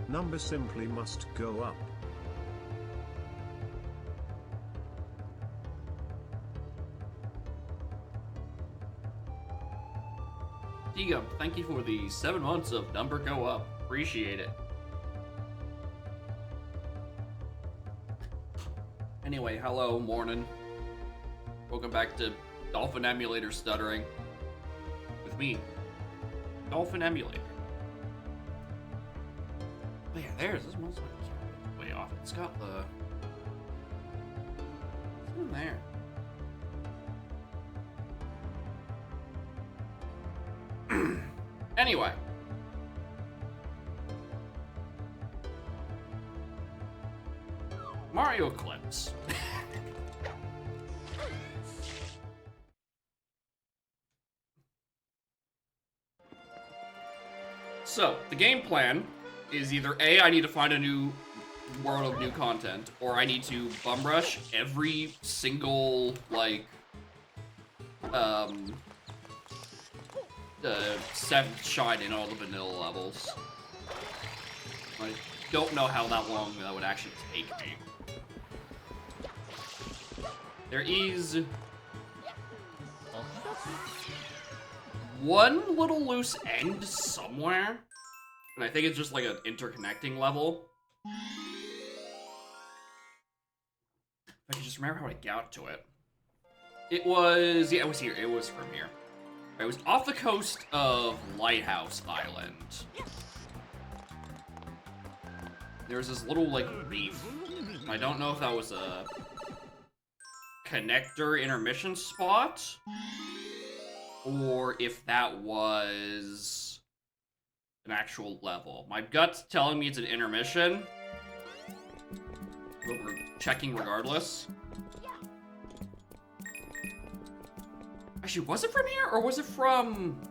Number simply must go up. Diga, thank you for the 7 months of number go up. Appreciate it. Anyway, hello, morning. Welcome back to Dolphin Emulator Stuttering. With me, Dolphin Emulator. Oh yeah, there's this one's way off. It's got the... What's in there? Anyway. Mario Eclipse. So, the game plan is either A, I need to find a new world of new content, or I need to bum rush every single, like, 7th shine in all the vanilla levels. I don't know how that long that would actually take me. There is one little loose end somewhere, and I think it's just like an interconnecting level. If I can just remember how I got to it. It was, yeah, it was here. It was from here. It was off the coast of Lighthouse Island. There's this little, like, reef. I don't know if that was a connector intermission spot, or if that was an actual level. My gut's telling me it's an intermission, but we're checking regardless. Actually, was it from here, or was it from...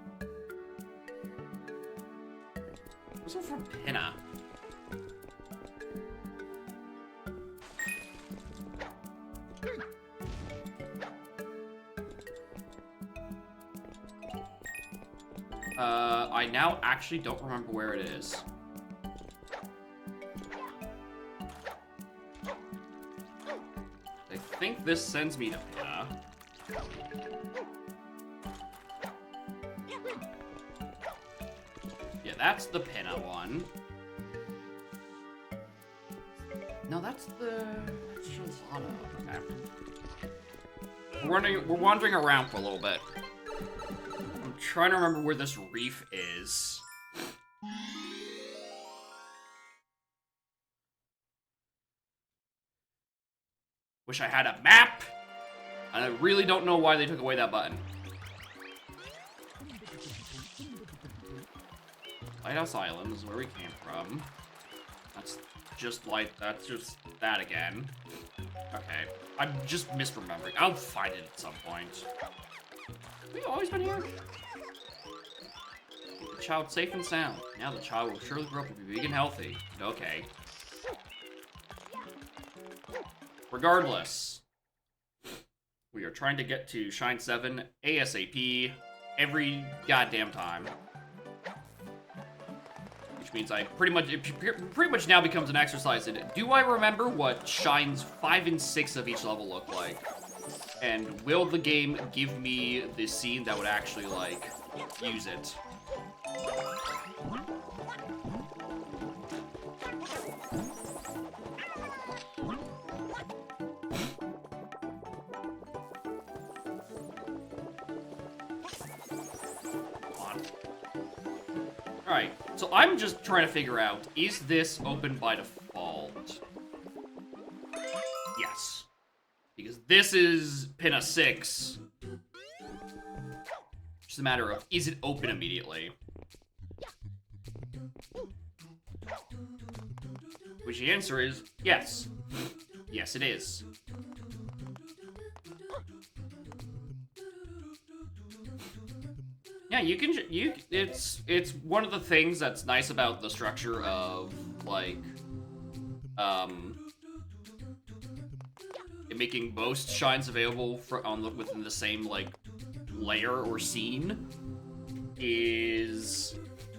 Was it from Pinna? I now actually don't remember where it is. I think this sends me to Pinna. Yeah, that's the Pinna one. No, that's Shinzano. Okay. We're wandering around for a little bit. I'm trying to remember where this reef is. Wish I had a map! And I really don't know why they took away that button. Lighthouse Island is where we came from. That's just that again. Okay, I'm just misremembering. I'll find it at some point. Have we always been here? The child safe and sound. Now the child will surely grow up to be big and healthy. Okay. Regardless, we are trying to get to Shine 7 ASAP every goddamn time. Which means it pretty much now becomes an exercise in it. Do I remember what Shines 5 and 6 of each level look like? And will the game give me the scene that would actually, like, use it? Alright, so I'm just trying to figure out, is this open by default? Yes. Because this is Pinna 6. Just a matter of, is it open immediately? Which the answer is, yes. Yes, it is. Yeah, it's one of the things that's nice about the structure of, like, making most shines available within the same, like, layer or scene is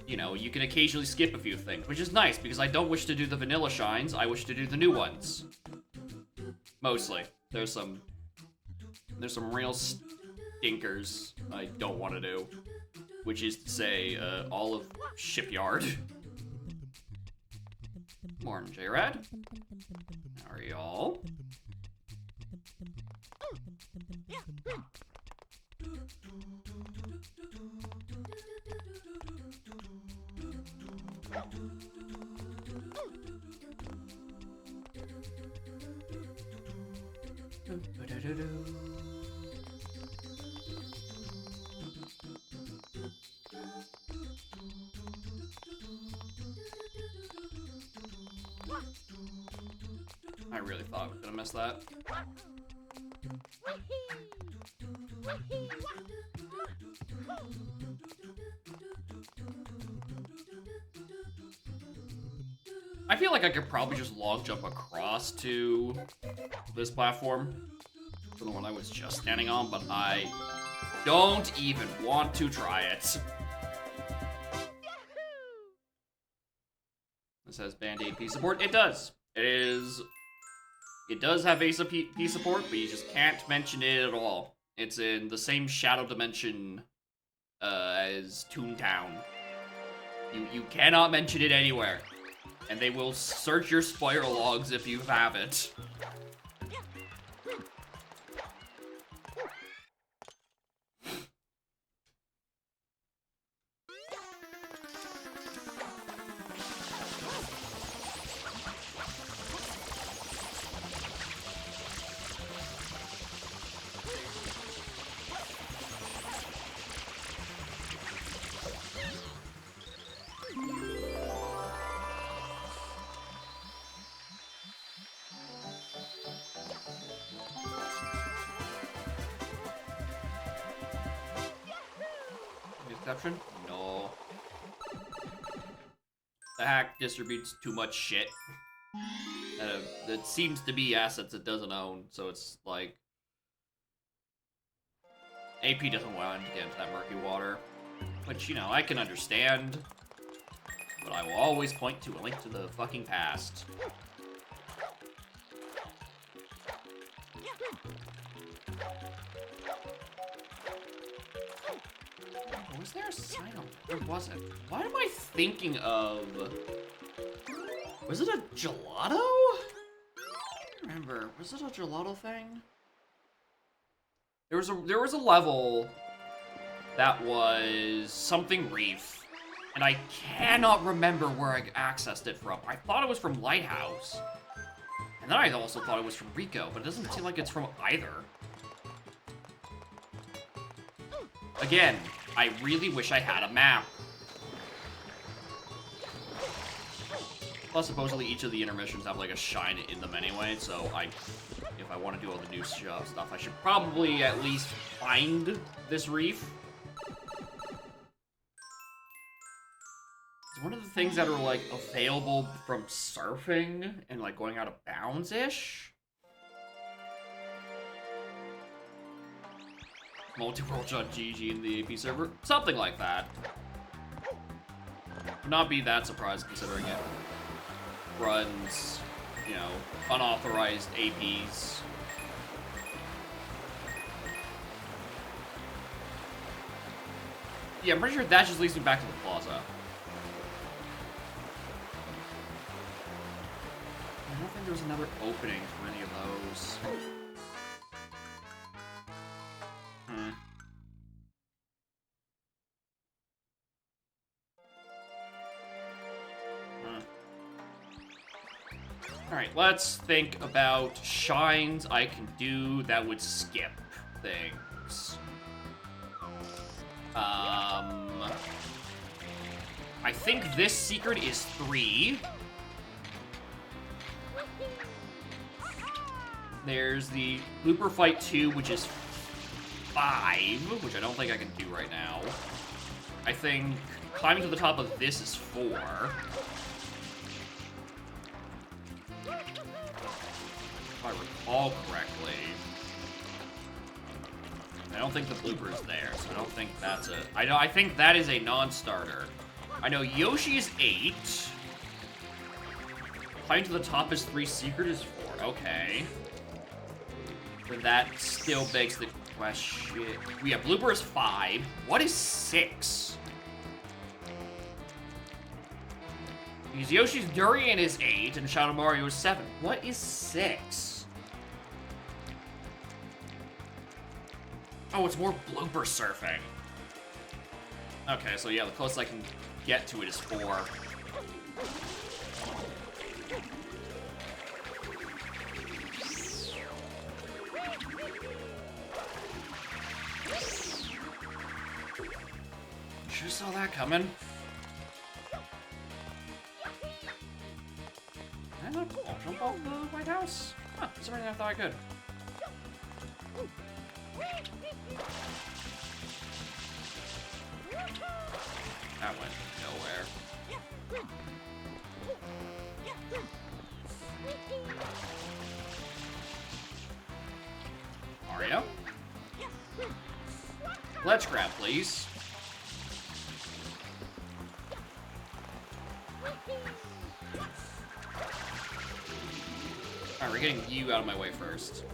you know, you can occasionally skip a few things, which is nice because I don't wish to do the vanilla shines, I wish to do the new ones. Mostly. There's some real stinkers I don't want to do, which is to say, all of Shipyard. Morning, J-Rad. How are y'all? I really thought I was gonna miss that. I feel like I could probably just log jump across to this platform, to the one I was just standing on, but I don't even want to try it. This has band AP support. It does. It does have AP support, but you just can't mention it at all. It's in the same shadow dimension as Toontown. You cannot mention it anywhere. And they will search your spiral logs if you have it. Exception? No. The hack distributes too much shit. That seems to be assets it doesn't own, so it's like... AP doesn't want to get into that murky water. Which, you know, I can understand. But I will always point to a link to the fucking past. Was there a sign on there? Where was it? What am I thinking of? Was it a gelato? I don't remember. Was it a gelato thing? There was a level that was something reef, and I cannot remember where I accessed it from. I thought it was from Lighthouse, and then I also thought it was from Rico, but it doesn't seem like it's from either. Again, I really wish I had a map. Plus, supposedly each of the intermissions have like a shine in them anyway, so if I want to do all the new stuff, I should probably at least find this reef. It's one of the things that are like available from surfing and like going out of bounds-ish. Multiworld.gg in the AP server. Something like that. Would not be that surprised considering it runs, you know, unauthorized APs. Yeah, I'm pretty sure that just leads me back to the plaza. I don't think there was another opening for any of those. Alright, let's think about shines I can do that would skip things. I think this secret is 3. There's the Looper Fight 2, which is 5, which I don't think I can do right now. I think climbing to the top of this is 4. If I recall correctly. I don't think the blooper is there, so I don't think that's a... I think that is a non-starter. I know Yoshi is 8. Climbing to the top is 3, secret is 4. Okay. But that still begs the question. We have Blooper is 5. What is 6? Because Yoshi's Durian is 8 and Shadow Mario is 7. What is 6? Oh, it's more blooper surfing. Okay, so yeah, the closest I can get to it is 4. Should've saw that coming. I don't know, jump off the White House? Huh, that's everything I thought I could. That went nowhere. Mario? Let's grab, please. Alright, we're getting you out of my way first.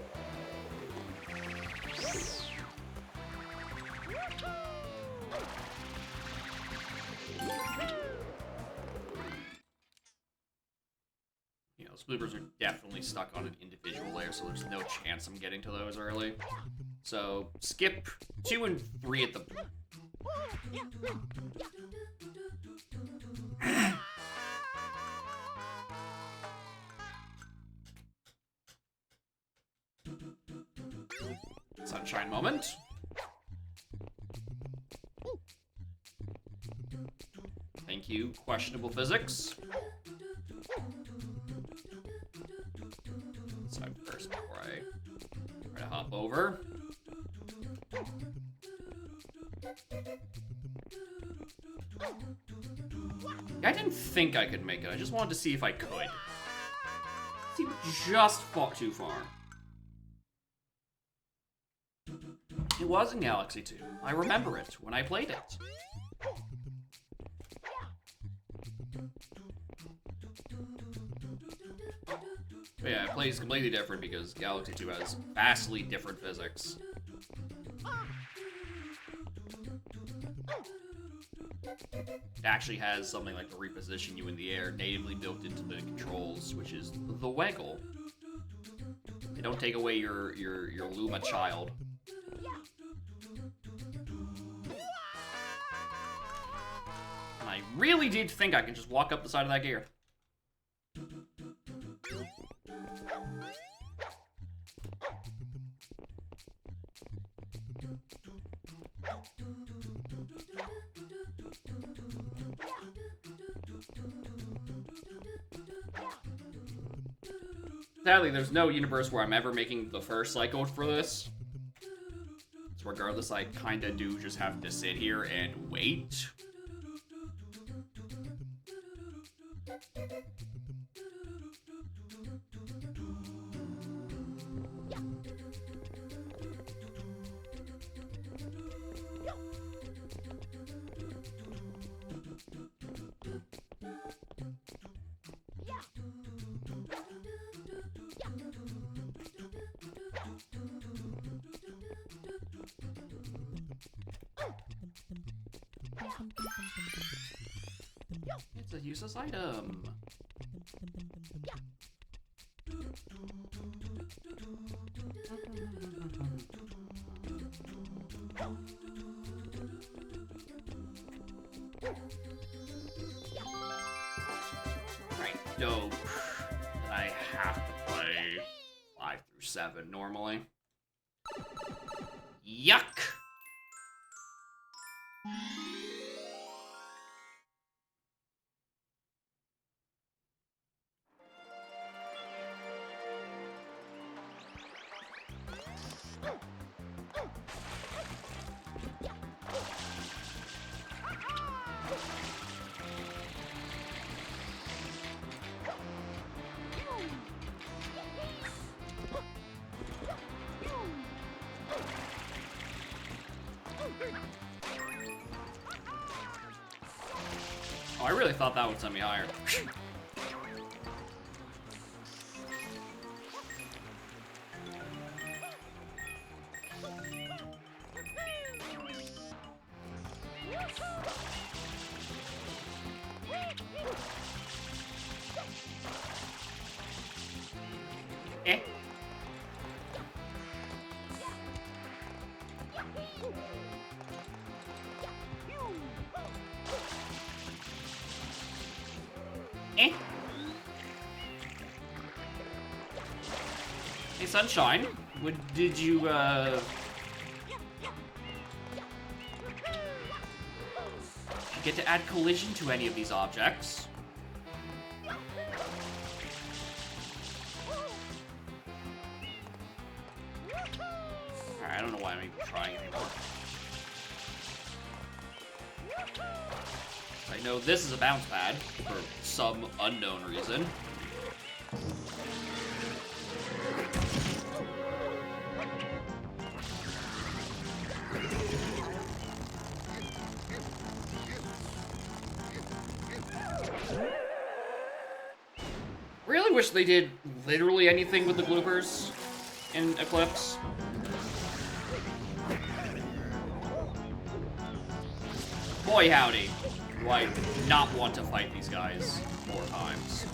You know, those bloopers are definitely stuck on an individual layer, so there's no chance I'm getting to those early. So, skip 2 and 3 at the... Sunshine moment. Thank you, questionable physics. Side first before I try to hop over. I didn't think I could make it. I just wanted to see if I could. It seemed just too far. It was in Galaxy 2. I remember it when I played it. But yeah, it plays completely different because Galaxy 2 has vastly different physics. It actually has something like the reposition you in the air natively built into the controls, which is the Weggle. They don't take away your Luma child. And I really did think I could just walk up the side of that gear. Sadly, there's no universe where I'm ever making the first cycle for this. So regardless, I kinda do just have to sit here and wait. It's a useless item. Right, dope. I have to play 5 through 7 normally. Yuck! I really thought that would send me higher. Eh. Eh. Hey, Sunshine. Did you, get to add collision to any of these objects? Alright, I don't know why I'm even trying anymore. I know this is a bounce pad for some unknown reason. Really wish they did literally anything with the bloopers in Eclipse. Boy howdy, do I not want to fight these guys more times.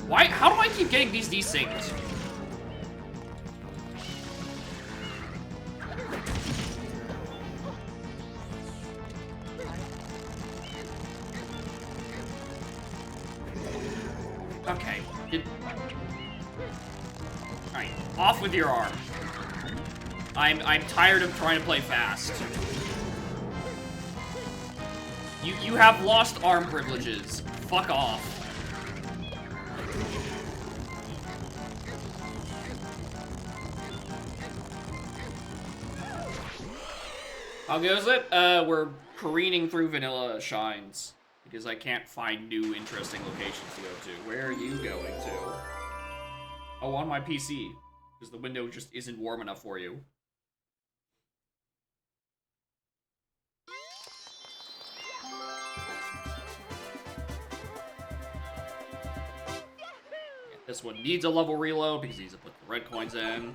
Why? How do I keep getting these desynced? Okay. Alright, off with your arm. I'm tired of trying to play fast. You have lost arm privileges. Fuck off. How goes it? We're careening through vanilla shines because I can't find new interesting locations to go to. Where are you going to? Oh, on my PC, because the window just isn't warm enough for you. This one needs a level reload because he needs to put the red coins in.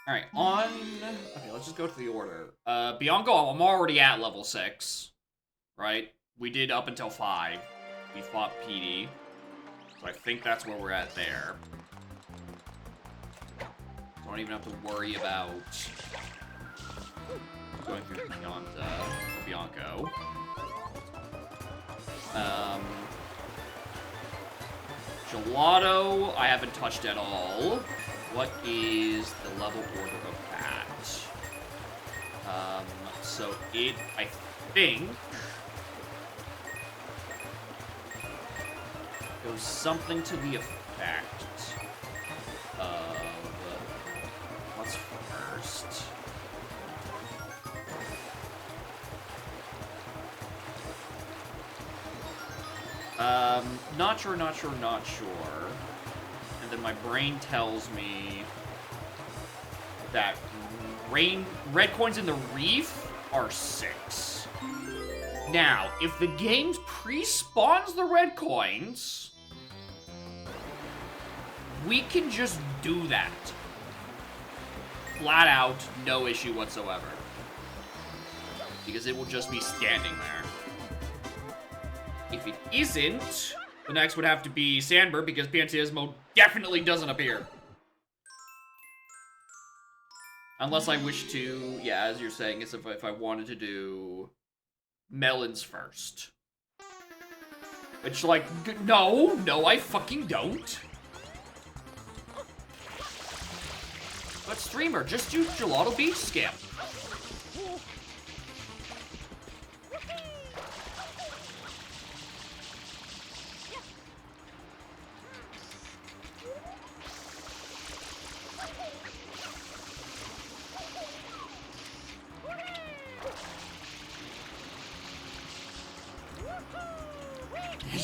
Alright, on... Okay, let's just go to the order. Bianco, I'm already at level 6. Right? We did up until 5. We fought PD. So I think that's where we're at there. Don't even have to worry about going through Bianco. Gelato, I haven't touched at all. What is the level order of that? So it, I think, goes something to the effect of what's first. Not sure. And then my brain tells me that red coins in the reef are 6. Now, if the game pre-spawns the red coins, we can just do that. Flat out, no issue whatsoever. Because it will just be standing there. If it isn't, the next would have to be Sandbird, because Pantheismo definitely doesn't appear. Unless I wish to, yeah, as you're saying, is if I wanted to do melons first. Which, like, no, I fucking don't. But streamer, just do Gelato Beach Scam.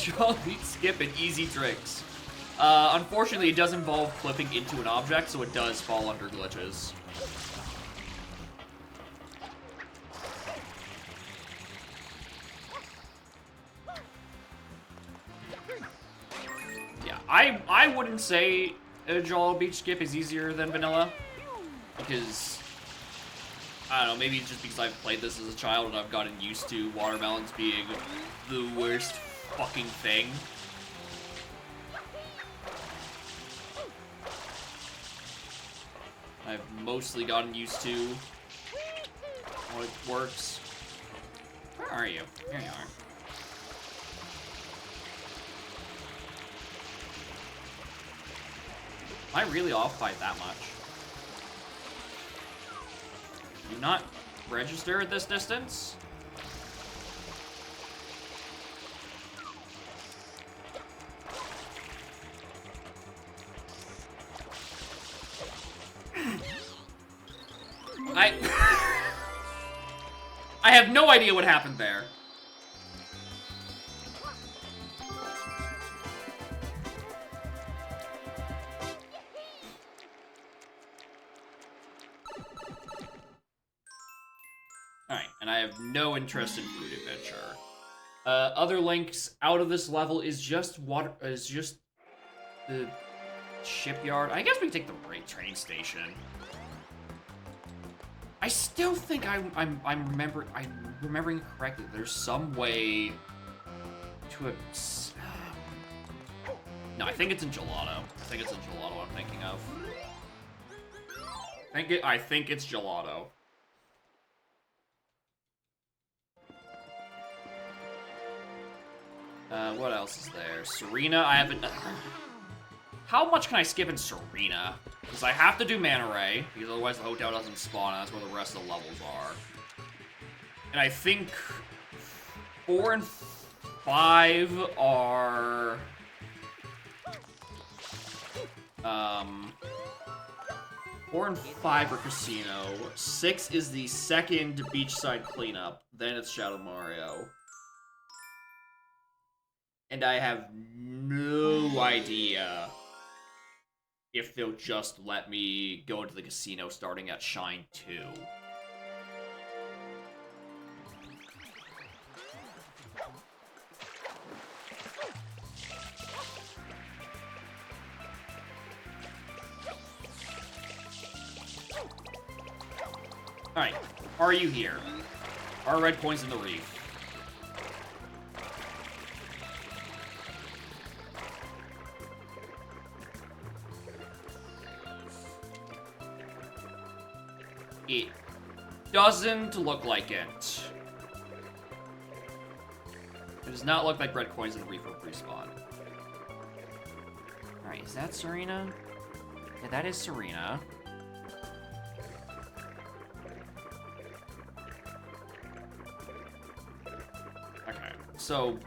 Jolly Skip and easy tricks. Unfortunately, it does involve clipping into an object, so it does fall under glitches. Yeah, I wouldn't say a Jolly Beach Skip is easier than vanilla, because I don't know, maybe it's just because I've played this as a child and I've gotten used to watermelons being the worst fucking thing. I've mostly gotten used to how it works. Where are you? Here you are. Am I really off by that much? Do not register at this distance? I have no idea what happened there. Alright, and I have no interest in Fruit Adventure. Other links out of this level is just the shipyard. I guess we can take the train station. I still think I'm remembering correctly. There's some way to no, I think it's in Gelato. I think it's in Gelato I'm thinking of. I think it's Gelato. What else is there? Serena, I haven't... How much can I skip in Serena? Because I have to do Mana Ray, because otherwise the hotel doesn't spawn, and that's where the rest of the levels are. And I think 4 and 5 are... 4 and 5 are Casino. 6 is the second beachside cleanup. Then it's Shadow Mario. And I have no idea if they'll just let me go into the casino starting at Shine 2. Alright, are you here? Are red coins in the reef? It doesn't look like it. It does not look like red coins in the reef will respawn. Alright, is that Serena? Yeah, that is Serena. Okay, so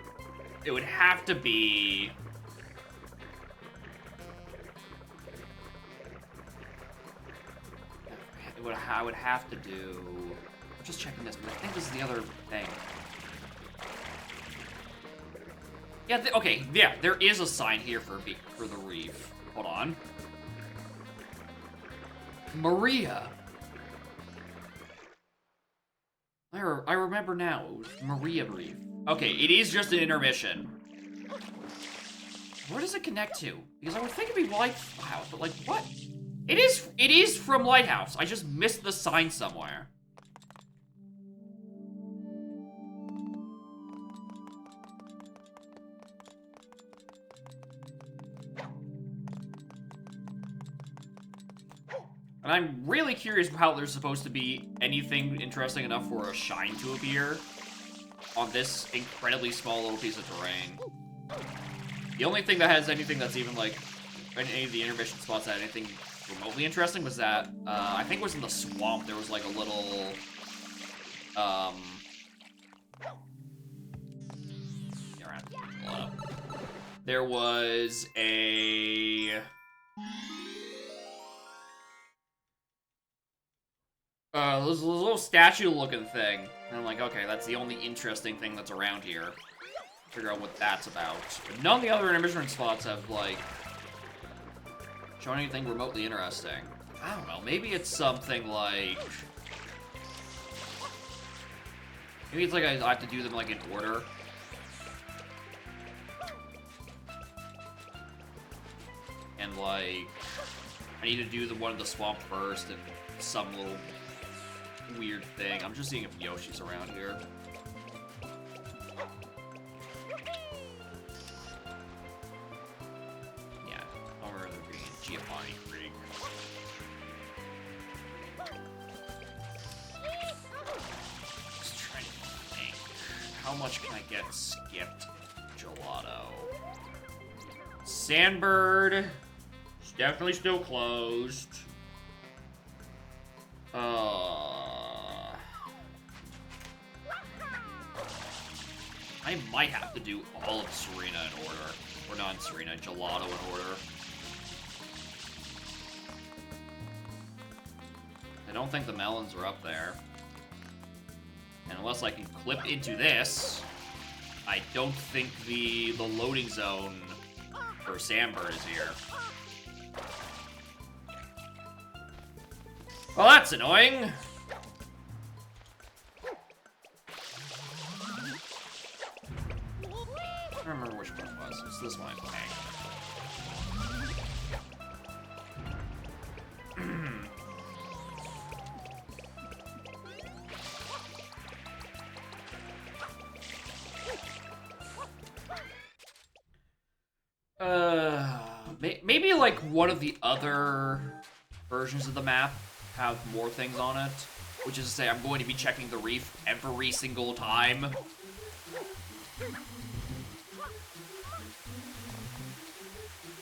it would have to be... What I would have to do... I'm just checking this, but I think this is the other thing. Yeah, okay, yeah, there is a sign here for the reef. Hold on. Maria. I remember now. It was Maria Reef. Okay, it is just an intermission. Where does it connect to? Because I would think it'd be Lighthouse, but like, what? It is from Lighthouse. I just missed the sign somewhere. And I'm really curious how there's supposed to be anything interesting enough for a shine to appear on this incredibly small little piece of terrain. The only thing that has anything that's even like any of the intermission spots that had anything remotely interesting was that I think it was in the swamp. There was like a little there was a there's a little statue-looking thing. And I'm like, okay, that's the only interesting thing that's around here. Figure out what that's about. But none of the other enrichment spots have, like, shown anything remotely interesting. I don't know, maybe it's something like... Maybe it's like I have to do them, like, in order. And, like, I need to do the one in the swamp first and some little weird thing. I'm just seeing if Yoshi's around here. Yeah, over the green Giovanni Creek. Just trying to think. How much can I get skipped? Gelato. Sandbird. It's definitely still closed. I might have to do all of Serena in order. Or not Serena, Gelato in order. I don't think the melons are up there. And unless I can clip into this, I don't think the loading zone for Sandbird is here. Well, that's annoying. I don't remember which one it was. It's this one, I think. Maybe like one of the other versions of the map have more things on it, which is to say I'm going to be checking the reef every single time.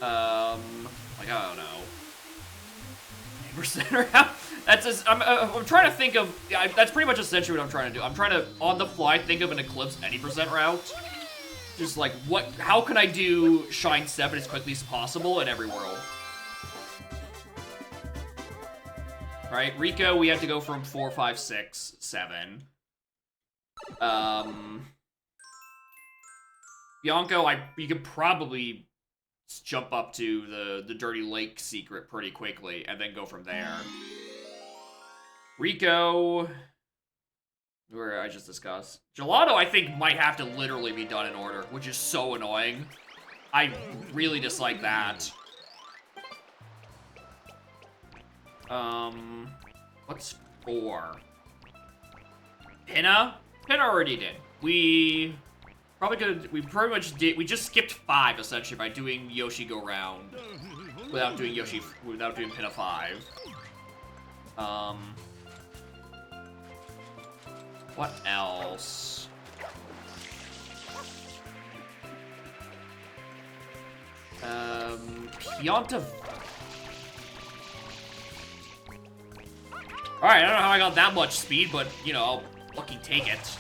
Like, I don't know. 8% or how? That's just, I'm trying to think of, that's pretty much essentially what I'm trying to do. I'm trying to, on the fly, think of an Eclipse any percent route. Just like, how can I do Shine 7 as quickly as possible in every world? Right, Rico, we have to go from 4, 5, 6, 7. Bianco, you could probably jump up to the Dirty Lake secret pretty quickly, and then go from there. Rico, where I just discussed. Gelato, I think, might have to literally be done in order, which is so annoying. I really dislike that. What's 4? Pinna? Pinna already did. We pretty much did, we just skipped 5, essentially, by doing Yoshi Go Round. Without doing Pinna 5. What else? Pianta. Alright, I don't know how I got that much speed, but, you know, I'll fucking take it.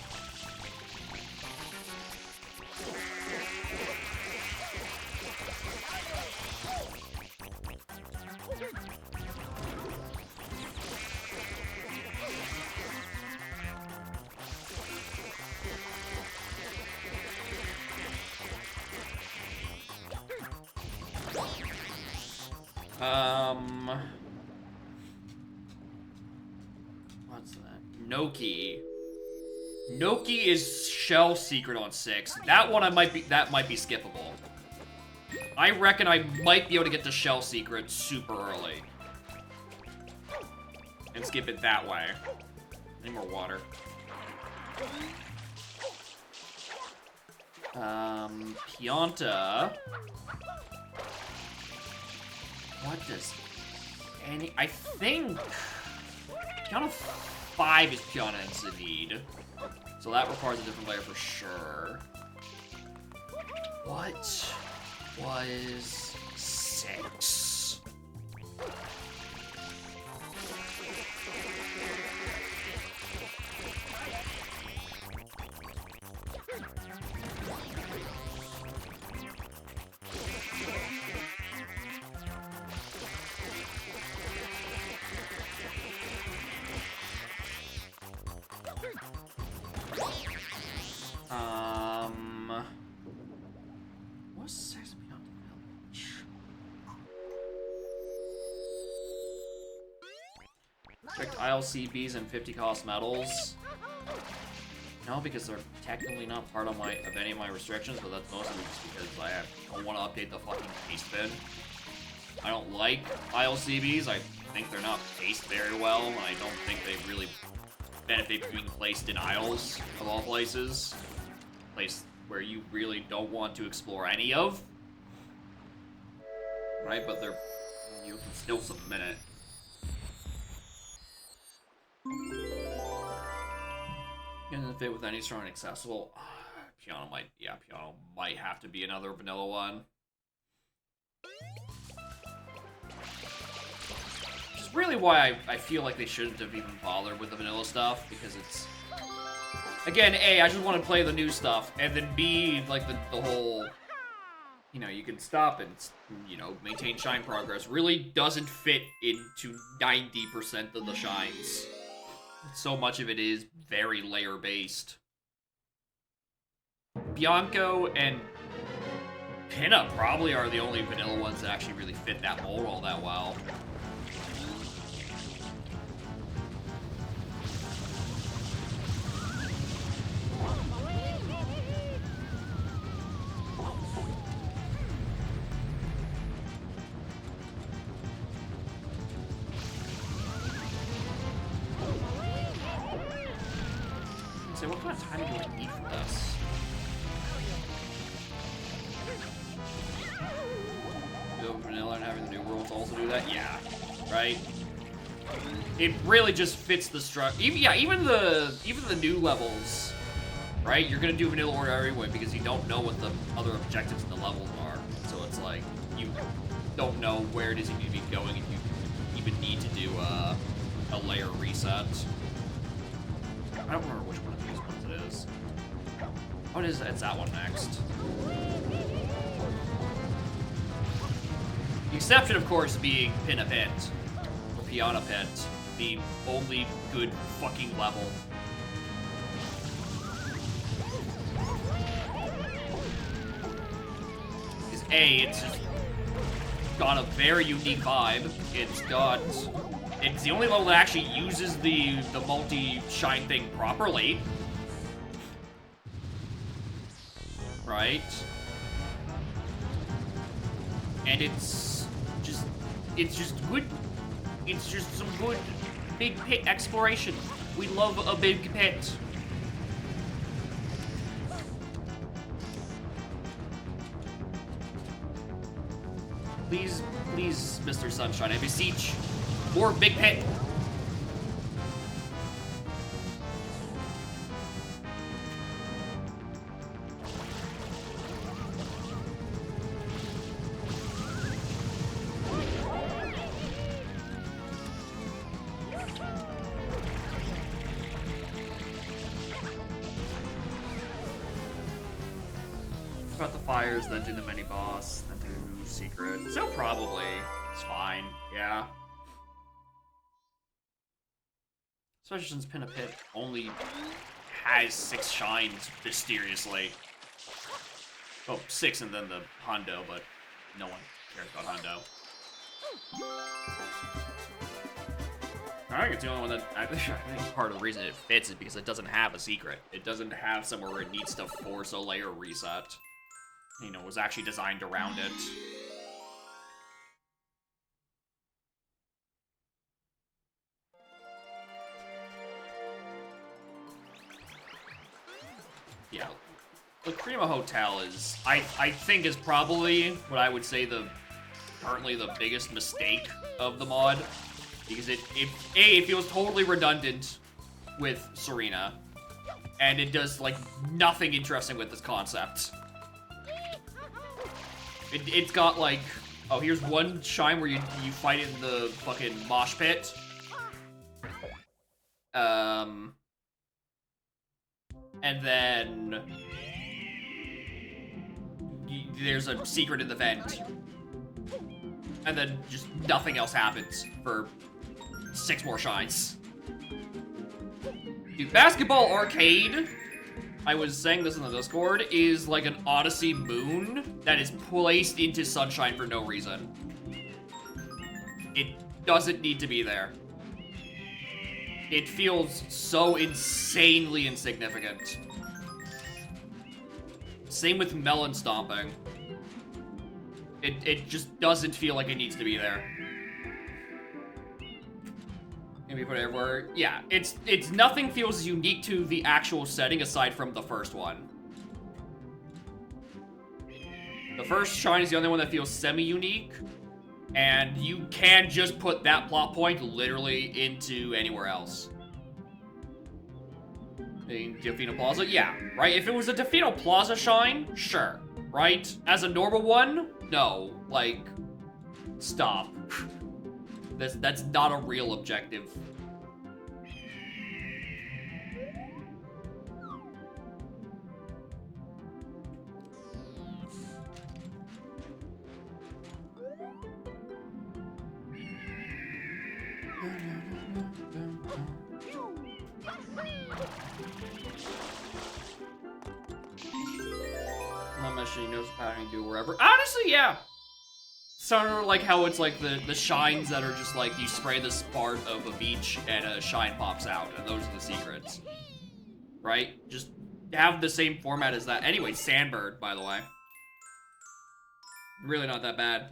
What's that? Noki. Noki is Shell Secret on 6. That one might be skippable. I reckon I might be able to get the Shell Secret super early. And skip it that way. I need more water. Pianta. What does any... I think... Pianta 5 is Pianta and Zanid. So that requires a different layer for sure. What was 6? What's 6 beyond the village? Picked ILCBs and 50 cost medals. No, because they're technically not part of any of my restrictions, but that's mostly just because I don't want to update the fucking paste bin. I don't like ILCBs. I think they're not paced very well, and I don't think they really benefit being placed in aisles of all places. Place where you really don't want to explore any of. Right, but you can still submit it. Doesn't fit with any strong accessible. Piano might have to be another vanilla one. Which is really why I feel like they shouldn't have even bothered with the vanilla stuff, because it's... Again, A, I just want to play the new stuff, and then B, like, the whole... You know, you can stop and, you know, maintain shine progress really doesn't fit into 90% of the shines. So much of it is very layer-based. Bianco and Pinna probably are the only vanilla ones that actually really fit that mold all that well. What kind of time do I need for this? Go vanilla and having the new worlds also do that? Yeah, right? It really just fits the structure. Even the new levels, right? You're gonna do vanilla order anyway because you don't know what the other objectives in the levels are. So it's like you don't know where it is you need to be going if you even need to do a layer reset. I don't remember which one of these ones it is. Oh, it is. It's that one next. The exception, of course, being Pinna Pit. Or Piana Pit. The only good fucking level. Because A, it's just got a very unique vibe. It's the only level that actually uses the multi-shine thing properly. Right? And it's just good. It's just some good big pit exploration. We love a big pit. Please, please, Mr. Sunshine, I beseech. More big pit. About the fires, then do the mini boss, then do secret. So probably. It's fine. Yeah. Especially since Pinna Pit only has 6 shines, mysteriously. Oh, 6 and then the Hondo, but no one cares about Hondo. I think it's the only one that, I think part of the reason it fits is because it doesn't have a secret. It doesn't have somewhere where it needs to force a layer reset. You know, it was actually designed around it. Yeah, the Crema Hotel is, I think, is probably what I would say currently the biggest mistake of the mod, because it feels totally redundant with Serena, and it does like nothing interesting with this concept. It's got like, oh, here's one shine where you fight in the fucking mosh pit. And then there's a secret in the vent. And then just nothing else happens for 6 more shines. Dude, Basketball Arcade I was saying this in the Discord, is like an Odyssey moon that is placed into Sunshine for no reason. It doesn't need to be there. It feels so insanely insignificant. Same with Melon Stomping. It just doesn't feel like it needs to be there. Maybe put it everywhere. Yeah, it's nothing feels unique to the actual setting aside from the first one. The first Shine is the only one that feels semi-unique, and you can just put that plot point literally into anywhere else. In Defino Plaza? Yeah, right? If it was a Defino Plaza Shine, sure, right? As a normal one, no. Like, stop. That's not a real objective. My machine knows how to do wherever. Honestly, yeah. Sort of like how it's like the shines that are just like you spray this part of a beach and a shine pops out, and those are the secrets. Right? Just have the same format as that. Anyway, Sandbird, by the way. Really not that bad.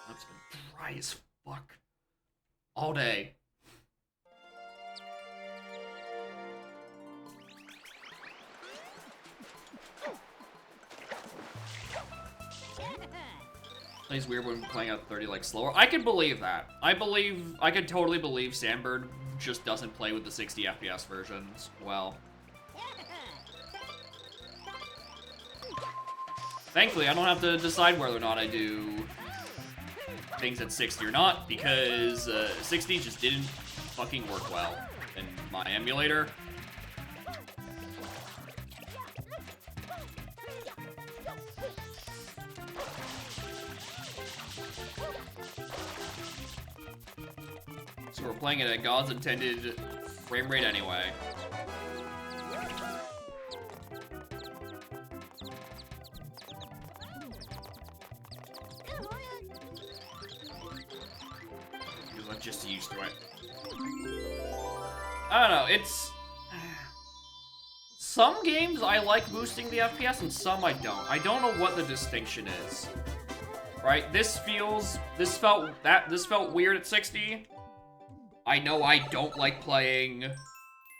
That's been dry as fuck. All day. It's weird when playing at 30 like slower. I can believe that. I could totally believe Sandbird just doesn't play with the 60 FPS versions well. Thankfully, I don't have to decide whether or not I do things at 60 or not, because 60 just didn't fucking work well in my emulator. So we're playing it at God's intended frame rate anyway. Because I'm just used to it. I don't know, it's... Some games I like boosting the FPS and some I don't. I don't know what the distinction is. Right? This felt weird at 60. I know I don't like playing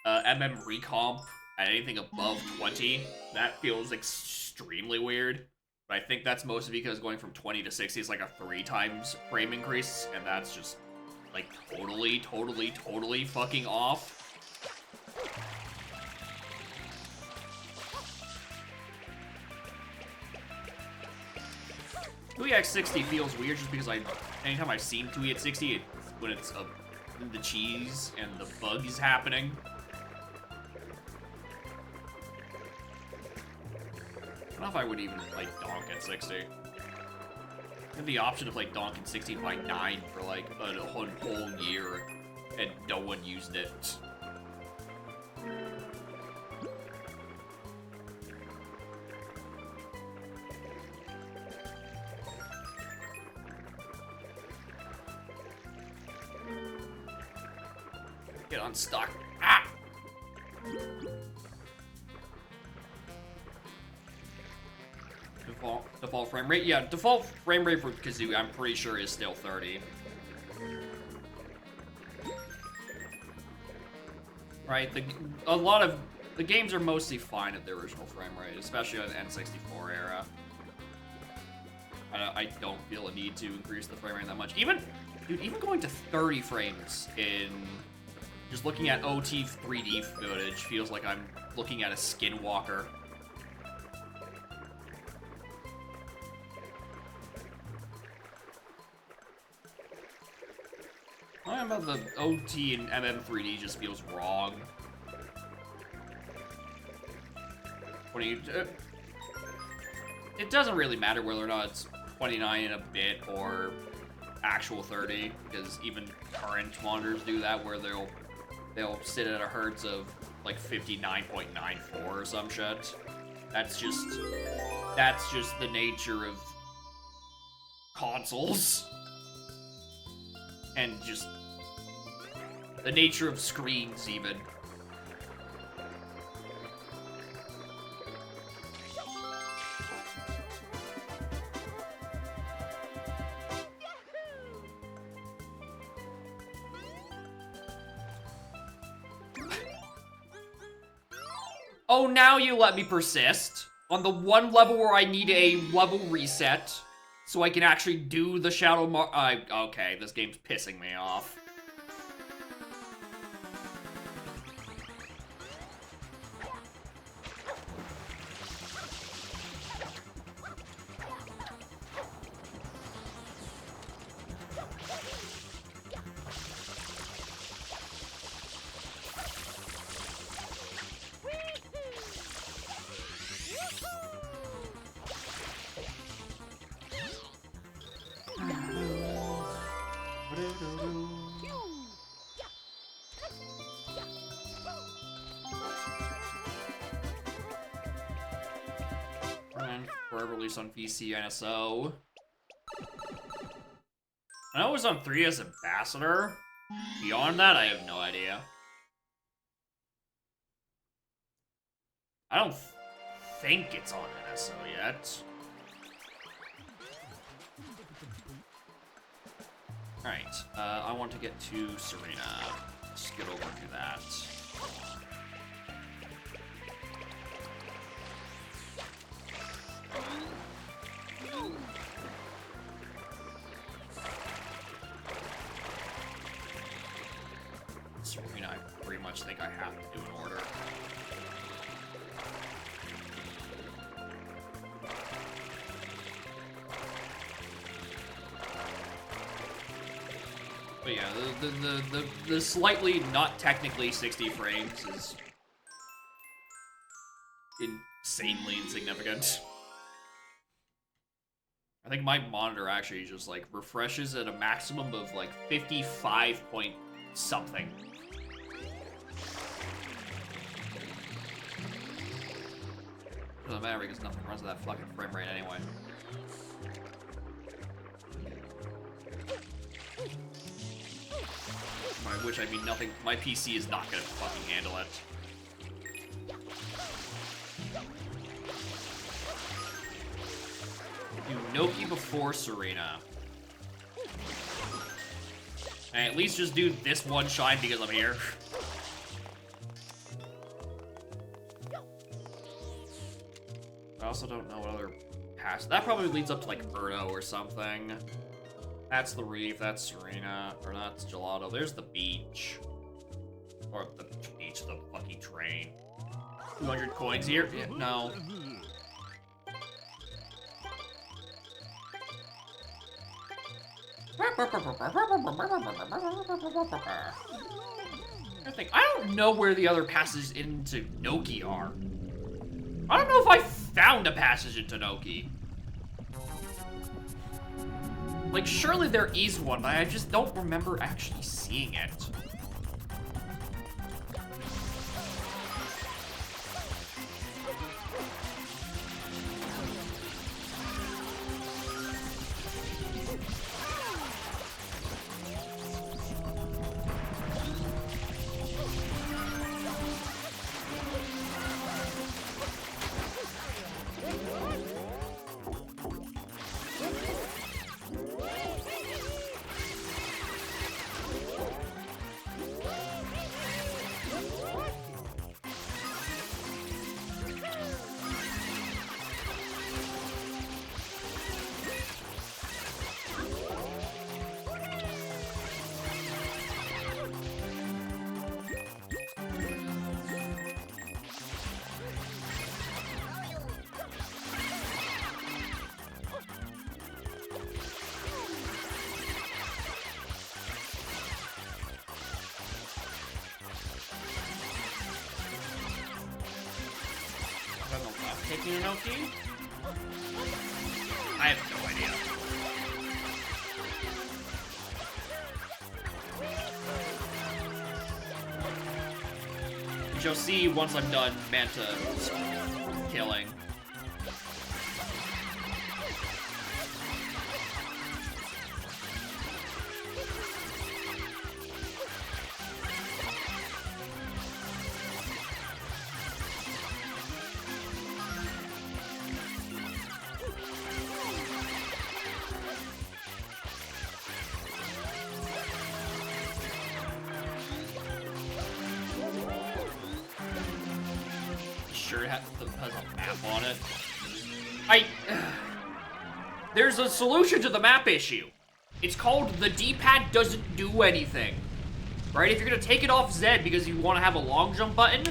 MM Recomp at anything above 20. That feels extremely weird. But I think that's mostly because going from 20 to 60 is like a 3 times frame increase, and that's just like totally fucking off. 2E at 60 feels weird just because anytime I've seen 2E at 60, when it's the cheese and the bug is happening. I don't know if I would even play Donk at 60. I had the option to play Donk at 16 by 9 for like a whole year, and no one used it. Get unstuck. Ah! Default frame rate? Yeah, default frame rate for Kazoo, I'm pretty sure, is still 30. Right, a lot of the games are mostly fine at the original frame rate, especially on the N64 era. I don't feel a need to increase the frame rate that much. Even going to 30 frames in just looking at OT 3D footage feels like I'm looking at a skinwalker. I don't know about the OT and MM 3D just feels wrong. It doesn't really matter whether or not it's 29 and a bit or actual 30, because even current monitors do that, where they'll sit at a hertz of like 59.94 or some shit. That's just the nature of consoles. And just the nature of screens, even. Oh, now you let me persist on the one level where I need a level reset so I can actually do the Shadow okay, this game's pissing me off. Released on PC NSO. I know it was on 3DS Ambassador. Beyond that, I have no idea. I don't think it's on NSO yet. Alright, I want to get to Serena. Let's get over to that. Serena, I pretty much think I have to do an order. But yeah, the slightly not technically 60 frames is insanely insignificant. I think my monitor actually just like refreshes at a maximum of like 55 point something. Doesn't matter because nothing runs at that fucking frame rate anyway. By which I mean nothing. My PC is not gonna fucking handle it. Do Noki before Serena. And at least just do this one shine because I'm here. I also don't know what other pass. That probably leads up to like Birdo or something. That's the Reef, that's Serena, or that's Gelato. There's the beach. Or the beach, the fucking train. 200 coins here? Yeah, no. I don't know where the other passages into Noki are. I don't know if I found a passage into Noki. Like, surely there is one, but I just don't remember actually seeing it. Taking an Noki? I have no idea. you'll see once I'm done Manta killing. Sure it has a map on it. There's a solution to the map issue. It's called the D-pad doesn't do anything. Right? If you're gonna take it off Z because you want to have a long jump button,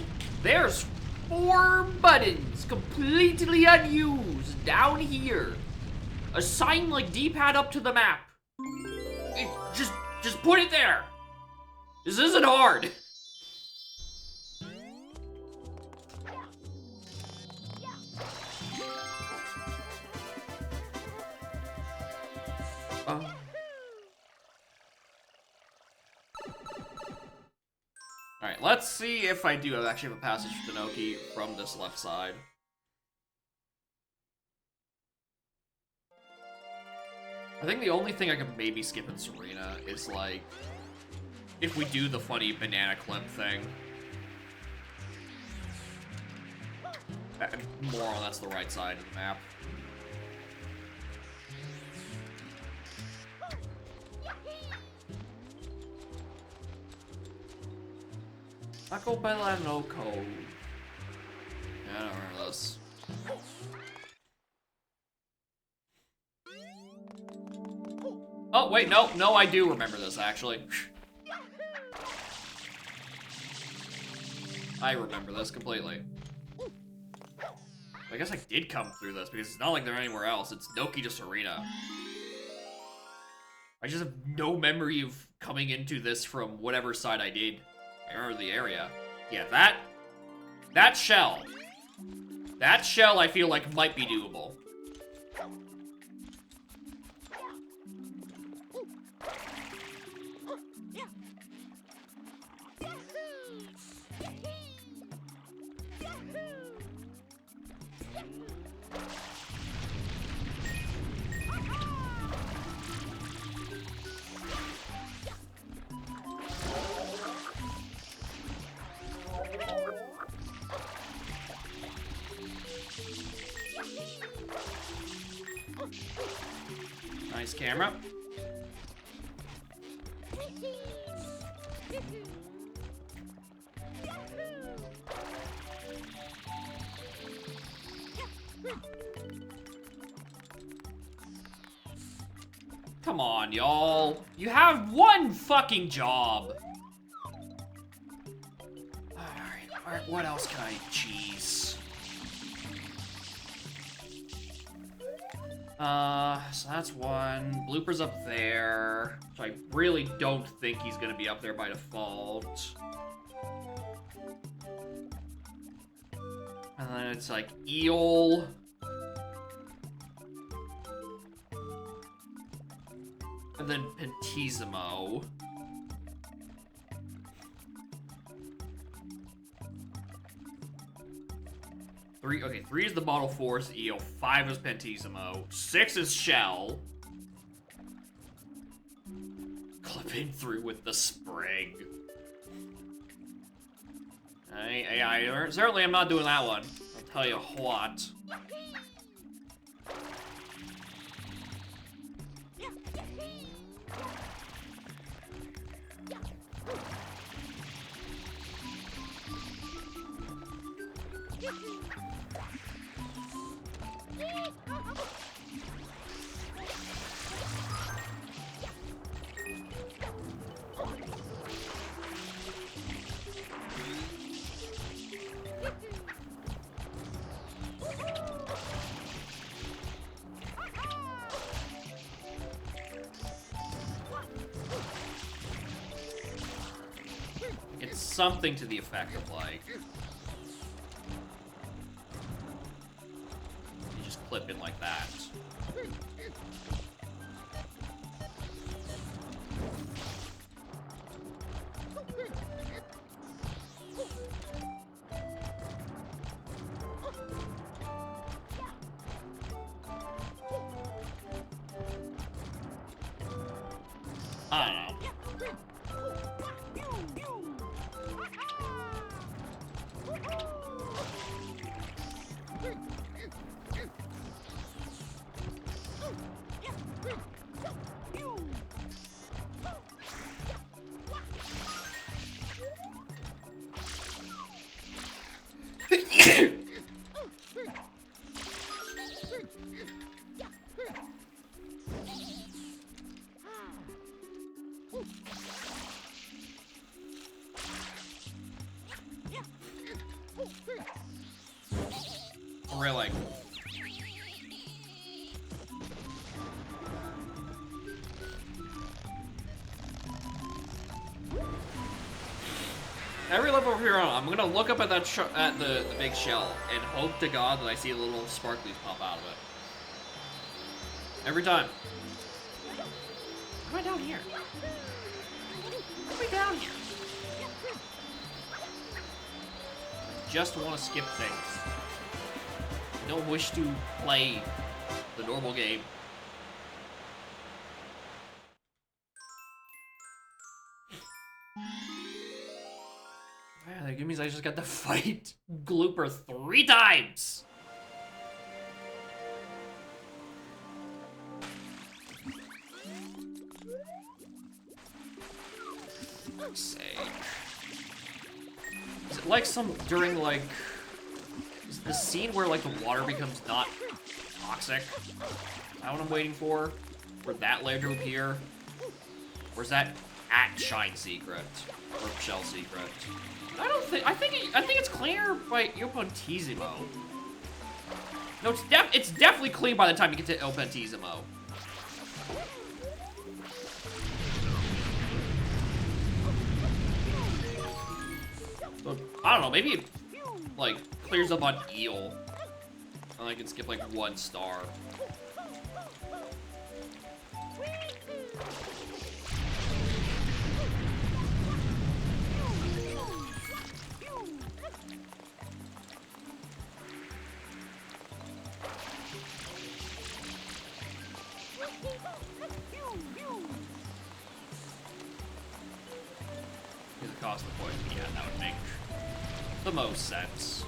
there's 4 buttons completely unused down here. Assign like D-pad up to the map. Just put it there. This isn't hard. Alright, let's see if I do actually have a passage for Denoki from this left side. I think the only thing I could maybe skip in Serena is, like, if we do the funny banana clip thing. More on that's the right side of the map. Taco Bella no code. Yeah, I don't remember this. Oh, wait, no, I do remember this, actually. I remember this completely. I guess I did come through this, because it's not like they're anywhere else. It's Noki to Serena. I just have no memory of coming into this from whatever side I did. I remember the area. Yeah, that shell. That shell I feel like might be doable. Nice camera. Come on, y'all. You have one fucking job. Alright, what else can I cheese? So that's one. Blooper's up there. So I really don't think he's gonna be up there by default. And then it's like Eel. And then Pentisimo. Three is the Model Force Eel, 5 is Pentisimo, 6 is Shell. Clipping through with the spring. I certainly am not doing that one. I'll tell you what. It's something to the effect of like, you just clip in like that. I don't know. Really? Every level over here on, I'm gonna look up at that at the big shell and hope to God that I see a little sparklies pop out of it. Every time. Why am I down here? Why am I down here? I just want to skip things. I don't wish to play the normal game. Man, that means I just got to fight Glooper 3 times! Fuck's sake. Is it like during like... Is it the scene where like the water becomes not toxic? Is that what I'm waiting for? For that layer to appear? Or is that at Shine Secret? Or Shell Secret? I don't think, I think it's cleaner by Il Pentissimo. No, it's definitely clean by the time you get to Il Pentissimo. So, I don't know, maybe it, like, clears up on Eel. And I can skip, like, 1 star. Here's the cost of poison. Yeah, that would make the most sense.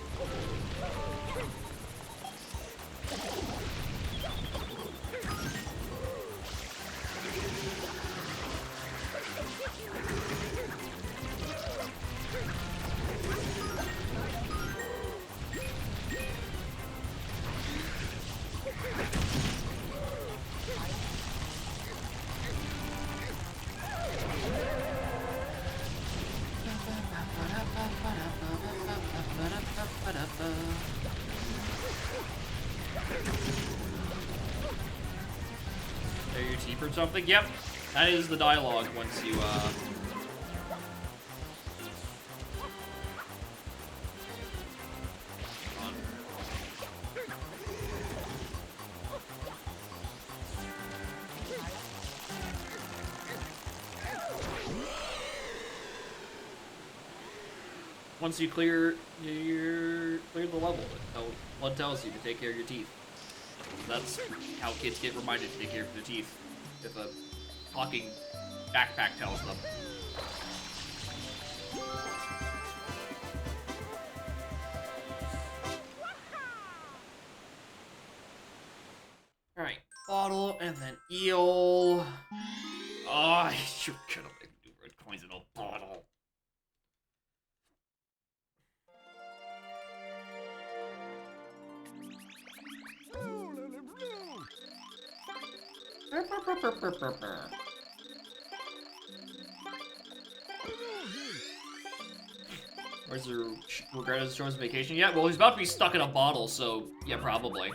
Are your teeth or something? Yep, that is the dialogue once you once you clear the level, blood tells you to take care of your teeth. That's how kids get reminded to take care of their teeth. If a talking backpack tells them. Alright, bottle and then eel. Oh, you're gonna make me do red coins in a bottle. Where's your regret his choice of vacation? Yeah, well, he's about to be stuck in a bottle, so yeah, probably.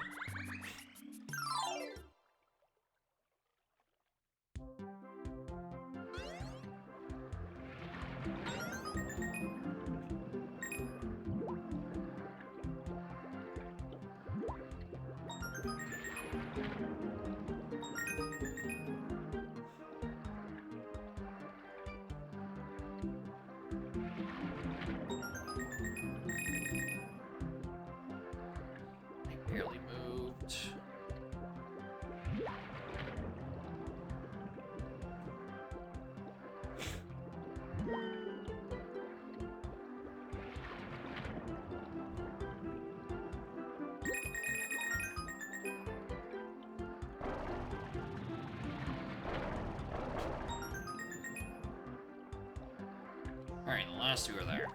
Barely Alright, the last two are there.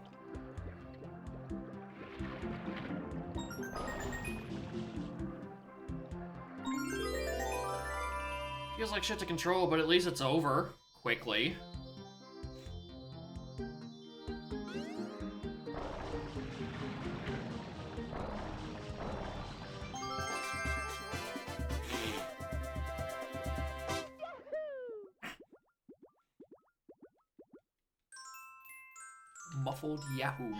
Feels like shit to control, but at least it's over quickly. Muffled Yahoo.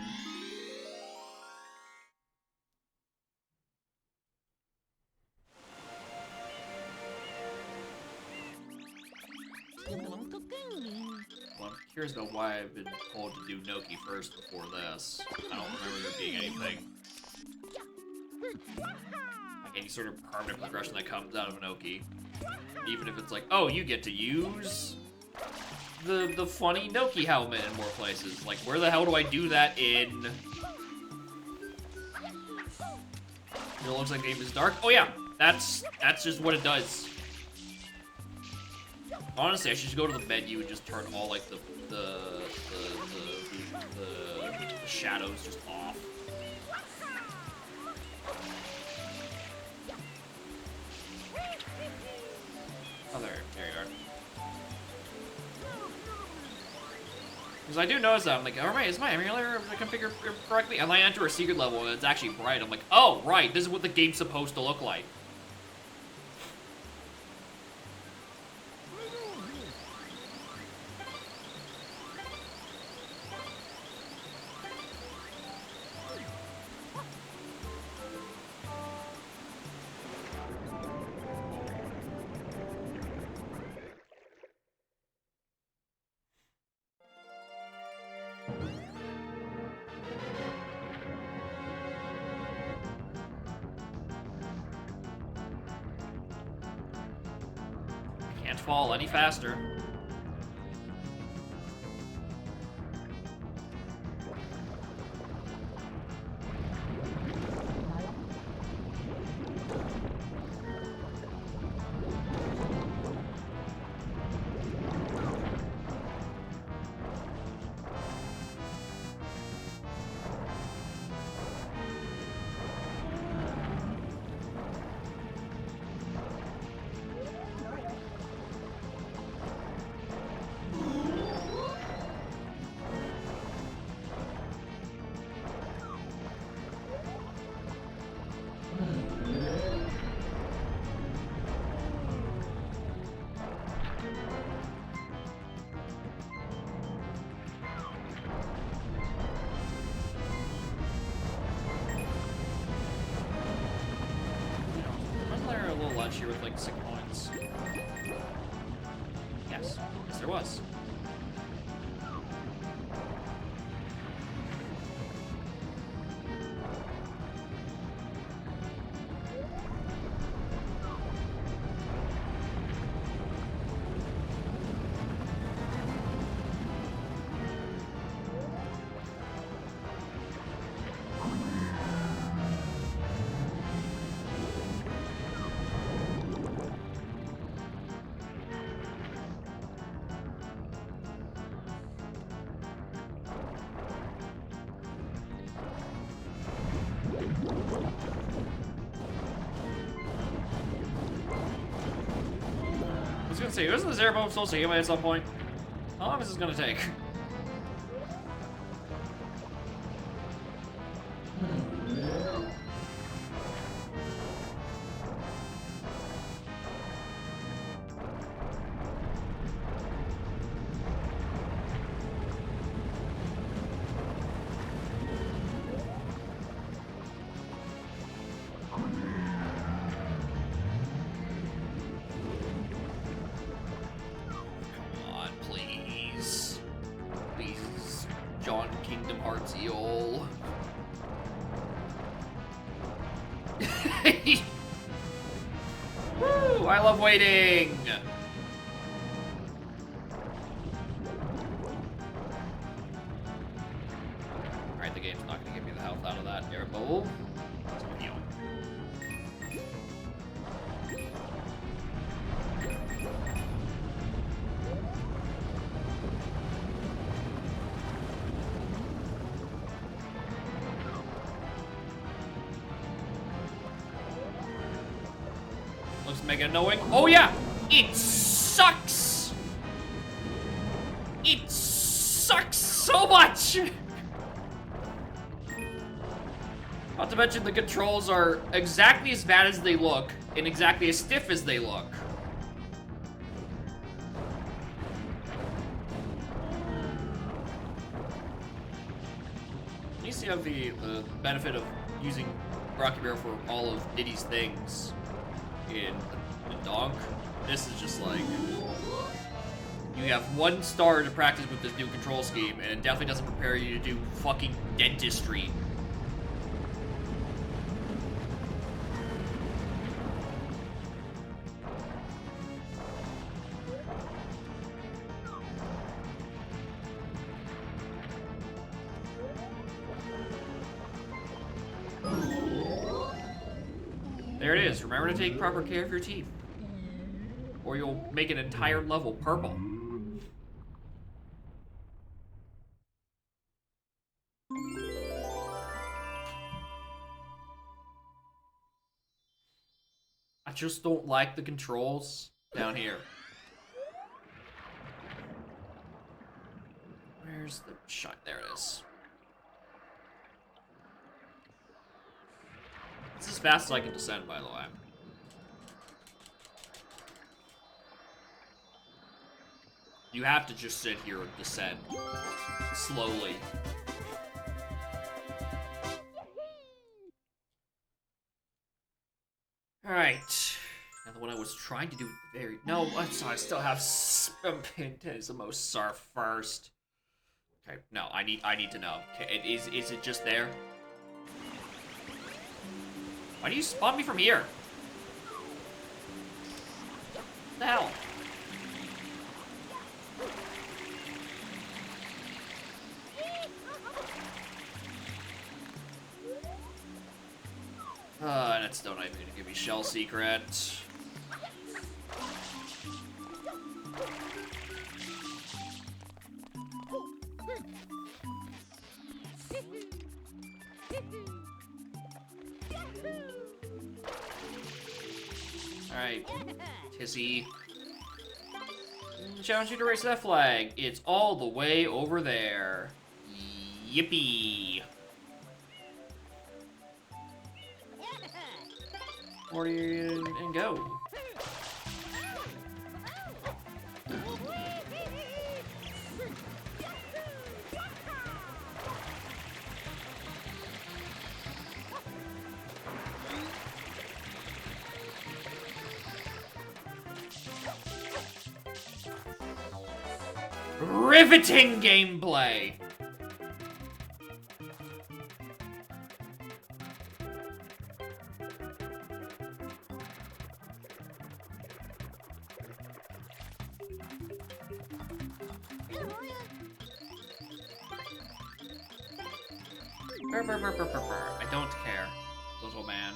Well, I'm curious about why I've been told to do Noki first before this. I don't remember there being anything. Like any sort of permanent progression that comes out of Noki. Even if it's like, oh, you get to use the funny Noki helmet in more places. Like, where the hell do I do that in? It looks like the game is dark. Oh yeah, that's just what it does. Honestly, I should just go to the menu and just turn all like the shadows just off. Oh, there you are. Because I do notice that, I'm like, all right, is my emulator configured correctly? And I enter a secret level and it's actually bright. I'm like, oh, right, this is what the game's supposed to look like. Can't fall any faster. Here with like 6 points. Yes, yes, there was. I was gonna say, isn't this airboat supposed to hit me at some point? How long is this gonna take? John Kingdom Hearts Eel. Woo! I love waiting! Alright, the game's not gonna give me the health out of that air bubble. So heal. just mega annoying. Oh yeah, it sucks. It sucks so much. Not to mention the controls are exactly as bad as they look and exactly as stiff as they look. At least you have the benefit of using Rocky Bear for all of Diddy's things in Donk. This is just like, you have 1 star to practice with this new control scheme, and it definitely doesn't prepare you to do fucking dentistry. There it is. Remember to take proper care of your teeth, or you'll make an entire level purple. I just don't like the controls down here. Where's the shot? There it is. It's as fast as I can descend, by the way. You have to just sit here and descend slowly. Alright. Now the one I was trying to do at the very... No, I'm sorry, I still have Phantasmo Surf first. Okay, no, I need to know. Okay, is it just there? Why do you spawn me from here? What the hell? That's still not even gonna give me shell secret. Alright, Tizzy. Challenge you to race that flag. It's all the way over there. Yippee. 40 and go. Riveting gameplay. I don't care, little man.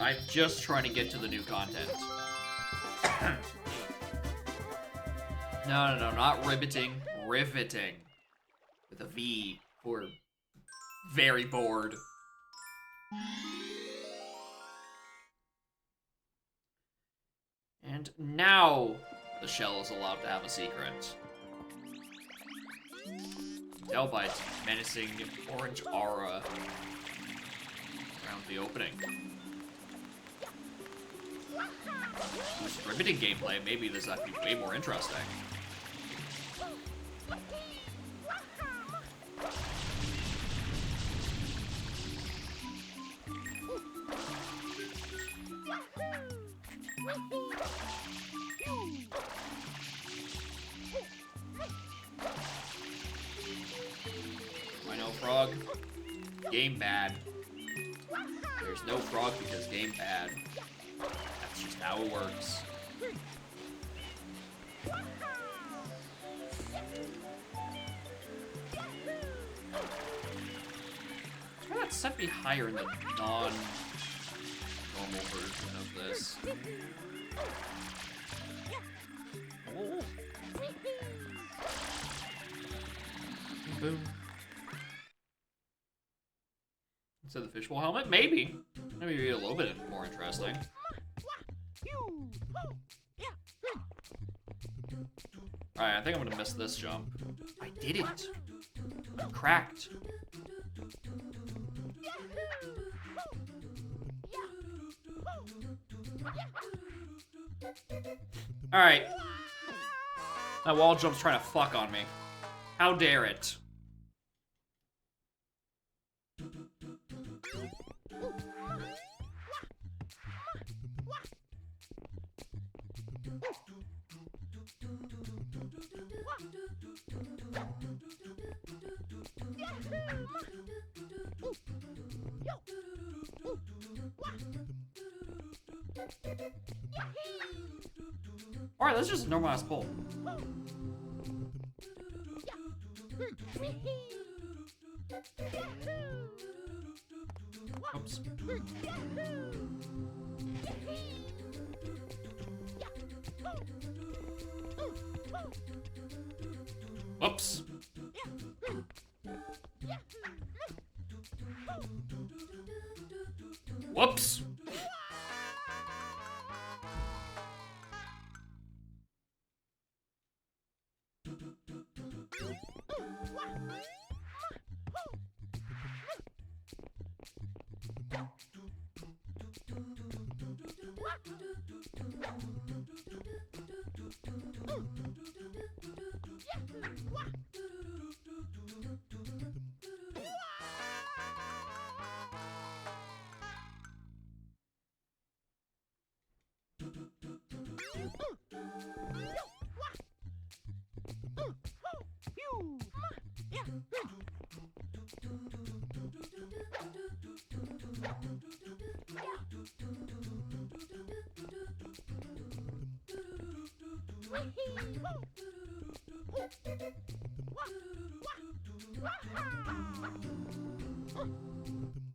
I'm just trying to get to the new content. No, not riveting. Riveting. With a V for very bored. And now the shell is allowed to have a secret. Tell by its menacing orange aura around the opening. With riveting gameplay, maybe this would be way more interesting. I know, frog. Game bad. There's no frog because game bad. That's just how it works. Why not set me higher in the non-normal version of this? Oh. Boom. Instead of the fishbowl helmet? Maybe. Maybe a little bit more interesting. Alright, I think I'm gonna miss this jump. I did it! I'm cracked. Alright. That wall jump's trying to fuck on me. How dare it? Alright, let's just normalize pull. Oops. Oops. Whoops.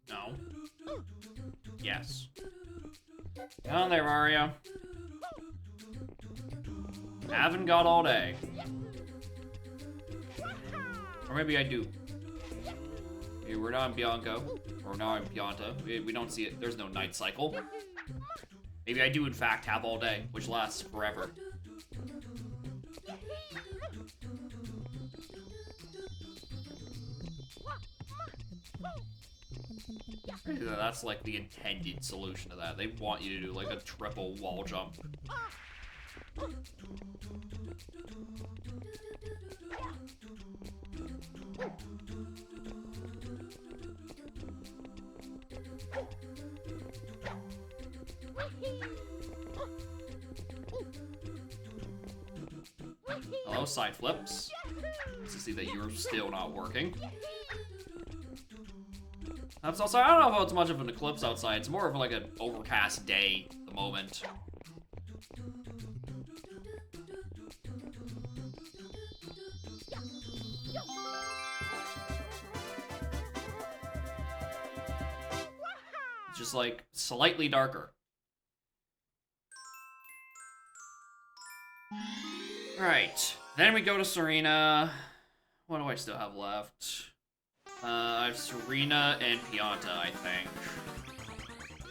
No. Yes. Get on there, Mario. Haven't got all day. Or maybe I do. Maybe we're not in Bianco. Or now I'm Pianta. We don't see it. There's no night cycle. Maybe I do, in fact, have all day, which lasts forever. That's like the intended solution to that. They want you to do like a triple wall jump. Hello, side flips. To see that you're still not working. That's also, I don't know if it's much of an eclipse outside. It's more of like an overcast day at the moment. It's just like slightly darker. Alright, then we go to Serena. What do I still have left? I have Serena and Pianta, I think.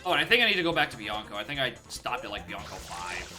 Oh, and I think I need to go back to Bianco. I think I stopped at like Bianco 5.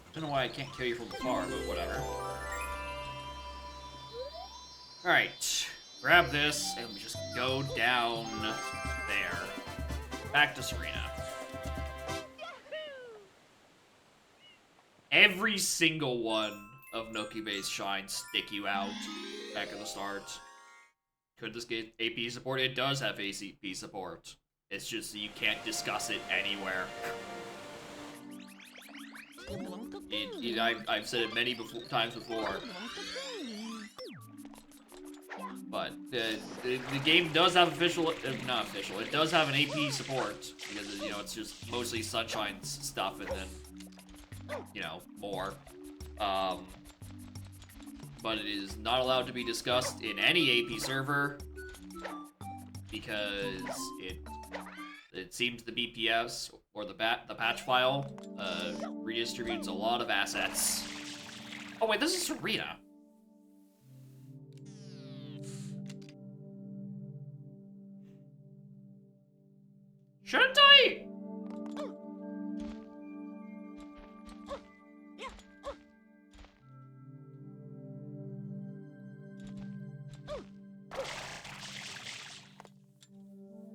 I don't know why I can't kill you from afar, but whatever. Alright, grab this, and we just go down there. Back to Serena. every single one of Noki-based shines stick you out back at the start. Could this get AP support? It does have AP support. It's just that you can't discuss it anywhere. I've said it many times before. But the game does have not official, it does have an AP support. Because, you know, it's just mostly Sunshine's stuff and then, you know, more. But it is not allowed to be discussed in any AP server because it seems the BPS or the patch file redistributes a lot of assets. Oh wait, this is Serena. Shouldn't I?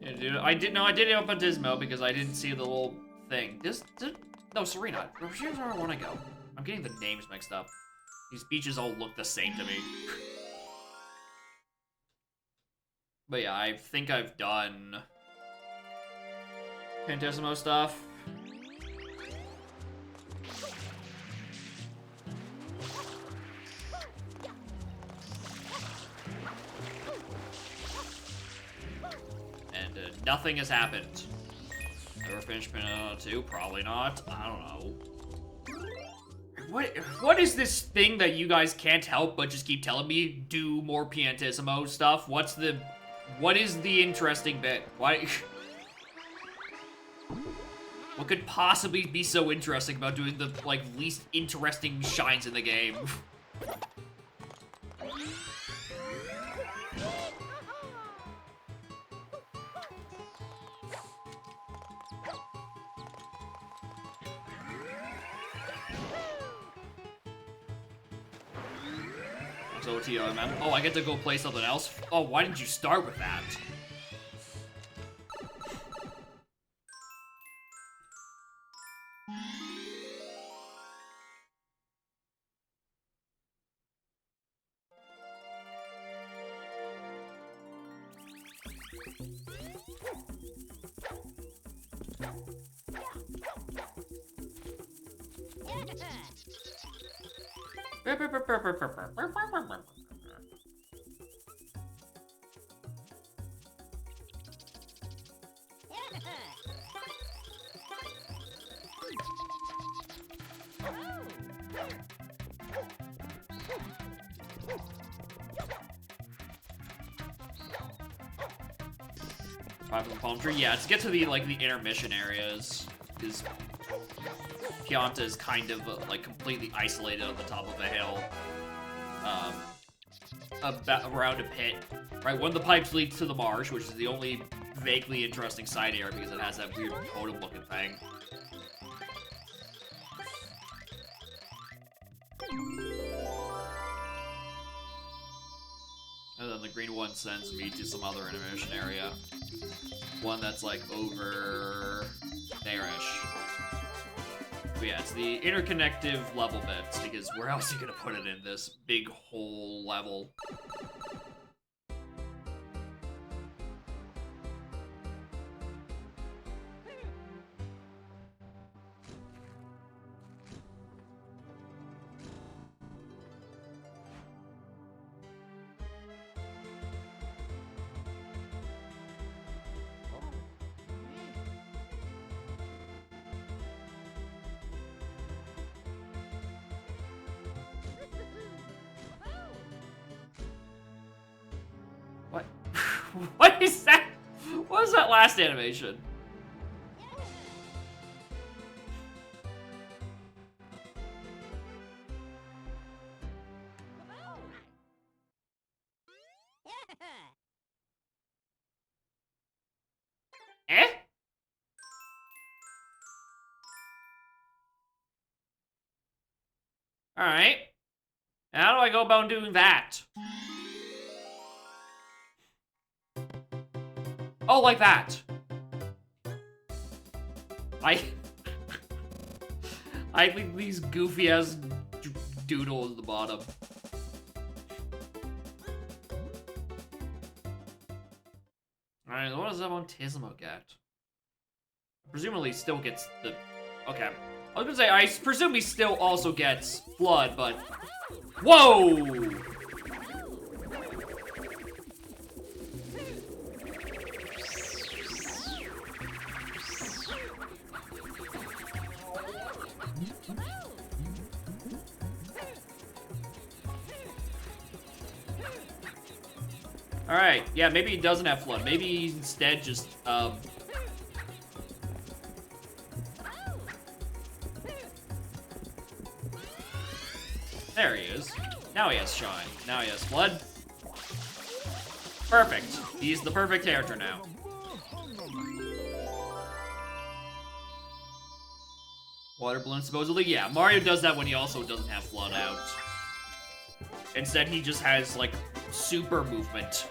Yeah, dude, I did open Dismo because I didn't see the little thing. No, Serena. Here's where I want to go. I'm getting the names mixed up. These beaches all look the same to me. But yeah, I think I've done Phantasmo stuff. And nothing has happened. Ever finished Phantasmo 2? Probably not. I don't know. What is this thing that you guys can't help but just keep telling me? Do more Piantissimo stuff? What is the interesting bit? Why? What could possibly be so interesting about doing the, like, least interesting shines in the game? OTOMM. Oh, I get to go play something else? Oh, why didn't you start with that? Palm tree, yeah, to get to the intermission areas, because Pianta is kind of like completely isolated on the top of a hill, around a pit. Right, one of the pipes leads to the marsh, which is the only vaguely interesting side area because it has that weird totem-looking thing. And then the green one sends me to some other intermission area. One that's like over there-ish. But yeah, it's the interconnective level bits, because where else are you gonna put it in this big whole level? What? What is that? What was that last animation? Eh? Alright. How do I go about doing that? Oh, like that. I I think these goofy-ass doodles at the bottom. Alright, what does Montismo get? Presumably still gets the... Okay. I was gonna say, I presume he still also gets Flood, but... Whoa! Alright, yeah, maybe he doesn't have Flood. Maybe he instead just, There he is. Now he has Shine. Now he has Flood. Perfect. He's the perfect character now. Water Balloon, supposedly? Yeah, Mario does that when he also doesn't have Flood out. Instead, he just has, like, super movement.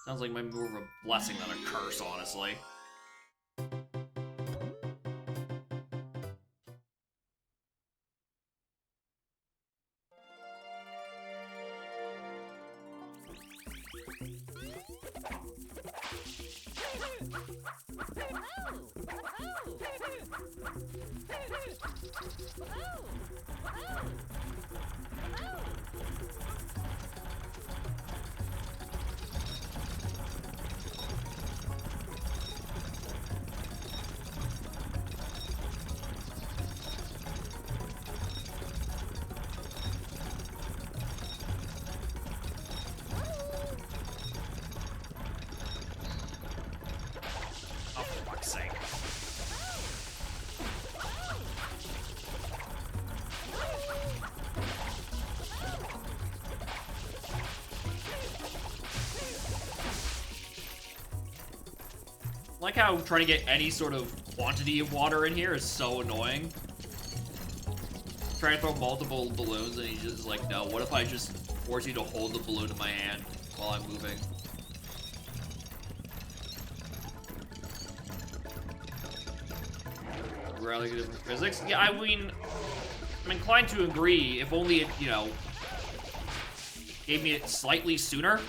Sounds like maybe more of a blessing than a curse, honestly. I like how trying to get any sort of quantity of water in here is so annoying. Trying to throw multiple balloons and he's just like, no, what if I just force you to hold the balloon in my hand while I'm moving? Really good different physics? Yeah, I mean, I'm inclined to agree, if only it, you know, gave me it slightly sooner.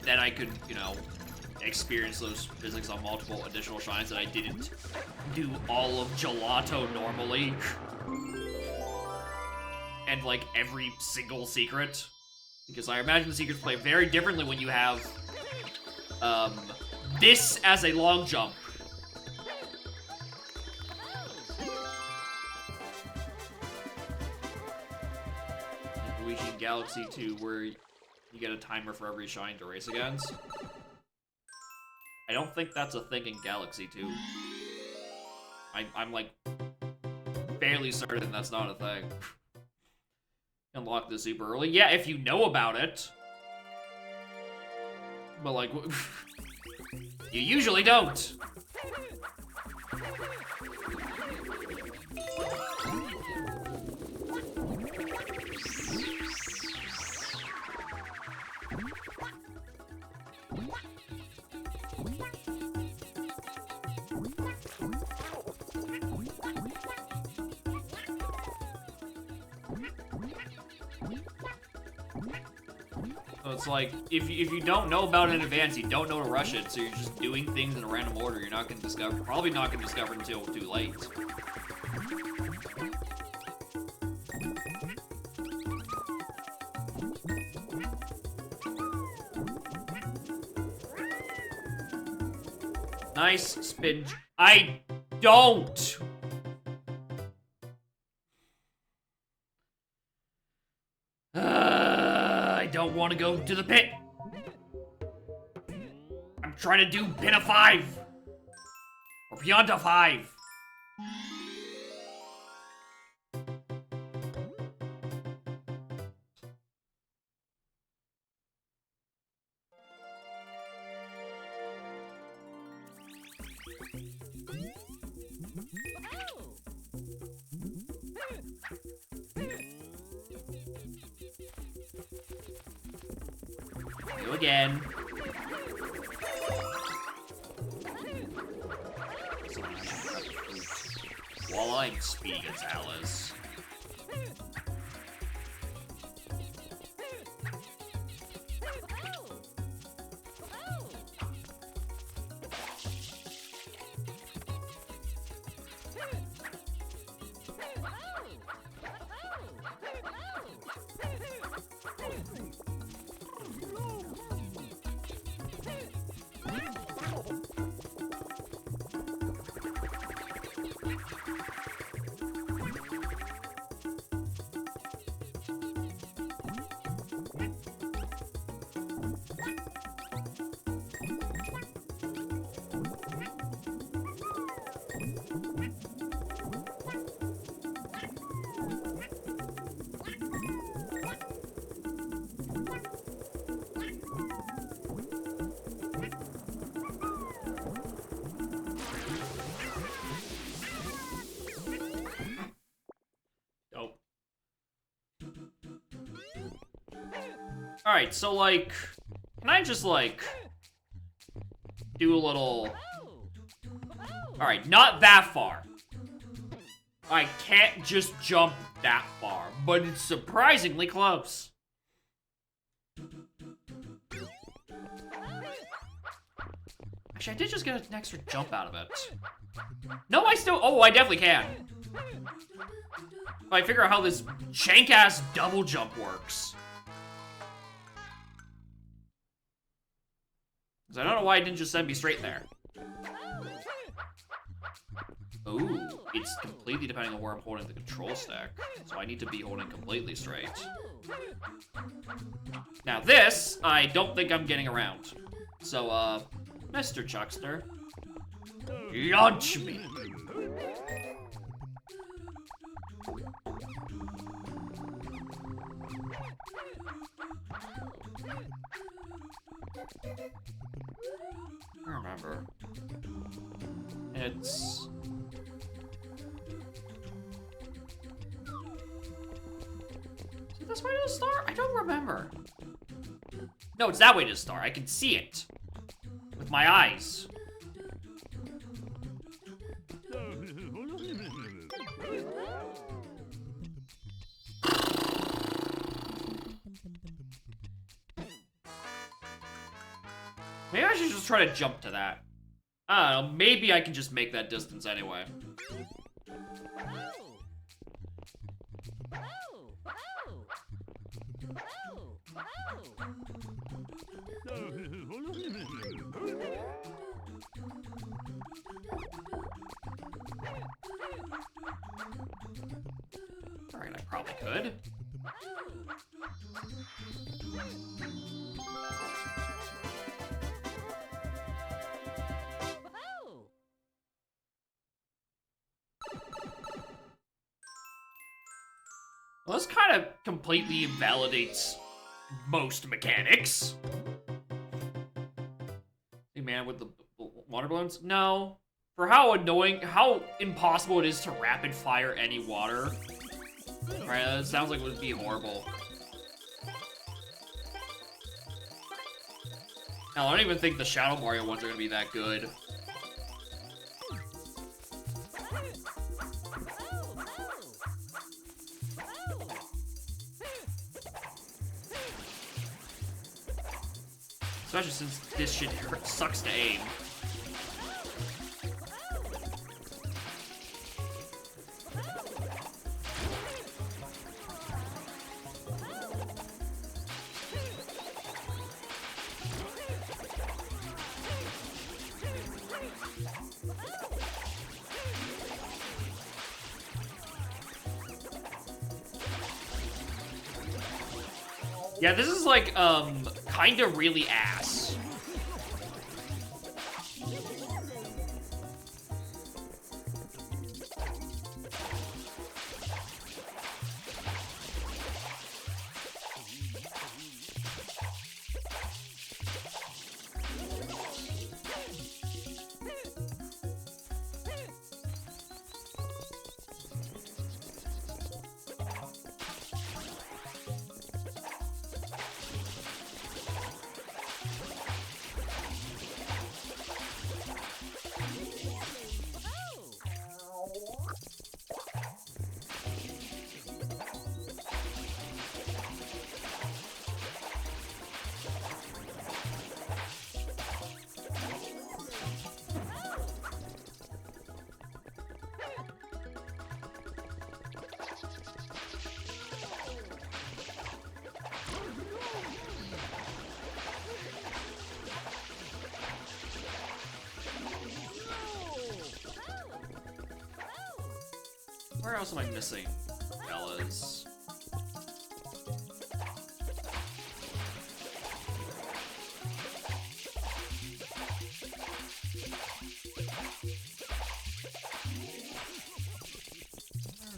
Then I could, you know, experience those physics on multiple additional shines that I didn't do all of Gelato normally. And, like, every single secret. Because I imagine the secrets play very differently when you have, this as a long jump. Like Luigi in Galaxy 2, where you get a timer for every shine to race against. I don't think that's a thing in Galaxy 2. I'm like, fairly certain that's not a thing. Unlock this super early. Yeah, if you know about it. But, like, you usually don't. So it's like, if you don't know about it in advance, you don't know to rush it, so you're just doing things in a random order. You're not going to discover, probably not going to discover until too late. Nice spin. I don't! I don't want to go to the pit. I'm trying to do pin of 5. Or beyond a 5. You again. While I'm speeding as Alice. Alright, so, like, can I just, like, do a little... Alright, not that far. I can't just jump that far, but it's surprisingly close. Actually, I did just get an extra jump out of it. No, I still... Oh, I definitely can. If I figure out how this jank-ass double jump works. I don't know why it didn't just send me straight there. Ooh, it's completely depending on where I'm holding the control stick. So I need to be holding completely straight. Now this, I don't think I'm getting around. So, Mr. Chuckster, launch me. I remember. It's... Is it this way to the star? I don't remember. No, it's that way to the star. I can see it. With my eyes. Maybe I should just try to jump to that. I don't know, maybe I can just make that distance anyway. Alright, I probably could. Well, this kind of completely invalidates most mechanics. Hey, man, with the water balloons? No. For how annoying, how impossible it is to rapid fire any water. Alright, that sounds like it would be horrible. Hell, I don't even think the Shadow Mario ones are gonna be that good. Especially since this shit sucks to aim. Yeah, this is like, kinda really ass. Where else am I missing, fellas?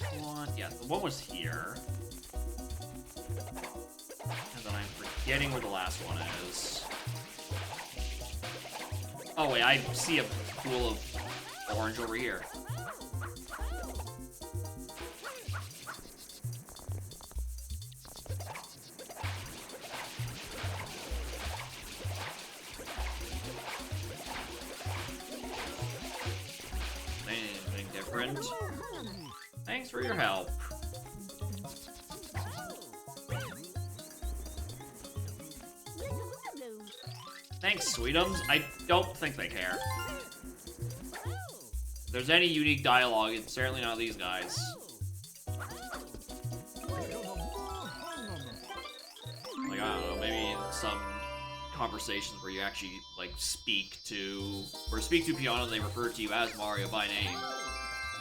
There's one. Yeah, the one was here. And then I'm forgetting where the last one is. Oh wait, I see a pool of orange over here. Anything different? Thanks for your help. Thanks, Sweetums. I don't think they care. If there's any unique dialogue, it's certainly not these guys. Like, I don't know, maybe some conversations where you actually, like, speak to Piano and they refer to you as Mario by name.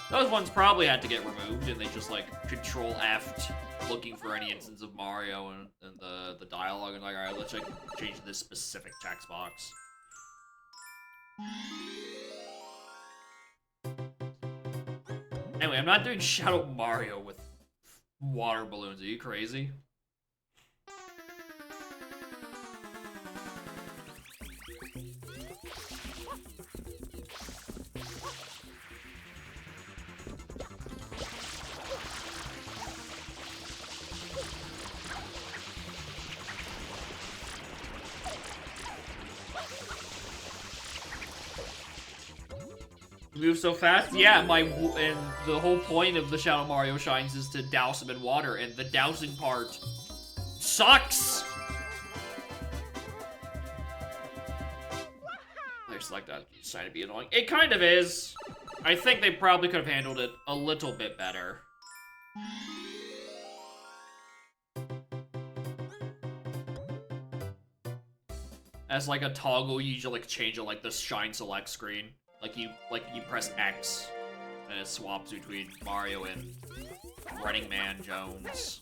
Those ones probably had to get removed, and they just, like, Control F'd looking for any instance of Mario and the dialogue, and like, alright, let's like change this specific text box. Anyway, I'm not doing Shadow Mario with water balloons. Are you crazy? Move so fast? Yeah, and the whole point of the Shadow Mario Shines is to douse him in water, and the dousing part sucks! There's like that trying to be annoying. It kind of is. I think they probably could have handled it a little bit better. As like a toggle, you usually like change it like the shine select screen. Like you press X, and it swaps between Mario and Running Man Jones.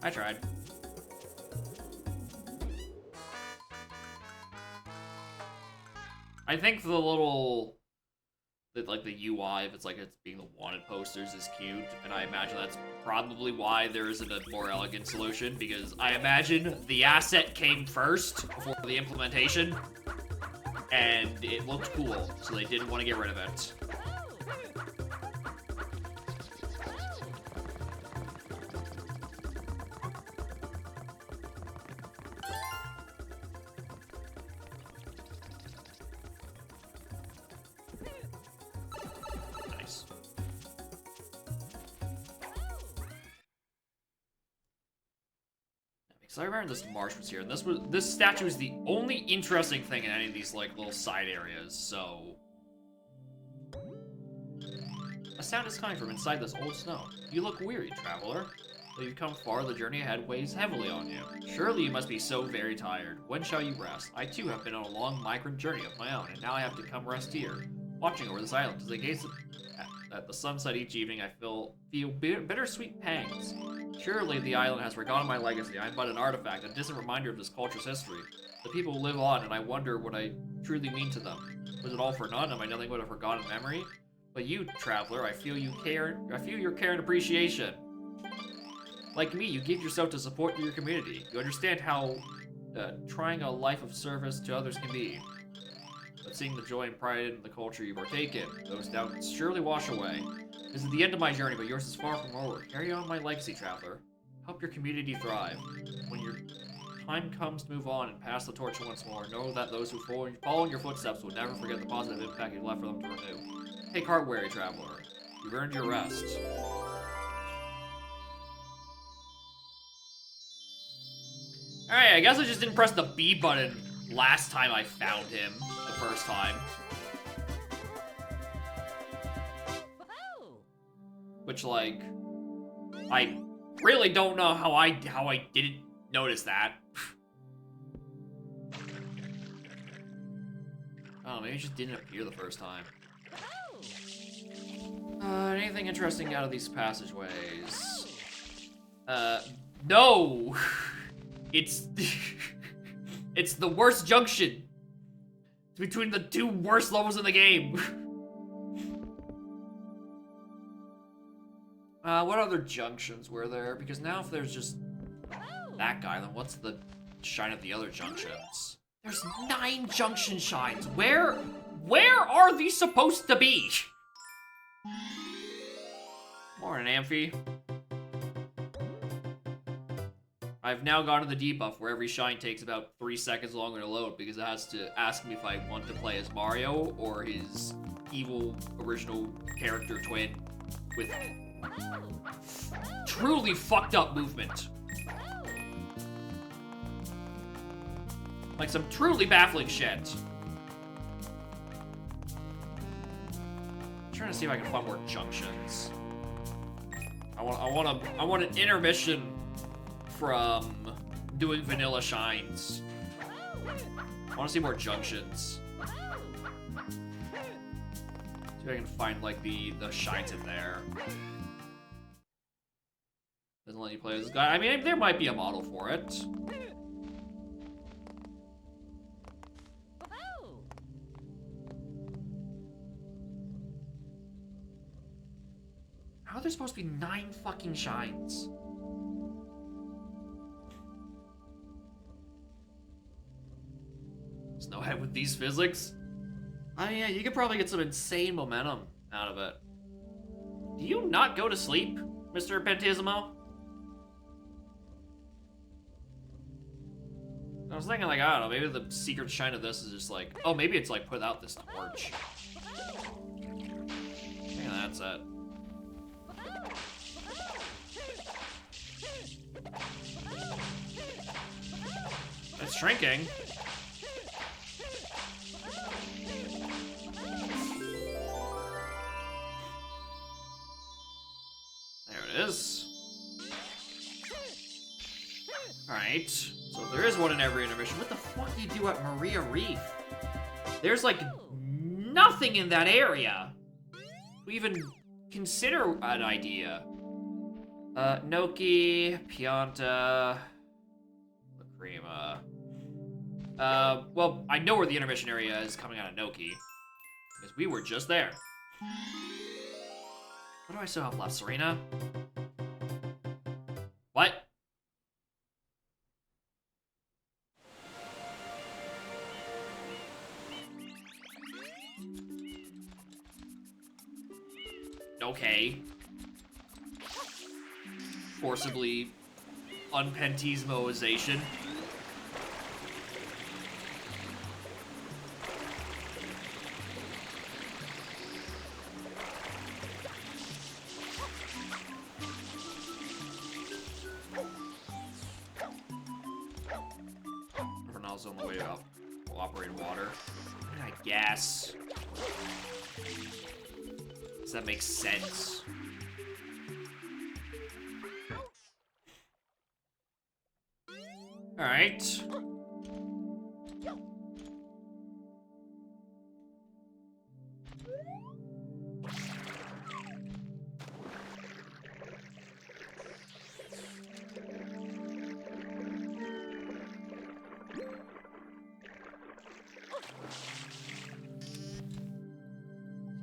I tried. I think the little, like the UI, if it's like it's being the wanted posters, is cute, and I imagine that's probably why there isn't a more elegant solution, because I imagine the asset came first before the implementation, and it looked cool, so they didn't want to get rid of it. So I remember this marsh was here, and this statue is the only interesting thing in any of these like little side areas. So a sound is coming from inside this old snow. You look weary, traveler. Though you've come far, the journey ahead weighs heavily on you. Surely you must be so very tired. When shall you rest? I too have been on a long migrant journey of my own, and now I have to come rest here, watching over this island. As I gaze at the sunset each evening, I feel bittersweet pangs. Surely the island has forgotten my legacy. I am but an artifact, a distant reminder of this culture's history. The people live on, and I wonder what I truly mean to them. Was it all for naught? Am I nothing but a forgotten memory? But you, traveler, I feel your care and appreciation. Like me, you give yourself to support your community. You understand how trying a life of service to others can be. But seeing the joy and pride in the culture you partake in, those doubts surely wash away. This is the end of my journey, but yours is far from over. Carry on my legacy, traveler. Help your community thrive. When your time comes to move on and pass the torch once more, know that those who follow in your footsteps will never forget the positive impact you left for them to renew. Take heart, weary traveler. You've earned your rest. Alright, I guess I just didn't press the B button last time I found him, the first time. Which, like, I really don't know how I didn't notice that. Oh, maybe it just didn't appear the first time. Anything interesting out of these passageways? No! It's... it's the worst junction! It's between the two worst levels in the game! What other junctions were there? Because now if there's just that guy, then what's the shine of the other junctions? There's 9 junction shines. Where are these supposed to be? Morning, Amphi. I've now gone to the debuff where every shine takes about 3 seconds longer to load because it has to ask me if I want to play as Mario or his evil original character twin with truly fucked up movement. Like some truly baffling shit. I'm trying to see if I can find more junctions. I want an intermission from doing vanilla shines. I want to see more junctions. See if I can find like the shines in there. Doesn't let you play as this guy. I mean, there might be a model for it. How are there supposed to be 9 fucking shines? Snowhead with these physics? I mean, yeah, you could probably get some insane momentum out of it. Do you not go to sleep, Mr. Pentisimo? I was thinking, like, I don't know, maybe the secret shine of this is just like, oh, maybe it's like put out this torch. Maybe that's it. It's shrinking. There it is. Alright. So there is one in every intermission. What the fuck do you do at Maria Reef? There's like nothing in that area. We even consider an idea. Noki, Pianta, Lacrima. Well, I know where the intermission area is coming out of Noki. Because we were just there. What do I still have left, Serena? What? Okay. Forcibly unpentismoization. Ronaldo's on the way up. We'll operate water. I guess. Does that make sense? All right.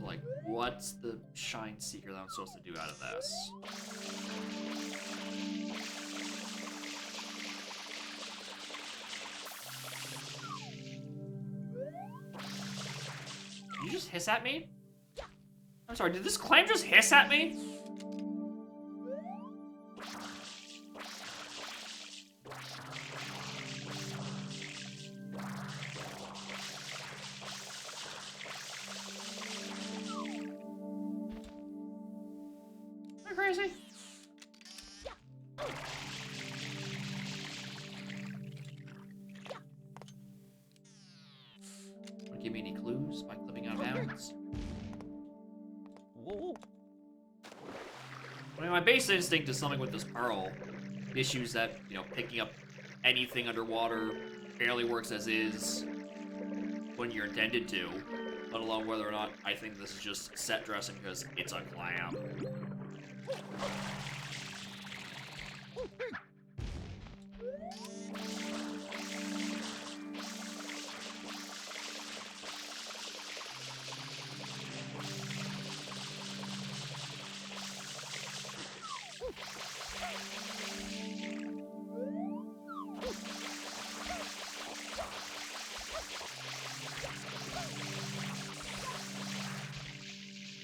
Like, what's the shine seeker that I'm supposed to do out of this? Did you just hiss at me? I'm sorry, did this clam just hiss at me? Am I crazy? happens. Whoa. I mean, my base instinct is something with this pearl. Issues that, you know, picking up anything underwater barely works as is when you're intended to, let alone whether or not I think this is just set dressing because it's a clam.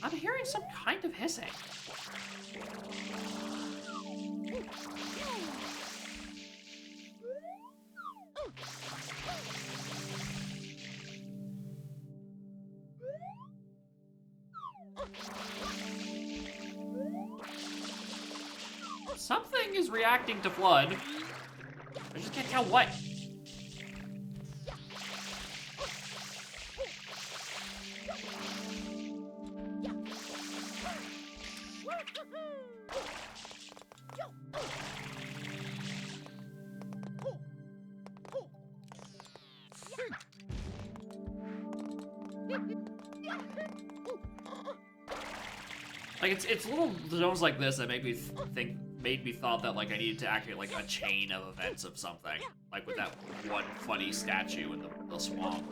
I'm hearing some kind of hissing. Something is reacting to flood. I just can't tell what. Like, it's little zones like this that make me made me thought that, like, I needed to activate, like, a chain of events of something. Like, with that one funny statue in the swamp.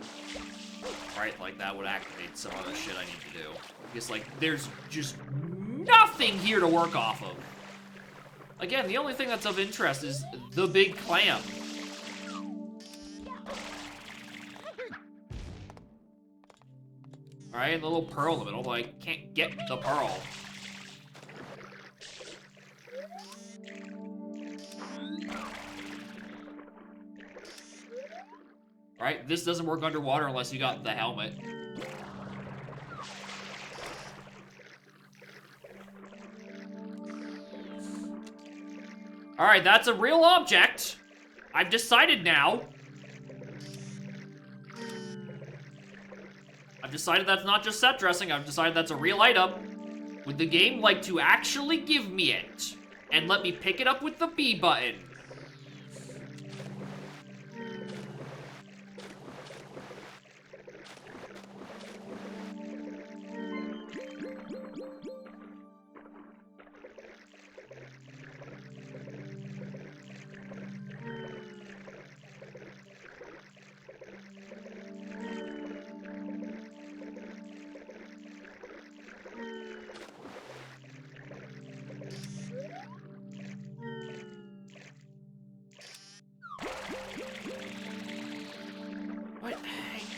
Right? Like, that would activate some other shit I need to do. Because, like, there's just nothing here to work off of. Again, the only thing that's of interest is the big clam. Alright, the little pearl in the middle, but I can't get the pearl. Alright, this doesn't work underwater unless you got the helmet. Alright, that's a real object. I've decided now. I've decided that's not just set dressing, I've decided that's a real item. Would the game like to actually give me it? And let me pick it up with the B button?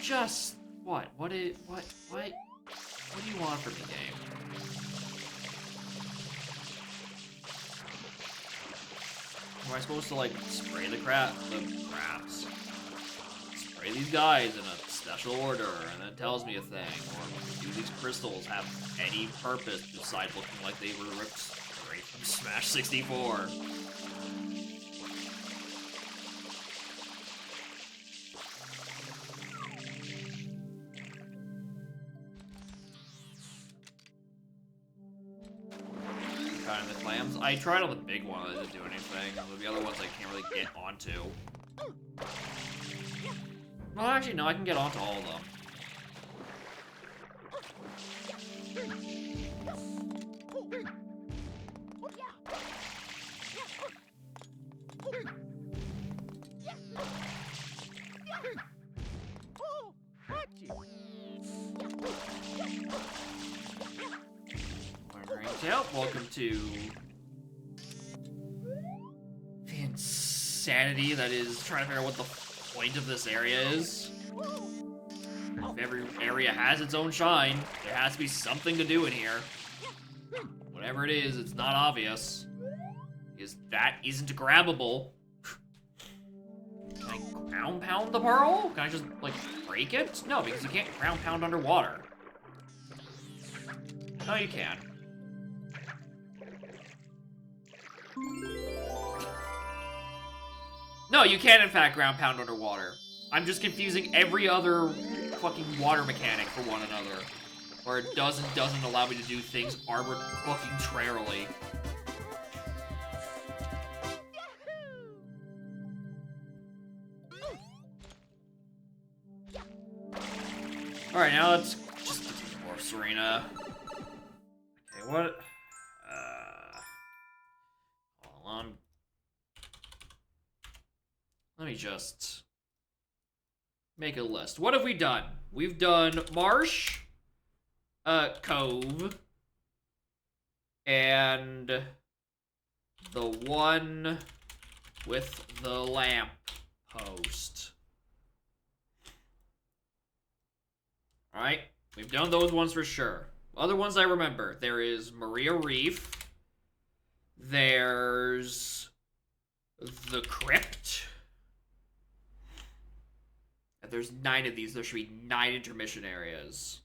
Just what? What do you want from the game? Am I supposed to like spray the crabs? Spray these guys in a special order, and it tells me a thing. Or do these crystals have any purpose besides looking like they were ripped straight from Smash 64? I tried on the big one, it didn't do anything. The other ones I can't really get onto. Well, actually, no, I can get onto all of them. Welcome to the insanity that is trying to figure out what the point of this area is. If every area has its own shine, there has to be something to do in here. Whatever it is, it's not obvious. Because that isn't grabbable. Can I ground pound the pearl? Can I just, like, break it? No, because you can't ground pound underwater. No, you can. No, you can in fact ground pound underwater. I'm just confusing every other fucking water mechanic for one another. Or it doesn't allow me to do things arbitrarily. Alright, now let's just get some more Serena. Okay, what? Hold on. Let me just make a list. What have we done? We've done Marsh, Cove, and the one with the lamp post. Alright, we've done those ones for sure. Other ones I remember. There is Maria Reef. There's the Crypt. If there's 9 of these, there should be 9 intermission areas.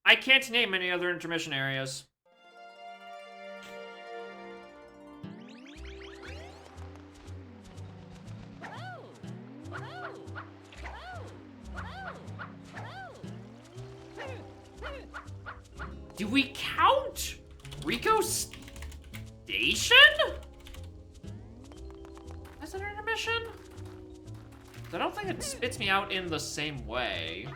I can't name any other intermission areas. Do we count Rico Station as an intermission? I don't think it spits me out in the same way.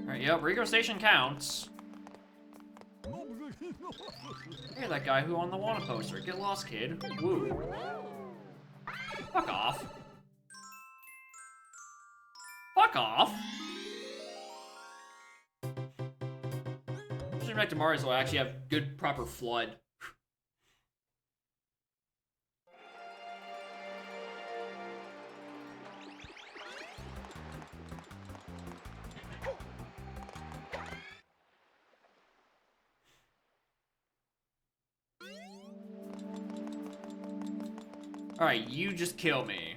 Alright, yep, Rico Station counts. Hey, that guy who on the wanted poster. Get lost, kid. Woo. Fuck off. Fuck off. Pushing back to Mario so I actually have good, proper flood. Alright, you just kill me.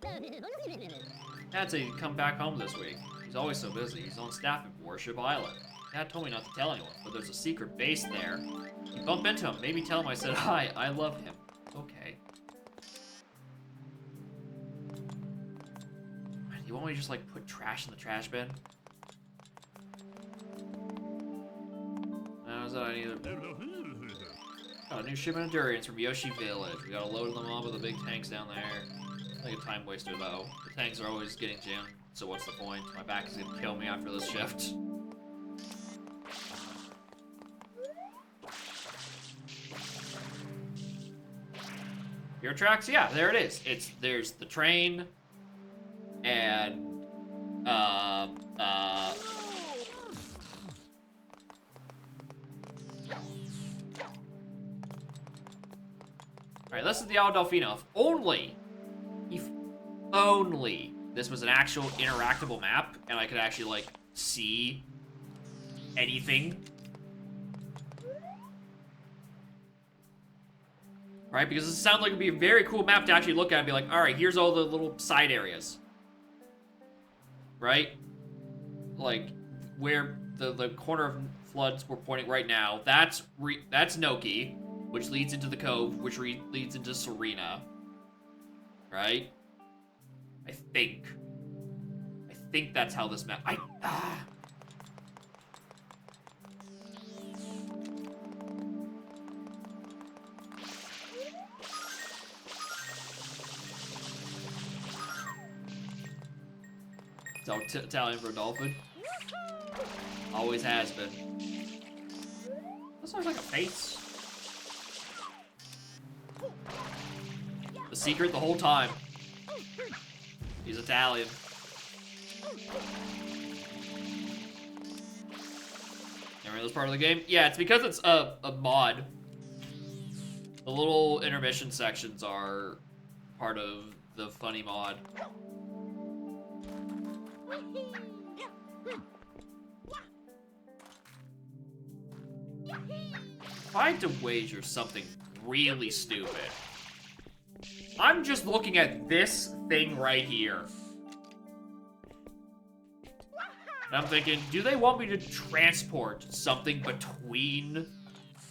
Dad said he'd come back home this week. He's always so busy. He's on staff at Warship Island. Dad told me not to tell anyone, but there's a secret base there. You bump into him, maybe tell him I said hi. I love him. Okay. Do you want me to just, like, put trash in the trash bin? No, is that I need Got a new shipment of durians from Yoshi Village. We gotta load them up with the big tanks down there. Like a time waster though. The tanks are always getting jammed, so what's the point? My back is gonna kill me after this shift. Your tracks? Yeah, there it is. There's the train and Alright, this is the Al Delfino. If only this was an actual interactable map and I could actually, like, see anything. Right? Because it sounds like it'd be a very cool map to actually look at and be like, alright, here's all the little side areas. Right? Like, where the corner of floods we're pointing right now, that's Noki, which leads into the Cove, which leads into Serena. Right? I think that's how this map... So, Italian for a dolphin. Always has been. This looks like a face. The secret the whole time. He's Italian. Remember this part of the game? Yeah, it's because it's a mod. The little intermission sections are part of the funny mod. If I had to wager something really stupid, I'm just looking at this thing right here. And I'm thinking, do they want me to transport something between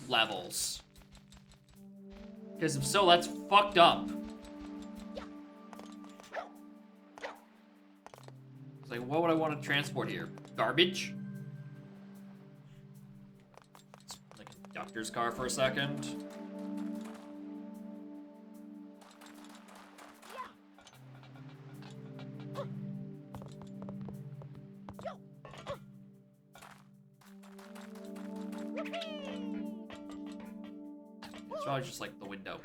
levels? Because if so, that's fucked up. It's like, what would I want to transport here? Garbage? It's like a doctor's car for a second. It's probably just like the window.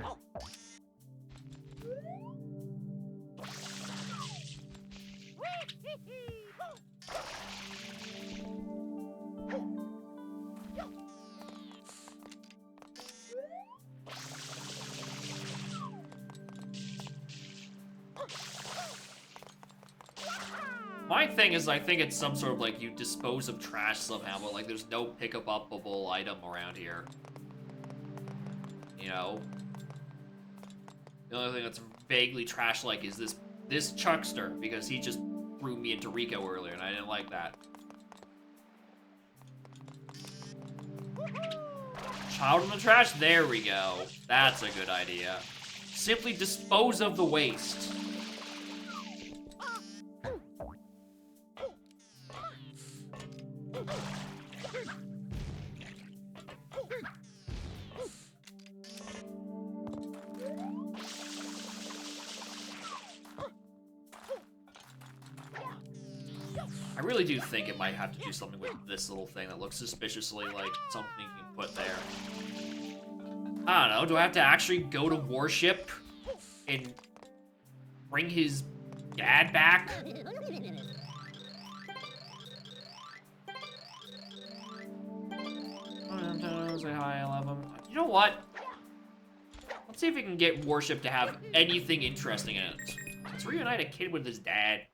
My thing is, I think it's some sort of like you dispose of trash somehow, but like there's no pick-up-upable item around here. You know? The only thing that's vaguely trash-like is this chuckster, because he just threw me into Rico earlier, and I didn't like that. Child in the trash? There we go. That's a good idea. Simply dispose of the waste. I really do think it might have to do something with this little thing that looks suspiciously like something you can put there. I don't know, do I have to actually go to Warship and bring his dad back? Say hi, I love him. You know what? Let's see if we can get Warship to have anything interesting in it. Let's reunite a kid with his dad.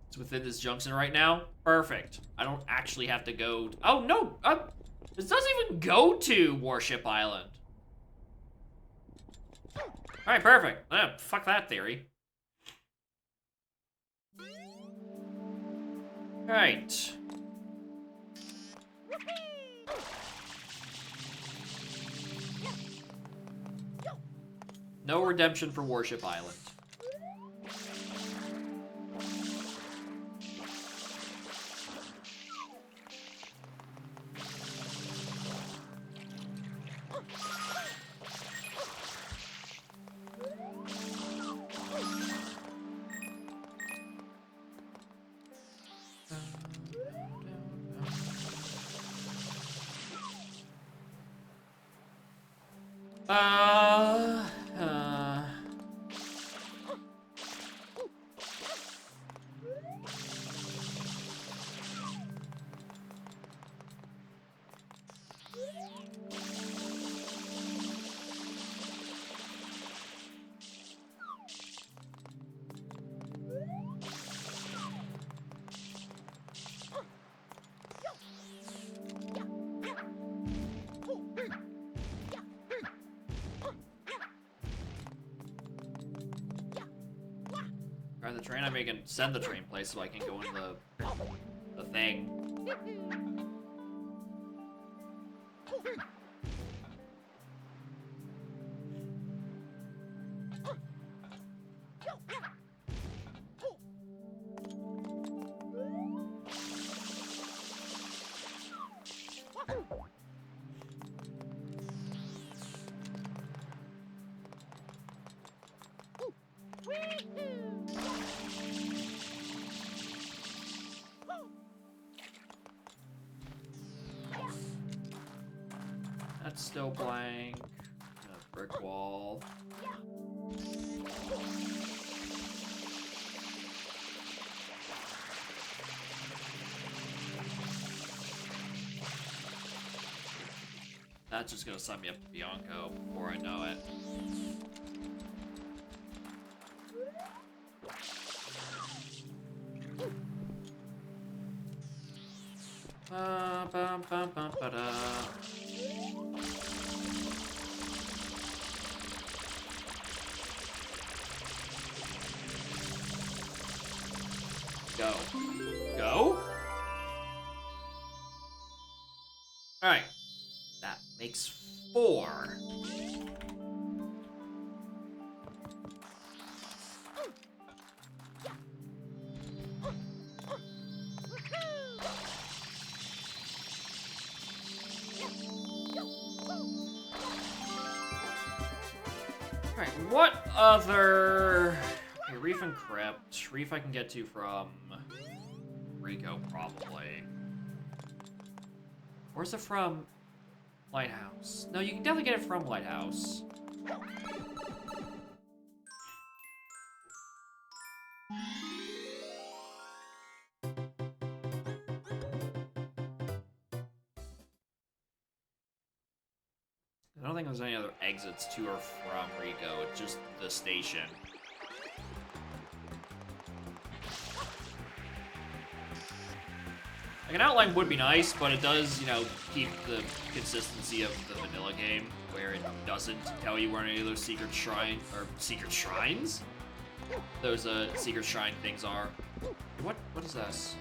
It's within this junction right now. Perfect. I don't actually have to go... Oh, no! This doesn't even go to Warship Island. Alright, perfect. Fuck that theory. Alright. No redemption for Warship Island. Or the train, I may can send the train place so I can go in the thing. That's still blank. A brick wall. That's just gonna send me up to Bianco before I know it. Ba-da. Go. Go? Alright. That makes 4. Alright, what other... Okay, Reef and Crypt. Reef I can get to from Rico, probably. Or is it from Lighthouse? No, you can definitely get it from Lighthouse. I don't think there's any other exits to or from Rico. It's just the station. Like, an outline would be nice, but it does, you know, keep the consistency of the vanilla game, where it doesn't tell you where any of those secret shrines? Those, secret shrine things are. What is this?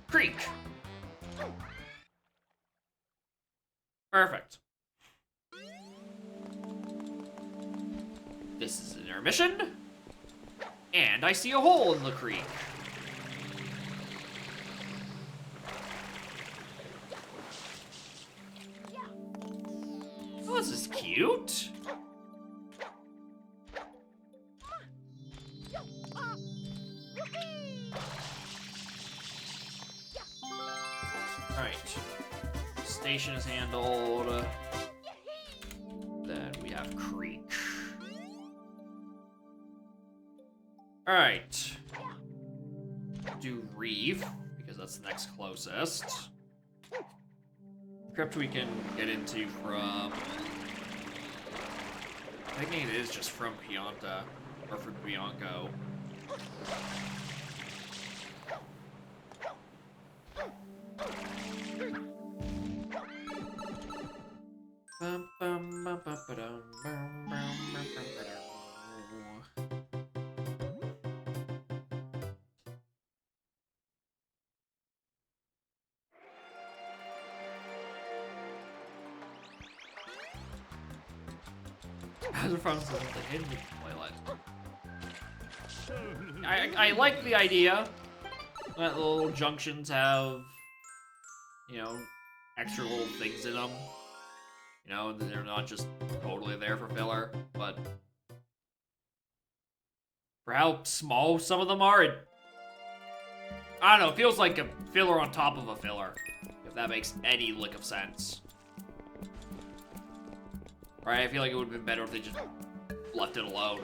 Creek! Perfect. This is an intermission. And I see a hole in the creek. Oh, this is cute. Alright. Station is handled. Then we have creek. Alright. Do Reef, because that's the next closest. Crypt we can get into from... I think it is just from Pianta, or from Bianco. Hazard from the hidden toilet. I like the idea that the little junctions have, you know, extra little things in them. You know, they're not just totally there for filler, but for how small some of them are, I don't know, it feels like a filler on top of a filler, if that makes any lick of sense. Right, I feel like it would have been better if they just left it alone.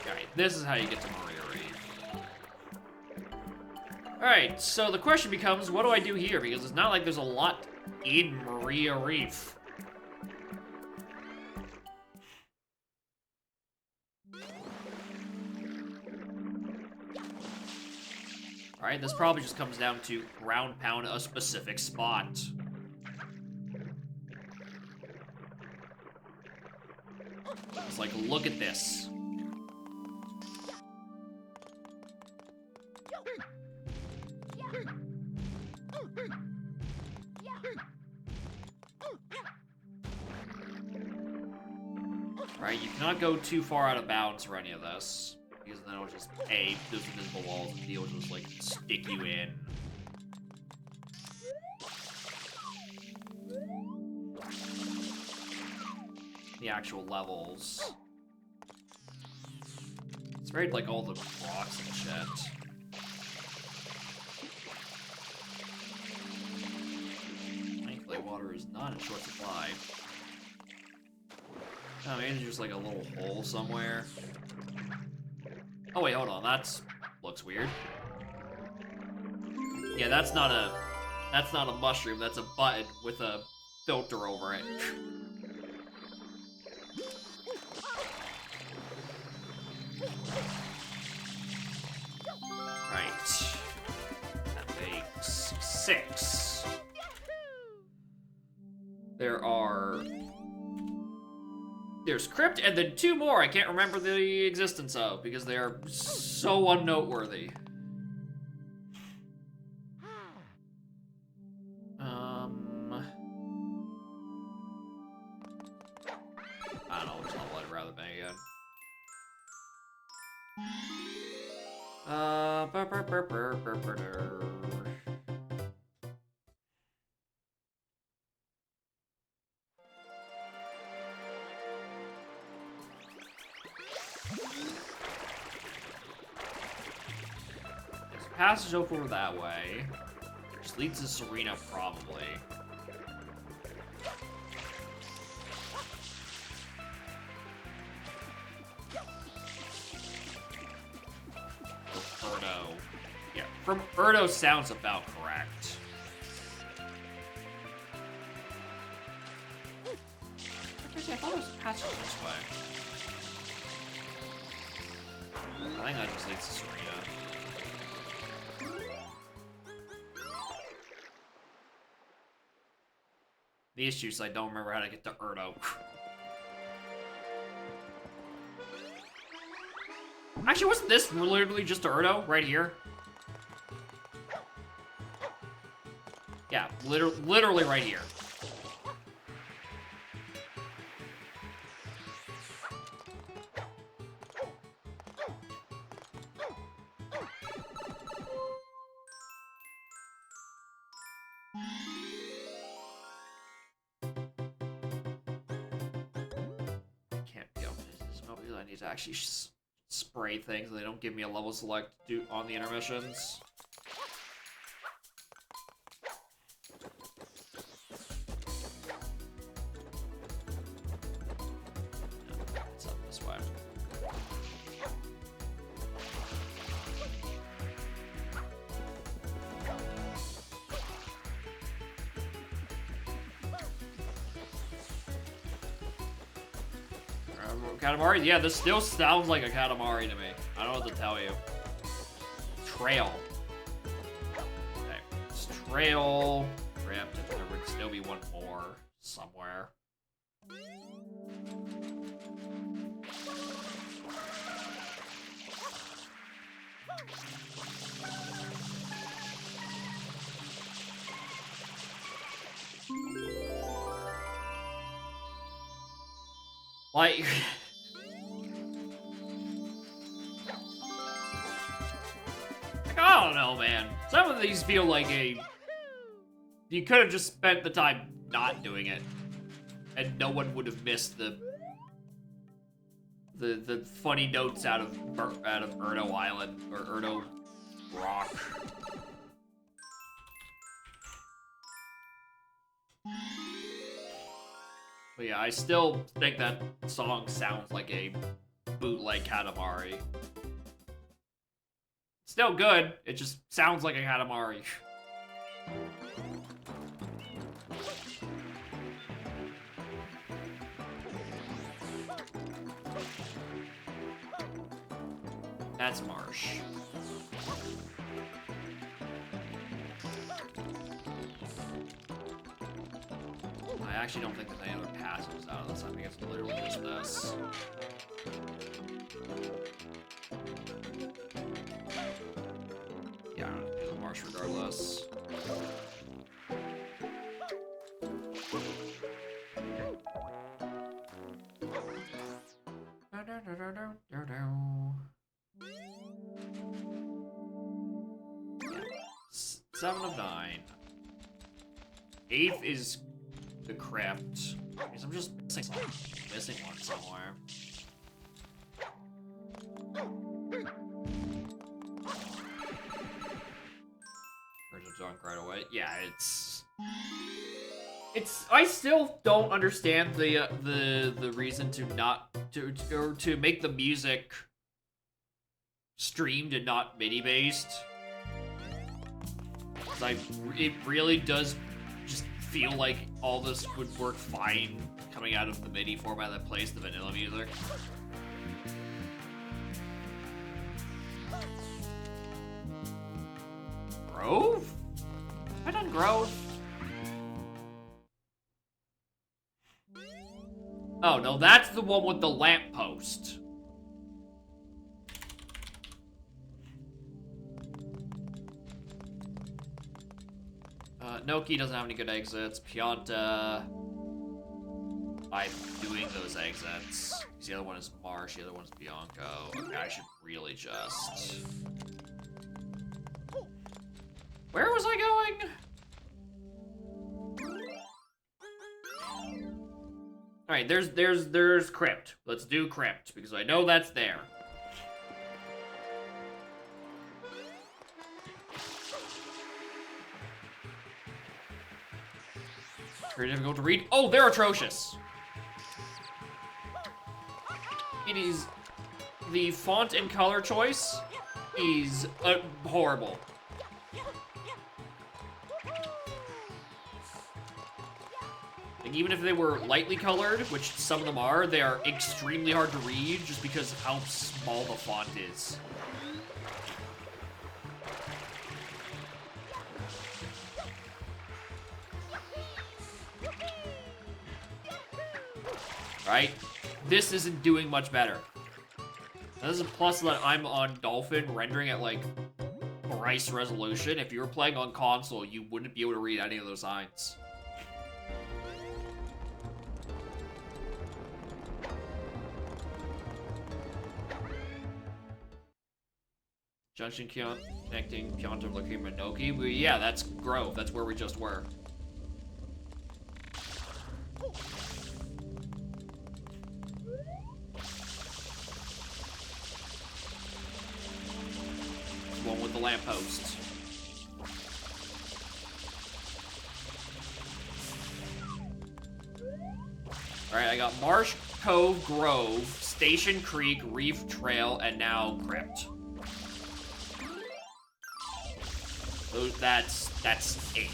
Alright, this is how you get to Maria Reef. Alright, so the question becomes, what do I do here? Because it's not like there's a lot in Maria Reef. Alright, this probably just comes down to ground pound a specific spot. It's like, look at this. Right, you cannot go too far out of bounds for any of this. Because then it'll just, A, those invisible walls, and B, will just, like, stick you in. The actual levels. It's very, like, all the rocks and shit. Thankfully, water is not in short supply. Oh, maybe there's just like a little hole somewhere. Oh wait, hold on. Looks weird. Yeah, that's not a mushroom. That's a button with a filter over it. Right. That makes 6. There's crypt and then 2 more I can't remember the existence of because they are so unnoteworthy. I don't know which level I'd rather be again. There's a passage over that way, which leads to Serena, probably. Erdo. Yeah, from Erdo sounds about correct. Actually, I thought it was a passage this way. I think that just leads to Serena. The issue is I don't remember how to get to Erdo. Actually, wasn't this literally just Erdo right here? Yeah, literally right here. Can't be open. This is probably I need to actually spray things. They don't give me a level select on the intermissions. No, it's up this way. Katamari? Yeah, this still sounds like a Katamari to me. I don't know what to tell you. Trail. Okay, it's trail. Crypt. There would still be one more somewhere. Like... I don't know, man. Some of these feel like you could have just spent the time not doing it, and no one would have missed the funny notes out of Erdo Island or Erdo Rock. But yeah, I still think that song sounds like a bootleg Katamari. Still good, it just sounds like a Katamari. That's Marsh. I actually don't think there's any other passages out of this. I think it's literally just this. Yeah, I'm gonna do the marsh regardless. Yeah. 7 of 9. 8th is the crypt. Because I'm just missing one somewhere. Bridge of Dunk right away. Yeah, it's... I still don't understand the reason to not to make the music streamed and not MIDI based. It really does just feel like all this would work fine coming out of the MIDI format that plays the vanilla music. Grove? Have I done Grove? Oh, no, that's the one with the lamppost. Noki doesn't have any good exits. Pianta... I'm doing those exits. The other one is Marsh, the other one is Bianco. Okay, I should really just... Where was I going? Alright, there's Crypt. Let's do Crypt, because I know that's there. Very difficult to read. Oh, they're atrocious. It is... The font and color choice is horrible. Like, even if they were lightly colored, which some of them are, they are extremely hard to read just because of how small the font is. Right? This isn't doing much better. Now, this is a plus that I'm on Dolphin rendering at like thrice resolution. If you were playing on console, you wouldn't be able to read any of those signs. Junction connecting Pianta, Lakima, Noki. But yeah, that's Grove. That's where we just were. One with the lamppost. Alright, I got Marsh, Cove, Grove, Station Creek, Reef Trail, and now Crypt. So that's 8.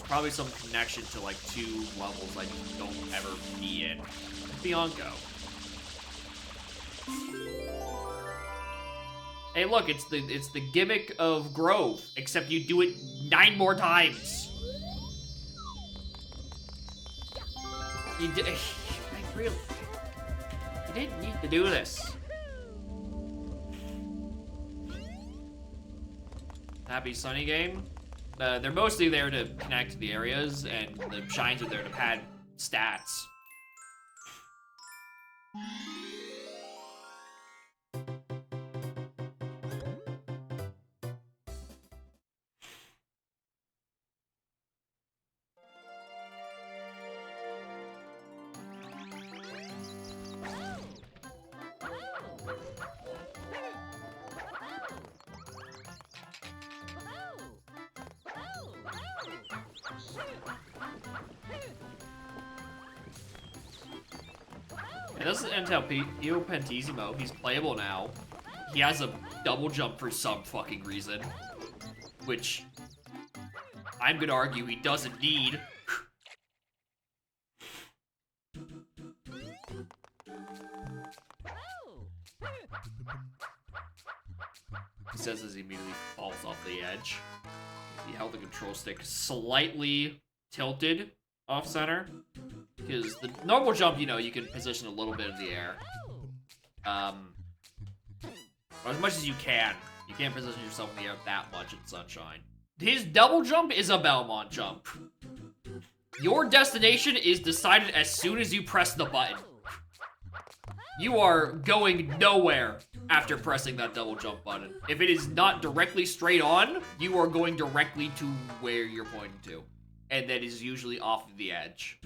Probably some connection to like 2 levels I just don't ever be in. Bianco. Hey, look, it's the gimmick of Grove, except you do it 9 more times. You did. Really, you didn't need to do this. Happy Sunny game. They're mostly there to connect the areas, and the shines are there to pad stats. It doesn't tell Pio Pentissimo. He's playable now. He has a double jump for some fucking reason. Which, I'm gonna argue he doesn't need. He says as he immediately falls off the edge. He held the control stick slightly tilted off center. Because the normal jump, you know, you can position a little bit in the air. As much as you can. You can't position yourself in the air that much in Sunshine. His double jump is a Belmont jump. Your destination is decided as soon as you press the button. You are going nowhere after pressing that double jump button. If it is not directly straight on, you are going directly to where you're pointing to. and then is usually off of the edge.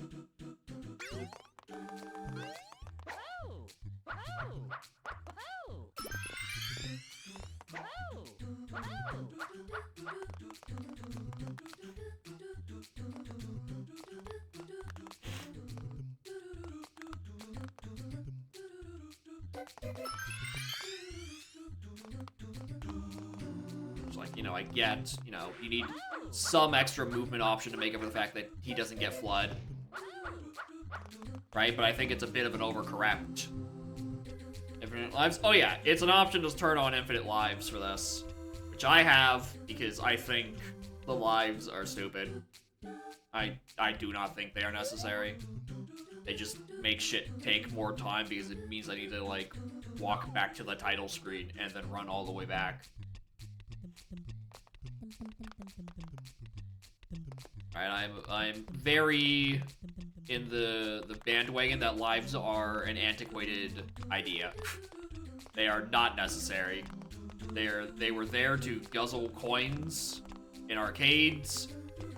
Like, you know, I get, you know, you need some extra movement option to make up for the fact that he doesn't get flood. Right? But I think it's a bit of an overcorrect. Infinite lives? Oh yeah, it's an option to turn on infinite lives for this. Which I have, because I think the lives are stupid. I do not think they are necessary. They just make shit take more time because it means I need to, like, walk back to the title screen and then run all the way back. Alright, I'm very in the bandwagon that lives are an antiquated idea. They are not necessary. They were there to guzzle coins in arcades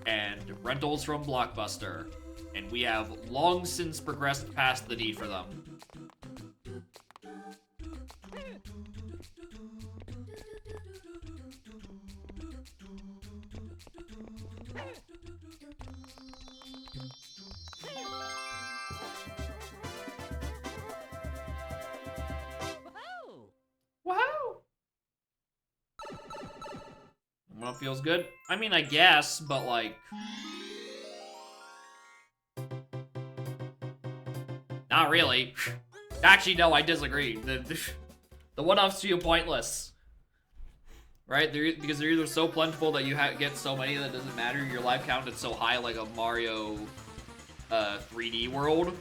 and rentals from Blockbuster, and we have long since progressed past the need for them. Well, feels good. I mean, I guess, but like... Not really. Actually, no, I disagree. The one-offs feel pointless. Right? Because they're either so plentiful that you get so many that it doesn't matter. Your life count is so high like a Mario 3D world.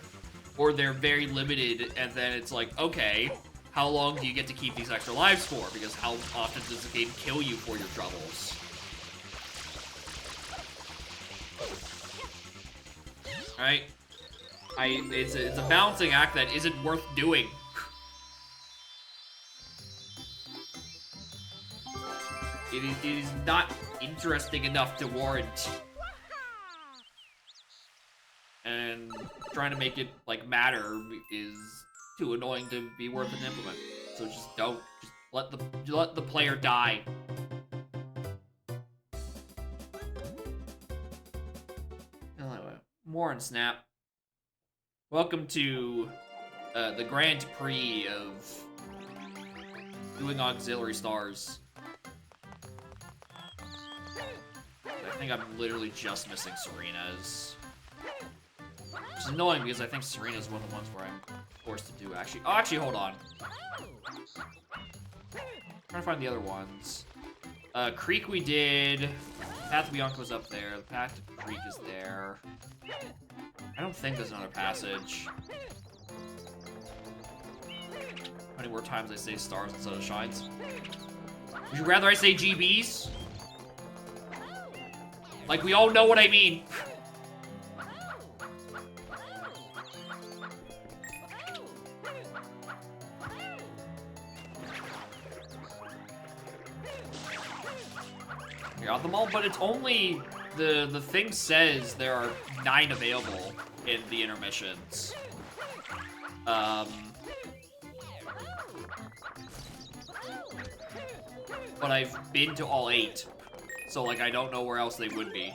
Or they're very limited, and then it's like, okay... How long do you get to keep these extra lives for? Because how often does the game kill you for your troubles? Right? It's a balancing act that isn't worth doing. It is not interesting enough to warrant. And trying to make it, like, matter is too annoying to be worth an implement. So just don't. Just let the player die. Anyway, more on Snap. Welcome to the Grand Prix of doing auxiliary stars. I think I'm literally just missing Serena's. Which is annoying because I think Serena's one of the ones where I'm forced to do actually hold on. Trying to find the other ones. Creek we did. Path to Bianca was up there. The Path to Creek is there. I don't think there's another passage. How many more times I say stars instead of shines? Would you rather I say GBs? Like, we all know what I mean. Got them all, but it's only the thing says there are 9 available in the intermissions. But I've been to all 8, so like I don't know where else they would be.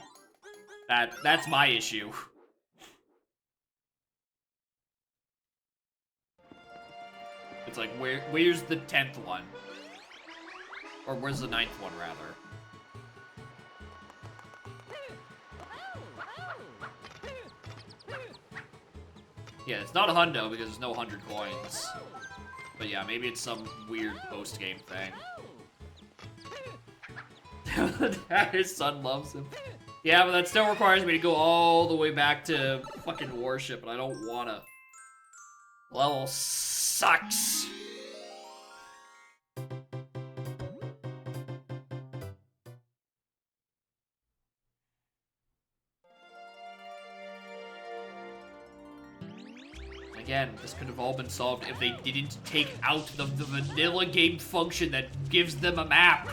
That's my issue. It's like where's the 10th one? Or where's the 9th one rather? Yeah, it's not a hundo because there's no 100 coins. But yeah, maybe it's some weird post-game thing. His son loves him. Yeah, but that still requires me to go all the way back to fucking Warship, and I don't wanna. Level sucks. Again, this could have all been solved if they didn't take out the vanilla game function that gives them a map.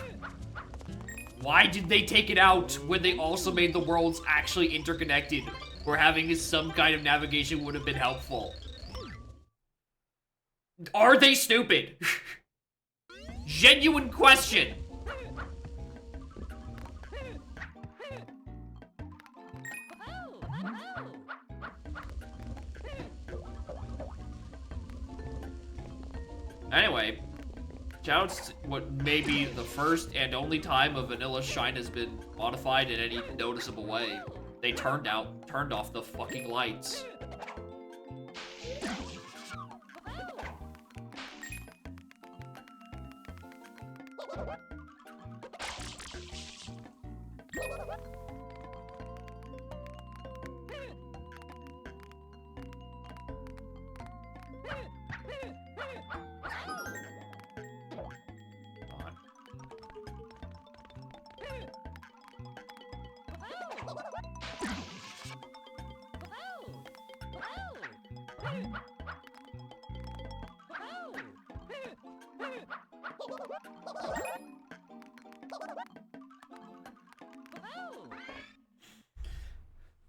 Why did they take it out when they also made the worlds actually interconnected? Where having some kind of navigation would have been helpful. Are they stupid? Genuine question. Anyway, shoutouts to what may be the first and only time a vanilla shine has been modified in any noticeable way. They turned off the fucking lights.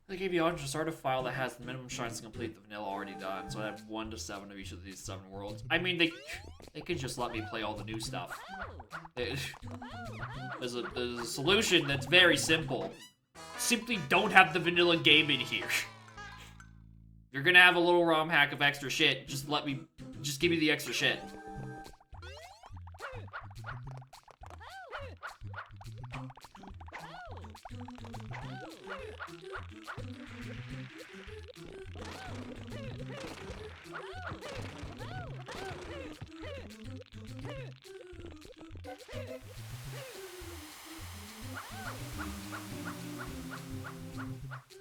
They gave you option to start a file that has the minimum shrines to complete the vanilla already done, so I have 1 to 7 of each of these 7 worlds. I mean, they could just let me play all the new stuff. There's a solution that's very simple. Simply don't have the vanilla game in here. You're gonna have a little ROM hack of extra shit. Just give me the extra shit.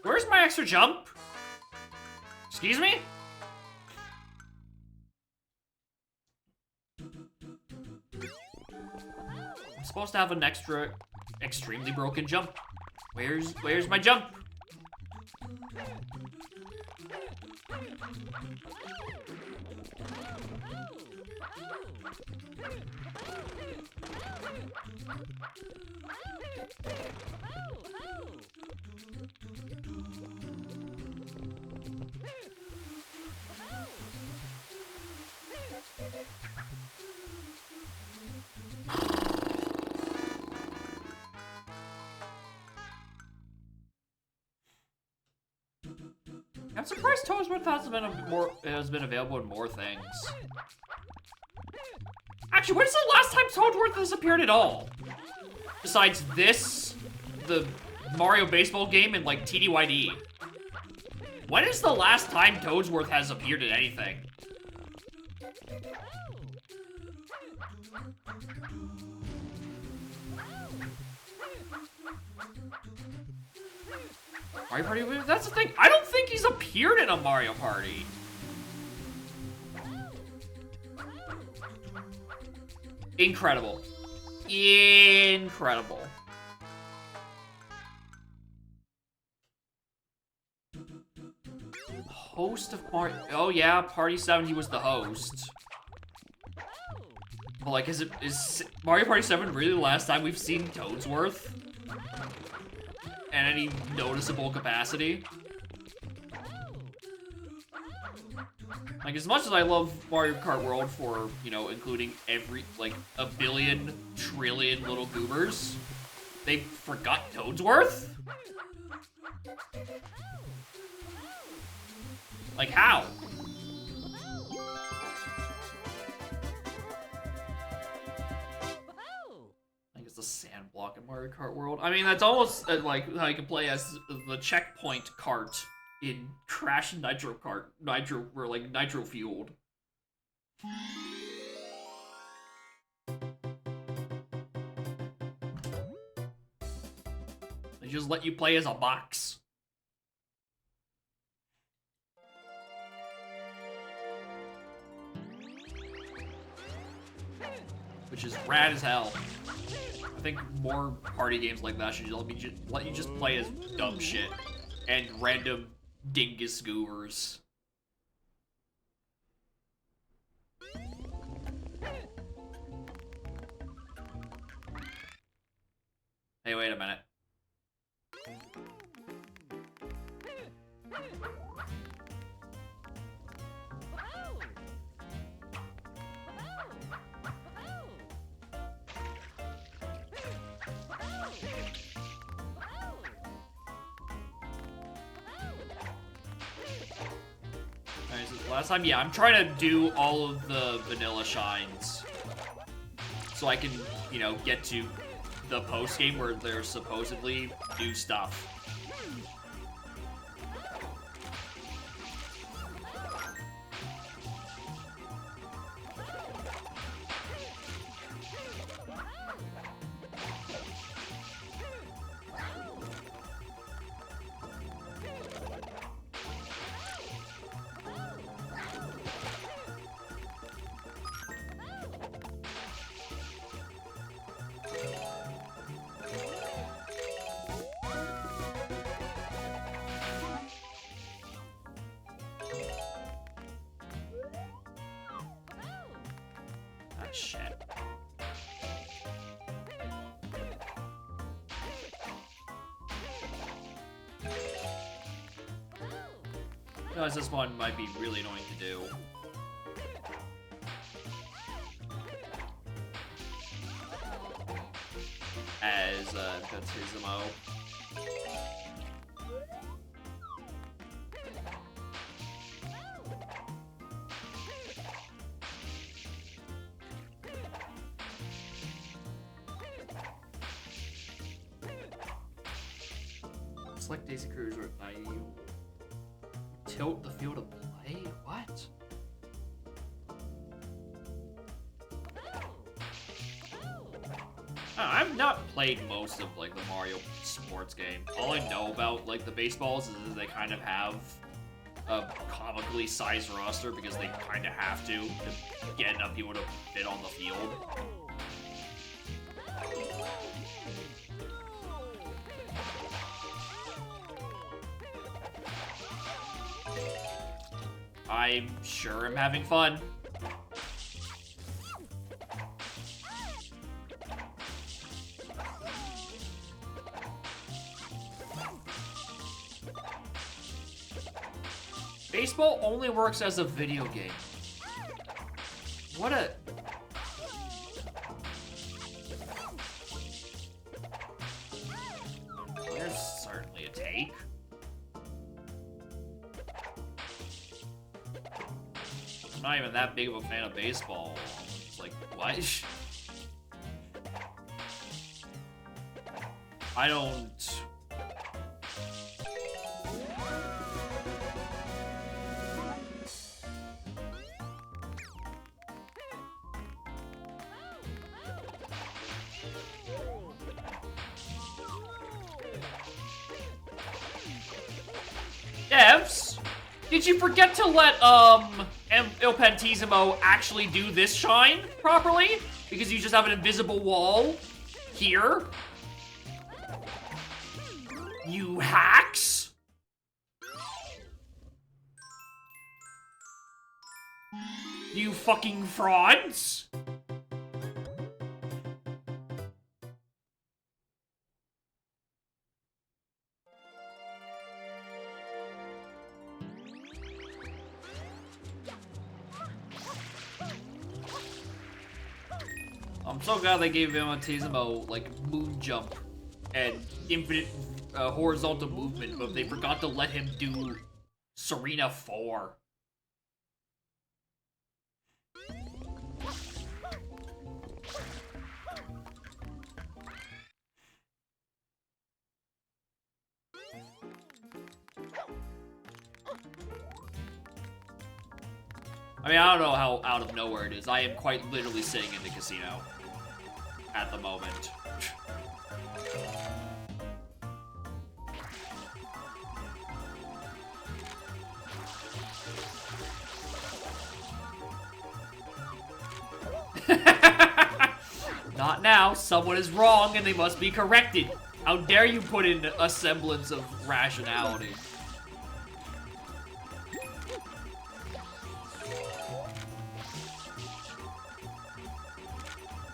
Where's my extra jump? Excuse me? I'm supposed to have an extra extremely broken jump. Where's my jump? I'm surprised Toadsworth has been available in more things. Actually, when's the last time Toadsworth has appeared at all? Besides this, the Mario baseball game, and like TDYD. When is the last time Toadsworth has appeared in anything? Mario Party? That's the thing. I don't think he's appeared in a Mario Party. Incredible. Incredible. Host of Mario... Oh yeah, Party 7, he was the host. But like, is Mario Party 7 really the last time we've seen Toadsworth? In any noticeable capacity? Like, as much as I love Mario Kart World for, you know, including like, a billion, trillion little goobers, they forgot Toadsworth? Like, how? The sand block in Mario Kart World. I mean, that's almost like how you can play as the checkpoint cart in Crash Nitro Kart, or like Nitro Fueled. They just let you play as a box. Which is rad as hell. I think more party games like that should let you just play as dumb shit and random dingus goobers. Hey, wait a minute. Alright, so last time, yeah, I'm trying to do all of the vanilla shines. So I can, you know, get to the post-game where there's supposedly new stuff. Shit. Realize this one might be really annoying to do. As Batismo. Select Daisy Cruiser. You tilt the field of play? What? I've not played most of like the Mario sports game. All I know about like the baseballs is they kind of have a comically sized roster because they kind of have to get enough people to fit on the field. I'm sure I'm having fun. Baseball only works as a video game. What a... There's certainly a take. I'm not even that big of a fan of baseball. It's like, what? I don't... Devs, did you forget to let, Il Pentissimo actually do this shine properly? Because you just have an invisible wall here? You hacks? You fucking frauds? I'm so glad they gave Il Pentissimo, like, moon jump and infinite horizontal movement, but they forgot to let him do Serena 4. I mean, I don't know how out of nowhere it is. I am quite literally sitting in the casino at the moment. Not now. Someone is wrong and they must be corrected. How dare you put in a semblance of rationality?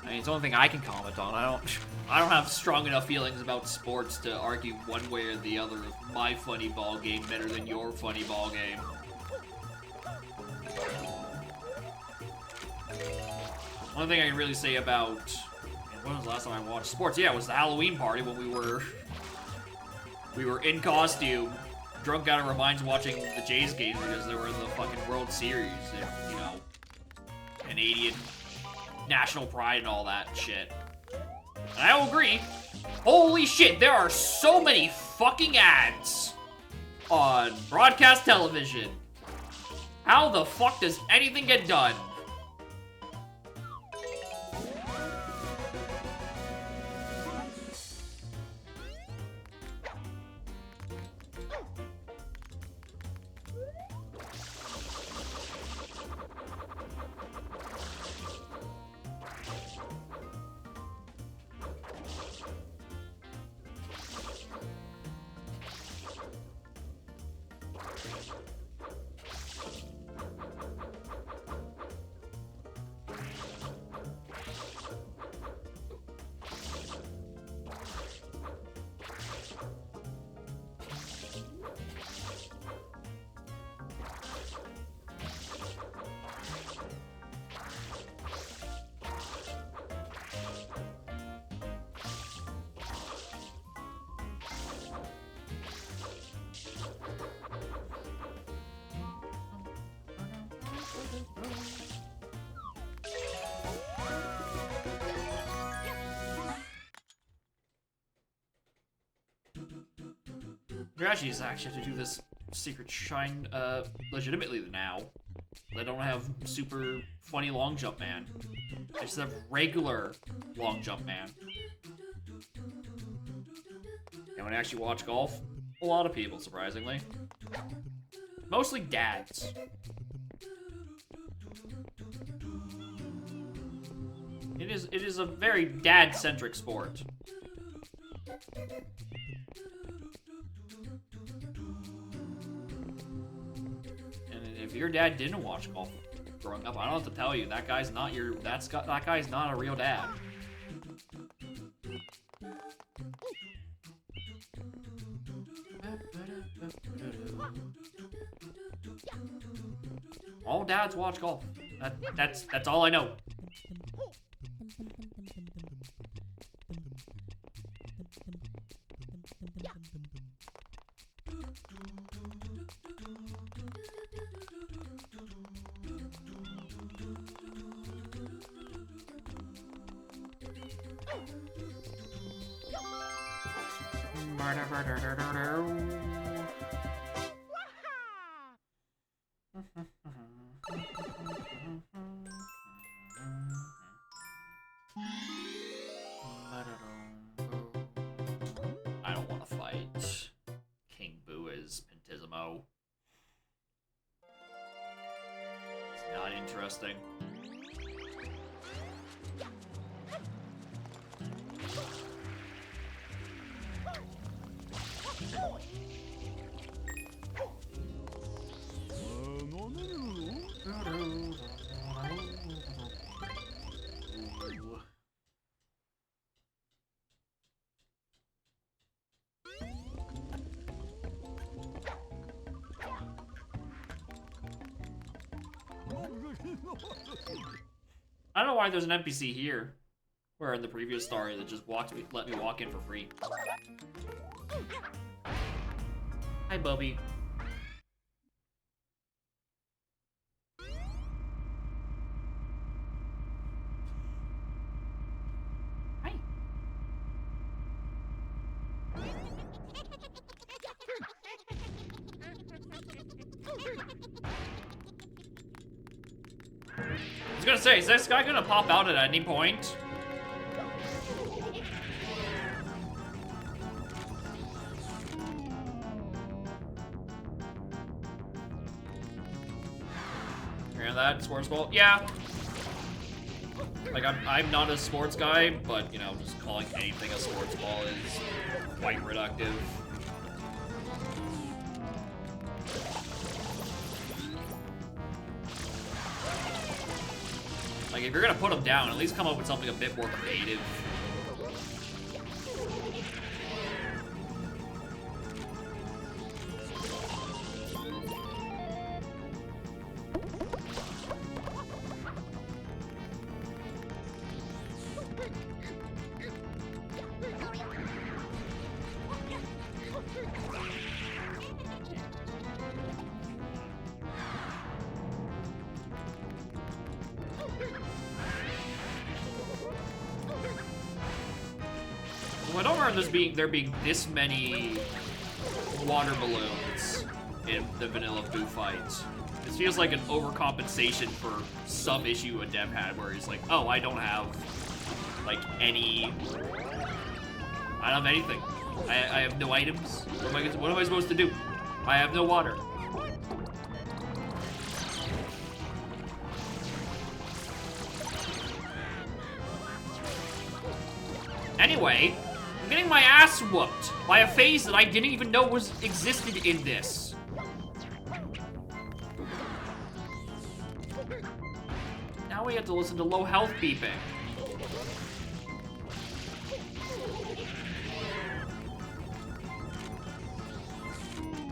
I mean, it's the only thing I can comment on. I don't have strong enough feelings about sports to argue one way or the other of my funny ball game better than your funny ball game. One thing I can really say about, and when was the last time I watched sports? Yeah, it was the Halloween party when we were in costume, drunk out of our minds watching the Jays games because they were in the fucking World Series, and, you know, Canadian national pride and all that shit. And I will agree, holy shit, there are so many fucking ads on broadcast television. How the fuck does anything get done? Actually, I actually have to do this secret shine legitimately now. I don't have super funny long jump man. I just have regular long jump man. And when I actually watch golf, a lot of people, surprisingly. Mostly dads. It is a very dad-centric sport. If your dad didn't watch golf growing up, I don't have to tell you, that guy's not that guy's not a real dad. All dads watch golf. That's all I know. I don't want to fight King Boo as Pentisimo. It's not interesting. I don't know why there's an NPC here, where in the previous story that just let me walk in for free. Hi, Bubby. Hi. I was gonna say, is this guy gonna pop out at any point? Hear that, sports ball? Yeah. Like, I'm not a sports guy, but, you know, just calling anything a sports ball is quite reductive. Like, if you're gonna put them down, at least come up with something a bit more creative. Well, I don't remember there being this many water balloons in the vanilla Boo fights. This feels like an overcompensation for some issue a dev had where he's like, oh, I don't have, like, I don't have anything. I have no items. What am I supposed to do? I have no water. Anyway, I'm getting my ass whooped by a phase that I didn't even know existed in this. Now we have to listen to low health beeping.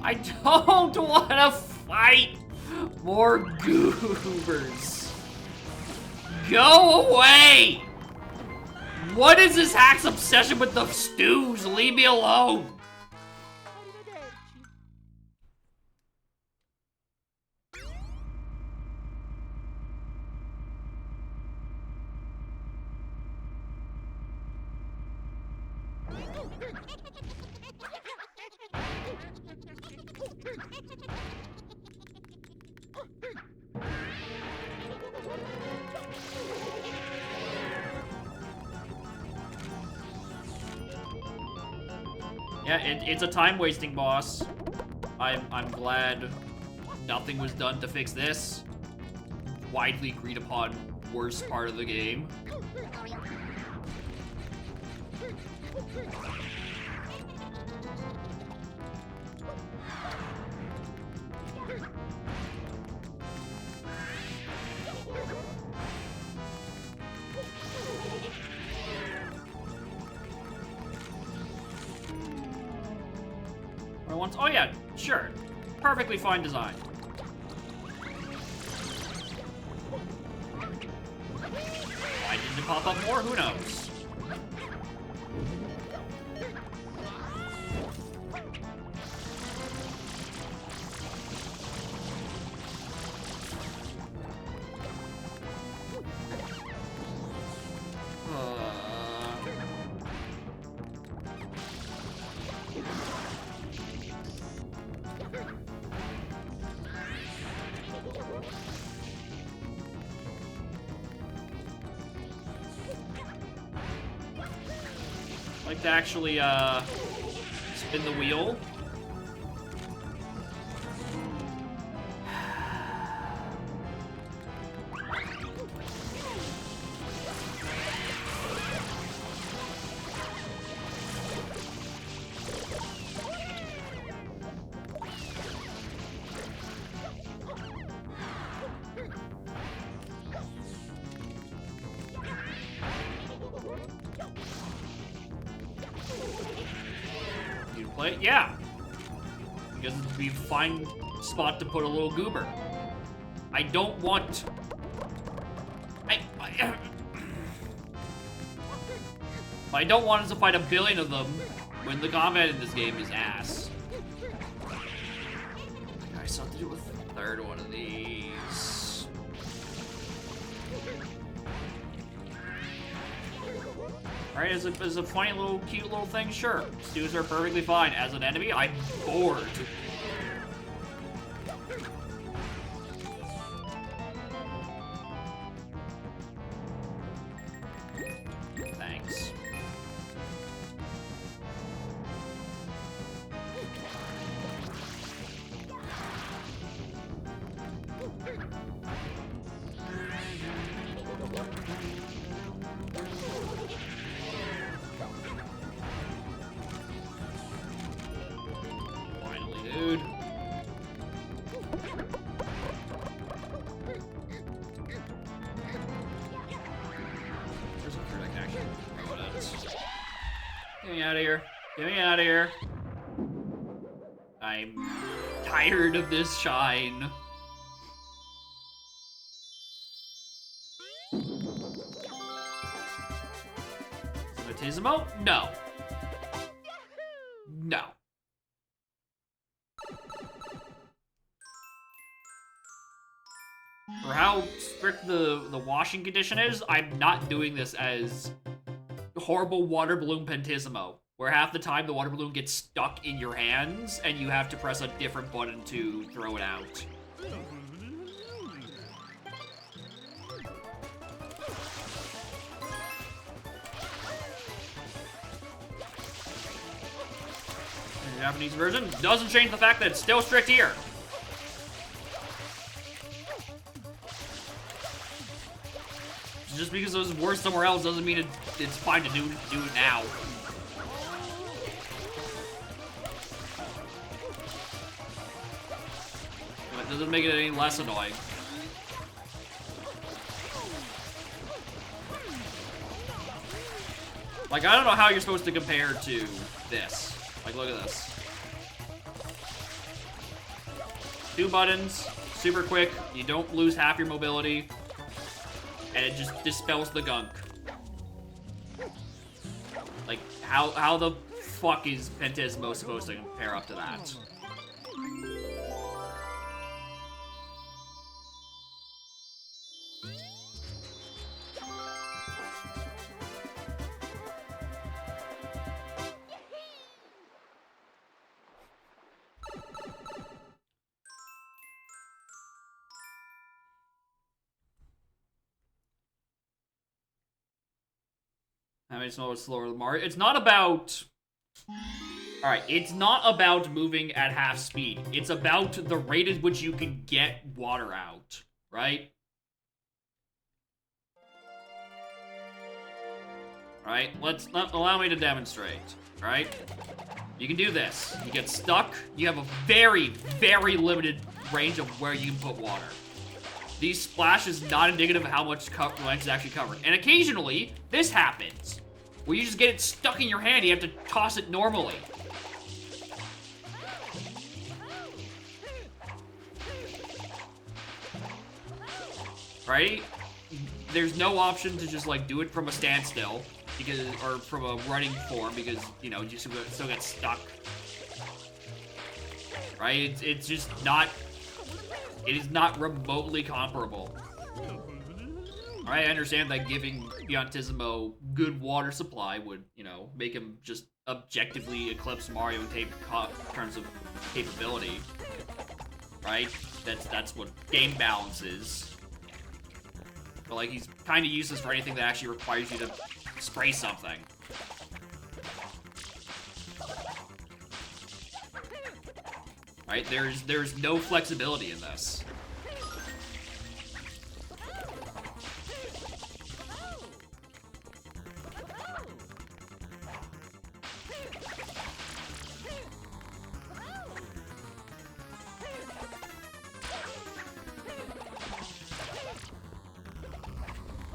I don't want to fight more goobers. Go away! What is this hack's obsession with the stews? Leave me alone! Yeah, it's a time-wasting boss. I'm glad nothing was done to fix this. Widely agreed upon worst part of the game. Oh yeah, sure. Perfectly fine design. Why didn't it pop up more? Who knows? Like to actually, spin the wheel. Play? Yeah. Because it'd be a fine spot to put a little goober. I don't want... I don't want us to fight a billion of them when the combat in this game is ass. I still have to do a third one of these. Alright, as a funny little, cute little thing, sure. Stews are perfectly fine. As an enemy, I'm bored. Thanks. Finally, dude. Get me out of here. I'm tired of this shine. Batismo? No. No. For how strict the washing condition is, I'm not doing this as horrible water balloon Pentismo, where half the time the water balloon gets stuck in your hands and you have to press a different button to throw it out. The Japanese version doesn't change the fact that it's still strict here. Just because it was worse somewhere else doesn't mean it's fine to do it now. It doesn't make it any less annoying. Like, I don't know how you're supposed to compare to this. Like, look at this. 2 buttons, super quick, you don't lose half your mobility, and it just dispels the gunk. Like, how the fuck is Pentismo supposed to compare up to that? I mean, it's not slower than Mario. It's not about... Alright, it's not about moving at half speed. It's about the rate at which you can get water out, right? Alright, allow me to demonstrate, alright? You can do this. You get stuck. You have a very, very limited range of where you can put water. These splash is not indicative of how much land is actually covered. And occasionally, this happens. Where you just get it stuck in your hand, you have to toss it normally. Right? There's no option to just, like, do it from a standstill. Because, or from a running form, because, you know, you still get stuck. Right? It's just not... It is not remotely comparable. Alright, I understand that giving Piantisimo good water supply would, you know, make him just objectively eclipse Mario in terms of capability. Right? That's what game balance is. But, like, he's kind of useless for anything that actually requires you to spray something. Right? There's no flexibility in this.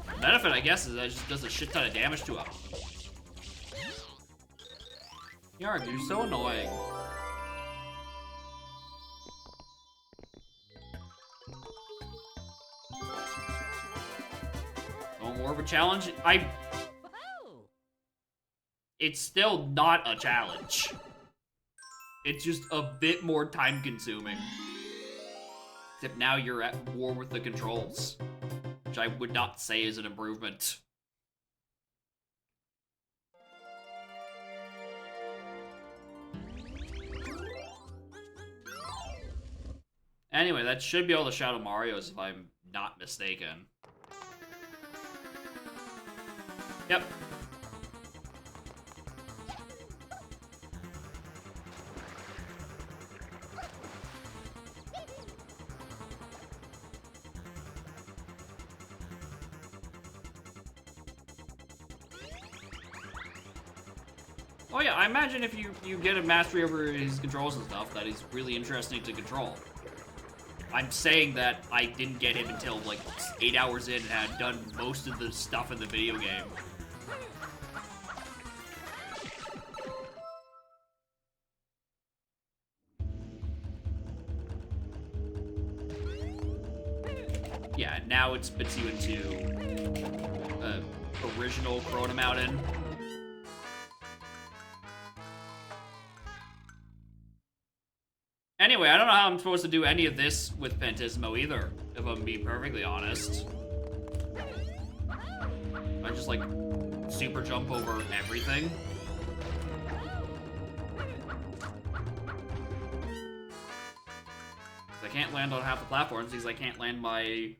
The benefit, I guess, is that it just does a shit ton of damage to him. Yarg, you're so annoying. No more of a challenge? It's still not a challenge. It's just a bit more time-consuming. Except now you're at war with the controls. Which I would not say is an improvement. Anyway, that should be all the Shadow Marios if I'm not mistaken. Yep. Oh yeah, I imagine if you get a mastery over his controls and stuff, that is really interesting to control. I'm saying that I didn't get him until like 8 hours in and had done most of the stuff in the video game. Yeah, now it spits you into original Corona Mountain. Anyway, I don't know how I'm supposed to do any of this with Pentismo either, if I'm being perfectly honest. I just, like, super jump over everything. I can't land on half the platforms because I can't land my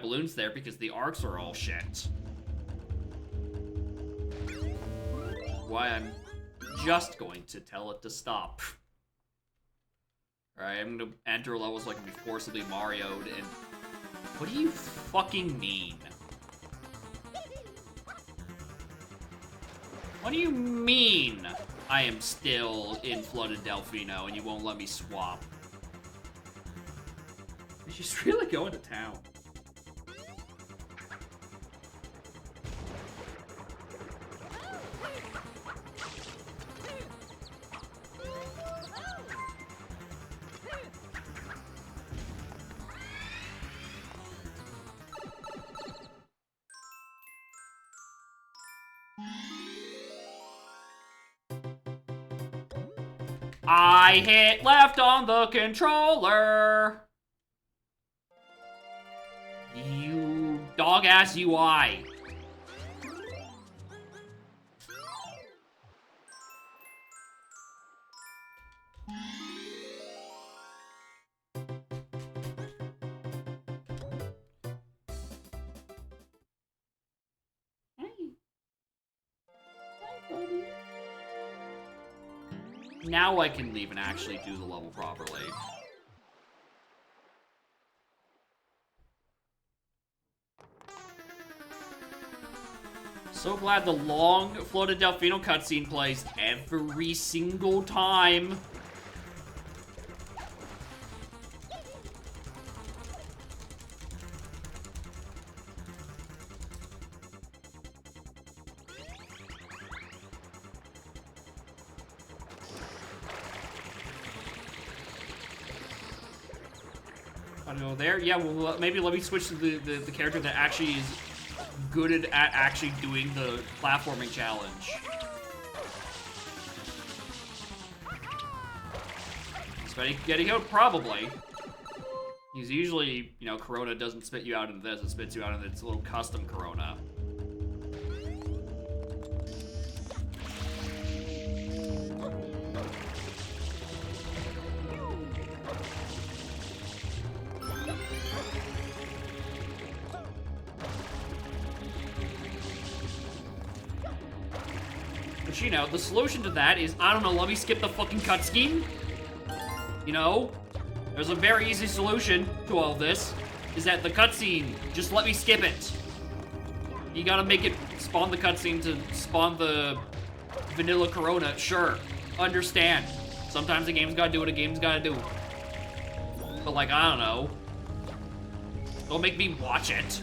balloons there because the arcs are all shit. Why I'm just going to tell it to stop. Alright, I'm gonna enter a level so I can be forcibly Mario'd, and what do you fucking mean? What do you mean I am still in Flooded Delfino and you won't let me swap? She's really going to town. I hit left on the controller. You dog-ass UI. Now I can leave and actually do the level properly. So glad the long Floated Delfino cutscene plays every single time. Wanna go there? Yeah, well, maybe let me switch to the character that actually is good at actually doing the platforming challenge. Is getting out? Probably. Because usually, you know, Corona doesn't spit you out into this, it spits you out into its little custom Corona. But, you know, the solution to that is, I don't know, let me skip the fucking cutscene? You know? There's a very easy solution to all this, is that the cutscene, just let me skip it. You gotta make it spawn the cutscene to spawn the vanilla Corona, sure. Understand. Sometimes the game's gotta do what a game's gotta do. But, like, I don't know. Don't make me watch it.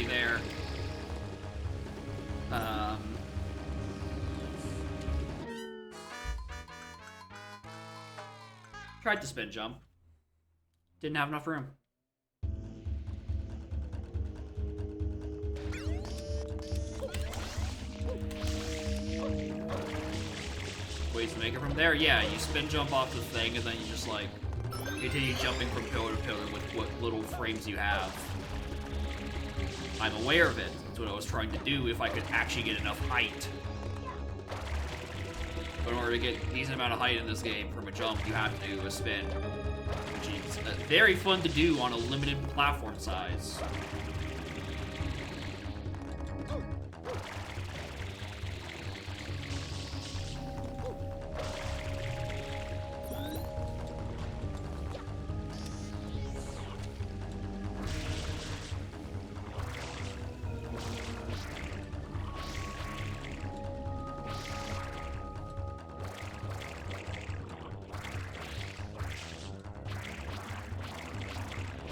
There. Tried to spin jump. Didn't have enough room. Ways to make it from there? Yeah, you spin jump off the thing and then you just like continue jumping from pillar to pillar with what little frames you have. I'm aware of it. That's what I was trying to do if I could actually get enough height. But in order to get a decent amount of height in this game from a jump, you have to do a spin. Which is very fun to do on a limited platform size.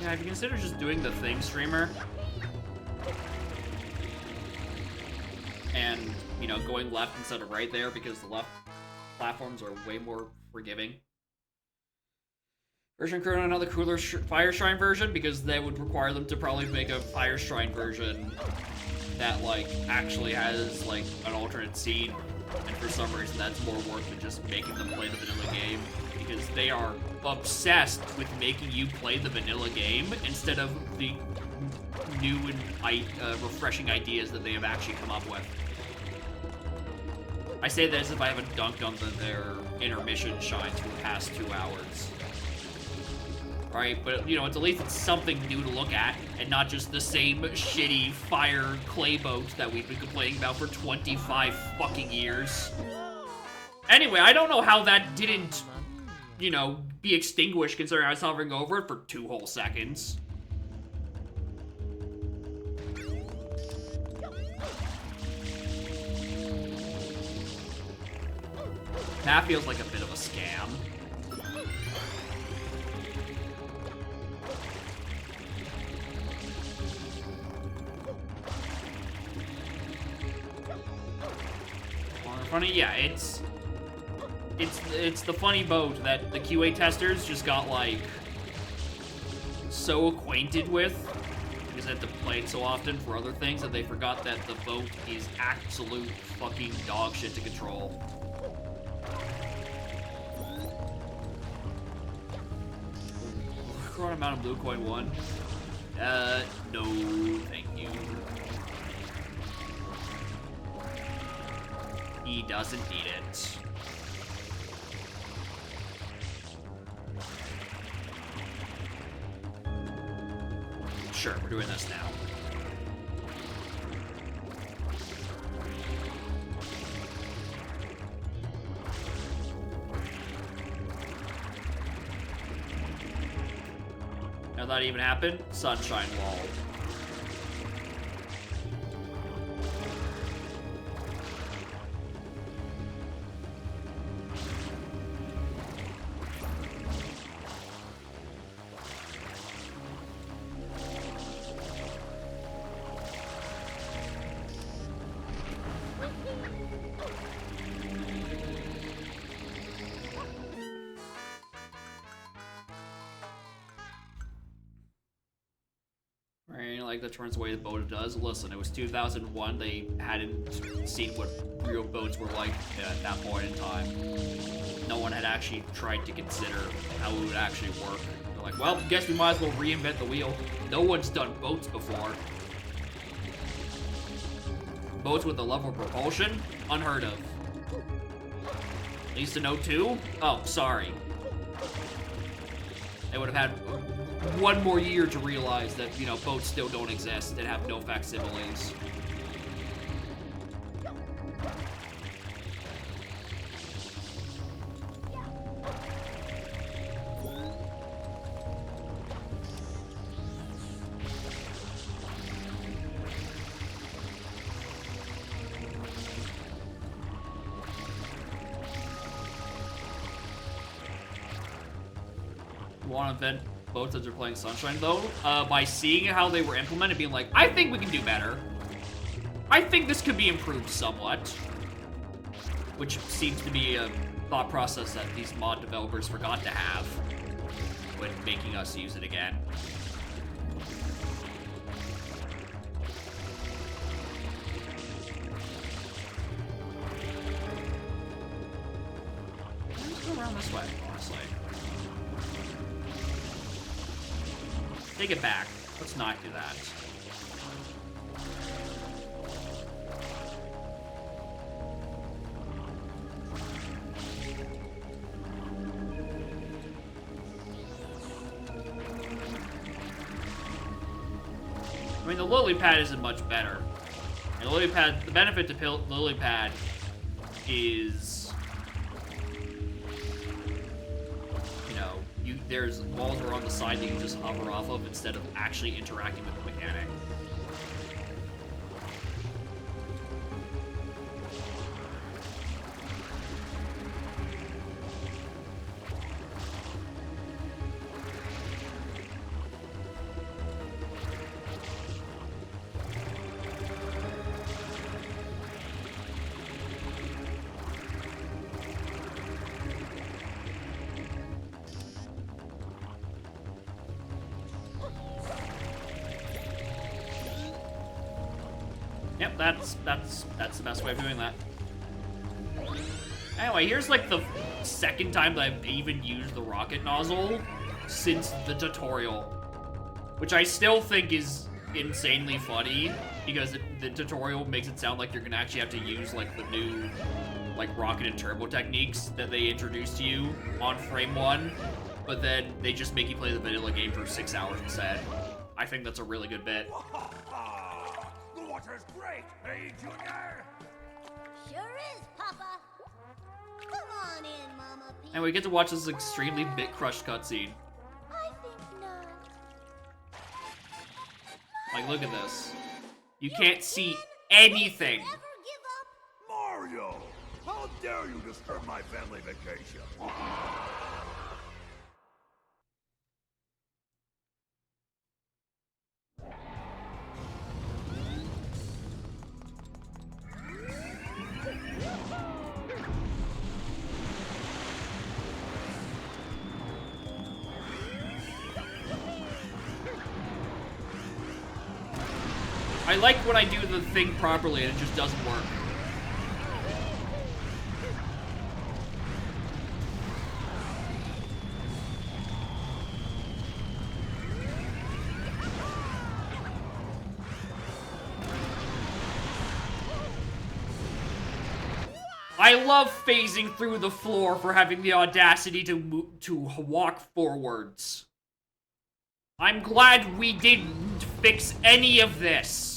Yeah, if you consider just doing the thing streamer and, you know, going left instead of right there because the left platforms are way more forgiving. Version crew on another cooler Fire Shrine version because that would require them to probably make a Fire Shrine version that, like, actually has, like, an alternate scene. And for some reason, that's more work than just making them play the vanilla game. Because they are obsessed with making you play the vanilla game instead of the new and refreshing ideas that they have actually come up with. I say that as if I haven't dunked on their intermission shines for the past 2 hours. Alright, but, you know, at least it's something new to look at, and not just the same shitty fire clay boat that we've been complaining about for 25 fucking years. Anyway, I don't know how that didn't, you know, be extinguished considering I was hovering over it for 2 whole seconds. That feels like a bit of a scam. Funny, yeah, it's the funny boat that the QA testers just got, like, so acquainted with because they had to play it so often for other things that they forgot that the boat is absolute fucking dog shit to control. Corona Mountain Blue Coin 1. No, thank you. He doesn't need it. Sure, we're doing this now. Now that even happened, Sunshine Wall. That turns away the boat does. Listen, it was 2001. They hadn't seen what real boats were like at that point in time. No one had actually tried to consider how it would actually work. They're like, well, guess we might as well reinvent the wheel. No one's done boats before. Boats with a level of propulsion? Unheard of. At least in 02? Oh, sorry. They would have had 1 more year to realize that, you know, boats still don't exist and have no facsimiles. Want to invent boats as they're playing Sunshine, though, by seeing how they were implemented, being like, I think we can do better. I think this could be improved somewhat. Which seems to be a thought process that these mod developers forgot to have when making us use it again. Let's go around this way, honestly. Take it back. Let's not do that. I mean, the lily pad isn't much better. And the lily pad, the benefit to the lily pad is, you know, there's walls that are on the side that you just hover off of instead of actually interacting with the mechanic. that's the best way of doing that. Anyway, here's like the second time that I've even used the rocket nozzle since the tutorial, which I still think is insanely funny because the tutorial makes it sound like you're gonna actually have to use like the new like rocket and turbo techniques that they introduced to you on frame 1, but then they just make you play the vanilla game for 6 hours instead. I think that's a really good bit. The water's great, hey, Junior? Sure is, Papa. Come on in, Mama P. And we get to watch this extremely bit crushed cutscene. I think not. Like, look at this. You can't see anything. Never give up. Mario! How dare you disturb my family vacation? I like when I do the thing properly and it just doesn't work. I love phasing through the floor for having the audacity to walk forwards. I'm glad we didn't fix any of this.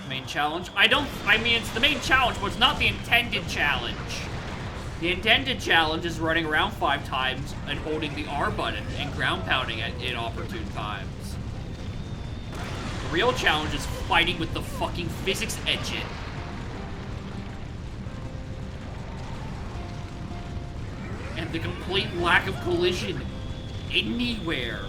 Main challenge? I mean, it's the main challenge, but it's not the intended challenge. The intended challenge is running around 5 times and holding the R button and ground pounding at inopportune times. The real challenge is fighting with the fucking physics engine. And the complete lack of collision anywhere.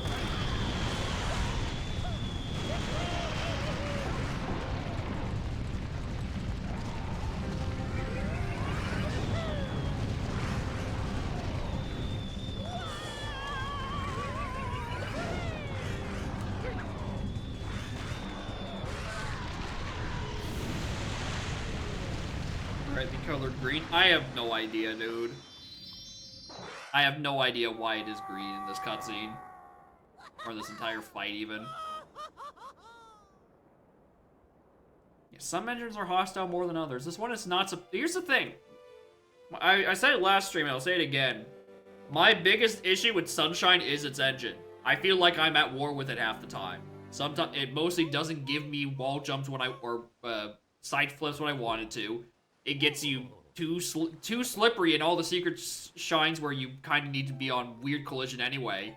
Brightly colored green? I have no idea, dude. I have no idea why it is green in this cutscene. Or this entire fight, even. Yeah, some engines are hostile more than others. This one is not so... Here's the thing. I said it last stream, and I'll say it again. My biggest issue with Sunshine is its engine. I feel like I'm at war with it half the time. Sometimes it mostly doesn't give me wall jumps when or side flips when I wanted to. It gets you too slippery in all the secret shines where you kind of need to be on weird collision anyway.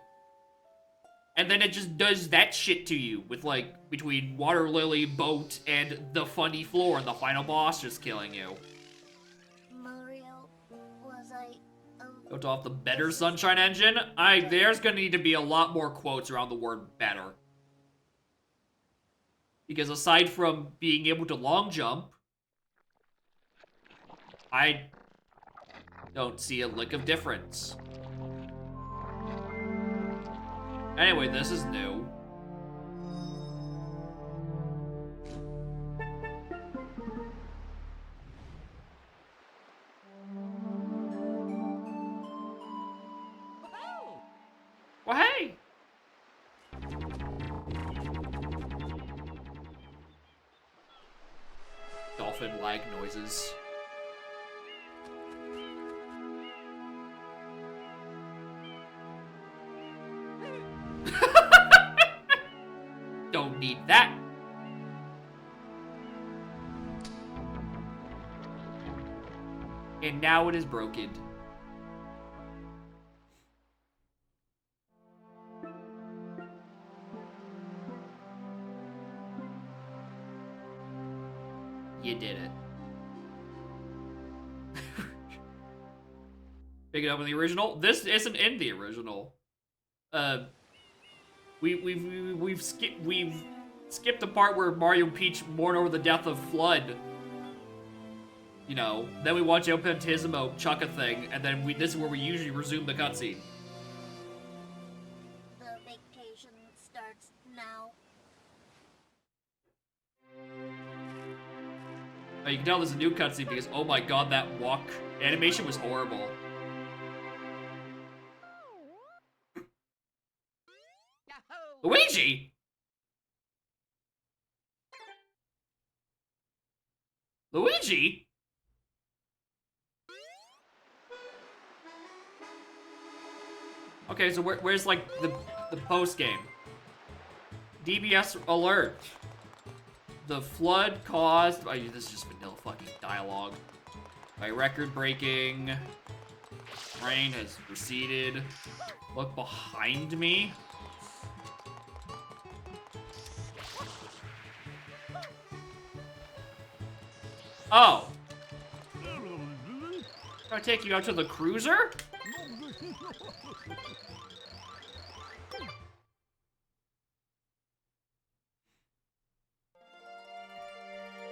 And then it just does that shit to you with, like, between Water Lily, Boat, and the funny floor and the final boss just killing you. Mario, was I... Built off the better Sunshine engine? There's gonna need to be a lot more quotes around the word better. Because aside from being able to long jump, I don't see a lick of difference. Anyway, this is new. Well, hey! Dolphin lag noises. Don't need that. And now it is broken. You did it. Pick it up in the original. This isn't in the original. We've skipped the part where Mario and Peach mourn over the death of Flood. You know, then we watch El Pentisimo chuck a thing, and then this is where we usually resume the cutscene. The vacation starts now. You can tell there's a new cutscene because, oh my god, that walk animation was horrible. Luigi! Luigi? Okay, so where's like the post game? DBS alert. The flood caused by this is just vanilla fucking dialogue. By record breaking. Rain has receded. Look behind me. Oh. Can I take you out to the cruiser?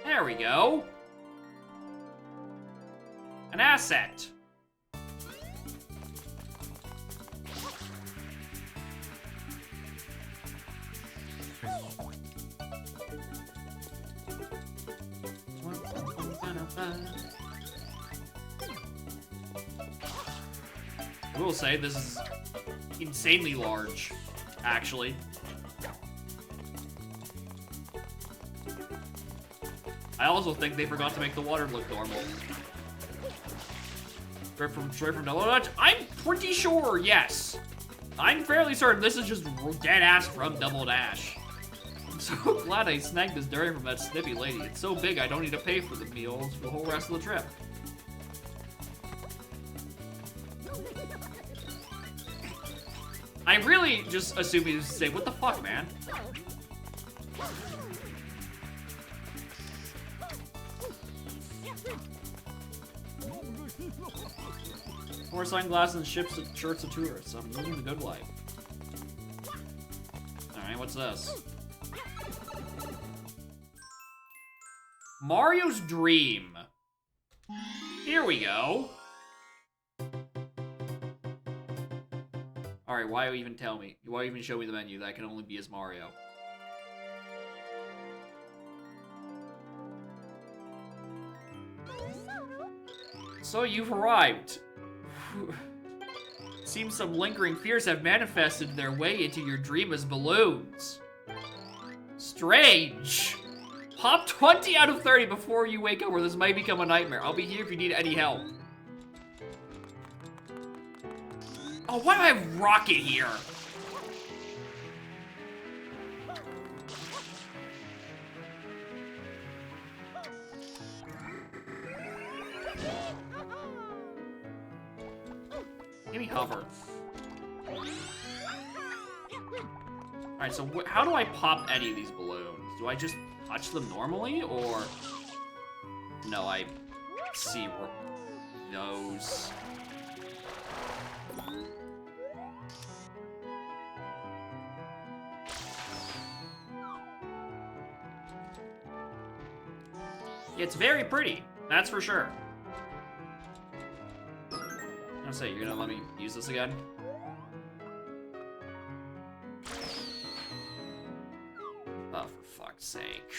There we go. An asset. I will say this is insanely large, actually. I also think they forgot to make the water look normal. Straight from Double Dash? I'm pretty sure, yes. I'm fairly certain this is just dead ass from Double Dash. I'm so glad I snagged this durian from that snippy lady. It's so big I don't need to pay for the meals for the whole rest of the trip. I really just assumed he was to say, what the fuck, man? More sunglasses and ships and shirts of tourists. I'm living the good life. Alright, what's this? Mario's Dream. Here we go. Alright, why even tell me? Why even show me the menu? That can only be as Mario. So you've arrived. Seems some lingering fears have manifested their way into your dream as balloons. Strange. Pop 20 out of 30 before you wake up or this might become a nightmare. I'll be here if you need any help. Oh, why do I have Rocket here? Give me hover. Alright, so how do I pop any of these balloons? Do I just touch them normally, or... No, I see those. It's very pretty, that's for sure. I'm gonna say, you're gonna let me use this again? Oh, for fuck's sake.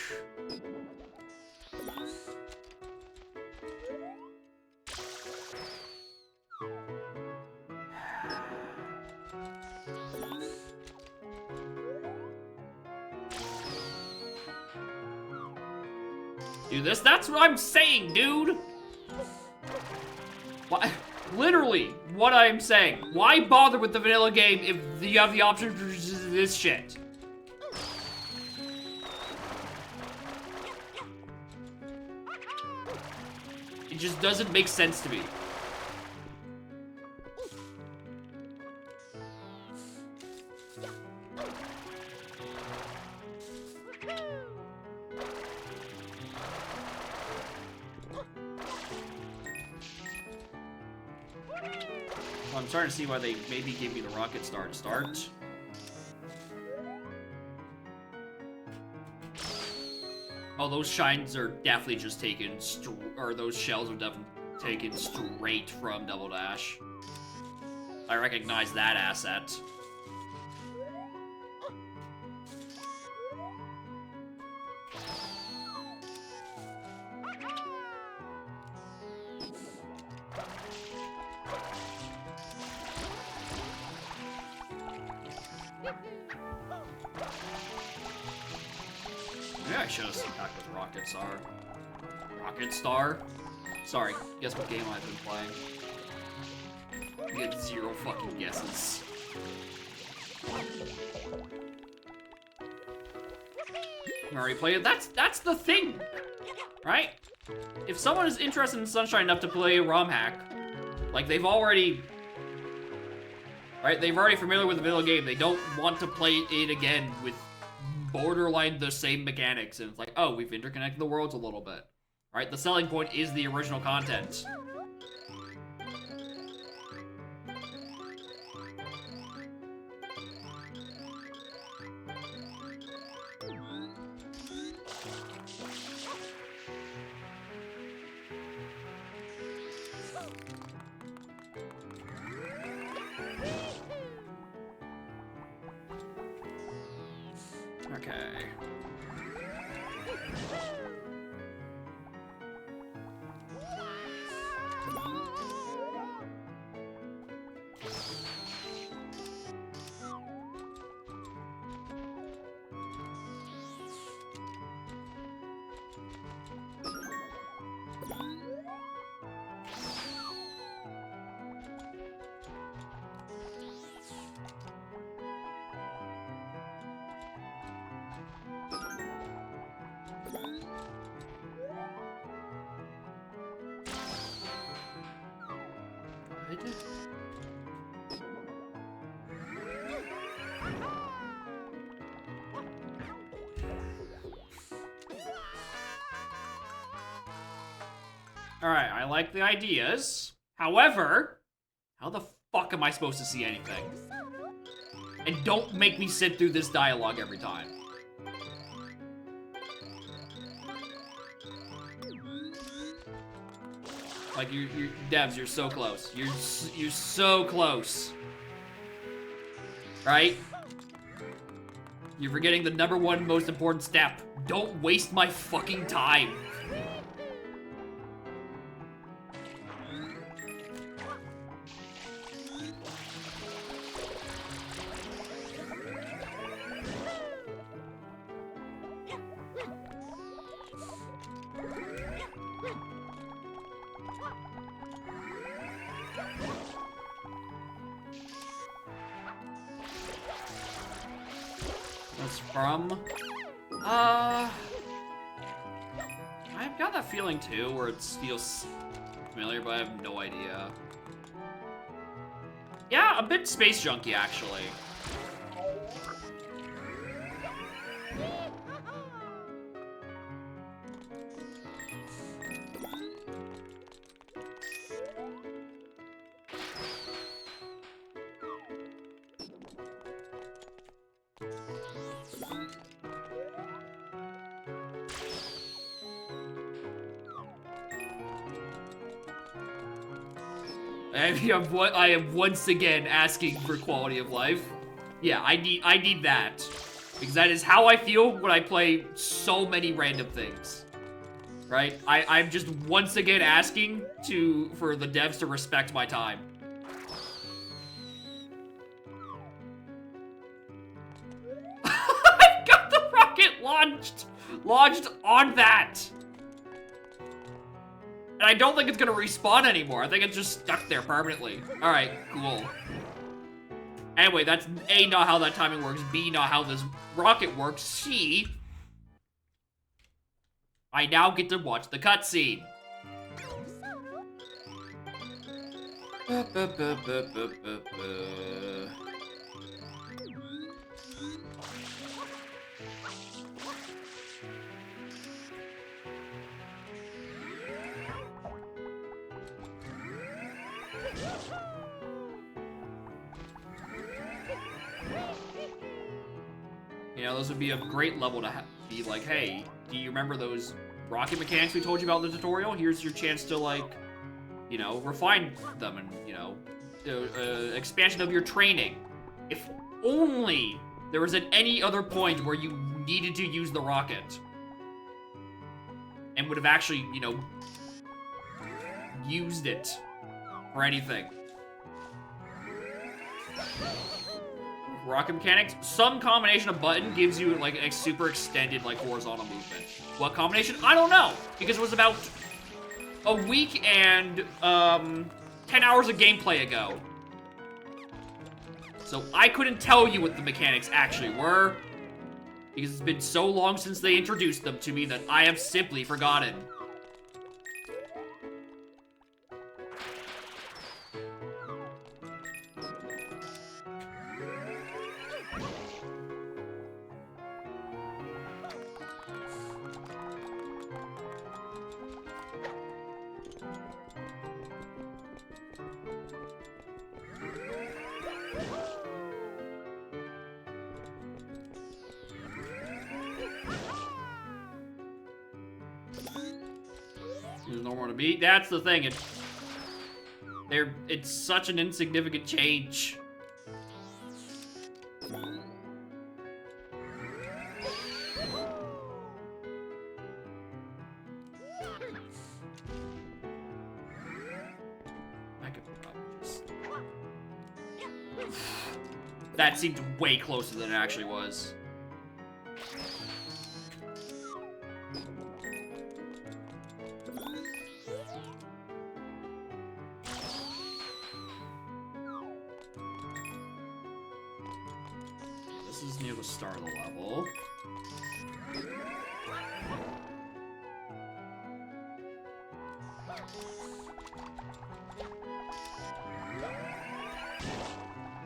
Do this? That's what I'm saying, dude! Why? Literally, what I'm saying. Why bother with the vanilla game if you have the option for this shit? It just doesn't make sense to me. I'm starting to see why they maybe gave me the rocket star to start. Oh, those shines are definitely just taken, or those shells are definitely taken straight from Double Dash. I recognize that asset. Maybe I should have stuck back with Rocket Star. Rocket Star? Sorry, guess what game I've been playing? You get 0 fucking guesses. I already played it. That's the thing, right? If someone is interested in Sunshine enough to play a ROM hack, like they've already, right? They're already familiar with the middle game. They don't want to play it again with borderline the same mechanics. And it's like, oh, we've interconnected the worlds a little bit, right? The selling point is the original content. Okay. Alright, I like the ideas. However, how the fuck am I supposed to see anything? And don't make me sit through this dialogue every time. Like, you devs, you're so close. You're so close. Right? You're forgetting the #1 most important step. Don't waste my fucking time. That's from... I've got that feeling too, where it feels familiar, but I have no idea. Yeah, a bit space junky, actually. I am once again asking for quality of life. Yeah, I need that. Because that is how I feel when I play so many random things. Right? I'm just once again asking for the devs to respect my time. I've got the rocket launched on that. And I don't think it's gonna respawn anymore. I think it's just stuck there permanently. All right, cool. Anyway, that's A, not how that timing works. B, not how this rocket works. C, I now get to watch the cutscene. You know, those would be a great level to be like, hey, do you remember those rocket mechanics we told you about in the tutorial? Here's your chance to, like, you know, refine them and, you know, expansion of your training. If only there was at any other point where you needed to use the rocket. And would have actually, you know, used it for anything. Rocket mechanics, some combination of button gives you like a super extended like horizontal movement. What combination? I don't know, because it was about a week and 10 hours of gameplay ago. So I couldn't tell you what the mechanics actually were, because it's been so long since they introduced them to me that I have simply forgotten. There's no more to beat. That's the thing. It's such an insignificant change. I could probably just... That seemed way closer than it actually was. This is near the start of the level.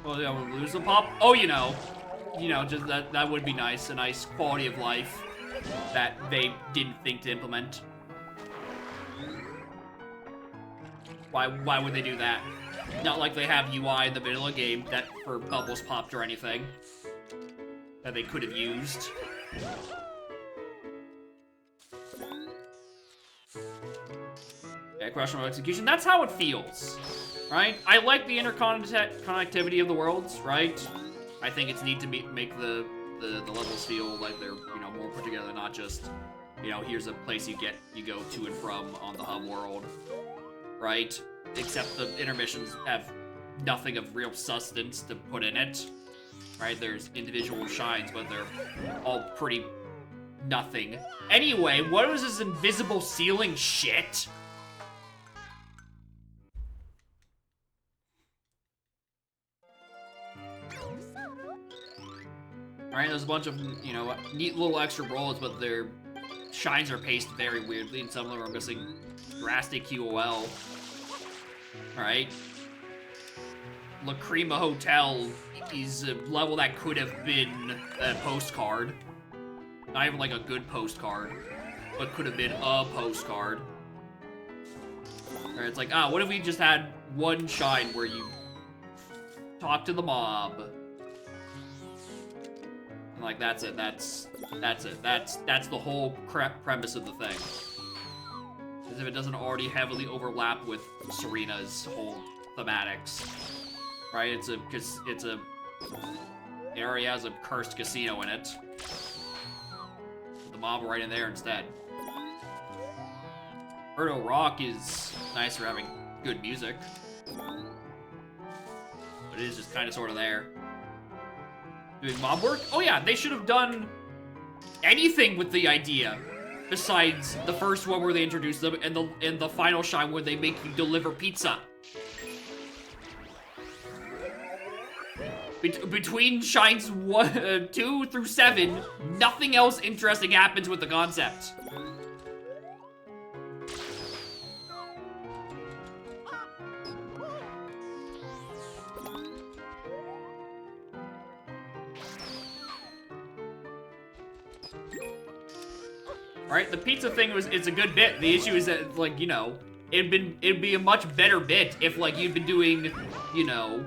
Oh yeah, we'll lose the pop. Oh, you know, just that would be nice. A nice quality of life that they didn't think to implement. Why would they do that? Not like they have UI in the middle of the game that for bubbles popped or anything that they could have used. Yeah, questionable execution. That's how it feels, right? I like the interconnectivity of the worlds, right? I think it's neat to make the levels feel like they're, you know, more put together, not just, you know, here's a place you go to and from on the hub world, right? Except the intermissions have nothing of real substance to put in it, right? There's individual shines, but they're all pretty nothing. Anyway, what was this invisible ceiling shit? Alright, there's a bunch of, you know, neat little extra rolls, but their shines are paced very weirdly, and some of them are missing drastic QOL. Alright. Lacrima Hotel is a level that could have been a postcard. Not even like a good postcard, but could have been a postcard. Alright, it's like, what if we just had one shine where you talk to the mob? And like, that's it. That's it. That's the whole premise of the thing. As if it doesn't already heavily overlap with Serena's whole thematics, right? It's a area has a cursed casino in it. Put the mob right in there instead. Erdo Rock is nice for having good music, but it is just kind of sort of there. Doing mob work? Oh yeah, they should have done anything with the idea besides the first one where they introduce them and the final shine where they make you deliver pizza. Between shines 2 through 7, nothing else interesting happens with the concept. Right, the pizza thing it's a good bit. The issue is that, like, you know, it'd be a much better bit if, like, you'd been doing, you know,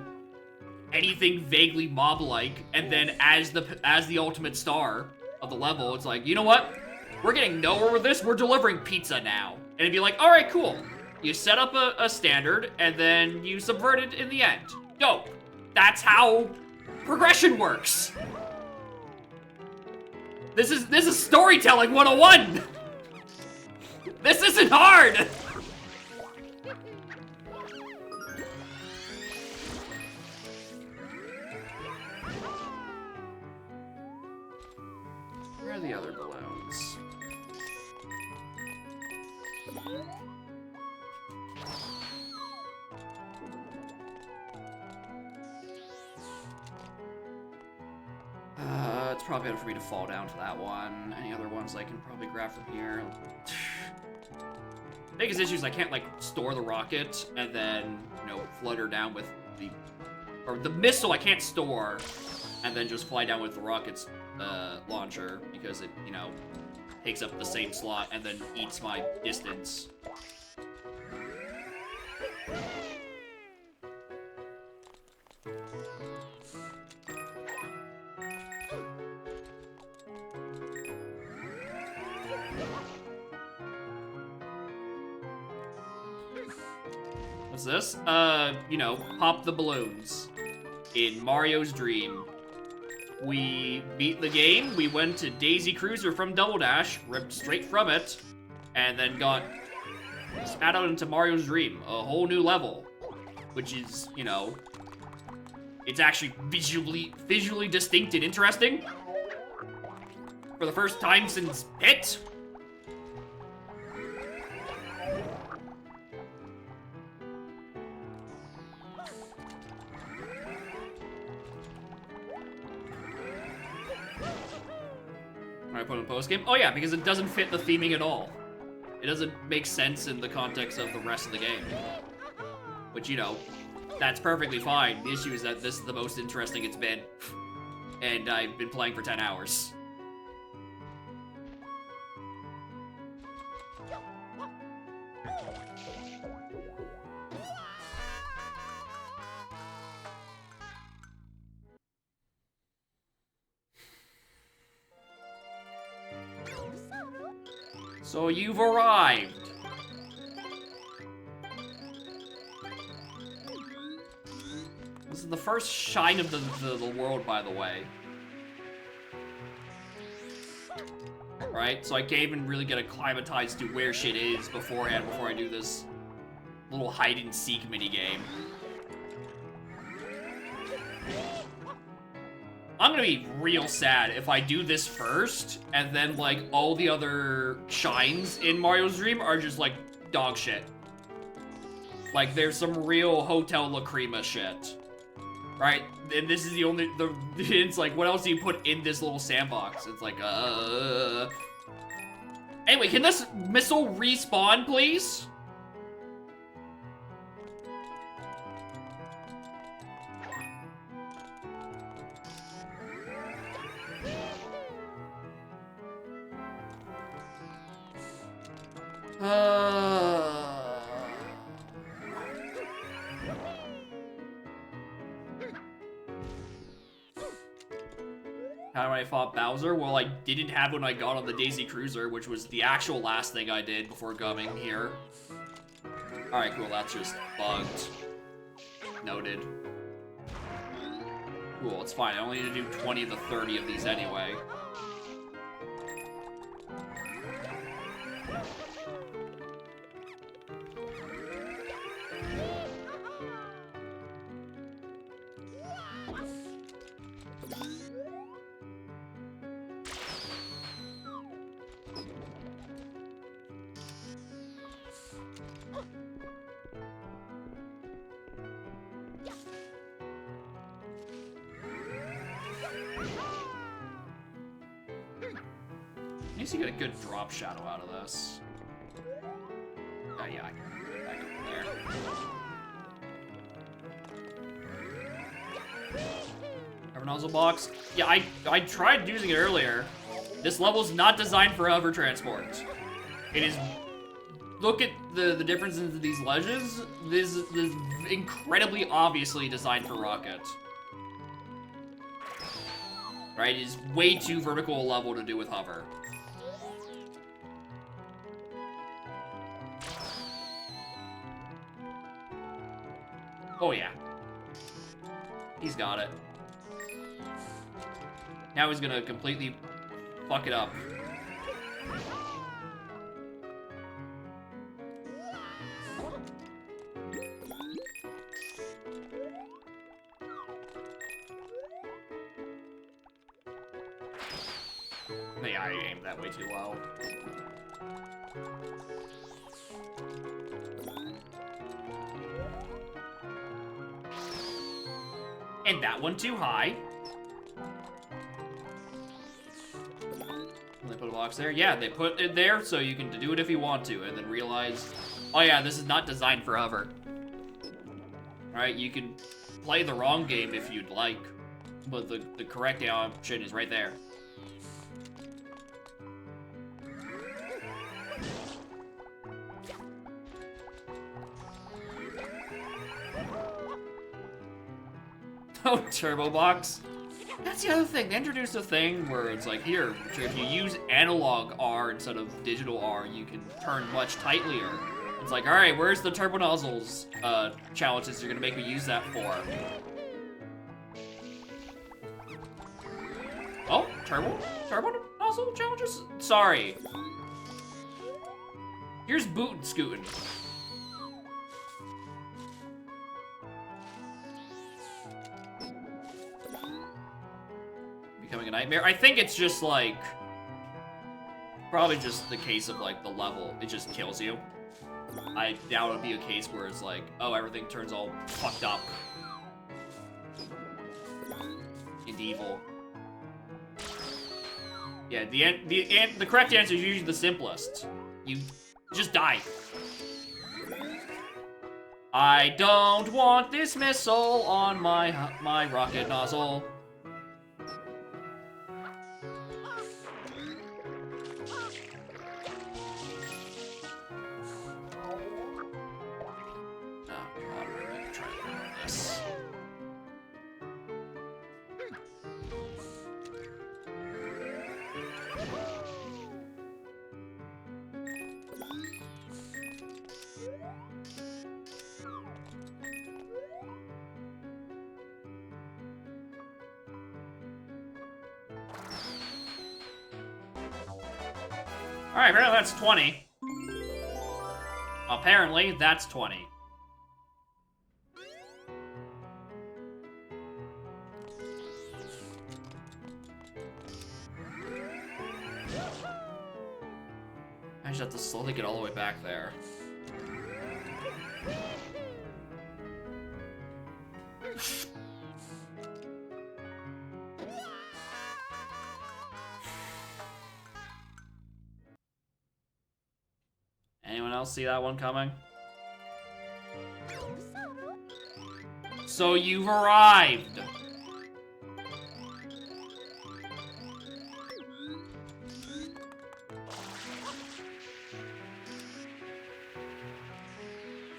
anything vaguely mob-like, and then as the ultimate star of the level, it's like, you know what? We're getting nowhere with this. We're delivering pizza now. And it'd be like, all right, cool. You set up a standard, and then you subvert it in the end. Dope. That's how progression works. This is storytelling 101. This isn't hard. Where are the other balloons? It's probably better for me to fall down to that one. Any other ones I can probably grab from here? Biggest issue is I can't, like, store the rocket and then, you know, flutter down with the missile I can't store and then just fly down with the rocket's launcher because it, you know, takes up the same slot and then eats my distance. What's this? You know, pop the balloons. In Mario's Dream. We beat the game, we went to Daisy Cruiser from Double Dash, ripped straight from it, and then got spat out into Mario's Dream, a whole new level. Which is, you know, it's actually visually distinct and interesting. For the first time since Pit. I put in post game? Oh yeah, because it doesn't fit the theming at all. It doesn't make sense in the context of the rest of the game. Which, you know, that's perfectly fine. The issue is that this is the most interesting it's been. And I've been playing for 10 hours. So you've arrived. This is the first shine of the world, by the way. Right? So I can't even really get acclimatized to where shit is beforehand before I do this little hide-and-seek minigame. I'm gonna be real sad if I do this first, and then, like, all the other shines in Mario's Dream are just, like, dog shit. Like, there's some real Hotel Lacrima shit. Right? And this is the only, it's like, what else do you put in this little sandbox? It's like, Anyway, can this missile respawn, please? How I fought Bowser? Well, I didn't have when I got on the Daisy Cruiser, which was the actual last thing I did before coming here. Alright, cool, that's just bugged. Noted. Cool, it's fine. I only need to do 20 of the 30 of these anyway. Needs to get a good drop shadow out of this. Oh yeah, I can get back over there. Hover nozzle box. Yeah, I tried using it earlier. This level's not designed for hover transport. It is. Look at the differences in these ledges. This is incredibly obviously designed for rocket. Right? It is way too vertical a level to do with hover. Oh yeah. He's got it. Now he's gonna completely fuck it up. Yeah, I aimed that way too low. And that one too high. They put a box there? Yeah, they put it there so you can do it if you want to, and then realize, oh yeah, this is not designed for hover. Alright, you can play the wrong game if you'd like, but the correct option is right there. Oh, Turbo Box. That's the other thing. They introduced a thing where it's like, here, if you use analog R instead of digital R, you can turn much tightlier. It's like, alright, where's the Turbo Nozzles challenges you're gonna make me use that for? Oh, Turbo Nozzle challenges? Sorry. Here's Bootin' Scootin'. Becoming a nightmare. I think it's just like probably just the case of like the level, it just kills you. I doubt it'll be a case where it's like, oh, everything turns all fucked up and evil. Yeah, the correct answer is usually the simplest. You just die. I don't want this missile on my rocket nozzle. Alright, apparently that's 20. Apparently, that's 20. I just have to slowly get all the way back there. Anyone else see that one coming? So you've arrived!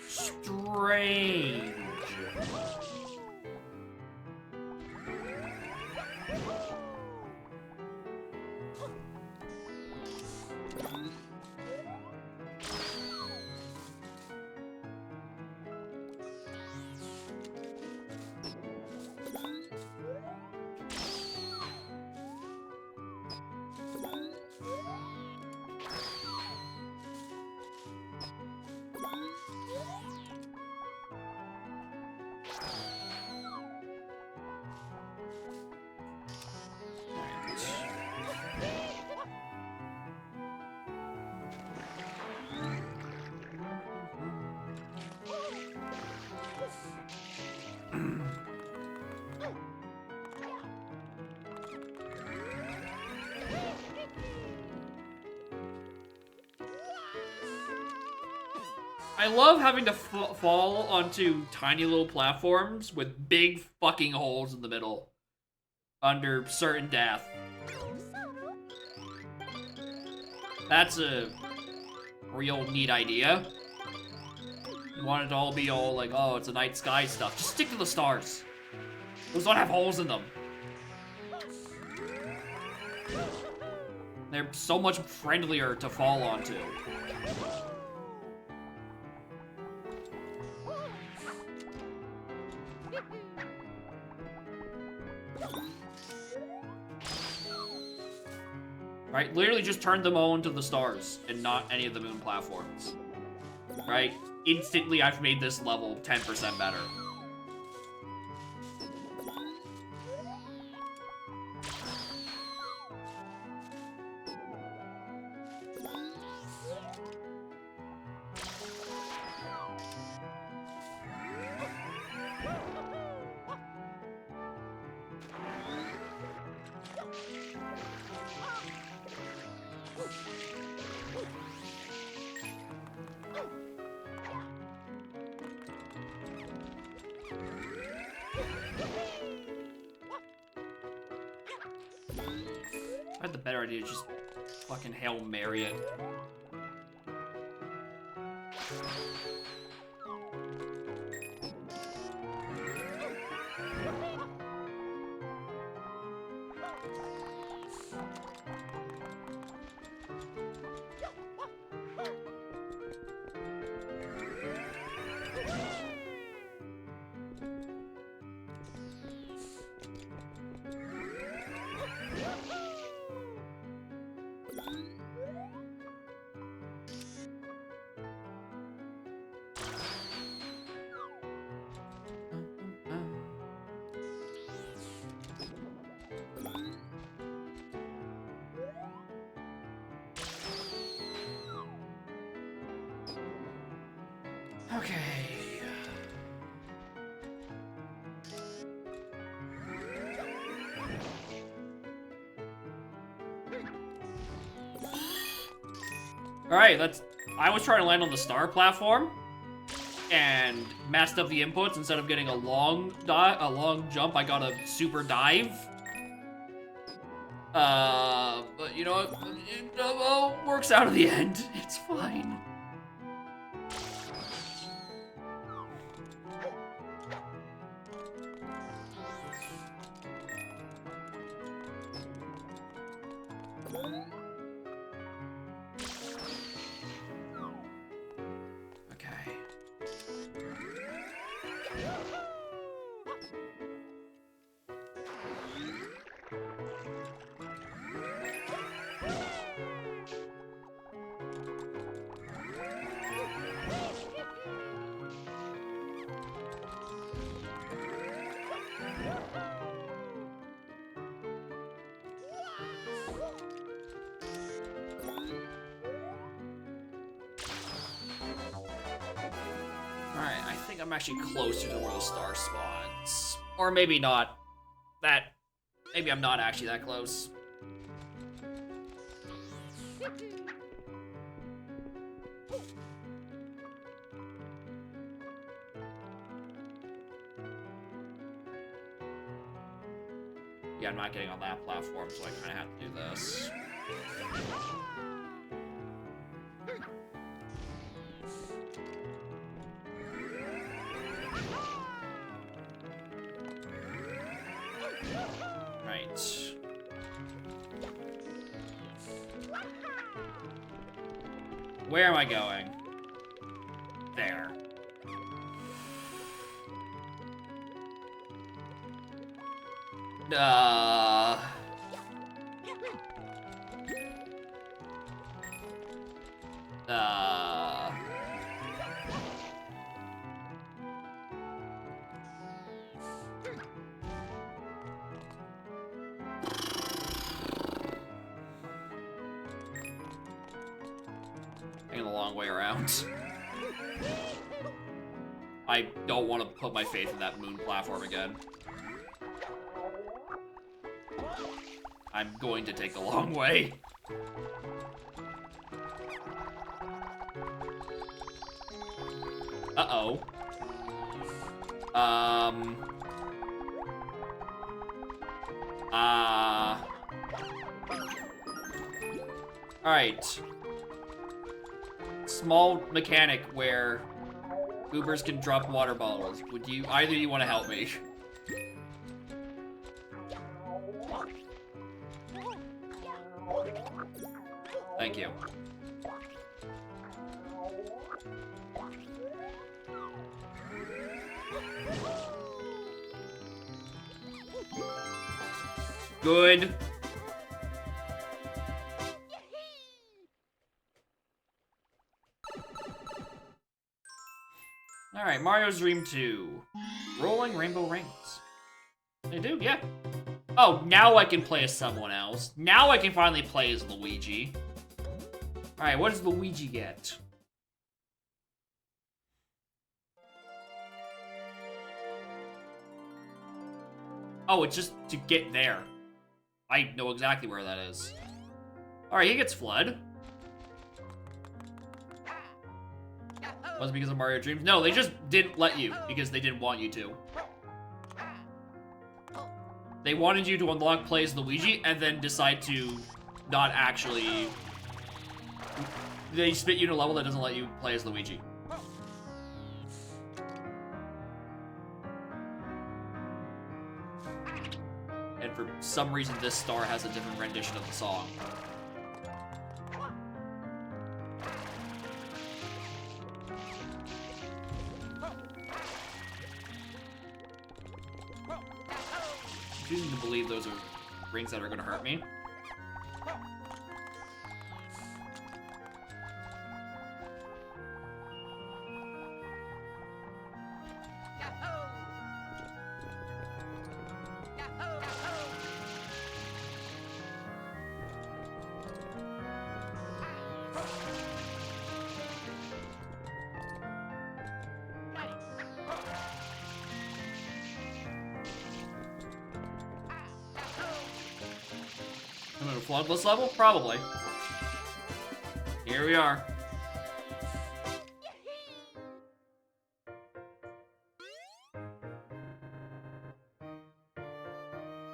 Strange. I love having to fall onto tiny little platforms with big fucking holes in the middle under certain death. That's a real neat idea. You want it to all be all like, oh, it's a night sky stuff. Just stick to the stars. Those don't have holes in them. They're so much friendlier to fall onto. Right? Literally just turned them all into the stars and not any of the moon platforms. Right? Instantly, I've made this level 10% better. I had the better idea to just fucking Hail Mary it. Okay. Alright, I was trying to land on the star platform and messed up the inputs. Instead of getting a long jump, I got a super dive. But you know what? It all works out in the end. It's fine. Alright, I think I'm actually closer to where the star spawns. Or maybe not. Maybe I'm not actually that close. Yeah, I'm not getting on that platform, so I kind of have to do this. Right. Where am I going? There. Taking a long way around. I don't want to put my faith in that moon platform again. I'm going to take the long way. Uh-oh. Alright. Small mechanic where Ubers can drop water bottles. Would you, either of you want to help me? Thank you. Good. Alright, Mario's Dream 2. Rolling Rainbow Rings. They do, yeah. Oh, now I can play as someone else. Now I can finally play as Luigi. Alright, what does Luigi get? Oh, it's just to get there. I know exactly where that is. Alright, he gets Flood. Was it because of Mario Dreams? No, they just didn't let you because they didn't want you to. They wanted you to unlock play as Luigi and then decide to not actually... They spit you in a level that doesn't let you play as Luigi. And for some reason, this star has a different rendition of the song. I'm choosing to believe those are rings that are going to hurt me. I'm in a floodless level? Probably. Here we are.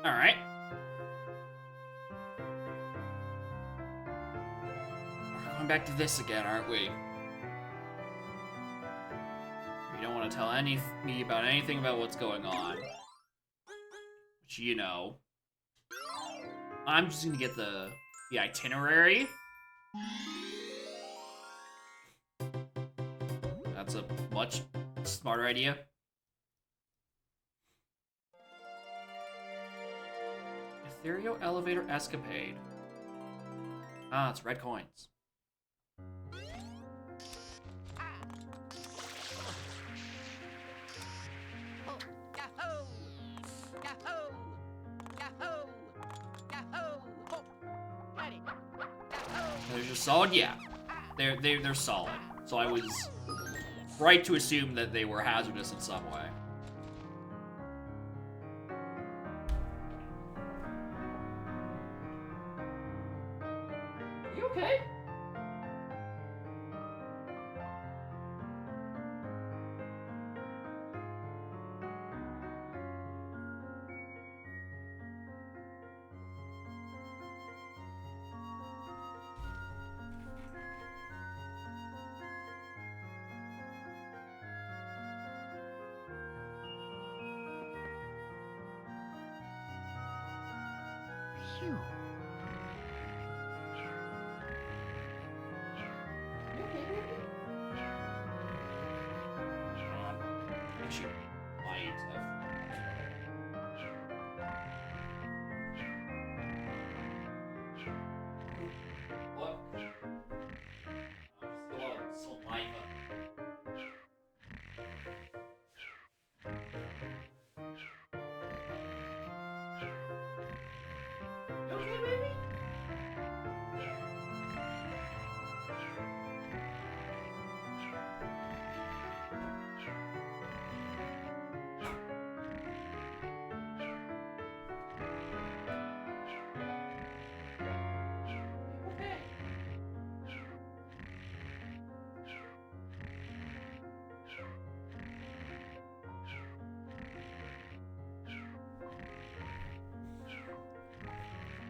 Alright. We're going back to this again, aren't we? You don't want to tell me about anything about what's going on. Which, you know. I'm just gonna get the itinerary. That's a much smarter idea. Ethereal Elevator Escapade. Ah, it's red coins. They're just solid? Yeah. They're solid. So I was right to assume that they were hazardous in some way. You okay? Phew. She might have. What? Still on saliva. You okay, baby?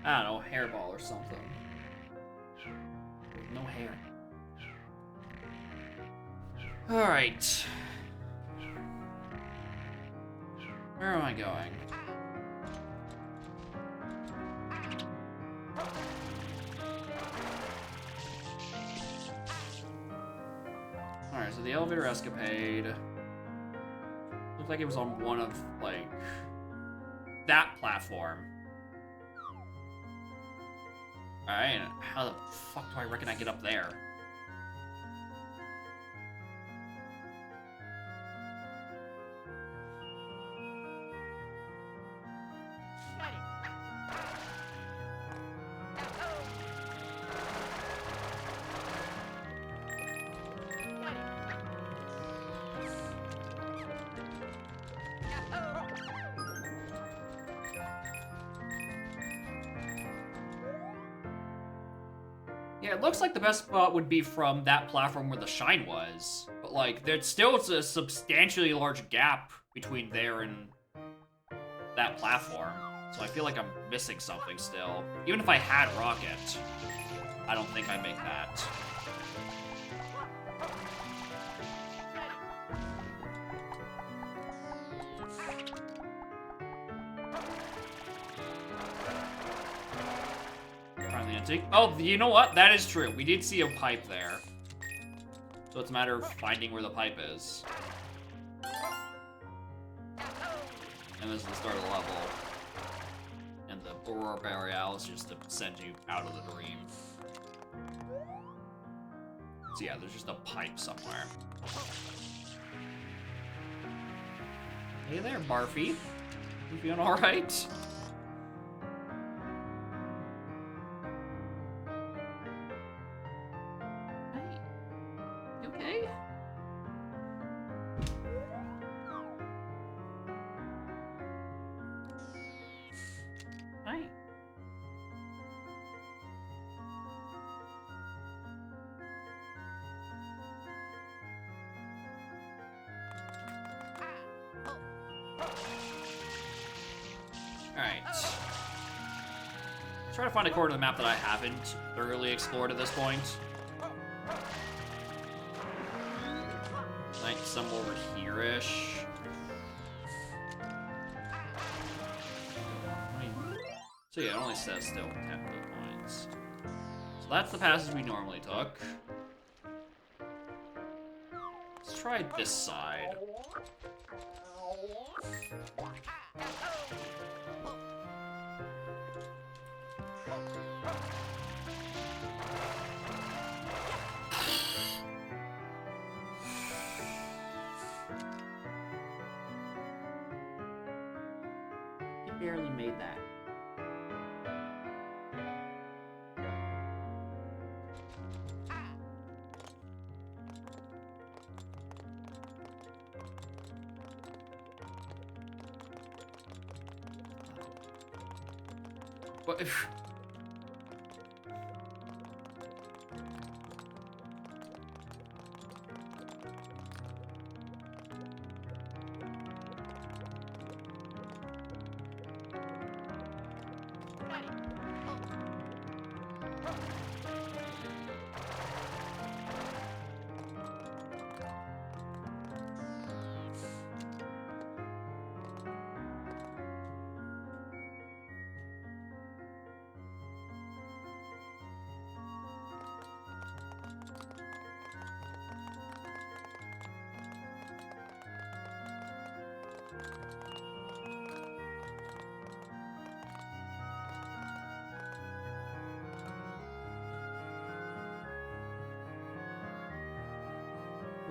I don't know, hairball or something. With no hair. Alright. Where am I going? So the elevator escapade looked like it was on one of, like, that platform. Alright, how the fuck do I reckon I get up there? Yeah, it looks like the best spot would be from that platform where the shine was. But, like, there's still a substantially large gap between there and that platform. So I feel like I'm missing something still. Even if I had Rocket, I don't think I'd make that. Oh, you know what? That is true. We did see a pipe there. So it's a matter of finding where the pipe is. And this is the start of the level. And the Aurora Borealis just to send you out of the dream. So yeah, there's just a pipe somewhere. Hey there, Barfy. You feeling alright? Try to find a corner of the map that I haven't thoroughly explored at this point. Like somewhere over here-ish. So yeah, it only says still 10 points. So that's the passage we normally took. Let's try this side. Barely made that. What if...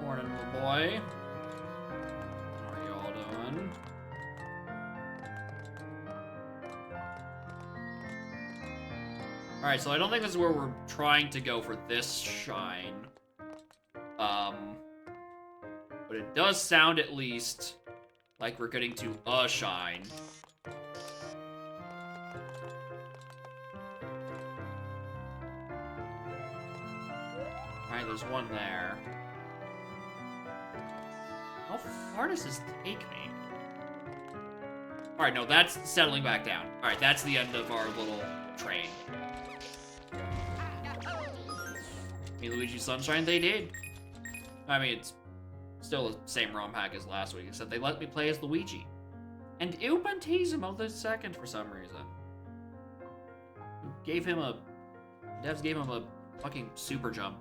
Morning, little boy. How are you all doing? Alright, so I don't think this is where we're trying to go for this shine. But it does sound at least like we're getting to a shine. Alright, there's one there. How far does this take me? Alright, no, that's settling back down. Alright, that's the end of our little train. Me, Luigi Sunshine, they did. I mean, it's still the same ROM hack as last week, except they let me play as Luigi. And Ubantismo the second for some reason. Devs gave him a fucking super jump.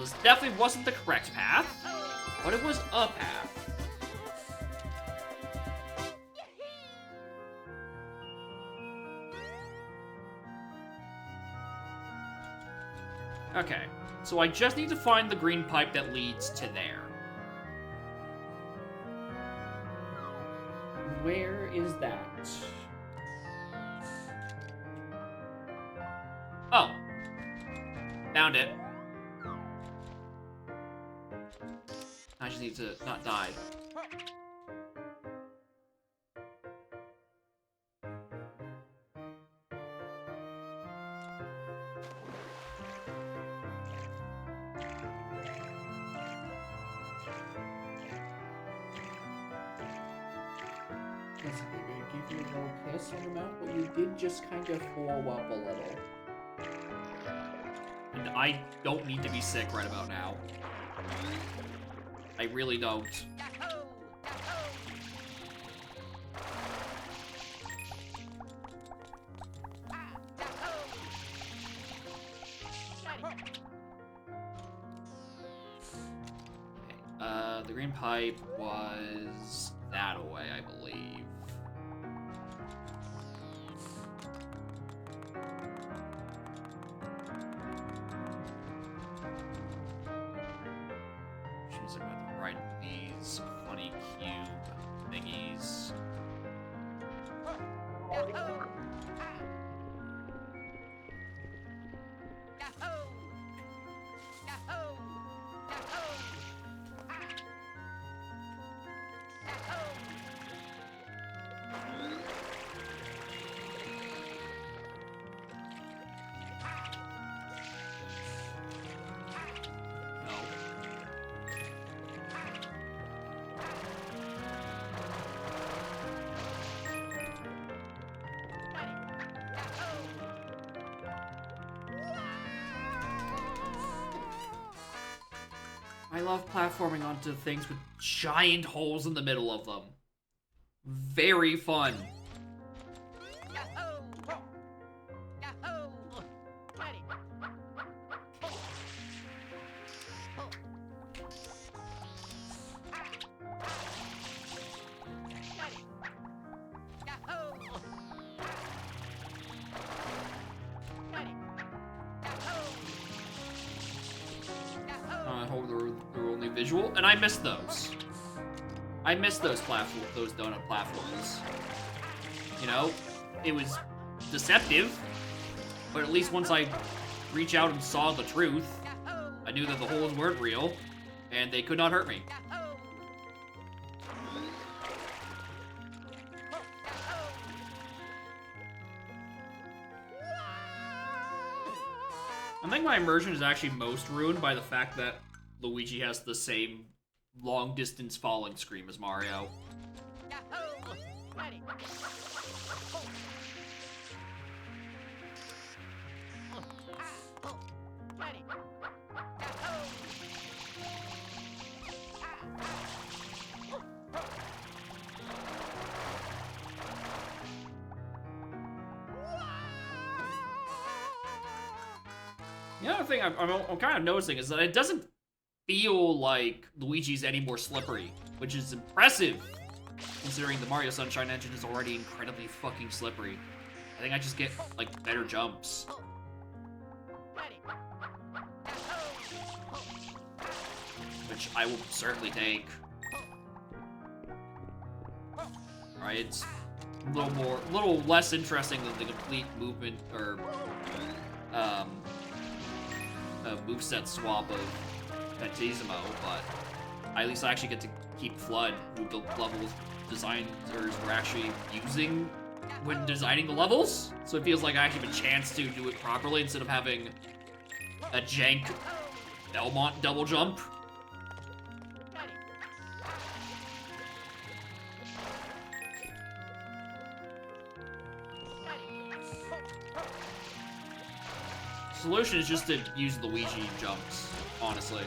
This definitely wasn't the correct path, but it was a path. Okay, so I just need to find the green pipe that leads to there. Where is that? Oh. Found it. I just need to not die. Listen, baby, I gave you a little kiss on the mouth, but you did just kind of throw up a little. And I don't need to be sick right about now. I really don't. The green pipe was that away, I believe. Seems like I have to write these funny cube thingies. I love platforming onto things with giant holes in the middle of them. Very fun. Visual, and I missed those. I missed those donut platforms. You know, it was deceptive, but at least once I reach out and saw the truth, I knew that the holes weren't real, and they could not hurt me. I think my immersion is actually most ruined by the fact that Luigi has the same long-distance falling scream as Mario. The other thing I'm kind of noticing is that it doesn't feel like Luigi's any more slippery, which is impressive, considering the Mario Sunshine engine is already incredibly fucking slippery. I think I just get, like, better jumps. Which I will certainly take. Alright, it's a little less interesting than the complete movement, or, moveset swap of Pentisimo, but at least I actually get to keep FLUDD, who the level designers were actually using when designing the levels. So it feels like I actually have a chance to do it properly instead of having a jank Belmont double jump. Solution is just to use Luigi jumps, honestly.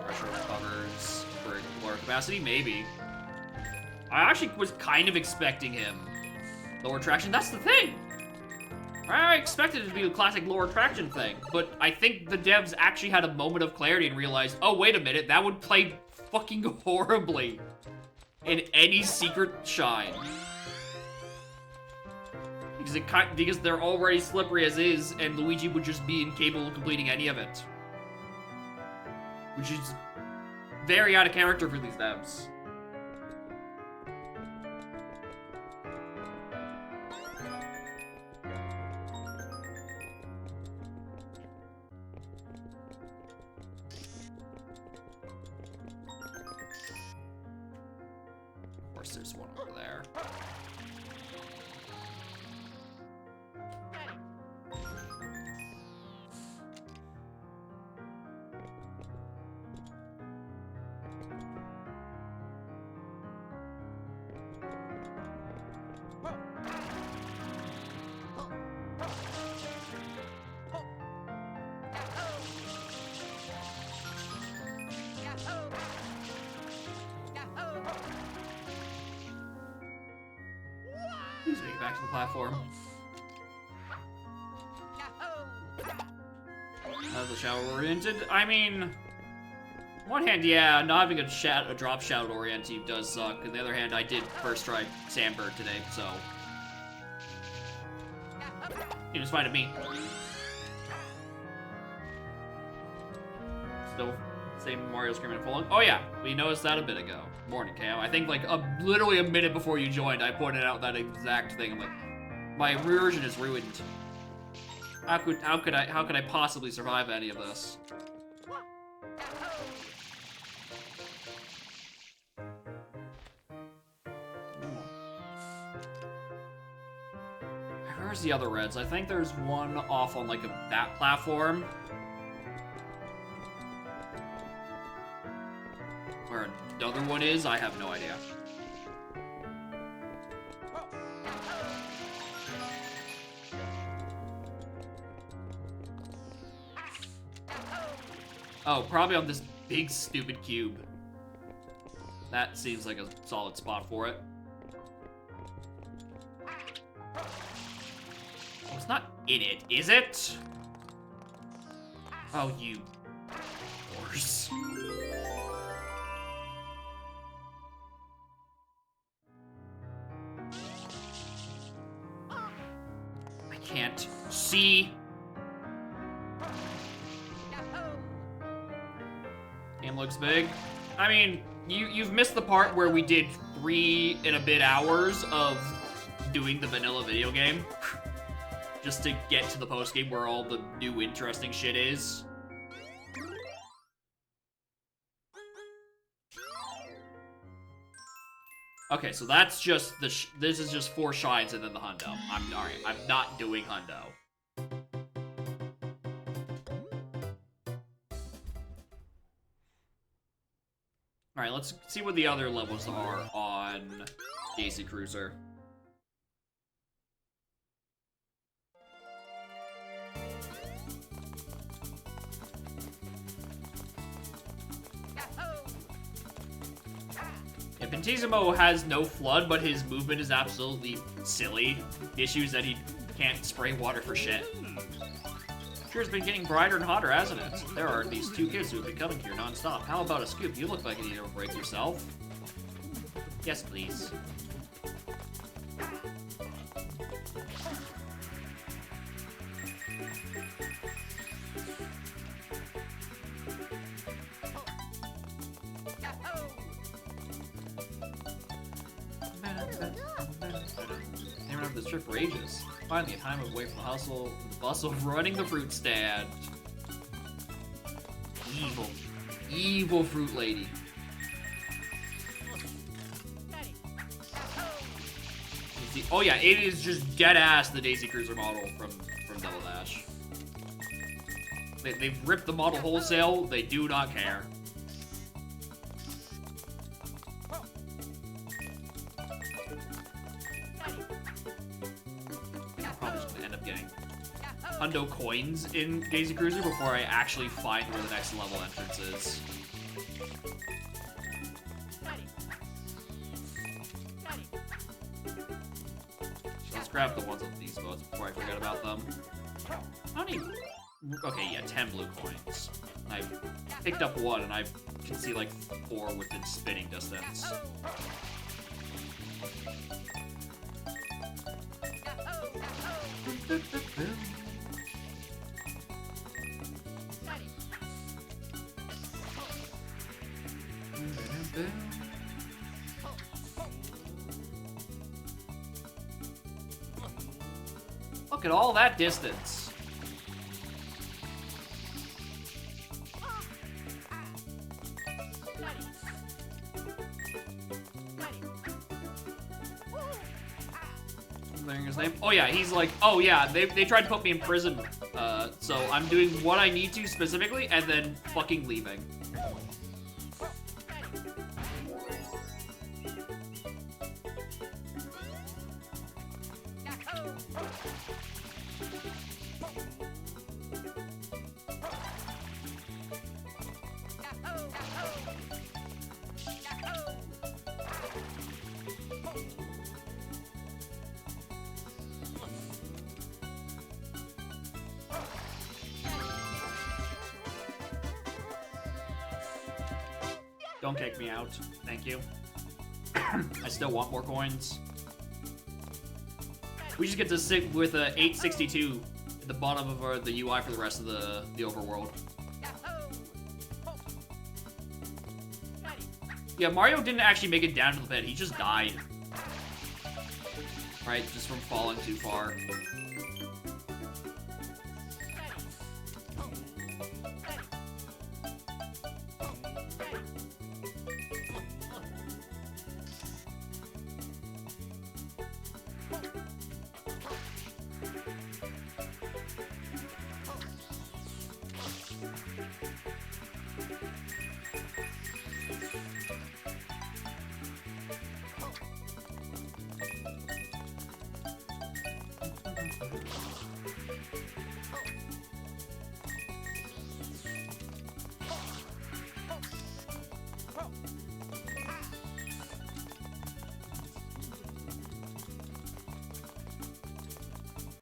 Pressure recovers for lower capacity, maybe. I actually was kind of expecting him. Lower traction, that's the thing! I expected it to be a classic lore attraction thing, but I think the devs actually had a moment of clarity and realized, oh, wait a minute, that would play fucking horribly in any secret shine. Because they're already slippery as is, and Luigi would just be incapable of completing any of it. Which is very out of character for these devs. Of course, there's one over there. Please make it back to the platform. The shower-oriented? I mean, on one hand, yeah, not having a drop shout-oriented does suck. On the other hand, I did first try Sandbird today, so it was fine to me. Still, same Mario screaming and falling. Oh yeah, we noticed that a bit ago. Morning, Cam. I think like literally a minute before you joined, I pointed out that exact thing. I'm like, my immersion is ruined. How could I possibly survive any of this? Where's the other reds? I think there's one off on like that platform. Where another one is, I have no idea. Oh, probably on this big stupid cube. That seems like a solid spot for it. Oh, it's not in it, is it? Oh, you horse. I can't see. Game looks big. I mean, you've missed the part where we did 3 and a bit hours of doing the vanilla video game. Just to get to the post-game where all the new interesting shit is. Okay, so that's just this is just 4 shines and then the hundo. Alright, I'm not doing hundo. Alright, let's see what the other levels are on Daisy Cruiser. Yeah, Pentissimo has no flood, but his movement is absolutely silly. The issue is that he can't spray water for shit. Sure, it's been getting brighter and hotter, hasn't it? There are these 2 kids who have been coming here non-stop. How about a scoop? You look like you need a break yourself. Yes, please. They remember this trip for ages. Finally, a time away from the hustle and the bustle of running the fruit stand. Evil. Evil fruit lady. Oh yeah, it is just dead-ass the Daisy Cruiser model from Double Dash. They've ripped the model wholesale, they do not care. Hundo coins in Daisy Cruiser before I actually find where the next level entrance is. So let's grab the ones on these boats before I forget about them. How many? Okay, yeah, 10 blue coins. I picked up one, and I can see like 4 within spinning distance. Look at all that distance. His name? Oh yeah, he's like, oh yeah, they tried to put me in prison, so I'm doing what I need to specifically, and then fucking leaving. Don't kick me out. Thank you. I still want more coins. We just get to sit with a 862 at the bottom of the UI for the rest of the overworld. Yeah, Mario didn't actually make it down to the pit. He just died. Right, just from falling too far.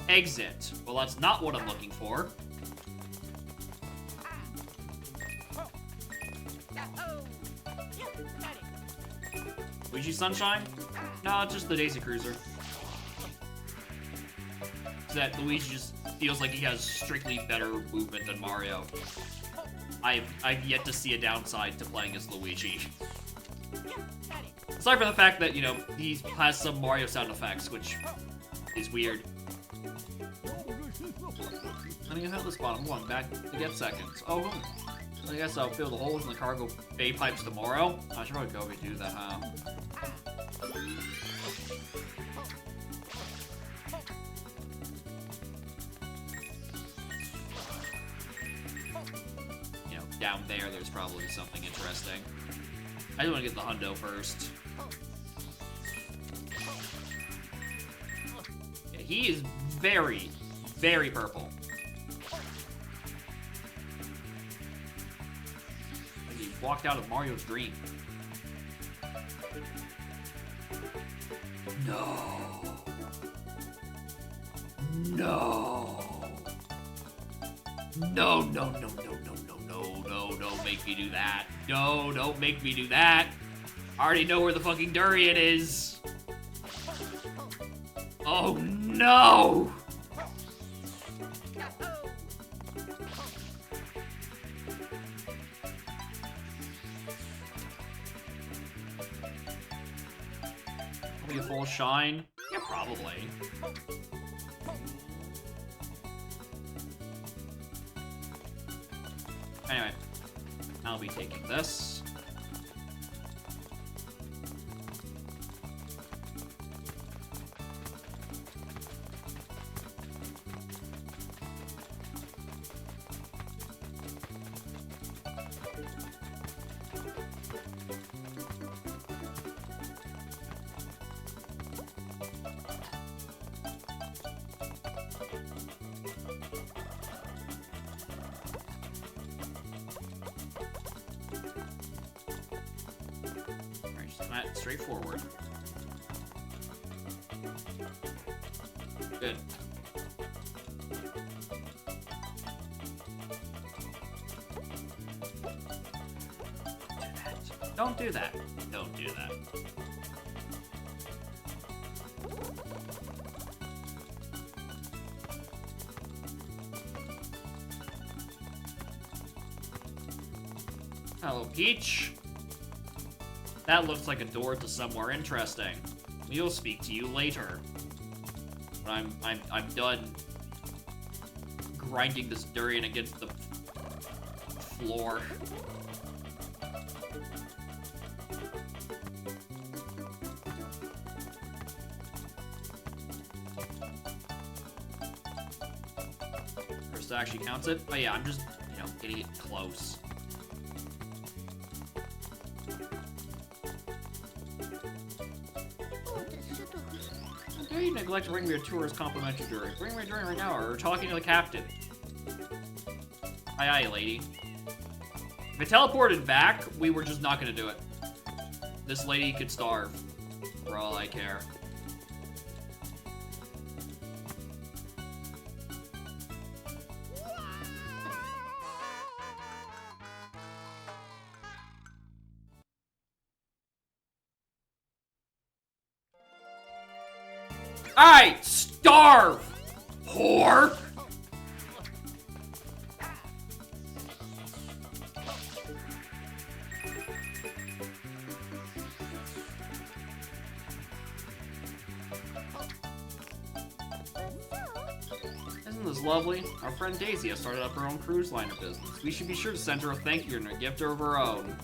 Exit. Well, that's not what I'm looking for. Luigi Sunshine? No, it's just the Daisy Cruiser. That Luigi just feels like he has strictly better movement than Mario. I've yet to see a downside to playing as Luigi. Aside from the fact that, you know, he has some Mario sound effects, which is weird. I think I hit the spot. I'm going back to get seconds. Oh, I guess I'll fill the holes in the cargo bay pipes tomorrow. I should probably go and do that, huh? You know, down there's probably something interesting. I just want to get the hundo first. Yeah, he is very, very purple. Walked out of Mario's dream. No. No. No, no, no, no, no, no, no, no, don't make me do that. No, don't make me do that. I already know where the fucking durian is. Oh, no. A full shine? Yeah, probably. Anyway, I'll be taking this. Straightforward. Good. Don't do that. Don't do that. Hello, Peach. That looks like a door to somewhere interesting. We'll speak to you later. But I'm done grinding this durian against the floor. First actually counts it. But yeah, I'm just, you know, getting it close. How dare you neglect to bring me a tourist complimentary durian? Bring me a durian right now, or we're talking to the captain. Aye, aye, lady. If it teleported back, we were just not gonna do it. This lady could starve, for all I care. Alright, starve, whore! Isn't this lovely? Our friend Daisy has started up her own cruise liner business. We should be sure to send her a thank you and a gift of her own.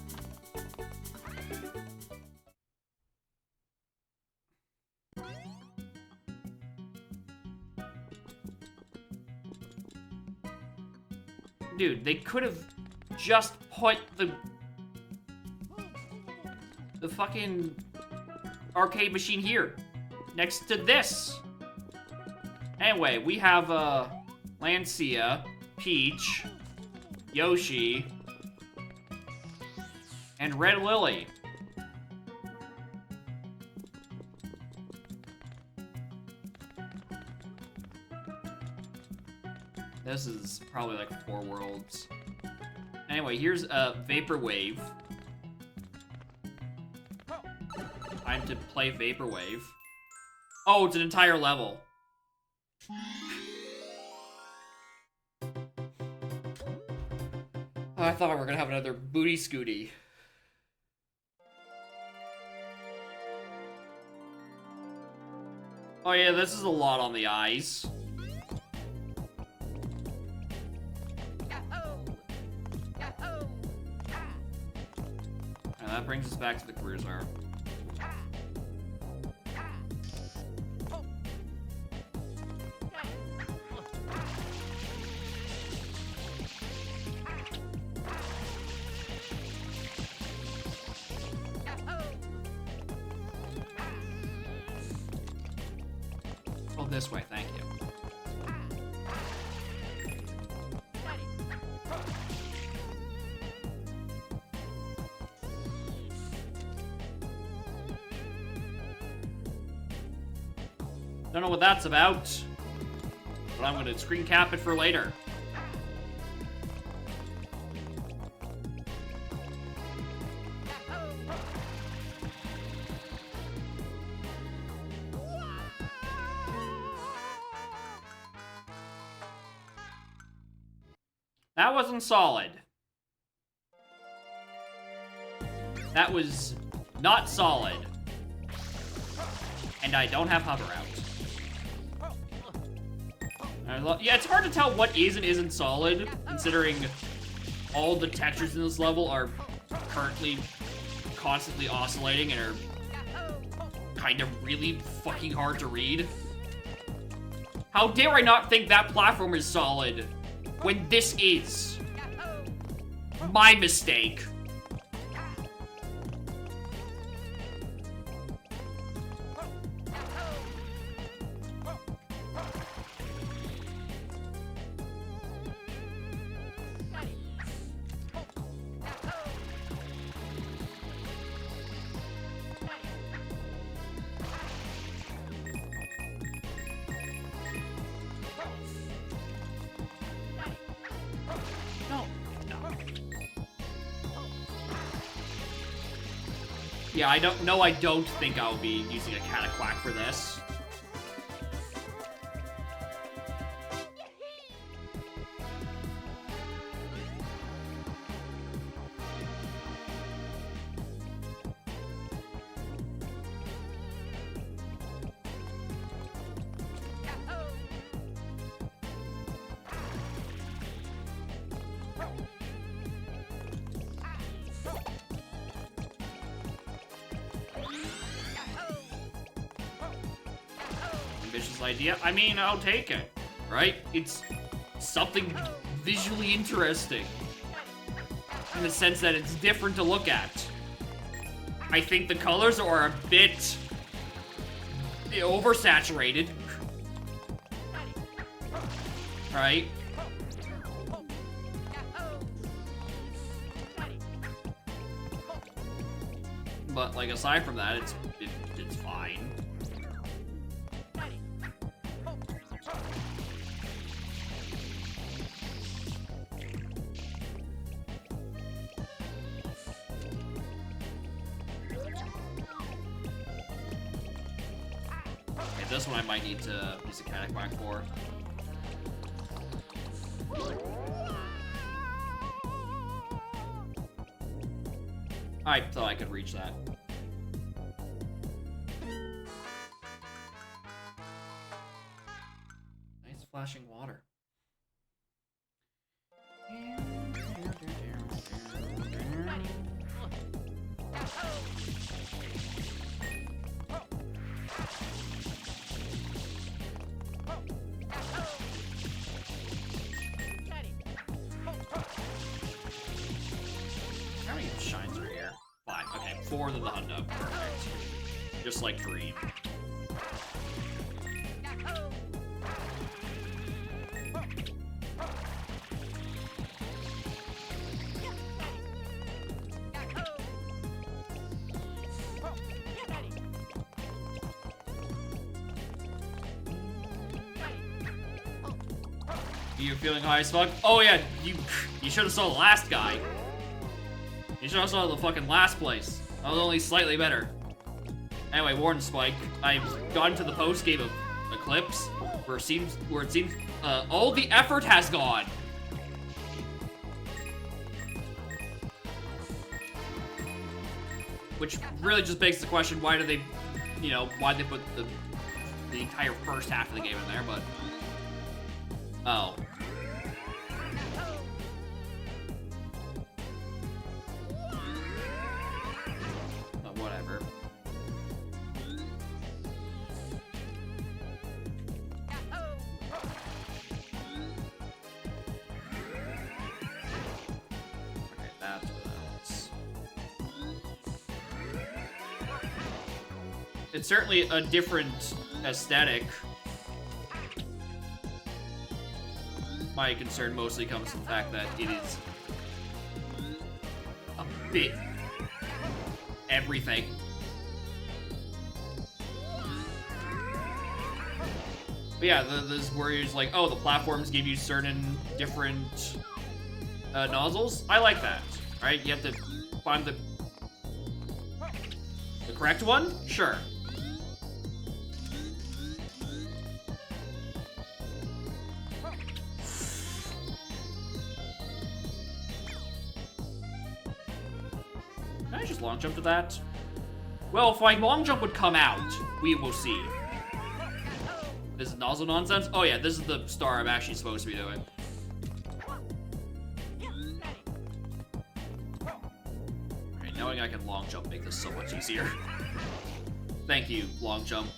Dude, they could have just put the fucking arcade machine here, next to this. Anyway, we have, Lancia, Peach, Yoshi, and Red Lily. This is probably like 4 worlds. Anyway, here's a Vaporwave. Time to play Vaporwave. Oh, it's an entire level. Oh, I thought we were gonna have another booty scooty. Oh yeah, this is a lot on the eyes. And that brings us back to the cruiser. Oh, this way, thank you. Don't know what that's about, but I'm gonna screen cap it for later. That wasn't solid. That was not solid. And I don't have hover out. Yeah, it's hard to tell what is and isn't solid, considering all the textures in this level are currently constantly oscillating and are kind of really fucking hard to read. How dare I not think that platform is solid when this is? My mistake. Yeah, I don't think I'll be using a Cataquack for this. Ambitious idea. I mean, I'll take it, right? It's something visually interesting in the sense that it's different to look at. I think the colors are a bit oversaturated, right? But like aside from that, it's fine. Okay, this one I might need to use a Cataquack for. I thought I could reach that. Nice flashing water. How many shines are here? 5. Okay, 4 than the hundo. Perfect. Just like Dream. You're feeling high as fuck? Oh yeah, you should have saw the last guy. You should have saw the fucking last place. I was only slightly better. Anyway, Warden Spike, I've gotten to the post game of Eclipse, where it seems all the effort has gone. Which really just begs the question, why do they, why they put the entire first half of the game in there, but... Oh. But whatever. Okay, that's what else. It's certainly a different aesthetic. My concern mostly comes from the fact that it is a bit everything. But yeah, there's worries like, oh, the platforms give you certain different nozzles. I like that, right? You have to find the correct one? Sure. Long jump to that? Well, if my long jump would come out, we will see. This is nozzle nonsense? Oh yeah, this is the star I'm actually supposed to be doing. Okay, knowing I can long jump make this so much easier. Thank you, long jump.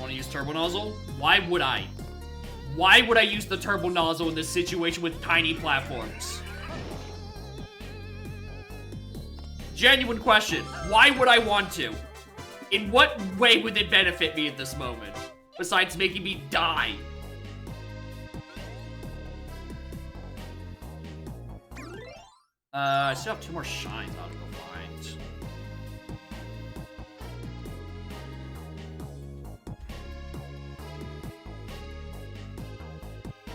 Use turbo nozzle? Why would I? Why would I use the turbo nozzle in this situation with tiny platforms? Genuine question. Why would I want to? In what way would it benefit me at this moment? Besides making me die? I still have 2 more shines I'll go find.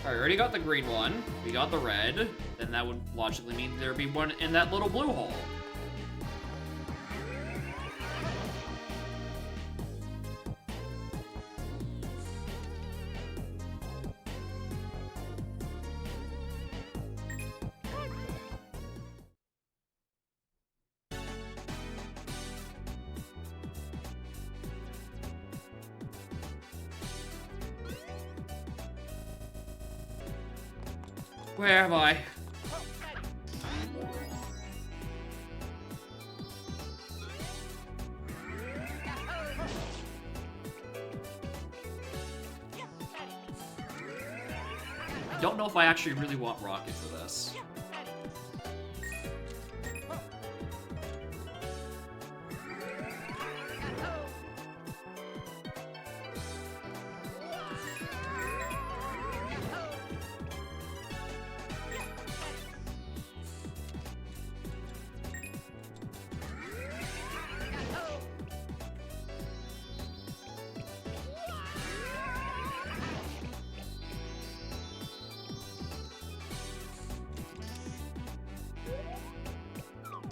Alright, we already got the green one. We got the red. Then that would logically mean there'd be one in that little blue hole. Where am I? I don't know if I actually really want Rocket for this.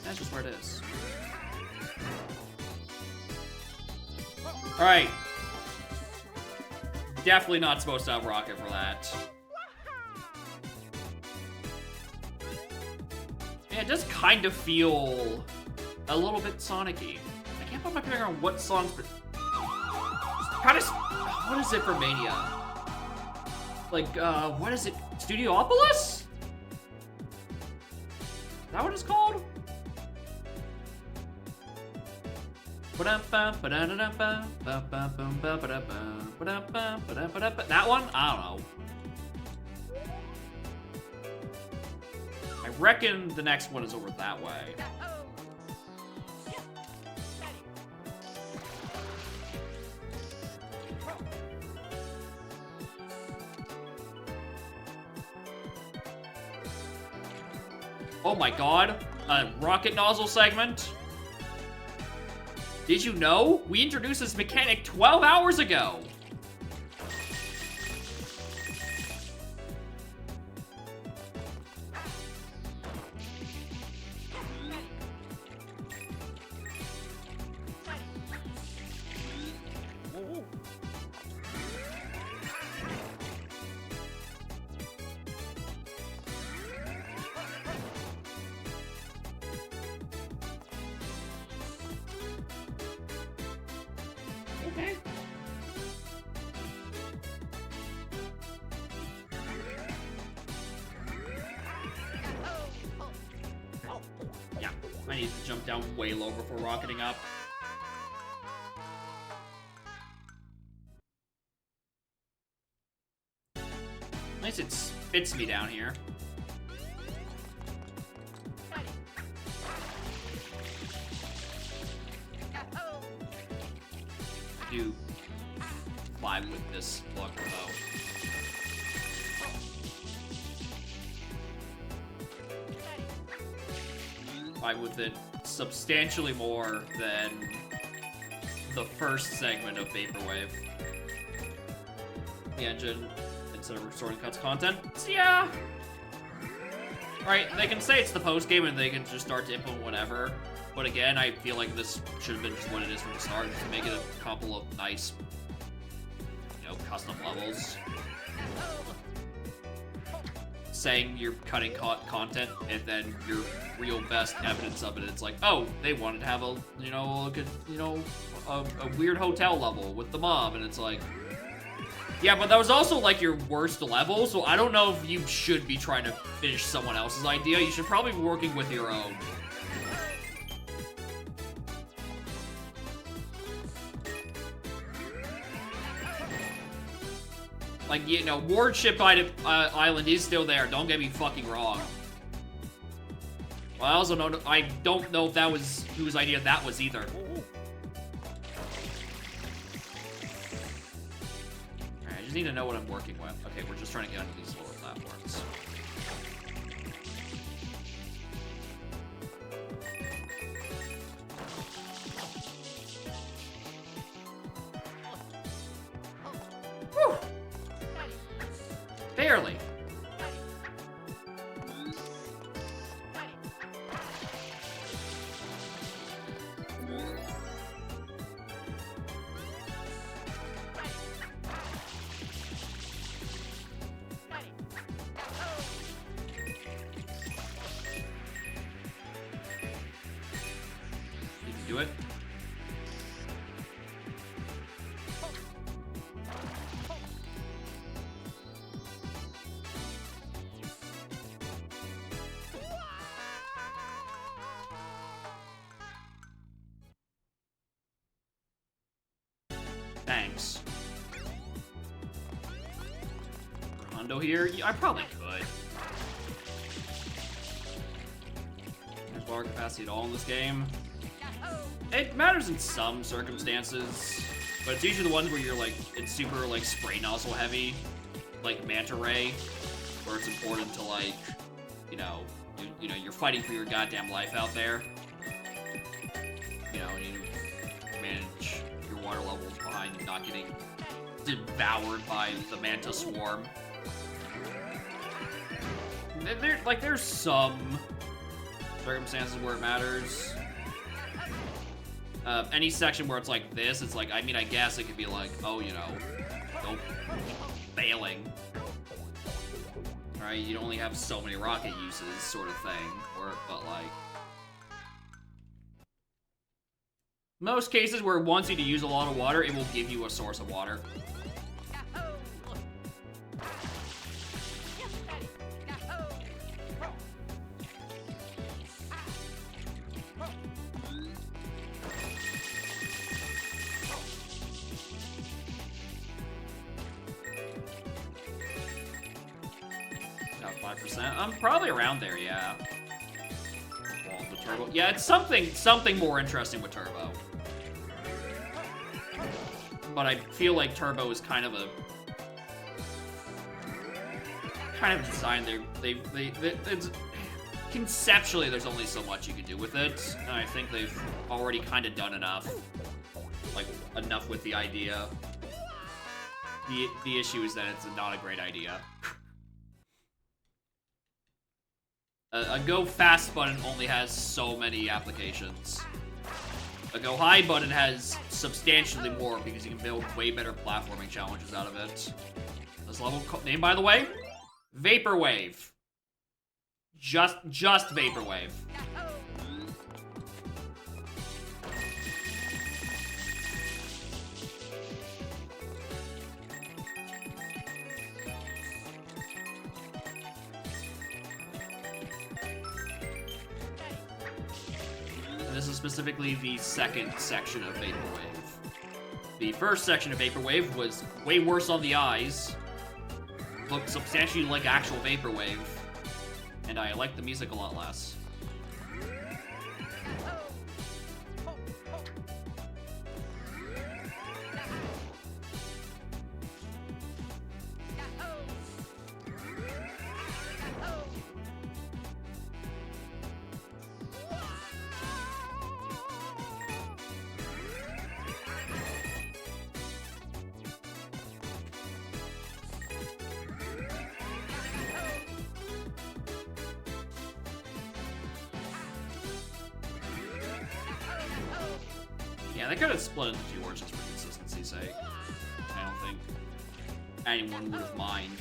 That's just where it is. Alright. Definitely not supposed to have Rocket for that. Yeah, it does kind of feel a little bit Sonic-y. I can't put my finger on what songs, but kind of. What is it for Mania? Like, what is it? Studiopolis? Is that what it's called? That one? I don't know. I reckon the next one is over that way. Oh my god, a rocket nozzle segment? Did you know? We introduced this mechanic 12 hours ago! Okay. Yeah, I need to jump down way low before rocketing up. At least it spits me down here. Do fly with this look though. Fly with it substantially more than the first segment of Vaporwave. The engine, instead of restoring cuts content. So yeah. Right, they can say it's the post game and they can just start to implement whatever. But again, I feel like this should have been just what it is from the start, just to make it a couple of nice, you know, custom levels. Saying you're cutting content, and then your real best evidence of it, it's like, oh, they wanted to have a, you know, a weird hotel level with the mob, and it's like, yeah, but that was also like your worst level, so I don't know if you should be trying to finish someone else's idea. You should probably be working with your own. Like, you know, Wardship Island is still there. Don't get me fucking wrong. Well, I don't know if that was whose idea that was either. Alright, I just need to know what I'm working with. Okay, we're just trying to get onto these lower platforms. do it. Thanks. Hondo here? Yeah, I probably could. There's water capacity at all in this game. It matters in some circumstances, but it's usually the ones where you're like, it's super like spray nozzle heavy, like Manta Ray, where it's important to like, you know, you're fighting for your goddamn life out there. You know, and you manage your water levels behind not getting devoured by the Manta Swarm. There's some circumstances where it matters. Any section where it's like this, it's like, I mean, I guess it could be like, oh, you know, nope, failing. Right? You only have so many rocket uses, sort of thing. But like, most cases where it wants you to use a lot of water, it will give you a source of water. About 5%. I'm probably around there, yeah. Well, the turbo. Yeah, it's something more interesting with turbo. But I feel like turbo is kind of design it's conceptually there's only so much you can do with it, and I think they've already kind of done enough, like enough with the idea. The issue is that it's not a great idea. A go fast button only has so many applications. A go high button has substantially more because you can build way better platforming challenges out of it. This level name, by the way, Vaporwave. Just Vaporwave. This is specifically the second section of Vaporwave. The first section of Vaporwave was way worse on the eyes, looked substantially like actual Vaporwave, and I liked the music a lot less. Yeah, they could have split into two words just for consistency's sake. I don't think anyone would have mind.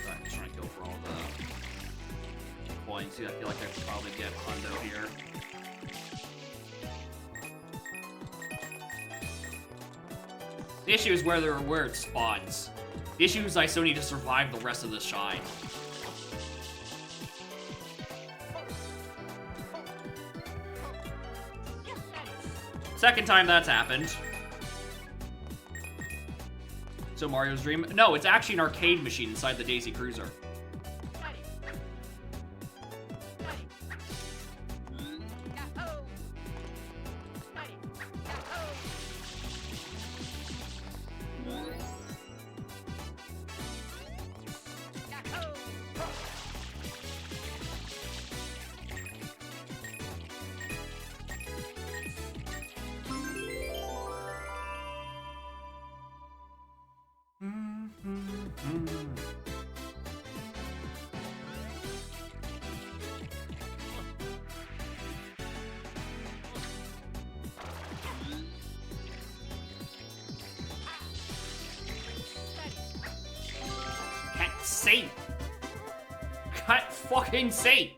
Alright, I'm trying to go for all the coins. I feel like I should probably get Hundo here. The issue is where it spawns. The issue is I still need to survive the rest of this shine. Second time that's happened. So Mario's Dream? No, it's actually an arcade machine inside the Daisy Cruiser. insane. Cut fucking insane.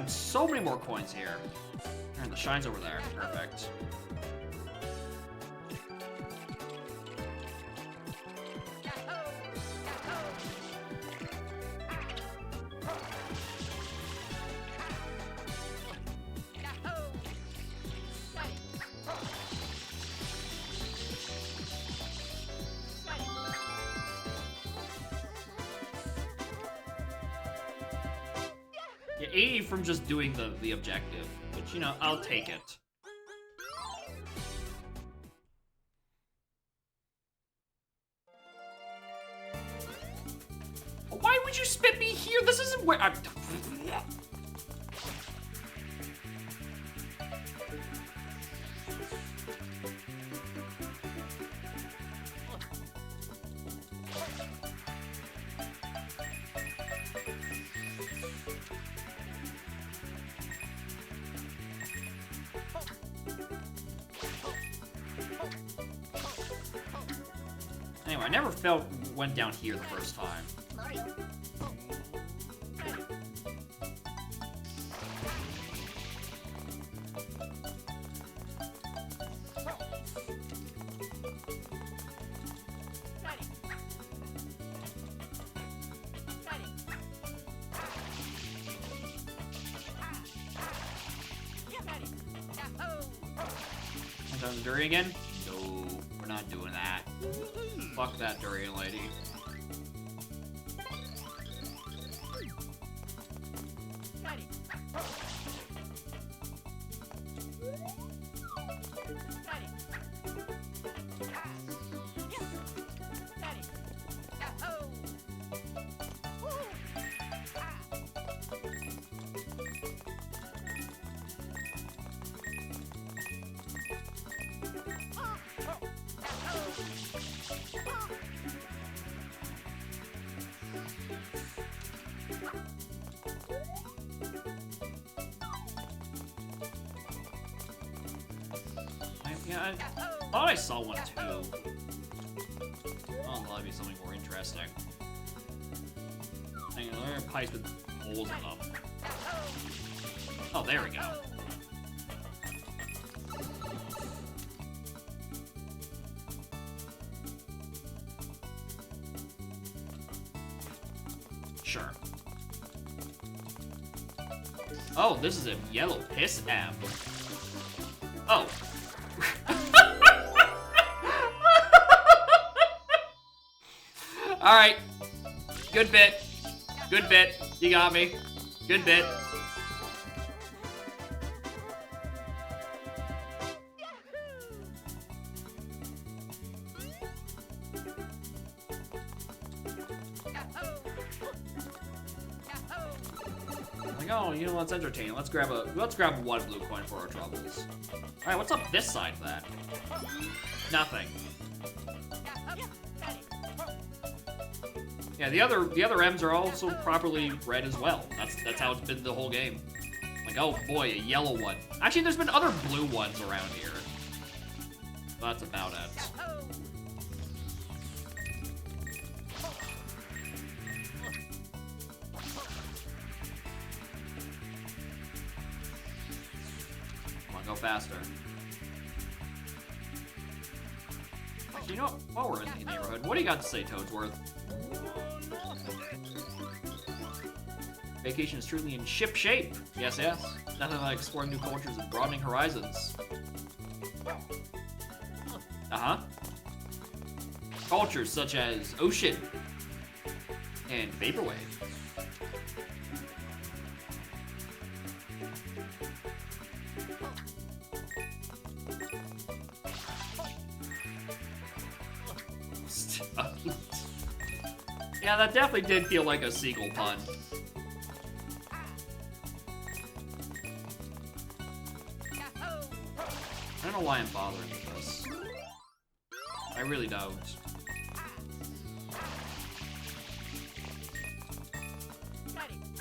So many more coins here. And the shine's over there. Perfect. Yeah, 80 from just doing the objective, which, you know, I'll take it. Why would you spit me here? This isn't where I'm... Anyway, I never went down here the first time. Mario. Is the durian again? No, we're not doing that. Fuck that durian lady. Yeah, I thought I saw one too. Oh, that'll be something more interesting. Hang on, there are pipes with holes in them. Oh, there we go. Sure. Oh, this is a yellow piss M. Oh. Alright. Good bit. Good bit. You got me. Good bit. Like, oh, you know what's entertaining? Let's grab one blue coin for our troubles. Alright, what's up this side of that? Nothing. Yeah, the other M's are also properly red as well. That's how it's been the whole game. Like, oh boy, a yellow one. Actually, there's been other blue ones around here. That's about it. Come on, go faster. Actually, you know what? While we're in the neighborhood, what do you got to say, Toadsworth? Vacation is truly in ship shape. Yes, yes. Nothing like exploring new cultures and broadening horizons. Uh-huh. Cultures such as ocean and vaporwave. Yeah, that definitely did feel like a seagull pun. I don't know why I'm bothering with this. I really don't.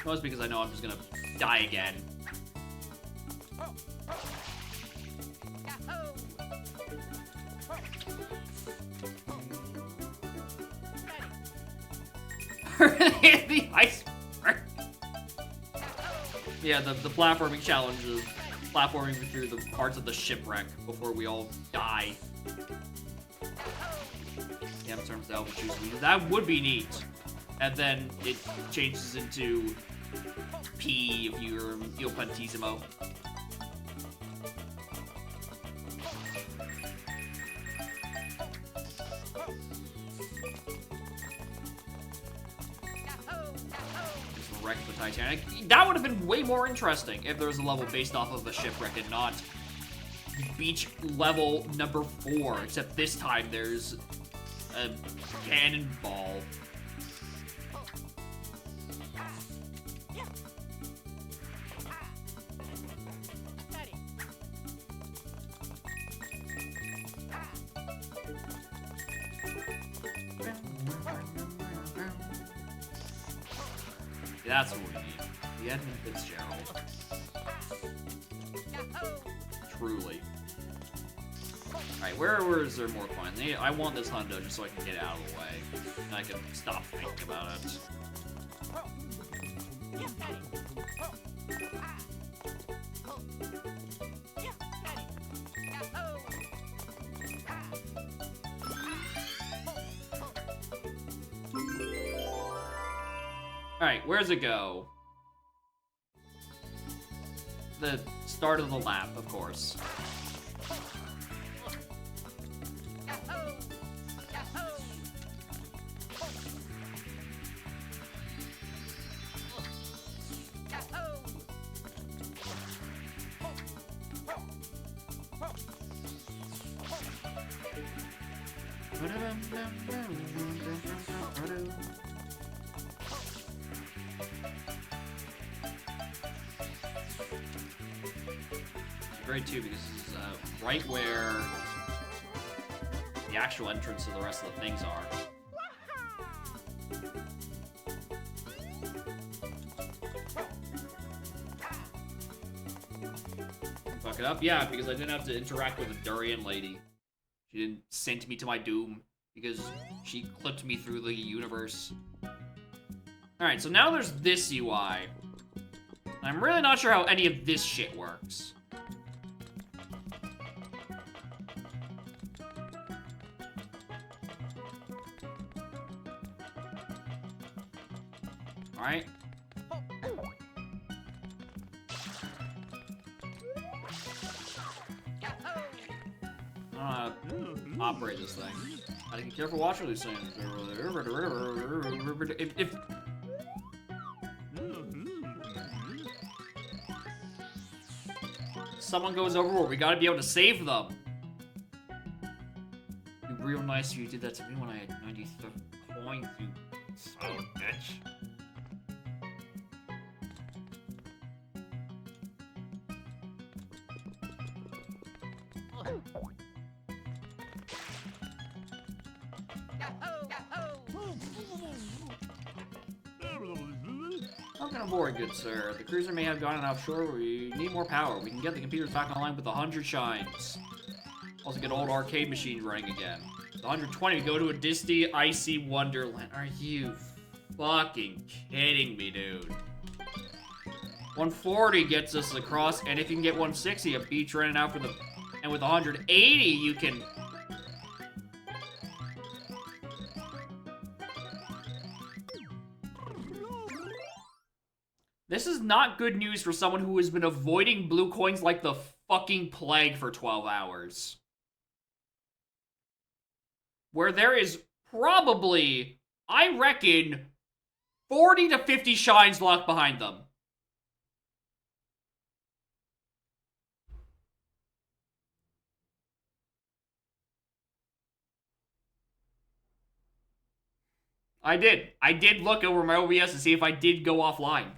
Mostly because I know I'm just gonna die again. The iceberg. Yeah, the platforming challenge of platforming through the parts of the shipwreck before we all die. Yeah, in terms of that would be neat. And then it changes into P if you're Il Pantissimo. Just wreck the Titanic. That would have been way more interesting if there was a level based off of a shipwreck and not beach level number 4. Except this time there's a cannonball. That's what we need. The Edmund Fitzgerald. Truly. Alright, where is there more coins? I want this hundo just so I can get out of the way. And I can stop thinking about it. Alright, where's it go? The start of the lap, of course. Great too, because this is right where the actual entrance to the rest of the things are. Fuck it up? Yeah, because I didn't have to interact with a durian lady. She didn't send me to my doom because she clipped me through the universe. Alright, so now there's this UI. I'm really not sure how any of this shit works. Alright. Operate this thing. I think careful watching these things. If someone goes overboard, we gotta be able to save them. It'd be real nice if you did that to me when I had 93 coins, you son of a bitch. Welcome aboard, good sir. The cruiser may have gone offshore, but we need more power. We can get the computers back online with 100 shines. Also get old arcade machines running again. With 120, go to a Disney icy wonderland. Are you fucking kidding me, dude? 140 gets us across, and if you can get 160, a beach running out for the... And with 180, you can... This is not good news for someone who has been avoiding blue coins like the fucking plague for 12 hours. Where there is probably, I reckon, 40 to 50 shines locked behind them. I did look over my OBS to see if I did go offline.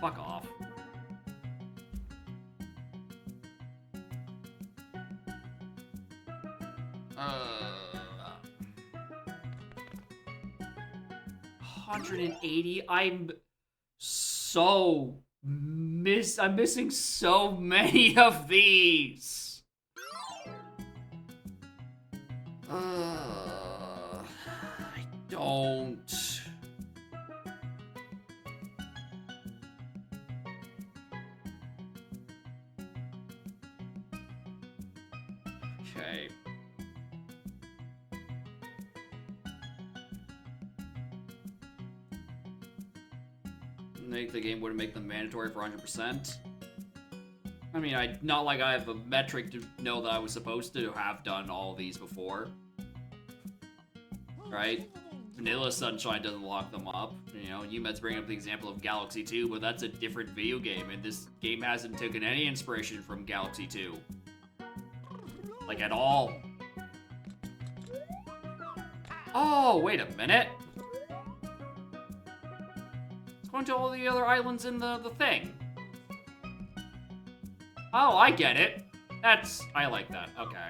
Fuck off. $180. I'm missing so many of these. I don't. Okay. Make the game wouldn't make them mandatory for 100%. I mean, not like I have a metric to know that I was supposed to have done all these before. Right? Vanilla Sunshine doesn't lock them up. You know, UMed's bringing up the example of Galaxy 2, but that's a different video game, and this game hasn't taken any inspiration from Galaxy 2. Like, at all. Oh, wait a minute. It's going to all the other islands in the thing. Oh, I get it. I like that. Okay.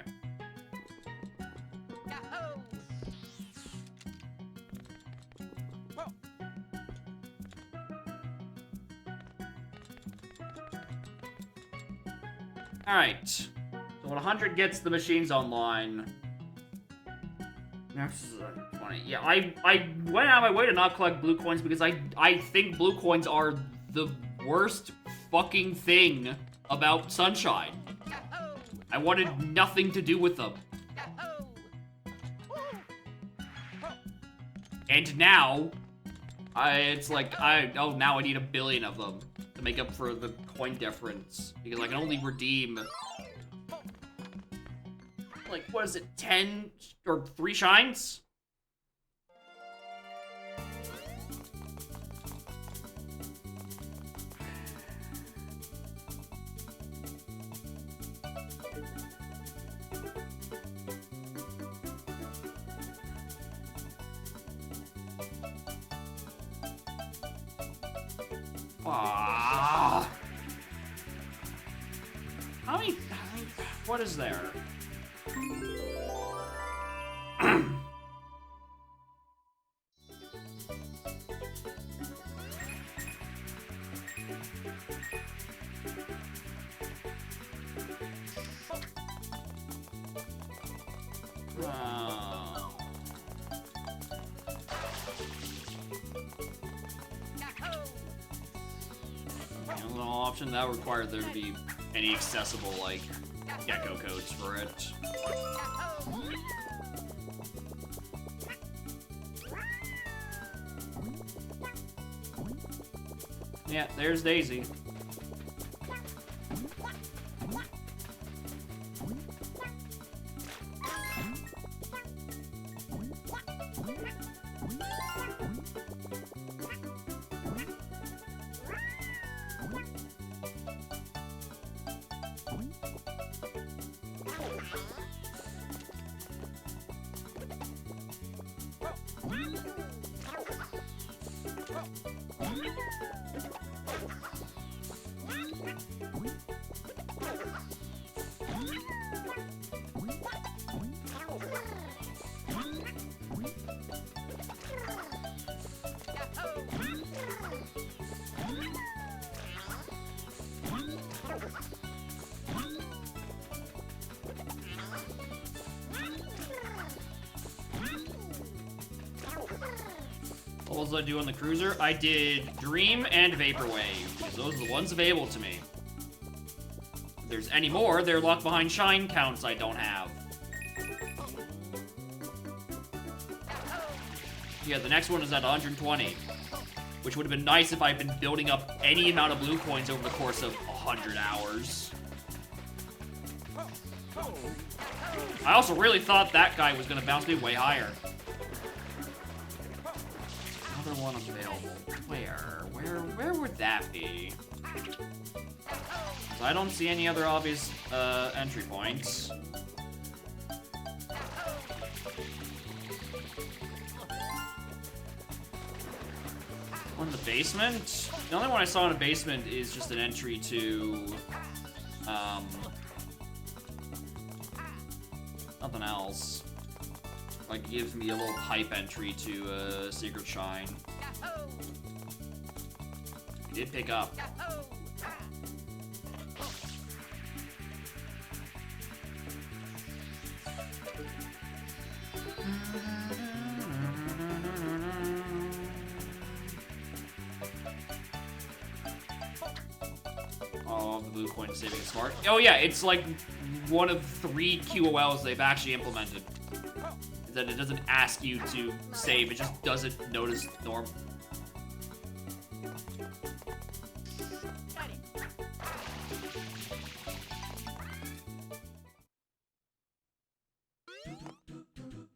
Alright. So when 100 gets the machines online. Next is 20. Yeah, I went out of my way to not collect blue coins because I think blue coins are the worst fucking thing about Sunshine. I wanted nothing to do with them. And now, it's like, now I need 1 billion of them to make up for the coin difference. Because I can only redeem, like, what is it, 10 or 3 shines? Ah. How many, what is there? Option that would require there to be any accessible, like, gecko codes for it. Yeah, there's Daisy. What was I do on the cruiser? I did Dream and Vaporwave, because those are the ones available to me. If there's any more, they're locked behind shine counts I don't have. Yeah, the next one is at 120, which would have been nice if I'd been building up any amount of blue coins over the course of 100 hours. I also really thought that guy was going to bounce me way higher. Another one available. Where would that be? I don't see any other obvious entry points. One in the basement? The only one I saw in the basement is just an entry Nothing else. Like, it gives me a little pipe entry to Secret Shine. He did pick up. Oh, the blue coin saving is smart. Oh yeah, it's like one of 3 QOLs they've actually implemented. That it doesn't ask you to save, it just doesn't notice norm.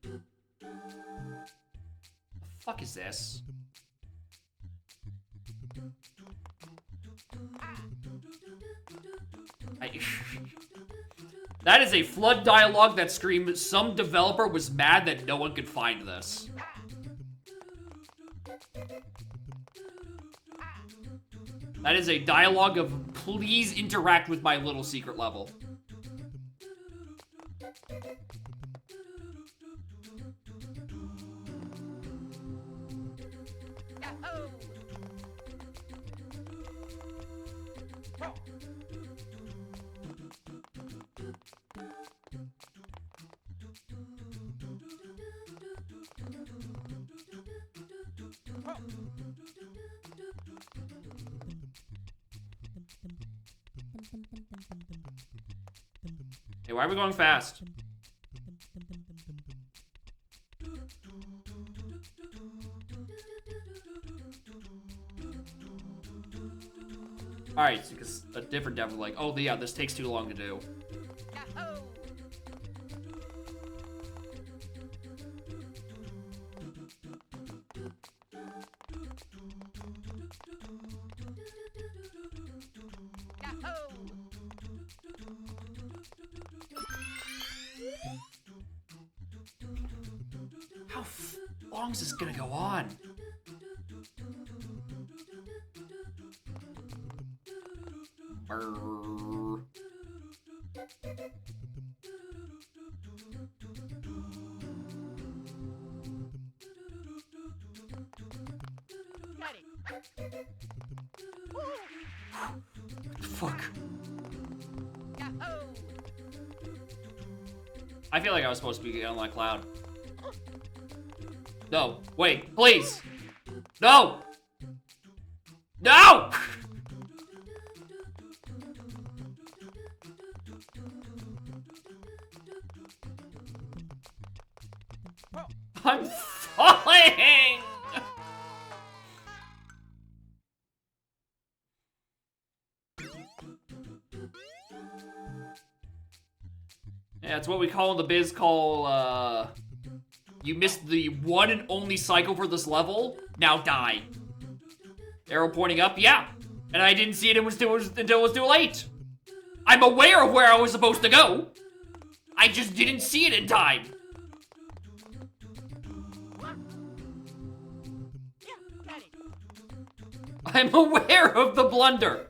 The fuck is this? That is a flood dialogue that screamed, some developer was mad that no one could find this. That is a dialogue of, please interact with my little secret level. Hey, why are we going fast? Alright, because a different devil like, oh yeah, this takes too long to do. How long is this gonna go on? Fuck. I feel like I was supposed to be on that cloud. No, wait, please. No! No! I'm falling! Yeah, it's what we call in the biz you missed the one and only cycle for this level, now die. Arrow pointing up, yeah. And I didn't see it until it was too late. I'm aware of where I was supposed to go. I just didn't see it in time. I'm aware of the blunder.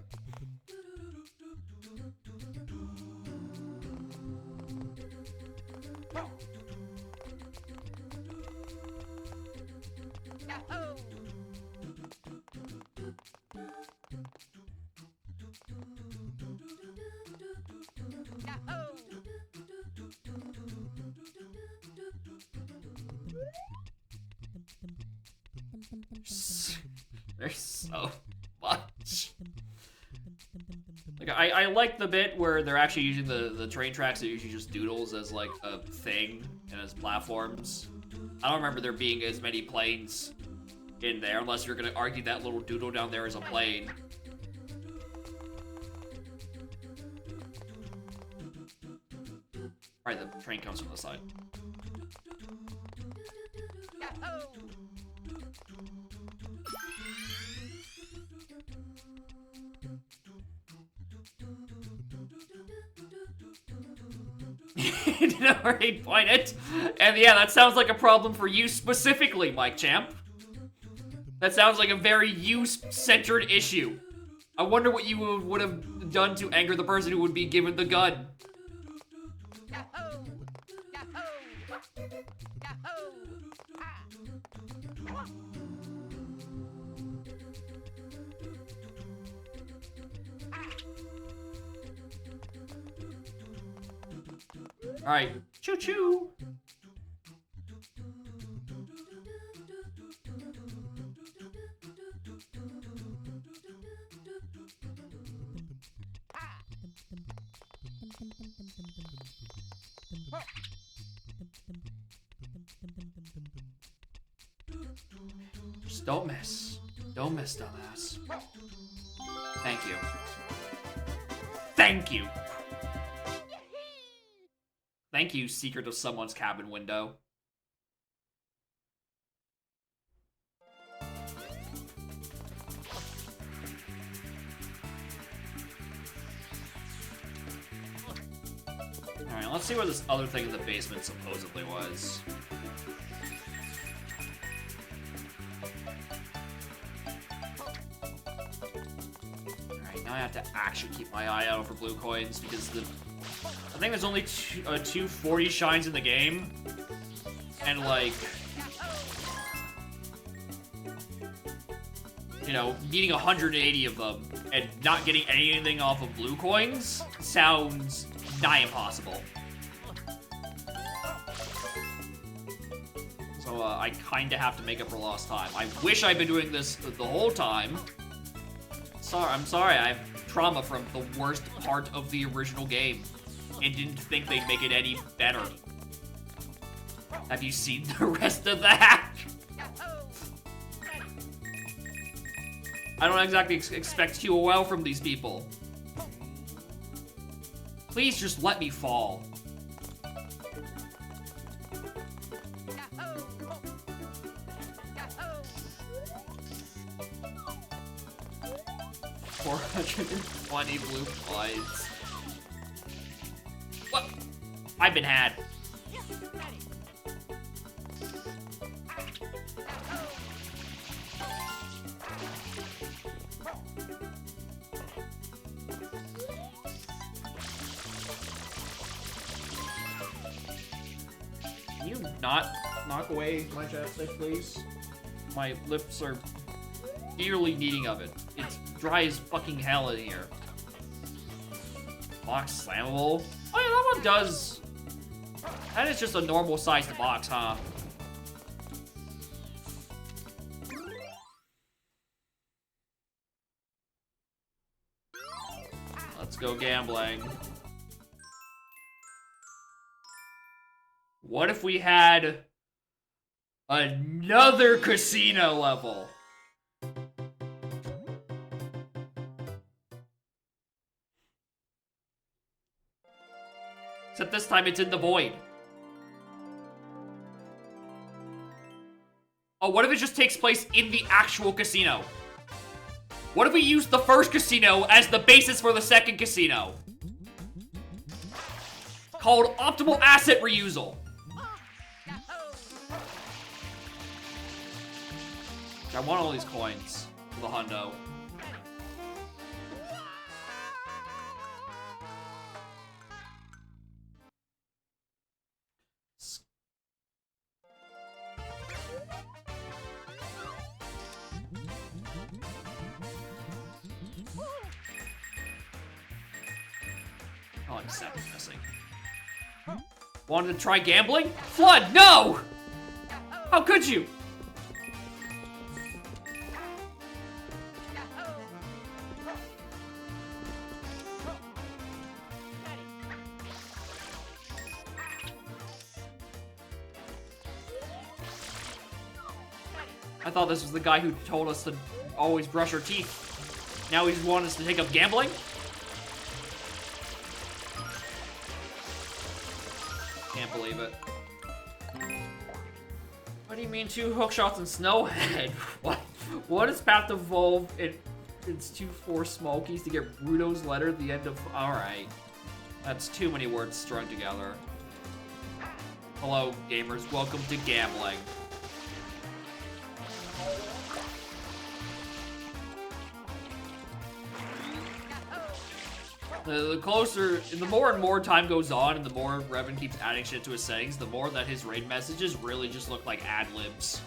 There's so much. Like, I like the bit where they're actually using the train tracks that usually just doodles as like a thing and as platforms. I don't remember there being as many planes in there, unless you're gonna argue that little doodle down there is a plane. Alright, the train comes from the side. Did I already point it? And yeah, that sounds like a problem for you specifically, Mike Champ. That sounds like a very you-centered issue. I wonder what you would have done to anger the person who would be given the gun. Alright, choo-choo! Just don't miss. Don't miss, dumbass. Thank you. Thank you! Thank you, secret of someone's cabin window. Alright, let's see what this other thing in the basement supposedly was. Alright, now I have to actually keep my eye out for blue coins because I think there's only two 40 shines in the game. And like, you know, needing 180 of them and not getting anything off of blue coins sounds nigh impossible. So I kinda have to make up for lost time. I wish I'd been doing this the whole time. I'm sorry, I have trauma from the worst part of the original game and didn't think they'd make it any better. Have you seen the rest of that? I don't exactly expect QOL from these people. Please just let me fall. $420 blue coins. What? I've been had. Can you not knock away my chapstick, please? My lips are dearly needing of it. It's dry as fucking hell in here. Box slammable? Oh yeah, that one does. That is just a normal sized box, huh? Let's go gambling. What if we had another casino level? Except this time it's in the void. Oh, what if it just takes place in the actual casino? What if we use the first casino as the basis for the second casino? Called optimal asset reusal. I want all these coins for the hundo. Oh, I'm second missing. Wanted to try gambling? Flood, no! How could you? I thought this was the guy who told us to always brush our teeth. Now he's wanting us to take up gambling? Can't believe it. What do you mean 2 hook shots and Snowhead? What is Path to Evolve? It's 2-4 small keys to get Rudo's letter at the end of... Alright. That's too many words strung together. Hello, gamers. Welcome to gambling. The closer, the more and more time goes on, and the more Revan keeps adding shit to his settings, the more that his raid messages really just look like ad-libs.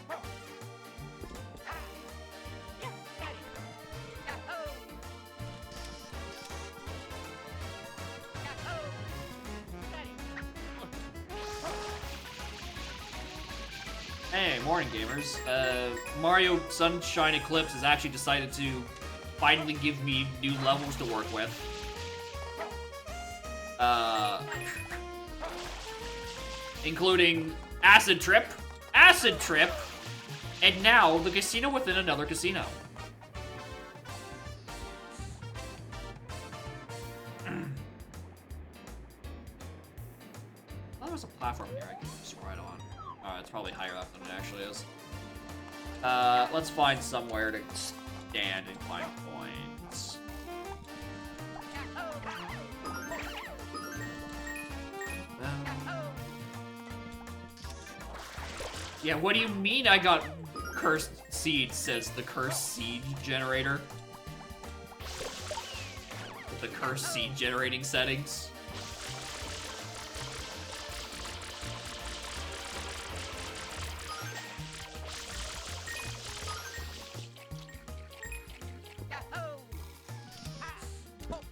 Hey, morning gamers. Mario Sunshine Eclipse has actually decided to finally give me new levels to work with. Including Acid Trip, and now the casino within another casino. Oh, there's a platform here I can just ride on. Oh, it's probably higher up than it actually is. Let's find somewhere to stand and climb points. Yeah, what do you mean I got cursed seeds, says the cursed seed generator. The cursed seed generating settings.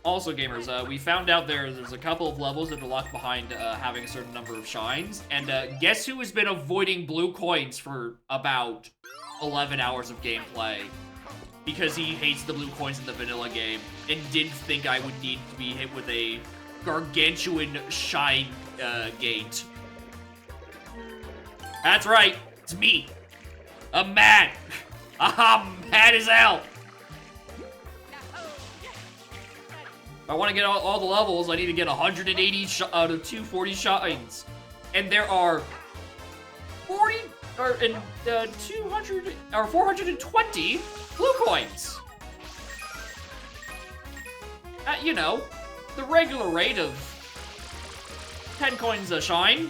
Also, gamers, we found out there's a couple of levels that are locked behind having a certain number of shines, and guess who has been avoiding blue coins for about 11 hours of gameplay? Because he hates the blue coins in the vanilla game, and didn't think I would need to be hit with a gargantuan shine gate. That's right, it's me. I'm mad. I'm mad as hell. If I want to get all the levels, I need to get 180 out of 240 shines. And there are 200 or 420 blue coins. You know, the regular rate of 10 coins a shine.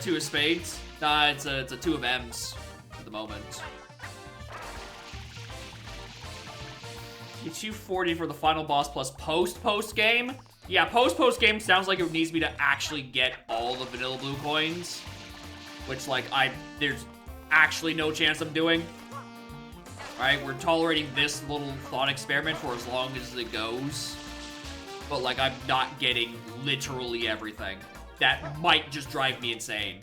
Two of spades. Nah, it's a two of M's at the moment. 240 for the final boss plus post game. Yeah, post game sounds like it needs me to actually get all the vanilla blue coins, which like there's actually no chance I'm doing. All right, we're tolerating this little thought experiment for as long as it goes, but like I'm not getting literally everything. That might just drive me insane.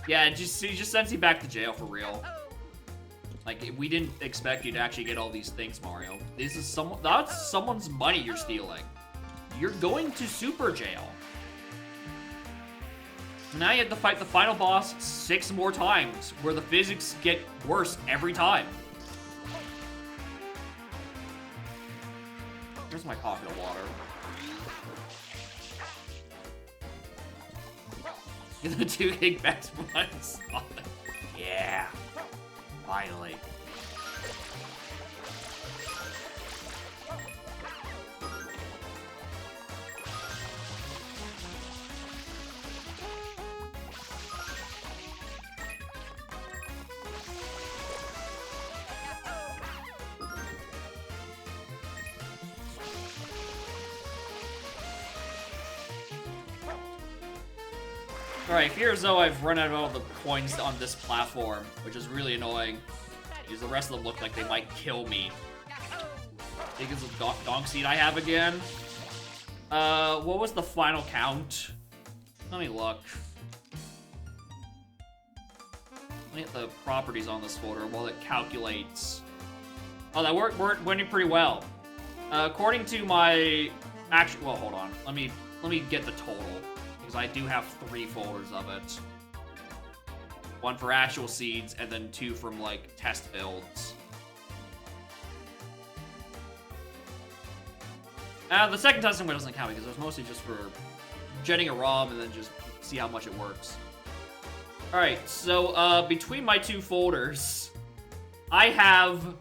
Yeah, he just sends you back to jail for real. Like, we didn't expect you to actually get all these things, Mario. That's someone's money you're stealing. You're going to super jail. Now you have to fight the final boss 6 more times, where the physics get worse every time. Where's my pocket of water? Get the 2 kickbacks once. Yeah. Finally. Alright, here as though I've run out of all the coins on this platform, which is really annoying, because the rest of them look like they might kill me. I think it's a donk seed I have again. What was the final count? Let me look. Let me get the properties on this folder while it calculates. Oh, that went pretty well. According to my actual, well, hold on. Let me get the total. Because I do have 3 folders of it. 1 for actual seeds, and then 2 from, like, test builds. The second testing one doesn't count, because it was mostly just for jetting a ROM and then just see how much it works. Alright, so, between my 2 folders, I have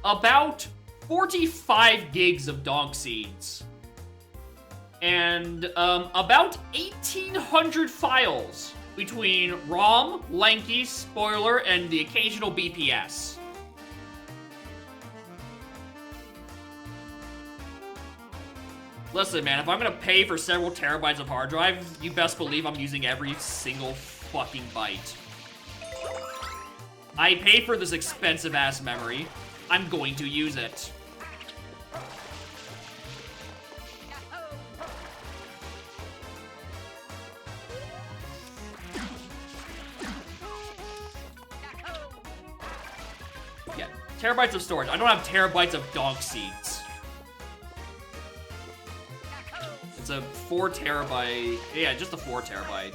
about 45 gigs of donk seeds. And about 1,800 files between ROM, Lanky, Spoiler, and the occasional BPS. Listen, man, if I'm gonna pay for several terabytes of hard drive, you best believe I'm using every single fucking byte. I pay for this expensive-ass memory. I'm going to use it. Yeah, terabytes of storage. I don't have terabytes of donk seeds. It's a 4 terabyte, yeah, just a 4 terabyte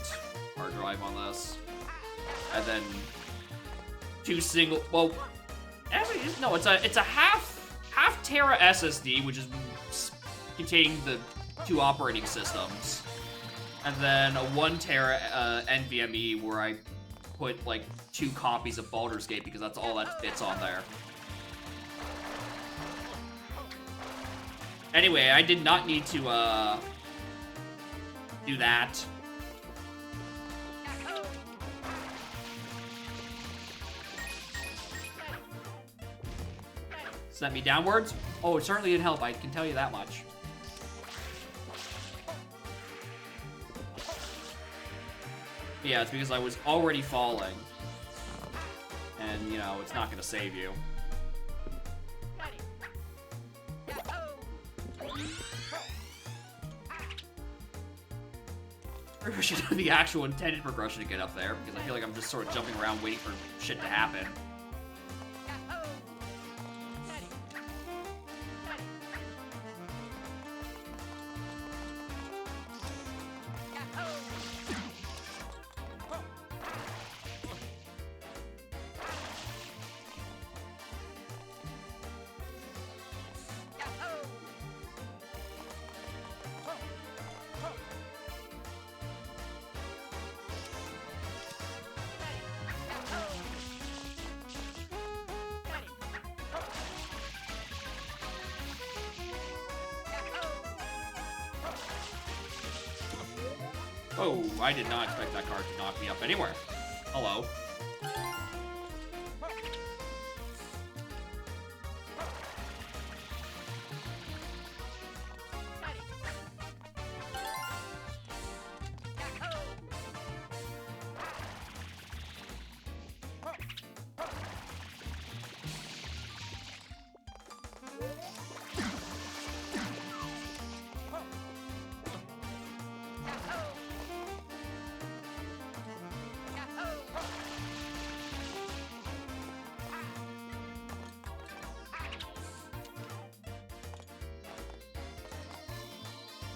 hard drive on this. And then 2 single, well, actually, no, it's a half tera SSD, which is containing the 2 operating systems. And then a 1 tera NVMe where I put like 2 copies of Baldur's Gate because that's all that fits on there. Anyway, I did not need to do that. Sent me downwards? Oh, it certainly didn't help, I can tell you that much. Yeah, it's because I was already falling. And, you know, it's not gonna save you. I should have the actual intended progression to get up there, because I feel like I'm just sort of jumping around waiting for shit to happen. Oh, I did not expect that card to knock me up anywhere. Hello.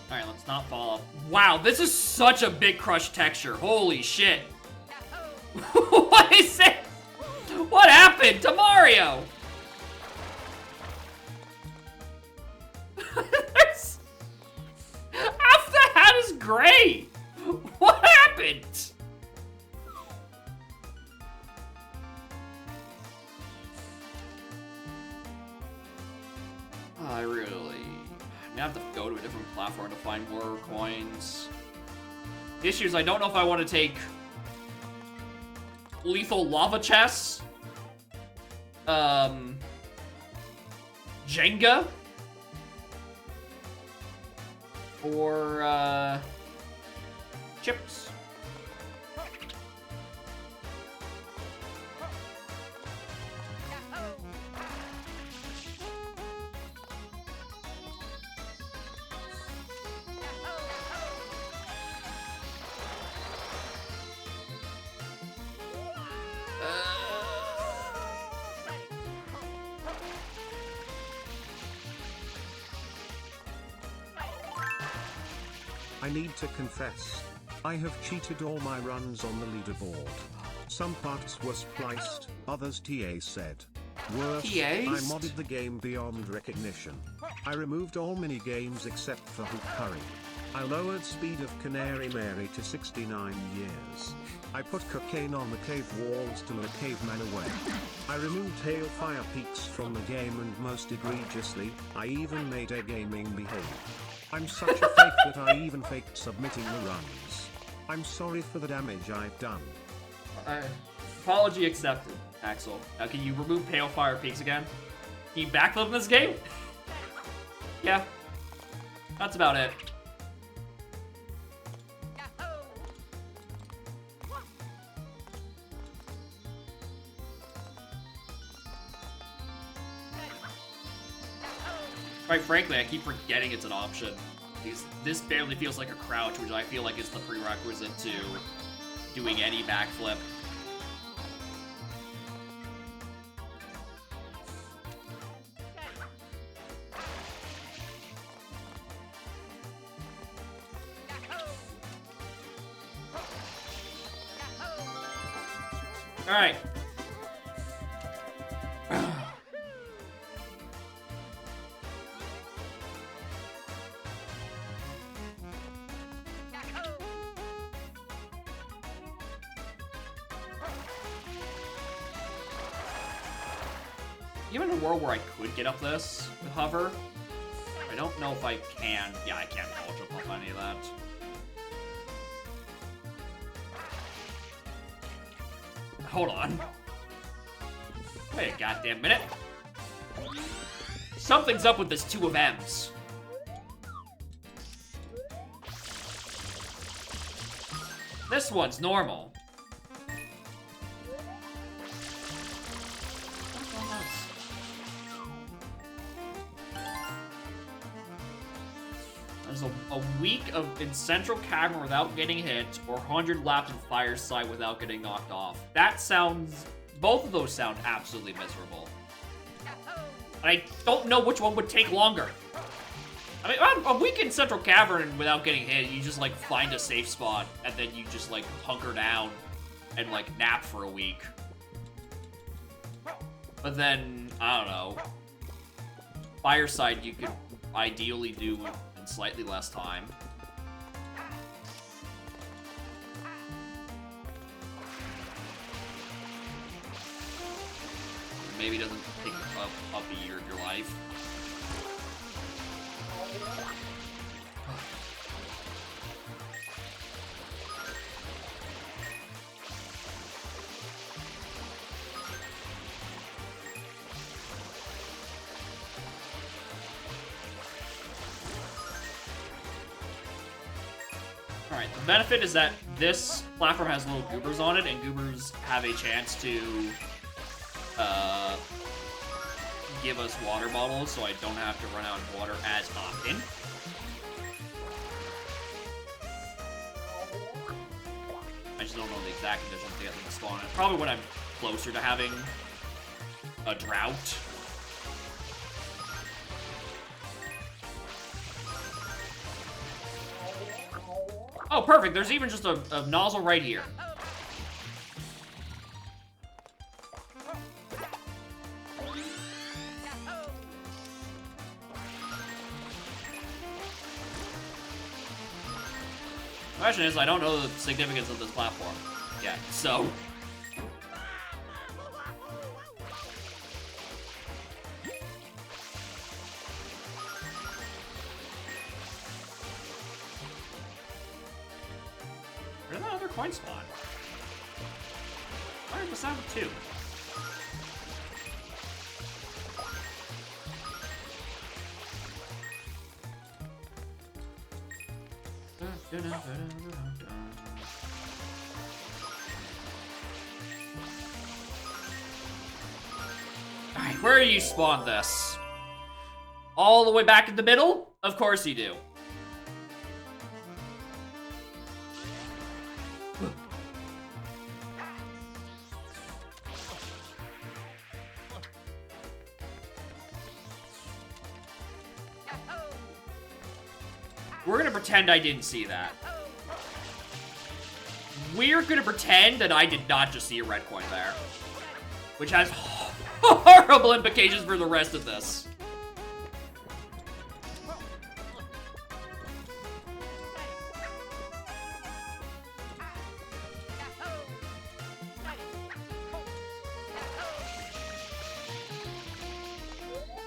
Alright, let's not fall off. Wow, this is such a big crush texture. Holy shit. What is it? What happened to Mario? Half the hat is gray. What happened? I really... I have to go to a different platform to find more coins. The issue is I don't know if I want to take lethal lava chests, Jenga, or chips. I need to confess. I have cheated all my runs on the leaderboard. Some parts were spliced, others TA said. Worse, I modded the game beyond recognition. I removed all mini-games except for Hoop Curry. I lowered speed of Canary Mary to 69 years. I put cocaine on the cave walls to lure cavemen away. I removed Hailfire Peaks from the game and most egregiously, I even made gaming behave. I'm such a fake that I even faked submitting the runs. I'm sorry for the damage I've done. Apology accepted, Axel. Now can you remove Hailfire Peaks again? Can you backflip in this game? Yeah. That's about it. Quite frankly, I keep forgetting it's an option. Because this barely feels like a crouch, which I feel like is the prerequisite to doing any backflip. All right. Even in a world where I could get up this with hover, I don't know if I can. Yeah, I can't wall jump off any of that. Hold on. Wait a goddamn minute. Something's up with this 2 of M's. This one's normal. There's a week in Central Cavern without getting hit, or 100 laps in Fireside without getting knocked off. That sounds... Both of those sound absolutely miserable. And I don't know which one would take longer. I mean, a week in Central Cavern without getting hit, you just, like, find a safe spot, and then you just, like, hunker down and, like, nap for a week. But then, I don't know. Fireside you could ideally do in slightly less time. Maybe it doesn't take up a year of your life. Alright, the benefit is that this platform has little goobers on it, and goobers have a chance to give us water bottles, so I don't have to run out of water as often. I just don't know the exact conditions to get them to spawn. And probably when I'm closer to having a drought. Oh, perfect. There's even just a nozzle right here. The question is, I don't know the significance of this platform yet, so... Where did that other coin spawn? Why are the sound of 2? Alright, where do you spawn this? All the way back in the middle? Of course you do. We're gonna pretend I didn't see that. We're gonna pretend that I did not just see a red coin there. Which has horrible implications for the rest of this.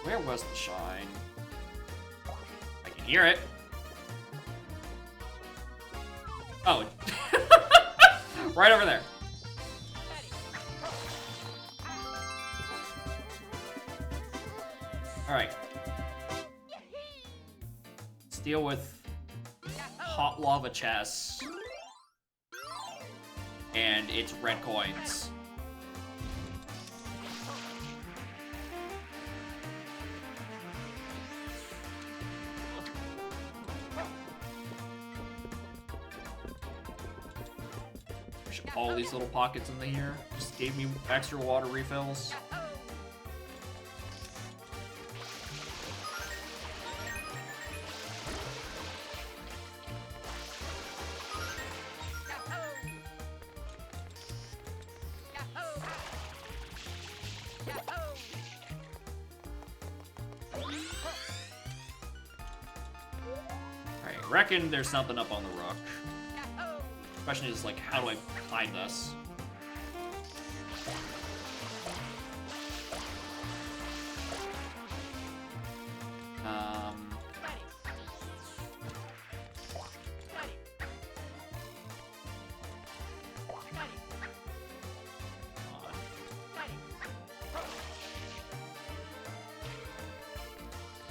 Where was the shine? I can hear it. Oh. Right over there. Alright. deal with hot lava chests. And it's red coins. All these little pockets in here just gave me extra water refills. Alright, reckon there's something up on the rock. Question is, like, how do I climb this?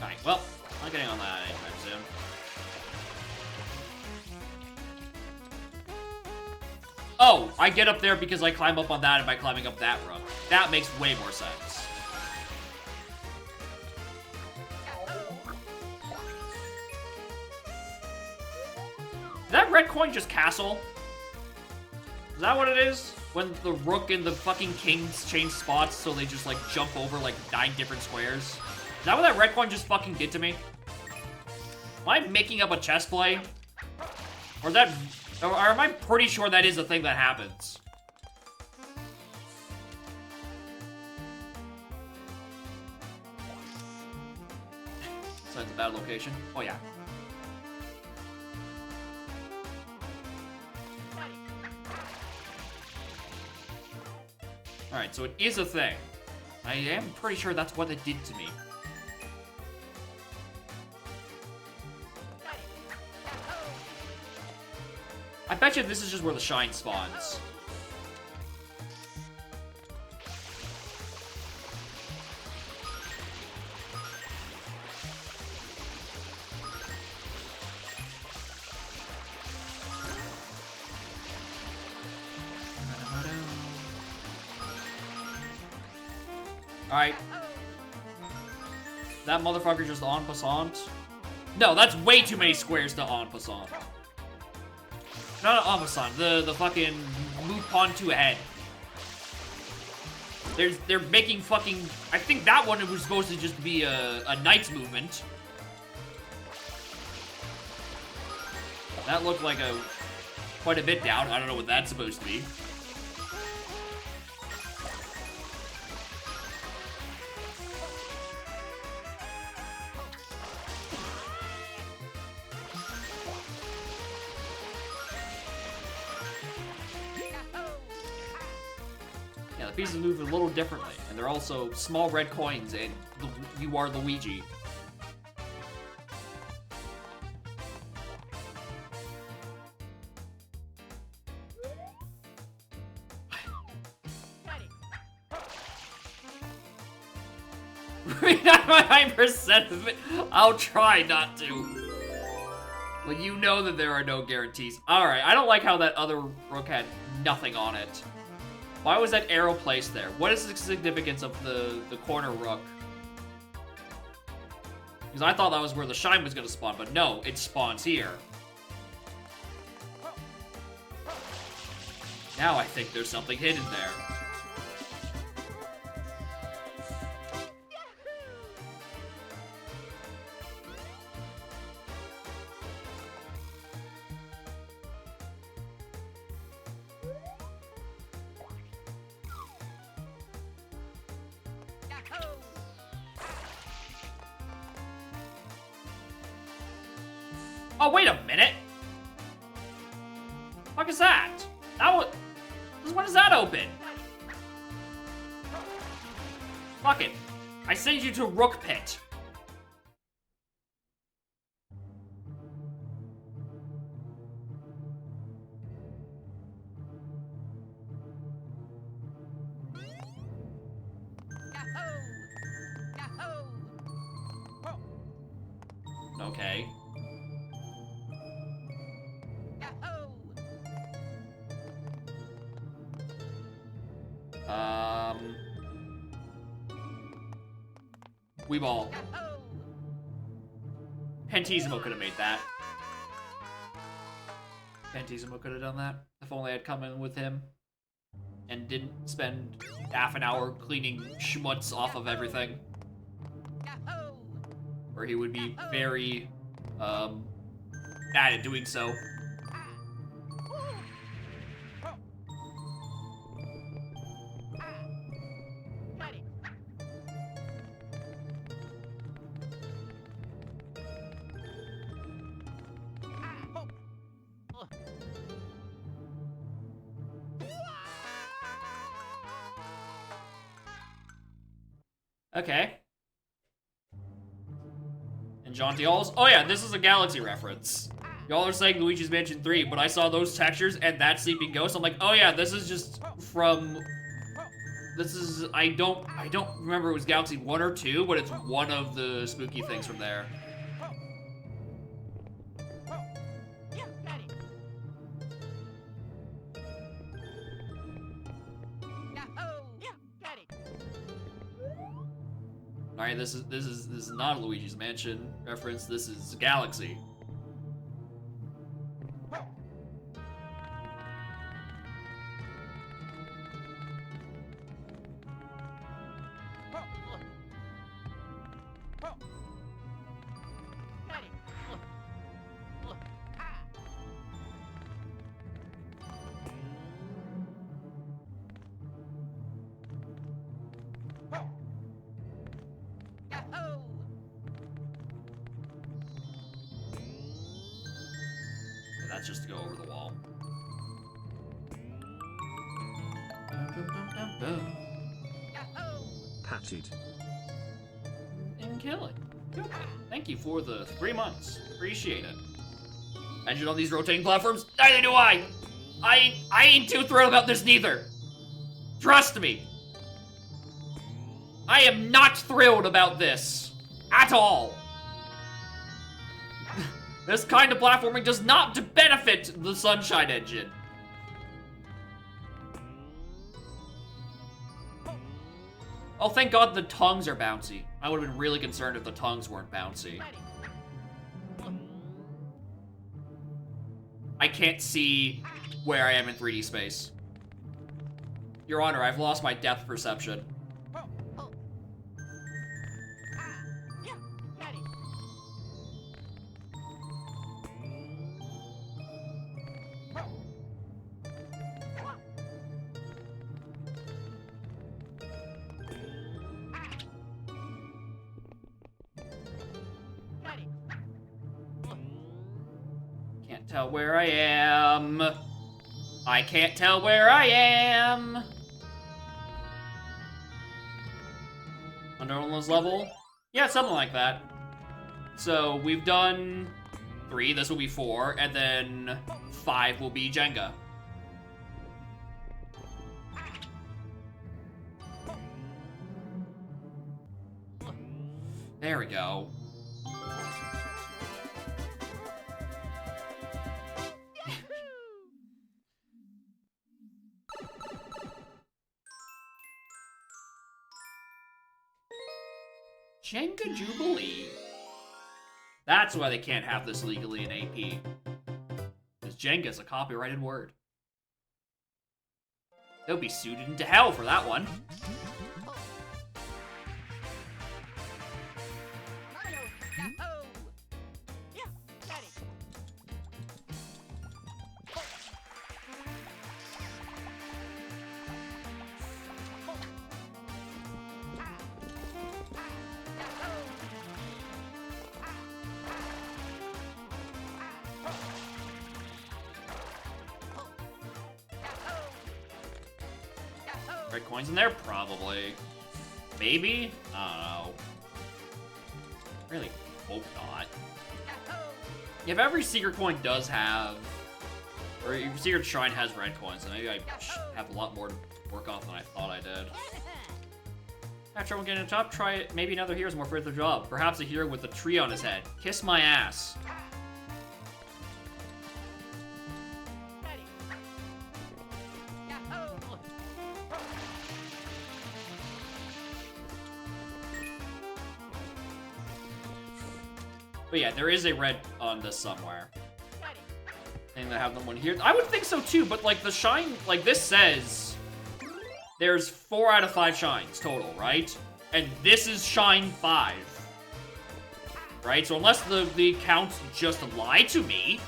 Alright, well, I'm not getting on that anytime soon. Oh, I get up there because I climb up on that and by climbing up that rope. That makes way more sense. Is that red coin just castle? Is that what it is? When the rook and the fucking kings change spots so they just, like, jump over, like, 9 different squares? Is that what that red coin just fucking did to me? Am I making up a chess play? Or that... Or am I pretty sure that is a thing that happens? Besides the bad location? Oh, yeah. Alright, so it is a thing. I am pretty sure that's what it did to me. I bet you this is just where the shine spawns. Alright. That motherfucker just en passant? No, that's way too many squares to en passant. Not an en passant, the fucking move pawn to a head. They're making fucking... I think that one was supposed to just be a knight's movement. That looked like quite a bit down. I don't know what that's supposed to be. Pieces move a little differently, and they're also small red coins, and you are Luigi. %, of it. I'll try not to. But you know that there are no guarantees. Alright, I don't like how that other rook had nothing on it. Why was that arrow placed there? What is the significance of the corner rook? Because I thought that was where the shine was going to spawn, but no, it spawns here. Now I think there's something hidden there. Oh, wait a minute! What the fuck is that? That was... When does that open? Fuck it. I send you to Rook Pit. Okay. Weeball. Pentisimo could have made that. Pentisimo could have done that. If only I'd come in with him. And didn't spend half an hour cleaning schmutz off of everything. Or he would be very, bad at doing so. Okay. And Jaunty Halls. Oh yeah, this is a Galaxy reference. Y'all are saying Luigi's Mansion 3, but I saw those textures and that sleeping ghost. I'm like, oh yeah, this is just from... This is... I don't remember it was Galaxy 1 or 2, but it's one of the spooky things from there. Alright, this is not a Luigi's Mansion reference. This is Galaxy. That's just to go over the wall. Patted. And kill it. Thank you for the 3 months. Appreciate it. Engine on these rotating platforms? Neither do I! I ain't too thrilled about this neither. Trust me. I am not thrilled about this. At all. This kind of platforming does not benefit the Sunshine Engine. Oh, thank God the tongues are bouncy. I would have been really concerned if the tongues weren't bouncy. I can't see where I am in 3D space. Your Honor, I've lost my depth perception. Tell where I am. I can't tell where I am. Under almost level? Yeah, something like that. So we've done 3, this will be 4, and then 5 will be Jenga. There we go. Jenga Jubilee. That's why they can't have this legally in AP. Because Jenga's a copyrighted word. They'll be suited into hell for that one. Red coins in there? Probably. Maybe? I don't know. Really hope not. If every secret coin does have, or if secret shrine has red coins, then maybe I have a lot more to work off than I thought I did. After trouble getting a top, try it. Maybe another hero's more fit for the job. Perhaps a hero with a tree on his head. Kiss my ass. But yeah, there is a red on this somewhere. And I have them one here. I would think so too, but like the shine, like this says there's 4 out of 5 shines total, right? And this is shine 5. Right? So unless the counts just lie to me.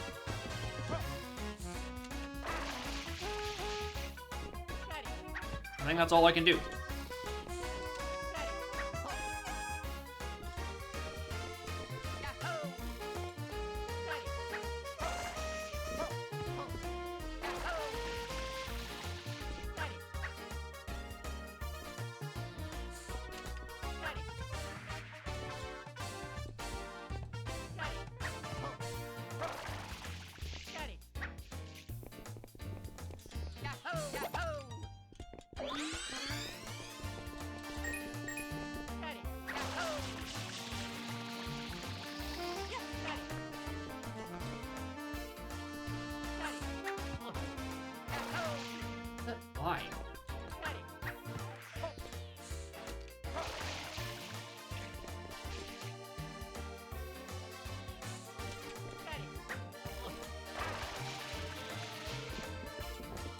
I think that's all I can do. Why?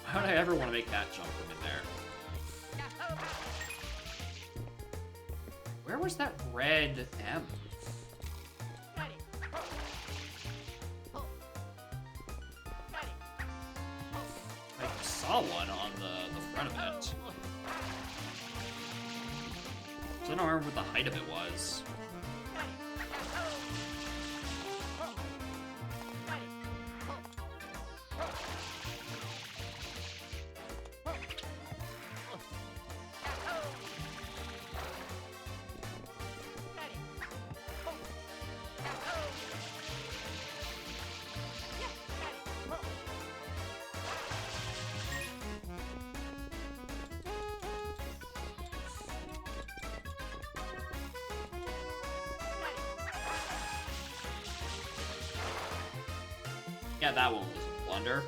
How would I ever want to make that jump from in there? Where was that red M? I saw one on the front of it. So I don't remember what the height of it was. Yeah, that one was a blunder.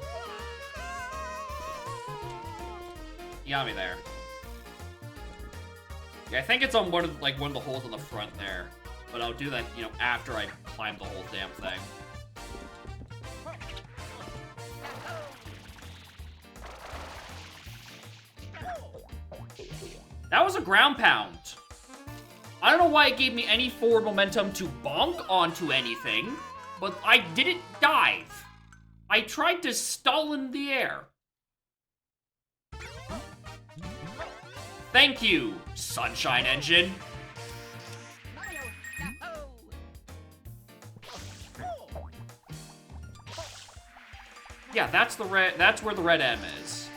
You got me there. Yeah, I think it's on one of the holes on the front there. But I'll do that, you know, after I climb the whole damn thing. That was a ground pound. I don't know why it gave me any forward momentum to bonk onto anything, but I didn't dive. I tried to stall in the air. Thank you, Sunshine Engine. Yeah, that's the red. That's where the red M is.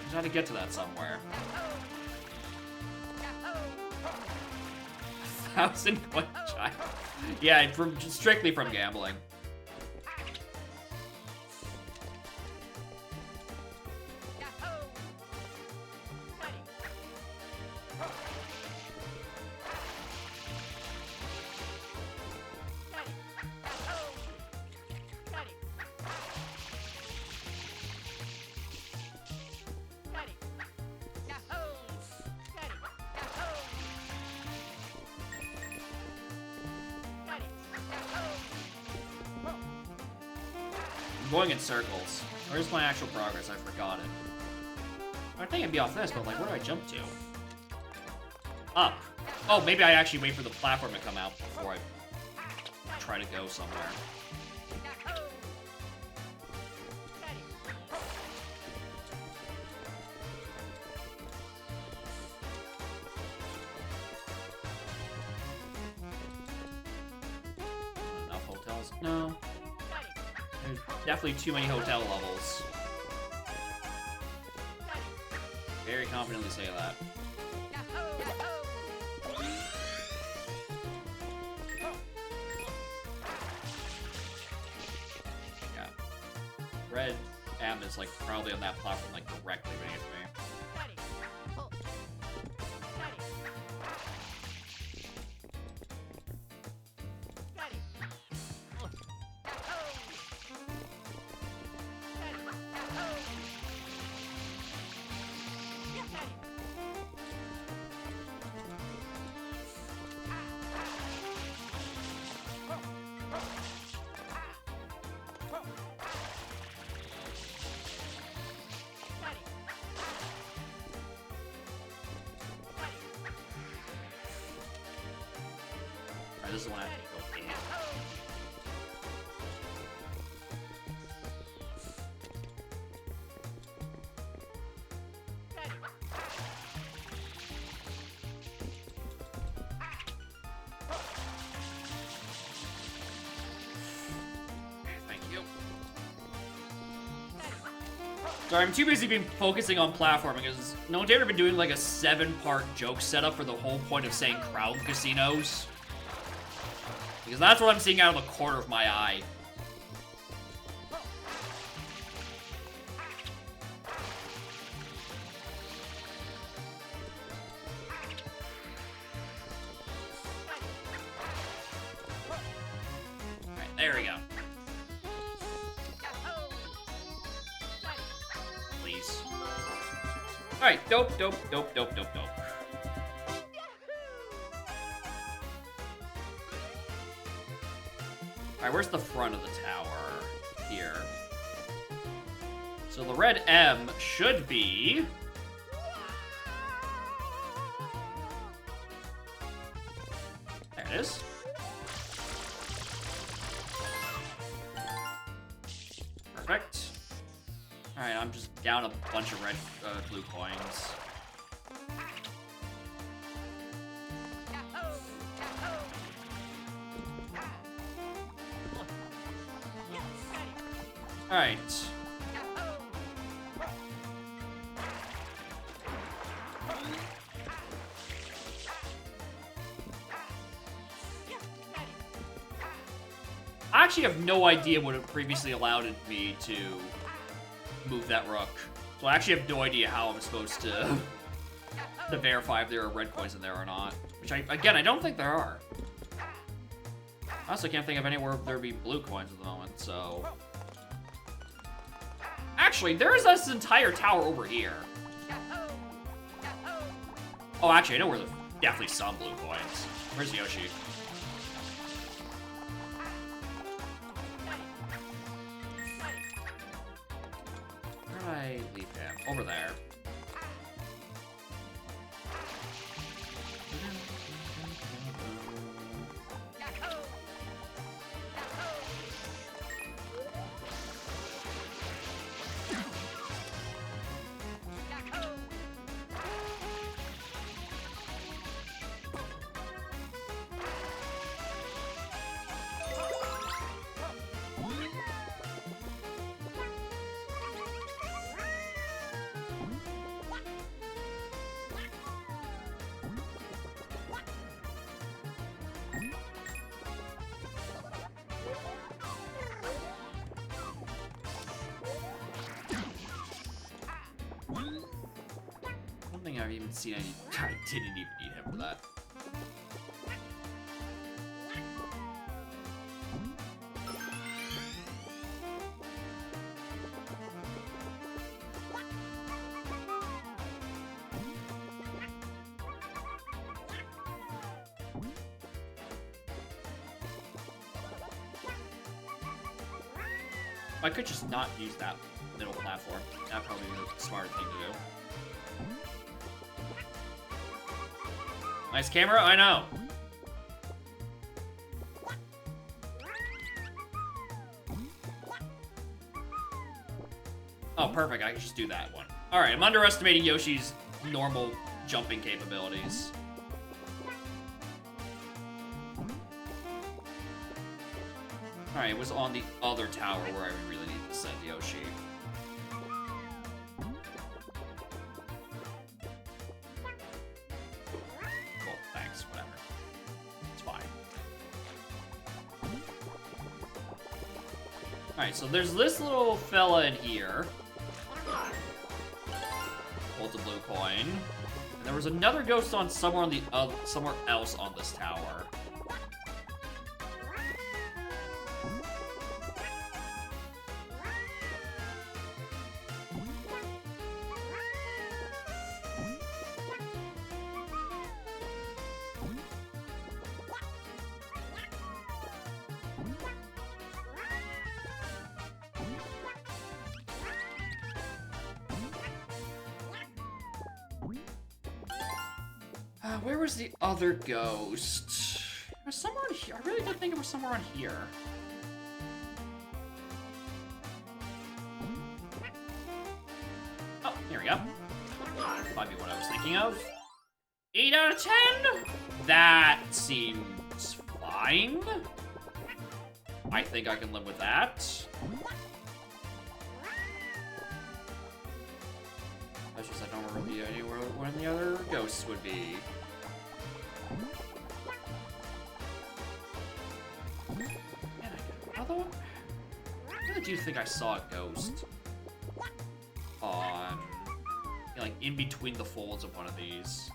Just had to get to that somewhere. 1,000 coin child. Yeah, strictly from gambling. I'm going in circles. Where's my actual progress? I forgot it. I think I'd be off this, but like, where do I jump to? Up. Oh, maybe I actually wait for the platform to come out before I try to go somewhere. Enough hotels? No. There's definitely too many hotel levels. Very confidently say that. Yeah. Red M is like probably on that platform like directly beneath me. this is one I have to go in. Sorry, I'm too busy focusing on platforming because no one's ever been doing like a 7-part joke setup for the whole point of saying crowd casinos. Because that's what I'm seeing out of the corner of my eye. Alright, there we go. Alright, dope. Alright, where's the front of the tower? Here. So the red M should be... There it is. Perfect. Alright, I'm just down a bunch of blue coins. Alright. I actually have no idea what it previously allowed me to move that rook. So I actually have no idea how I'm supposed to verify if there are red coins in there or not. Which, again, I don't think there are. I also can't think of anywhere there'd be blue coins at the moment, so... Actually, there's this entire tower over here. Oh, actually, I know where there's definitely some blue coins. Where's Yoshi? Where did I leave him? Over there. I've even seen any. I didn't even need him for that. I could just not use that middle platform. That'd probably be the smarter thing to do. Nice camera, I know. Oh, perfect, I can just do that one. Alright, I'm underestimating Yoshi's normal jumping capabilities. Alright, it was on the other tower where I really need to send Yoshi. Alright, so there's this little fella in here. Holds a blue coin. And there was another ghost on somewhere on the somewhere else on this tower. Where was the other ghost? There's somewhere on here. I really did think it was somewhere on here. Oh, here we go. Might be what I was thinking of. 8 out of 10? That seems fine. I think I can live with that. That's just I don't remember anywhere where the other ghosts would be. Although, I really do think I saw a ghost on, like, in between the folds of one of these.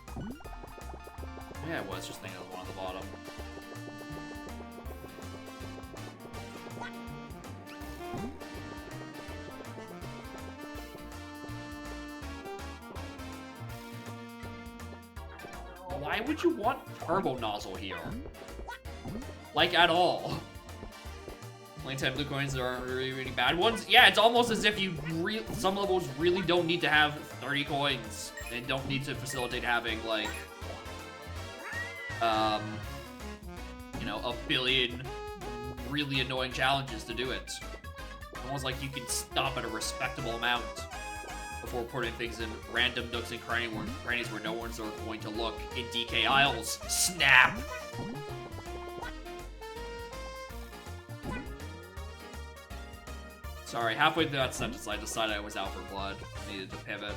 Yeah, I was just thinking of one at the bottom. Why would you want turbo nozzle here? Like, at all. Only 10 blue coins, there aren't really bad ones. Yeah, it's almost as if some levels really don't need to have 30 coins. They don't need to facilitate having, like, you know, a billion really annoying challenges to do it. Almost like you can stop at a respectable amount before putting things in random nooks and crannies where no one's going to look in DK aisles. Snap! Sorry, halfway through that sentence, I decided I was out for blood. I needed to pivot.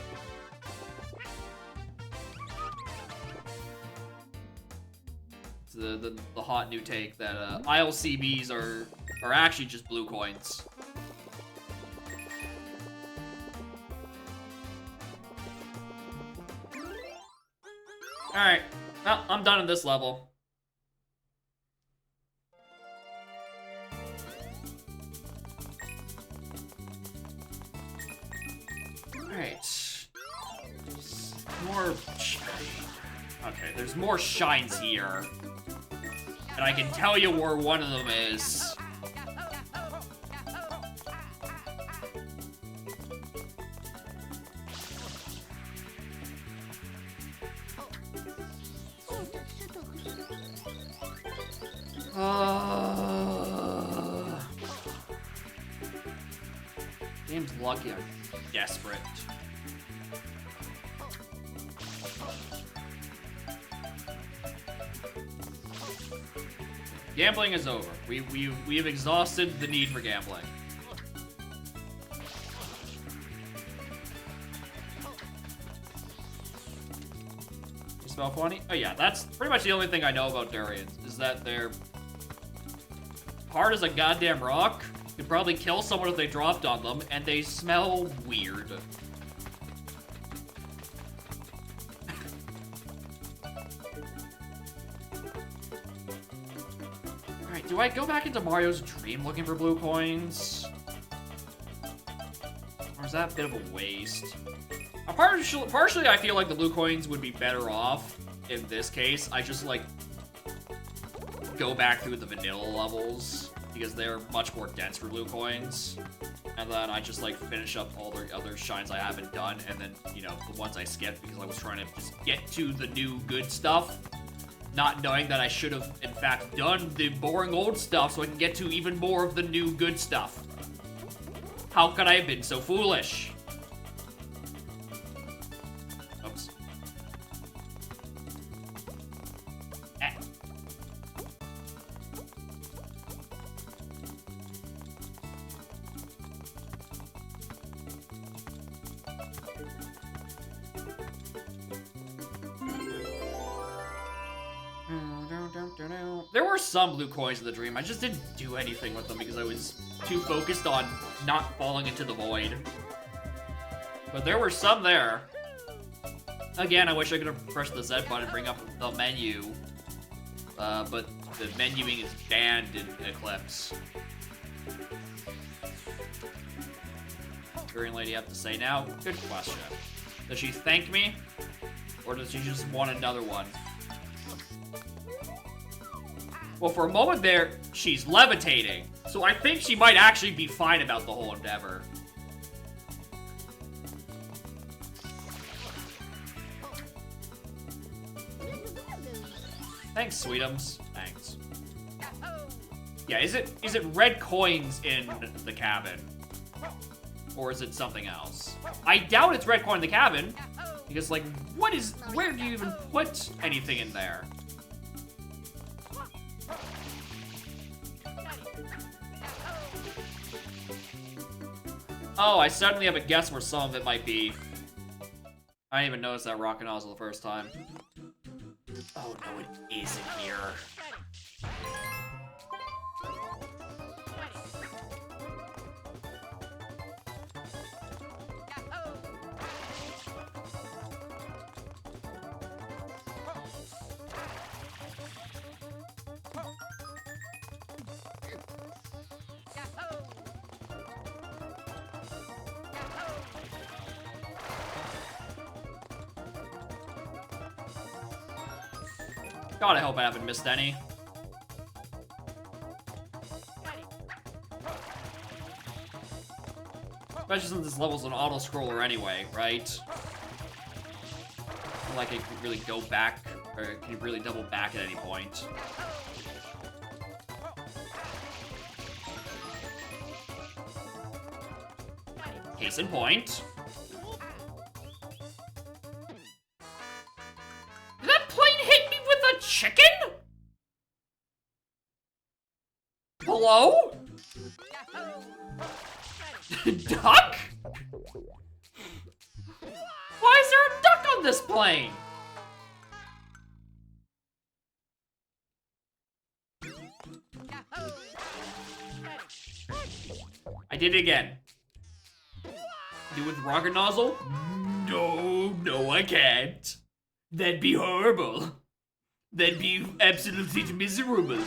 It's the hot new take that aisle CBs are actually just blue coins. Alright, well, I'm done in this level. Alright. More shine. Okay, there's more shines here. And I can tell you where one of them is. Game's lucky I'm desperate. Gambling is over. We have exhausted the need for gambling. You smell funny? Oh yeah, that's pretty much the only thing I know about durians, is that they're hard as a goddamn rock. Could probably kill someone if they dropped on them, and they smell weird. Alright, do I go back into Mario's dream looking for blue coins? Or is that a bit of a waste? Partially, I feel like the blue coins would be better off in this case. I just, like, go back through the vanilla levels, because they're much more dense for blue coins. And then I just, like, finish up all the other shines I haven't done, and then, you know, the ones I skipped because I was trying to just get to the new good stuff, not knowing that I should have, in fact, done the boring old stuff so I can get to even more of the new good stuff. How could I have been so foolish? Oops. Eh. There were some blue coins in the dream. I just didn't do anything with them because I was too focused on not falling into the void. But there were some there. Again, I wish I could have pressed the Z button and bring up the menu. But the menuing is banned in Eclipse. Green Lady have to say now? Good question. Does she thank me? Or does she just want another one? Well, for a moment there, she's levitating. So I think she might actually be fine about the whole endeavor. Thanks, Sweetums. Thanks. Yeah, is it red coins in the cabin? Or is it something else? I doubt it's red coin in the cabin. Because, like, where do you even put anything in there? Oh, I suddenly have a guess where some of it might be. I didn't even notice that rocket nozzle the first time. Oh, no, it isn't here. God, I hope I haven't missed any. Especially since this level's an auto-scroller anyway, right? Like it could really go back, or it could really double back at any point. Case in point. Did that plane hit me with a chicken? Hello? Duck? Why is there a duck on this plane? I did it again. Do it with rocket nozzle? No, I can't. That'd be horrible. That'd be absolutely miserable.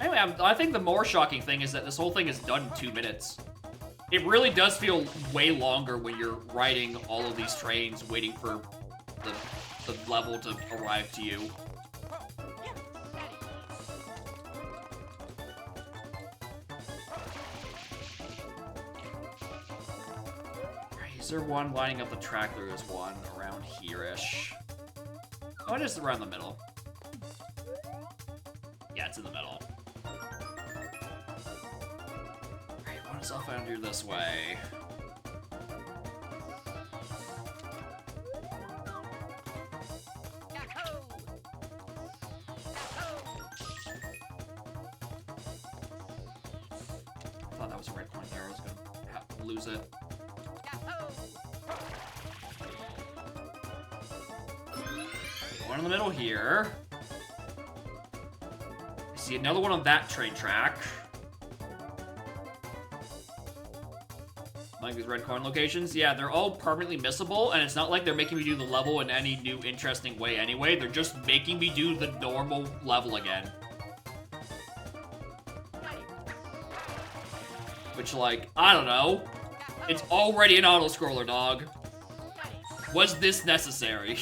Anyway, I think the more shocking thing is that this whole thing is done in 2 minutes. It really does feel way longer when you're riding all of these trains waiting for the level to arrive to you. Is there one lining up the track? There is one around here-ish. Oh, it is around the middle. Yeah, it's in the middle. Alright, what is off under this way? I thought that was a red coin there. I was gonna have to lose it. One in the middle here. I see another one on that train track. Like these red coin locations, yeah, they're all permanently missable, and it's not like they're making me do the level in any new interesting way anyway. They're just making me do the normal level again. Which, like, I don't know. It's already an auto-scroller, dog. Was this necessary?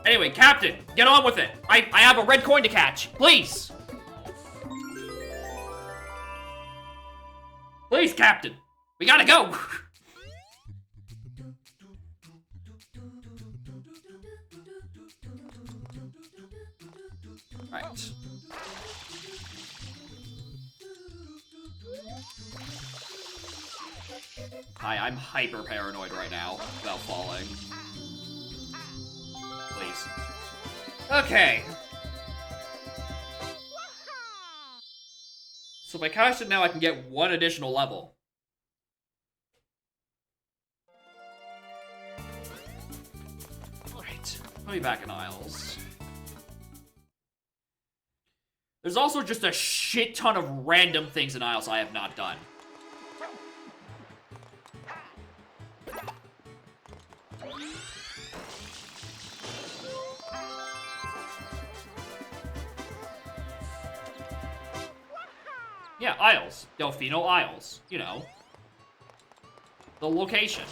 Anyway, Captain, get on with it. I have a red coin to catch. Please. Please, Captain. We gotta go. Right. Hi, I'm hyper paranoid right now about falling. Please. Okay. So if I catch it now, I can get one additional level. Alright. I'll be back in Isles. There's also just a shit ton of random things in Isles I have not done. Yeah, Isles. Delfino Isles. You know. The location.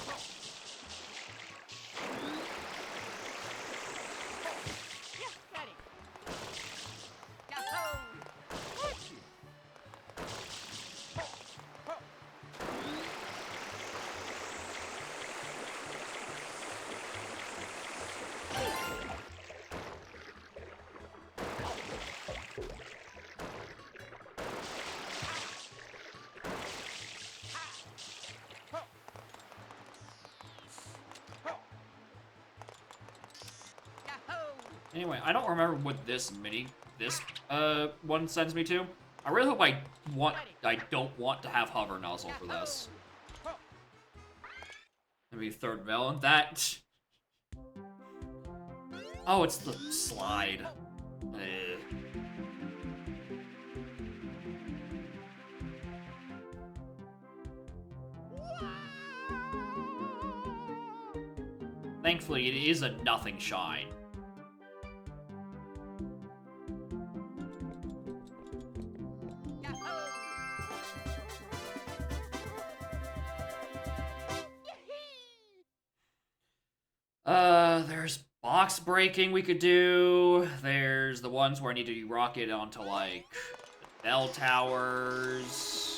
Anyway, I don't remember what this one sends me to. I really hope I don't want to have hover nozzle for this. Maybe third villain. That. Oh, it's the slide. Thankfully, it is a nothing shine. There's box breaking we could do. There's the ones where I need to rocket onto, like, bell towers.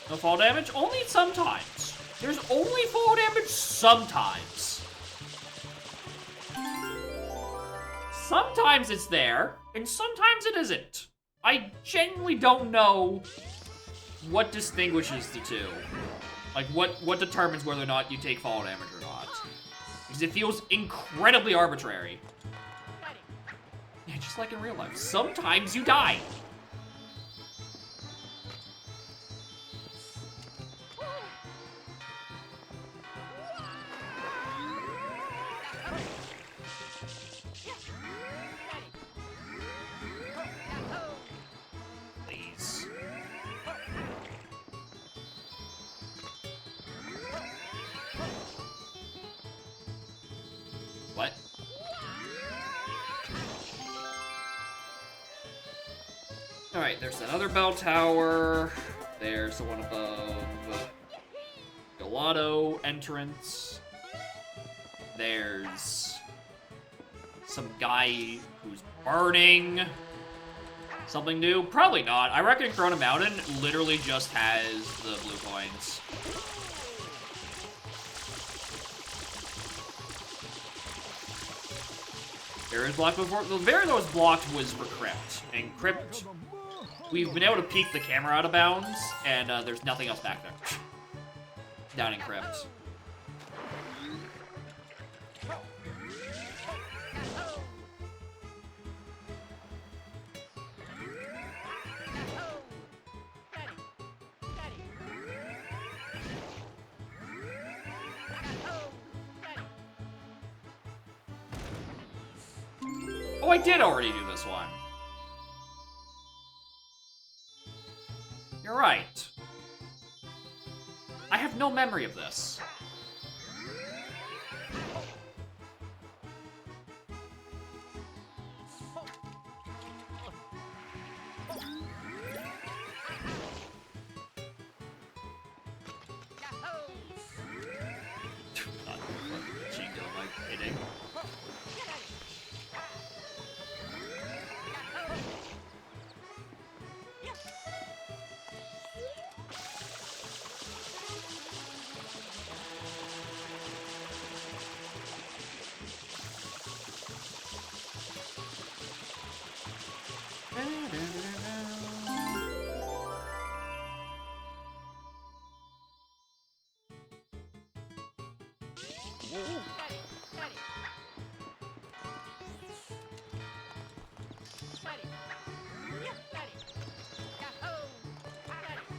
No fall damage? Only sometimes. There's only fall damage sometimes. Sometimes it's there, and sometimes it isn't. I genuinely don't know what distinguishes the two. Like, what determines whether or not you take fall damage or not. Because it feels incredibly arbitrary. Yeah, just like in real life. Sometimes you die. Please. What? Alright, there's that other bell tower. There's the one above Gelato entrance. There's some guy who's burning. Something new? Probably not. I reckon Corona Mountain literally just has the blue coins. There is blocked before. The very that was blocked was for Crypt. And Crypt, we've been able to peek the camera out of bounds, and there's nothing else back there. Down in Crypt. Oh, I did already do this one. You're right. I have no memory of this.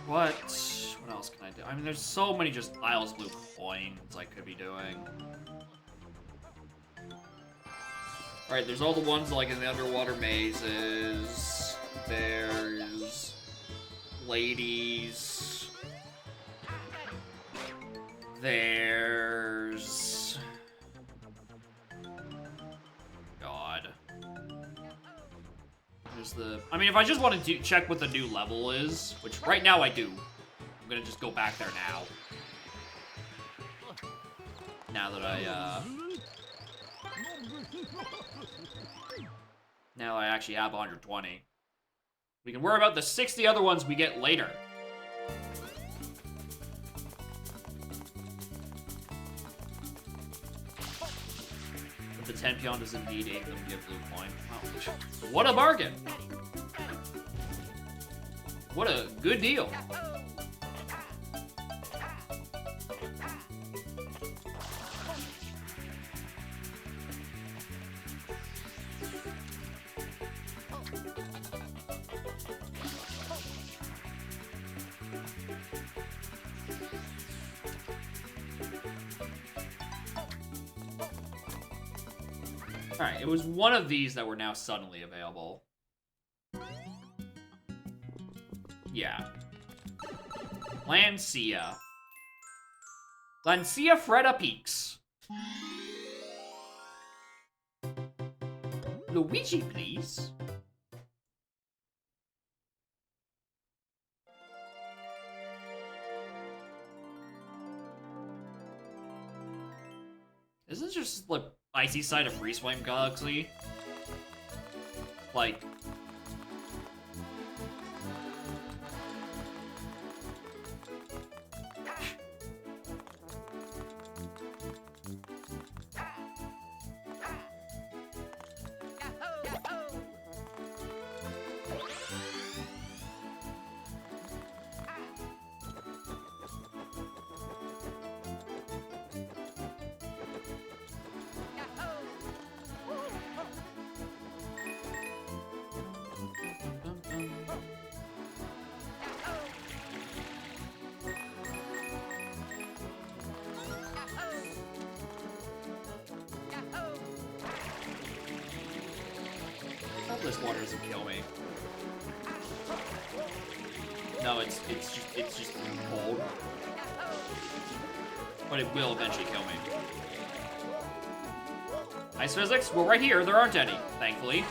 What? What else can I do? I mean, there's so many just Isles Blue coins I could be doing. Alright, there's all the ones like in the underwater mazes. There's ladies. There's... God. There's the... I mean, if I just wanted to check what the new level is, which right now I do. I'm gonna just go back there now. Now that Now I actually have 120. We can worry about the 60 other ones we get later. But the 10 peon does indeed aid them to get blue coin. Wow. What a bargain! What a good deal. Alright, it was one of these that were now suddenly available. Yeah. Lancia. Lancia Freda Peaks. Luigi, please. Isn't it just like Icy Side of Freeze Flame Galaxy? Like... This water doesn't kill me. No, it's just cold. But it will eventually kill me. Ice physics? Well, right here, there aren't any, thankfully.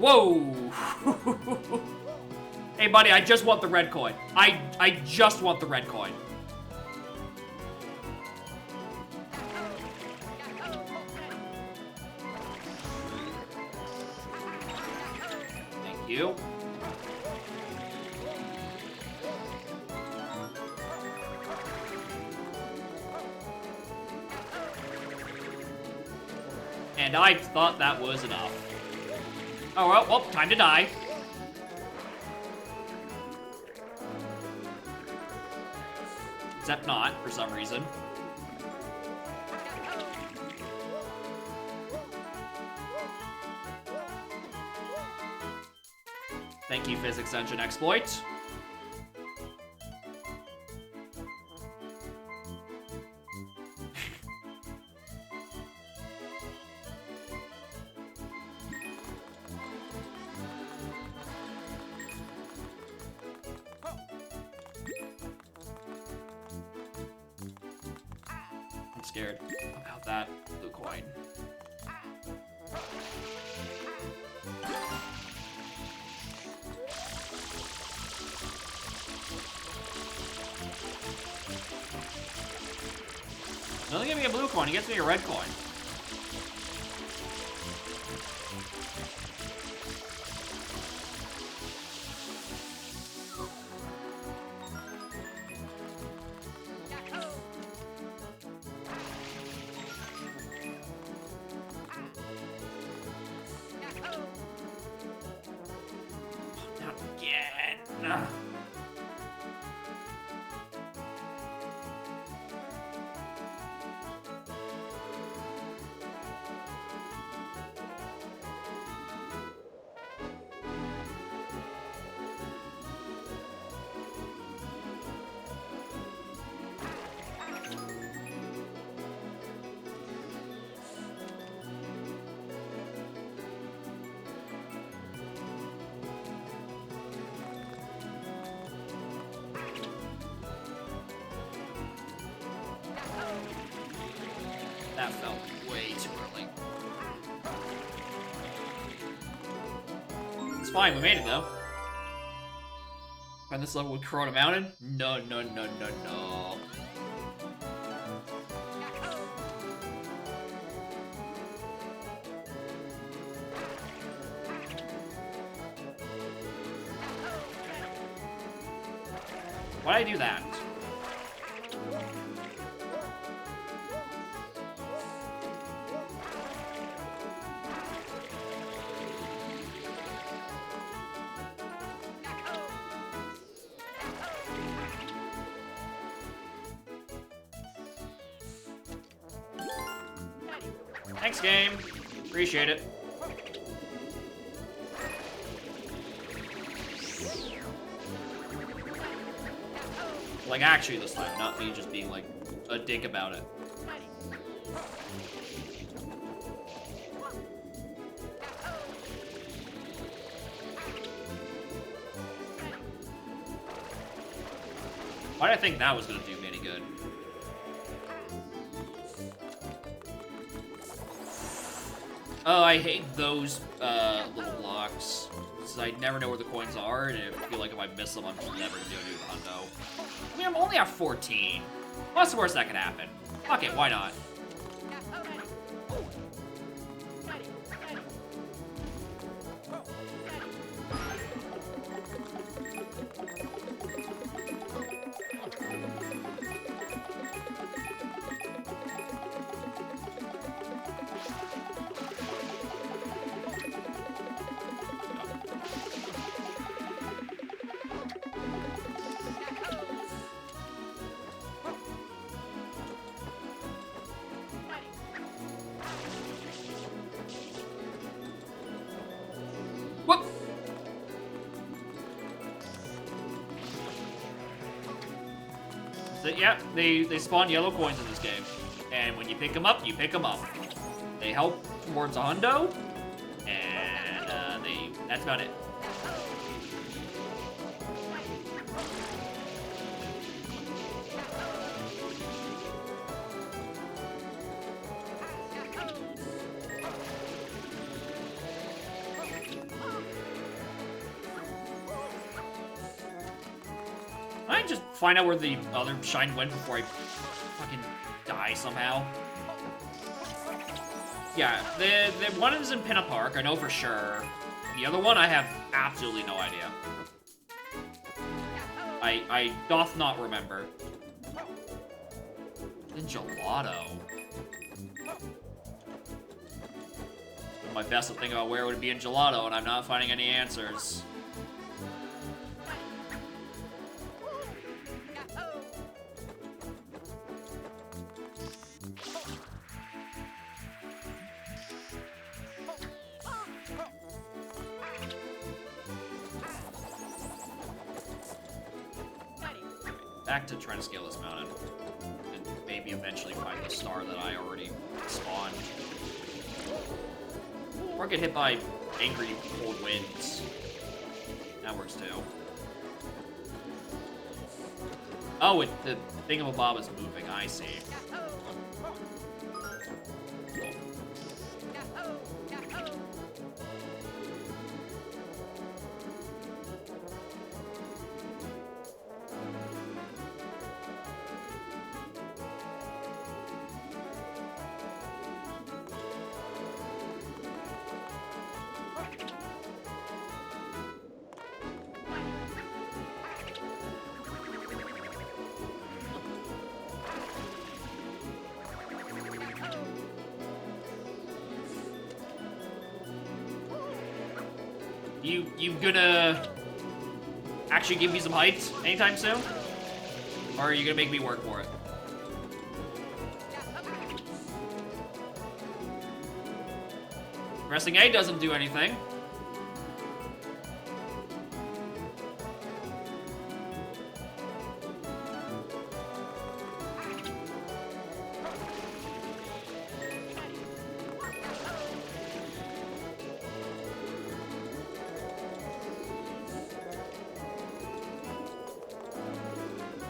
Whoa! Hey, buddy, I just want the red coin. I just want the red coin. Thank you. And I thought that was enough. Oh, well, time to die. Except not, for some reason. Thank you, Physics Engine Exploit. I'm scared about that blue coin. Doesn't give me a blue coin, he gets me a red coin. Not again. That felt way too early. It's fine, we made it though. Find this level with Corona Mountain? No, no, no, no, no. Why'd I do that? Thanks, game. Appreciate it. Like, actually this time, not me just being, like, a dick about it. Why did I think that was gonna do me any good? Oh, I hate those, little blocks. Because I never know where the coins are, and I feel like if I miss them, I'm just never gonna do the hundo. I mean, I'm only at 14. What's the worst that could happen? Fuck it, why not? What? So, yeah, they spawn yellow coins in this game. And when you pick them up, you pick them up. They help towards a hundo, and that's about it. I just find out where the other shine went before I fucking die somehow. Yeah, the one is in Pinna Park, I know for sure. The other one, I have absolutely no idea. I doth not remember. The gelato. Doing my best to think about where it would be in gelato, and I'm not finding any answers. Back to trying to scale this mountain. And maybe eventually find the star that I already spawned. Or get hit by angry cold winds. That works too. Oh, the thingamabob is moving, I see. You gonna actually give me some height anytime soon? Or are you gonna make me work for it? Pressing A doesn't do anything.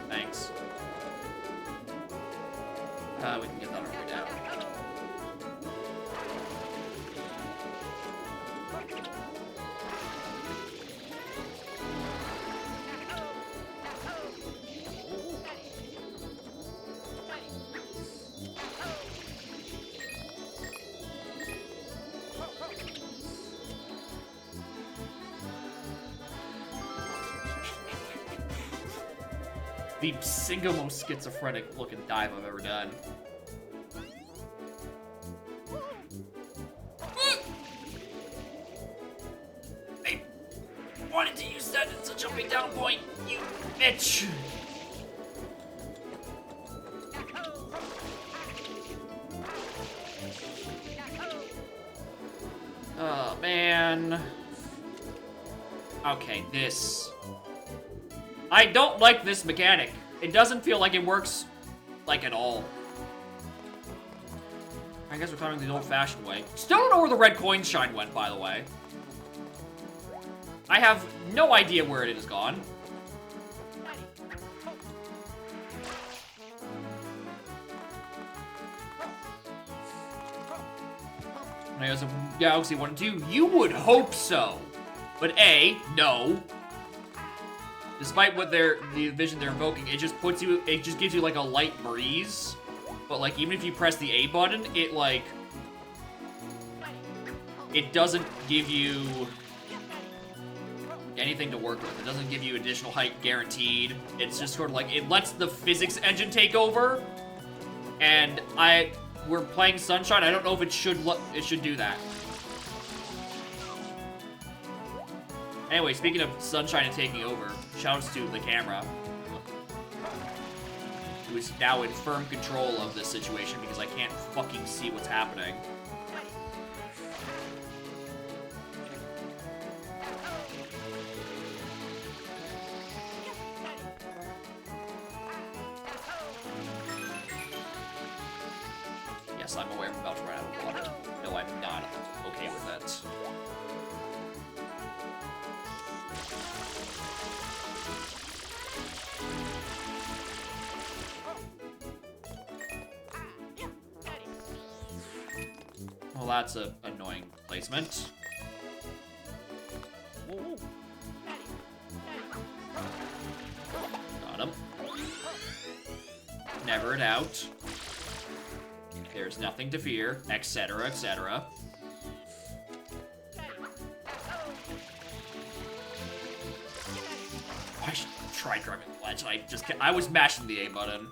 Thanks. We can get that over down. The single most schizophrenic looking dive I've ever done. I wanted to use that as a jumping down point, you bitch! Oh, man. Okay, this. I don't like this mechanic. It doesn't feel like it works, like, at all. I guess we're coming the old-fashioned way. Still don't know where the red coin shine went, by the way. I have no idea where it has gone. Yeah, Oxy 1 and 2. You would hope so. But A, no. Despite what the vision they're invoking, it just gives you like a light breeze. But like even if you press the A button, it like it doesn't give you anything to work with. It doesn't give you additional height guaranteed. It's just sort of like it lets the physics engine take over. And we're playing Sunshine. I don't know if it should do that. Anyway, speaking of Sunshine and taking over, shoutouts to the camera, who is now in firm control of this situation because I can't fucking see what's happening. Yes, I'm aware I'm about to run out of water. No, I'm not okay with that. Well, that's an annoying placement. Got him. Never it out. There's nothing to fear, etc., etc. I should try driving the ledge. I was mashing the A button.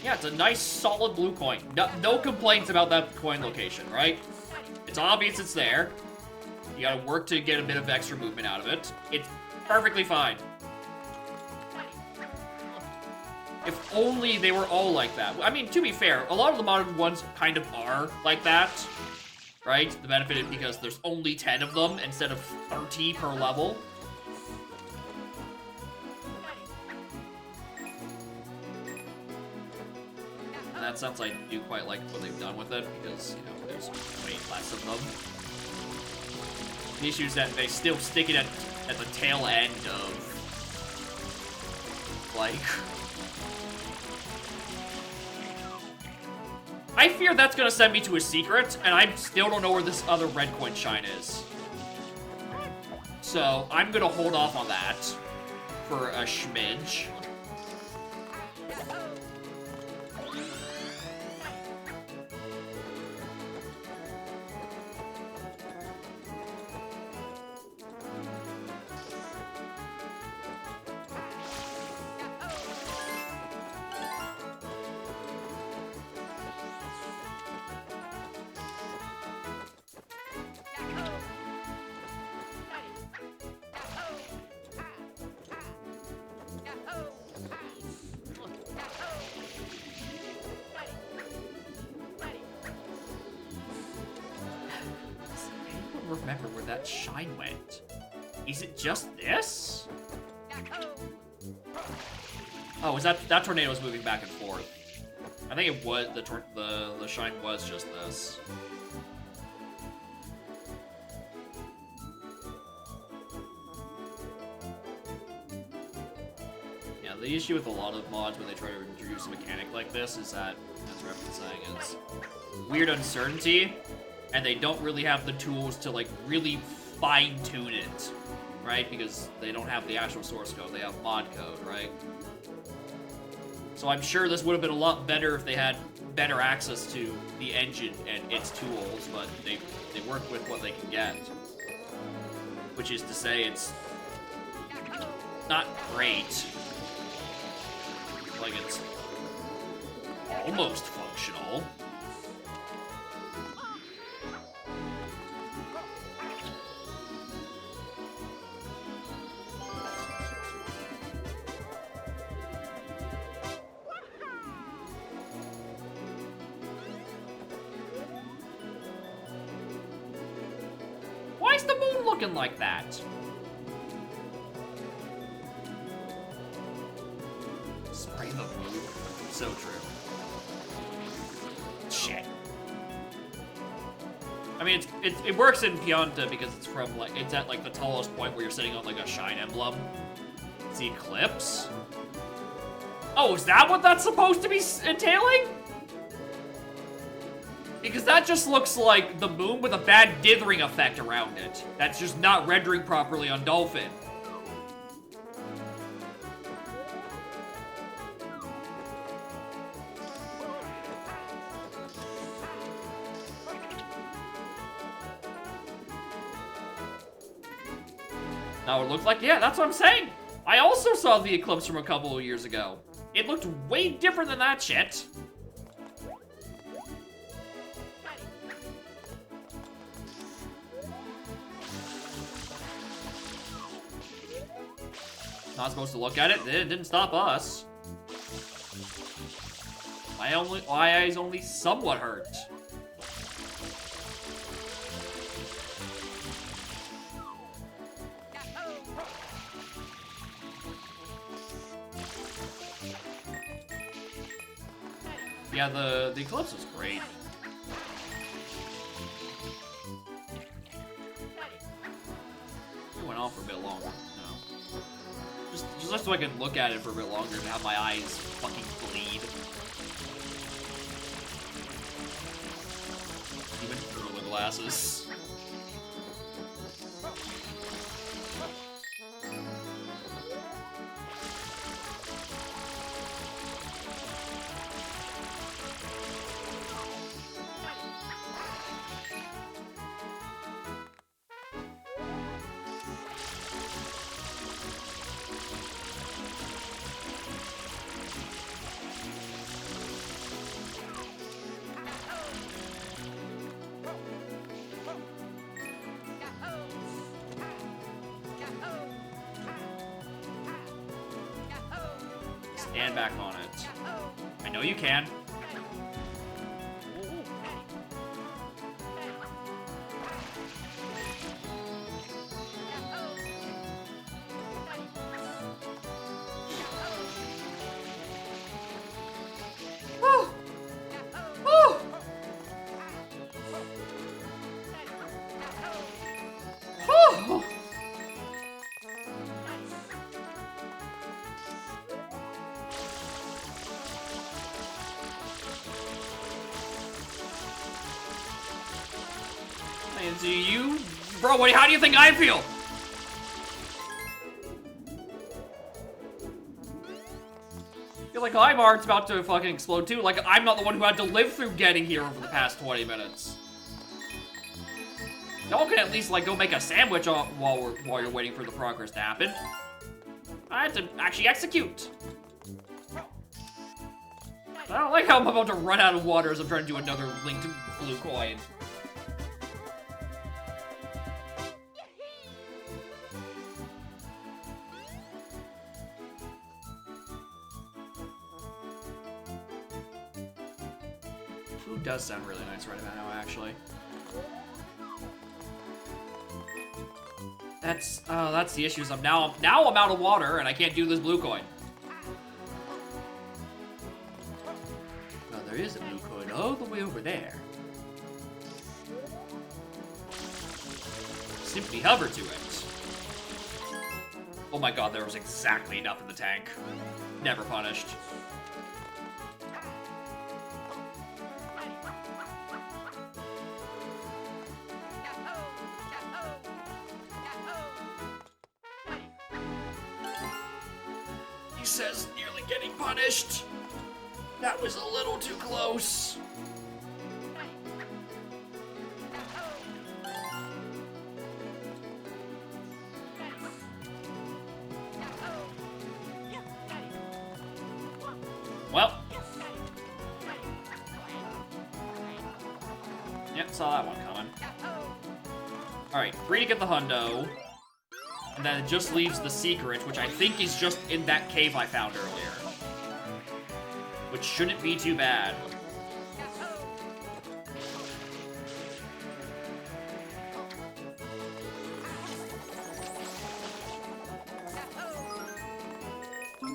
Yeah, it's a nice, solid blue coin. No complaints about that coin location, right? It's obvious it's there. You gotta work to get a bit of extra movement out of it. It's perfectly fine. If only they were all like that. I mean, to be fair, a lot of the modern ones kind of are like that, right? The benefit is because there's only 10 of them instead of 30 per level. That sounds like I do quite like what they've done with it because, you know, there's way less of them. The issue is that they still stick it at the tail end of, like... I fear that's gonna send me to a secret, and I still don't know where this other red coin shine is. So, I'm gonna hold off on that for a schmidge. Remember where that shine went. Is it just this? Oh, is that tornado was moving back and forth? I think it was the shine was just this. Yeah, the issue with a lot of mods when they try to introduce a mechanic like this is that, as Reference saying, is weird uncertainty. And they don't really have the tools to, like, really fine-tune it, right? Because they don't have the actual source code, they have mod code, right? So I'm sure this would have been a lot better if they had better access to the engine and its tools, but they work with what they can get. Which is to say, it's not great. Like, it's almost functional. Why is the moon looking like that? Spray the moon. So true. Shit. I mean, it works in Pianta because it's from like it's at like the tallest point where you're sitting on like a shine emblem. It's the eclipse. Oh, is that what that's supposed to be entailing? Because that just looks like the moon with a bad dithering effect around it. That's just not rendering properly on Dolphin. Now it looks like, yeah, that's what I'm saying. I also saw the eclipse from a couple of years ago. It looked way different than that shit. Not supposed to look at it. It didn't stop us. My eyes only somewhat hurt. Yeah, the eclipse was great. It went on for a bit longer. No. Just so I can look at it for a bit longer and have my eyes fucking bleed. Even through the glasses. Stand back on it. I know you can. Woo! Woo! Woo! And do you, bro? How do you think I feel? I feel like my heart's about to fucking explode too. Like I'm not the one who had to live through getting here over the past 20 minutes. Y'all can at least like go make a sandwich while you're waiting for the progress to happen. I had to actually execute. I don't like how I'm about to run out of water as I'm trying to do another linked blue coin. Food does sound really nice right about now, actually. That's the issue. Is I'm now I'm out of water and I can't do this blue coin. Well, there is a blue coin all the way over there. Simply hover to it. Oh my god, there was exactly enough in the tank. Never punished. says nearly getting punished. That was a little too close. Well. Yep, saw that one coming. Alright, free to get the hundo. And then it just leaves the secret, which I think is just in that cave I found earlier. Which shouldn't be too bad.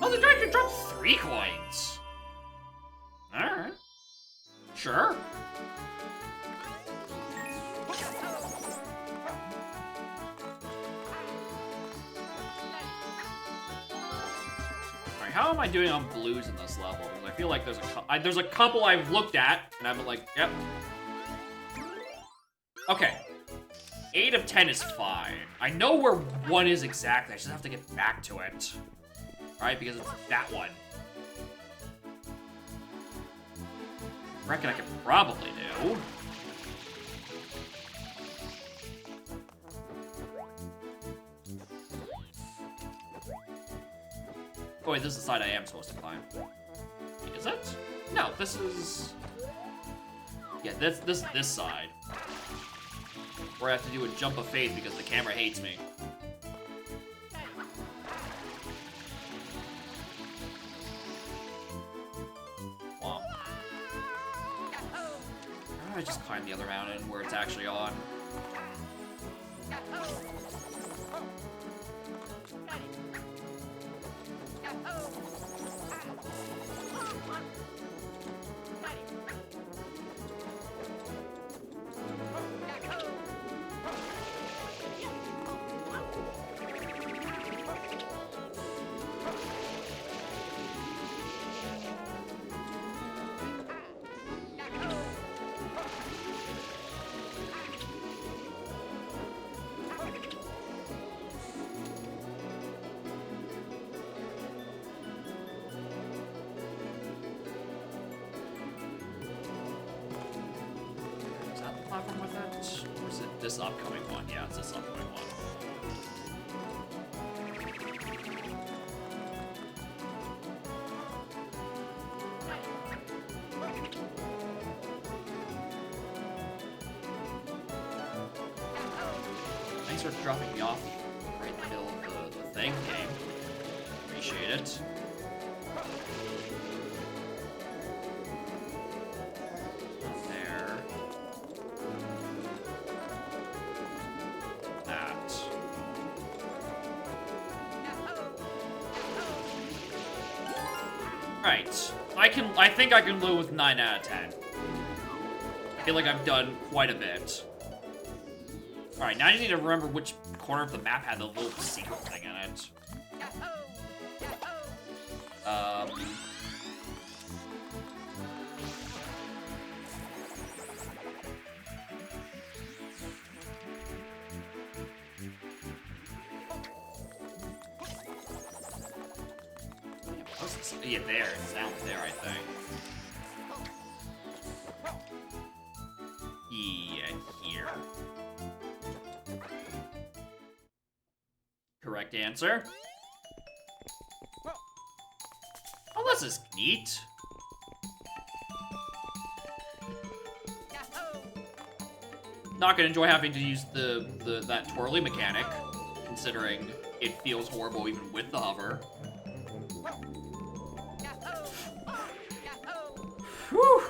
Oh, the dragon dropped 3 coins. Alright. Sure. Alright, how am I doing on blues in this level? Because I feel like there's a couple I've looked at, and I'm like, yep. Okay. 8 of 10 is fine. I know where 1 is exactly, I just have to get back to it. Alright, because it's that one. I reckon I could probably do. Oh wait, this is the side I am supposed to climb. Is it? No, this is... Yeah, this side. Where I have to do a jump of faith because the camera hates me. Wow. Why don't I just climb the other mountain where it's actually on? Platform with it? Or is it this upcoming one? Yeah, it's this upcoming one. Thanks for dropping me off right in the middle of the thing game. Appreciate it. Right. I think I can live with 9 out of 10. I feel like I've done quite a bit. Alright, now I just need to remember which corner of the map had the little secret thing in it. Yeah, there. It's down there, I think. Yeah, here. Correct answer. Oh, this is neat. Not gonna enjoy having to use that twirly mechanic, considering it feels horrible even with the hover. Whew.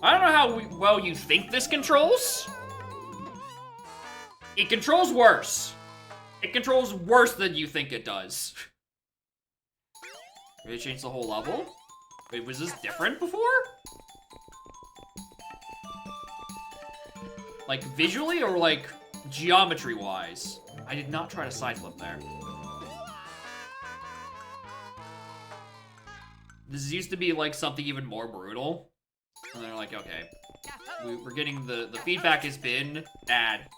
I don't know how well you think this controls. It controls worse. It controls worse than you think it does. Did they change the whole level? Wait, was this different before? Like, visually or, like, geometry-wise? I did not try to side flip there. This used to be, like, something even more brutal. And they're like, okay, we're getting the feedback has been bad.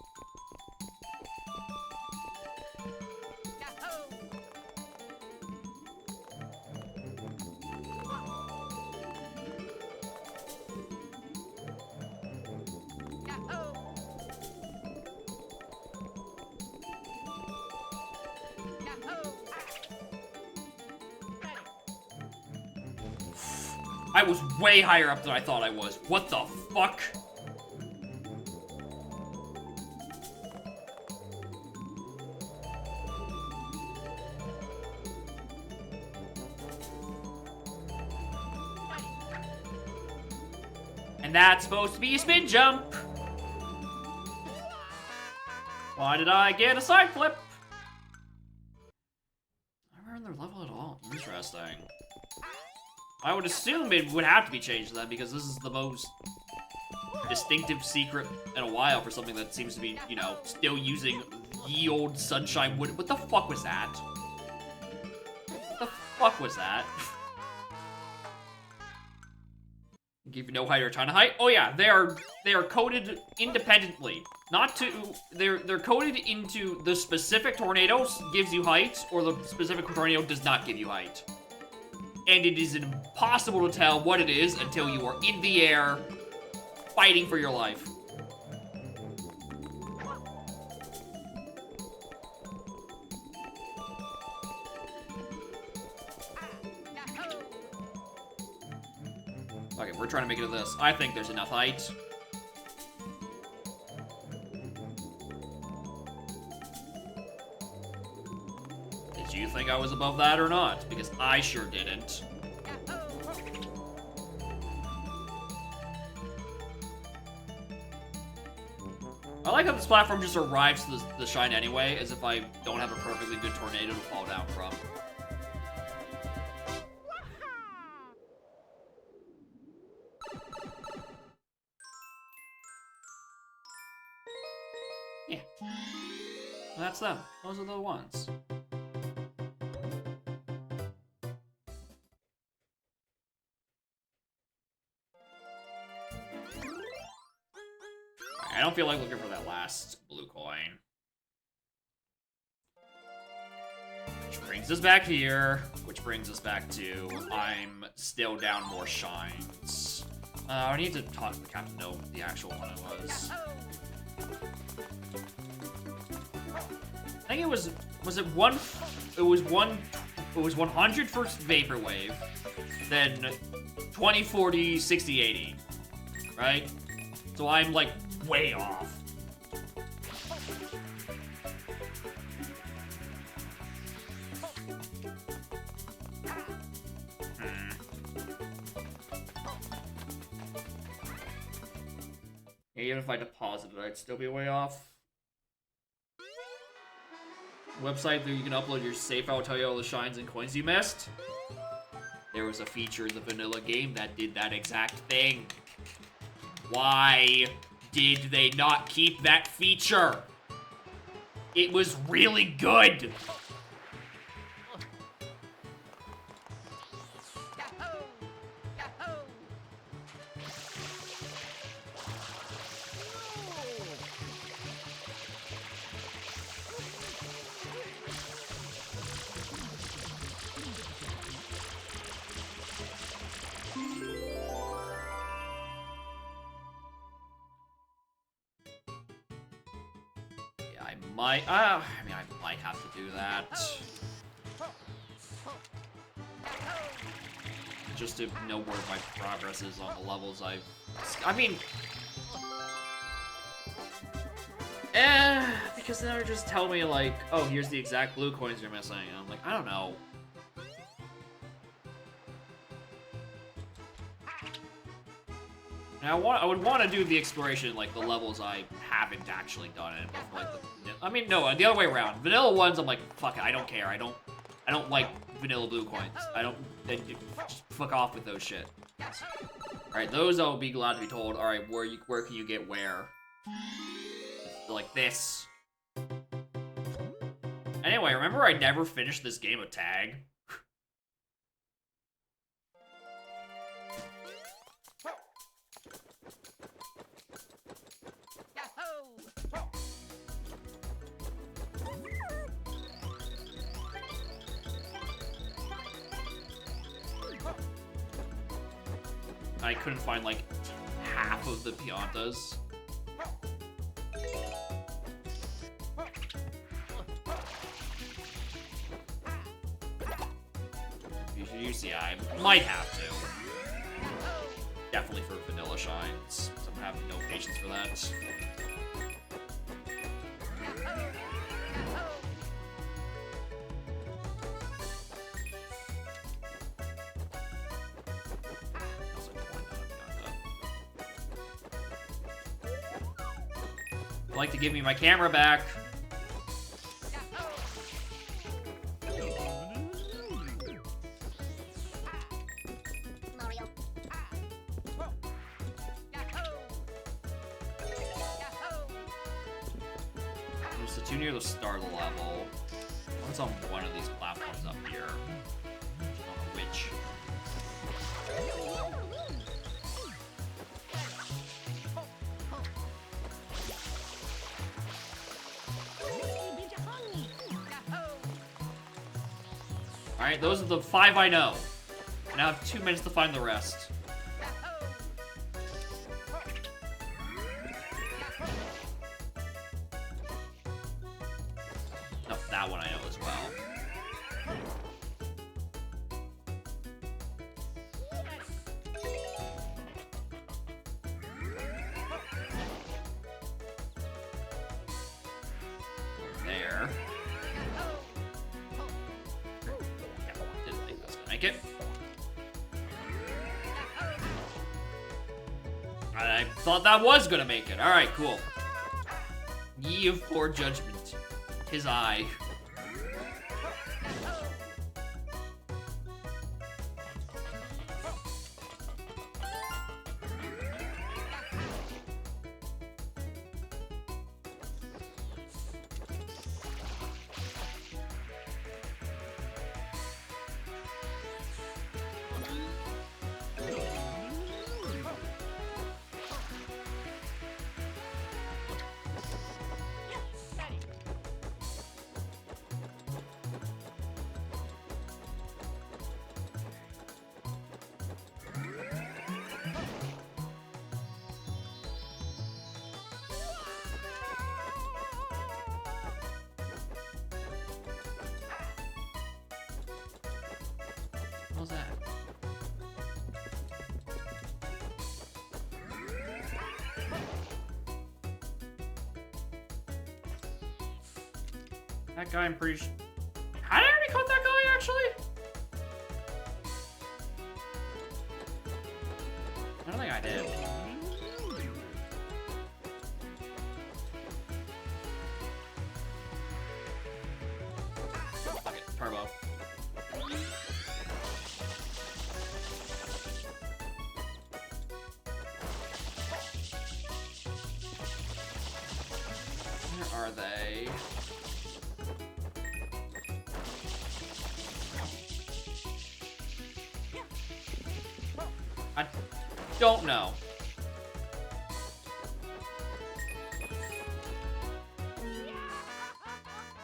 I was way higher up than I thought I was. What the fuck? And that's supposed to be a spin jump. Why did I get a side flip? I don't remember their level at all. Interesting. I would assume it would have to be changed then, because this is the most distinctive secret in a while for something that seems to be, you know, still using ye old sunshine wood. What the fuck was that? What the fuck was that? Give you no height or a ton of height. Oh yeah, they are coded independently. Not to they're coded into the specific tornado gives you height, or the specific tornado does not give you height. And it is impossible to tell what it is until you are in the air, fighting for your life. Okay, we're trying to make it to this. I think there's enough height. Did you think I was above that or not? Because I sure didn't. I like how this platform just arrives to the shine anyway, as if I don't have a perfectly good tornado to fall down from. Yeah. That's them. Those are the ones. I don't feel like looking for that last blue coin. Which brings us back here. Which brings us back to I'm still down more shines. I need to talk to the captain to know what the actual one it was. I think it was it 100 for Vaporwave, then 20, 40, 60, 80, right? So I'm like way off. Yeah, even if I deposited, I'd still be way off. Website that you can upload your save file will tell you all the shines and coins you missed. There was a feature in the vanilla game that did that exact thing. Why did they not keep that feature? It was really good. I mean, I might have to do that. Just to know where my progress is on the levels I mean... because then it would just tell me, like, oh, here's the exact blue coins you're missing. And I'm like, I don't know. And I would want to do the exploration, like, the levels I haven't actually done it. But, like, I mean, no, the other way around. Vanilla ones, I'm like, fuck it, I don't care. I don't like vanilla blue coins. Just fuck off with those shit. Alright, those I'll be glad to be told. Alright, where can you get where? Like this. Anyway, remember I never finished this game of tag? I couldn't find, like, half of the Piantas. You see, I might have to. Definitely for vanilla shines. So I have no patience for that. I'd like to give me my camera back. So too near the start of the level. One's on one of these platforms up here. I don't know which. Alright, those are the 5 I know. And I have 2 minutes to find the rest. No, that one I know as well. There. Didn't think that's gonna make it. I thought that was gonna make it. Alright, cool. Ye of poor judgment. His eye. What was that? That guy, I'm pretty sure. How did I already caught that guy, actually? I don't think I did. Okay, turbo. Where are they? I don't know.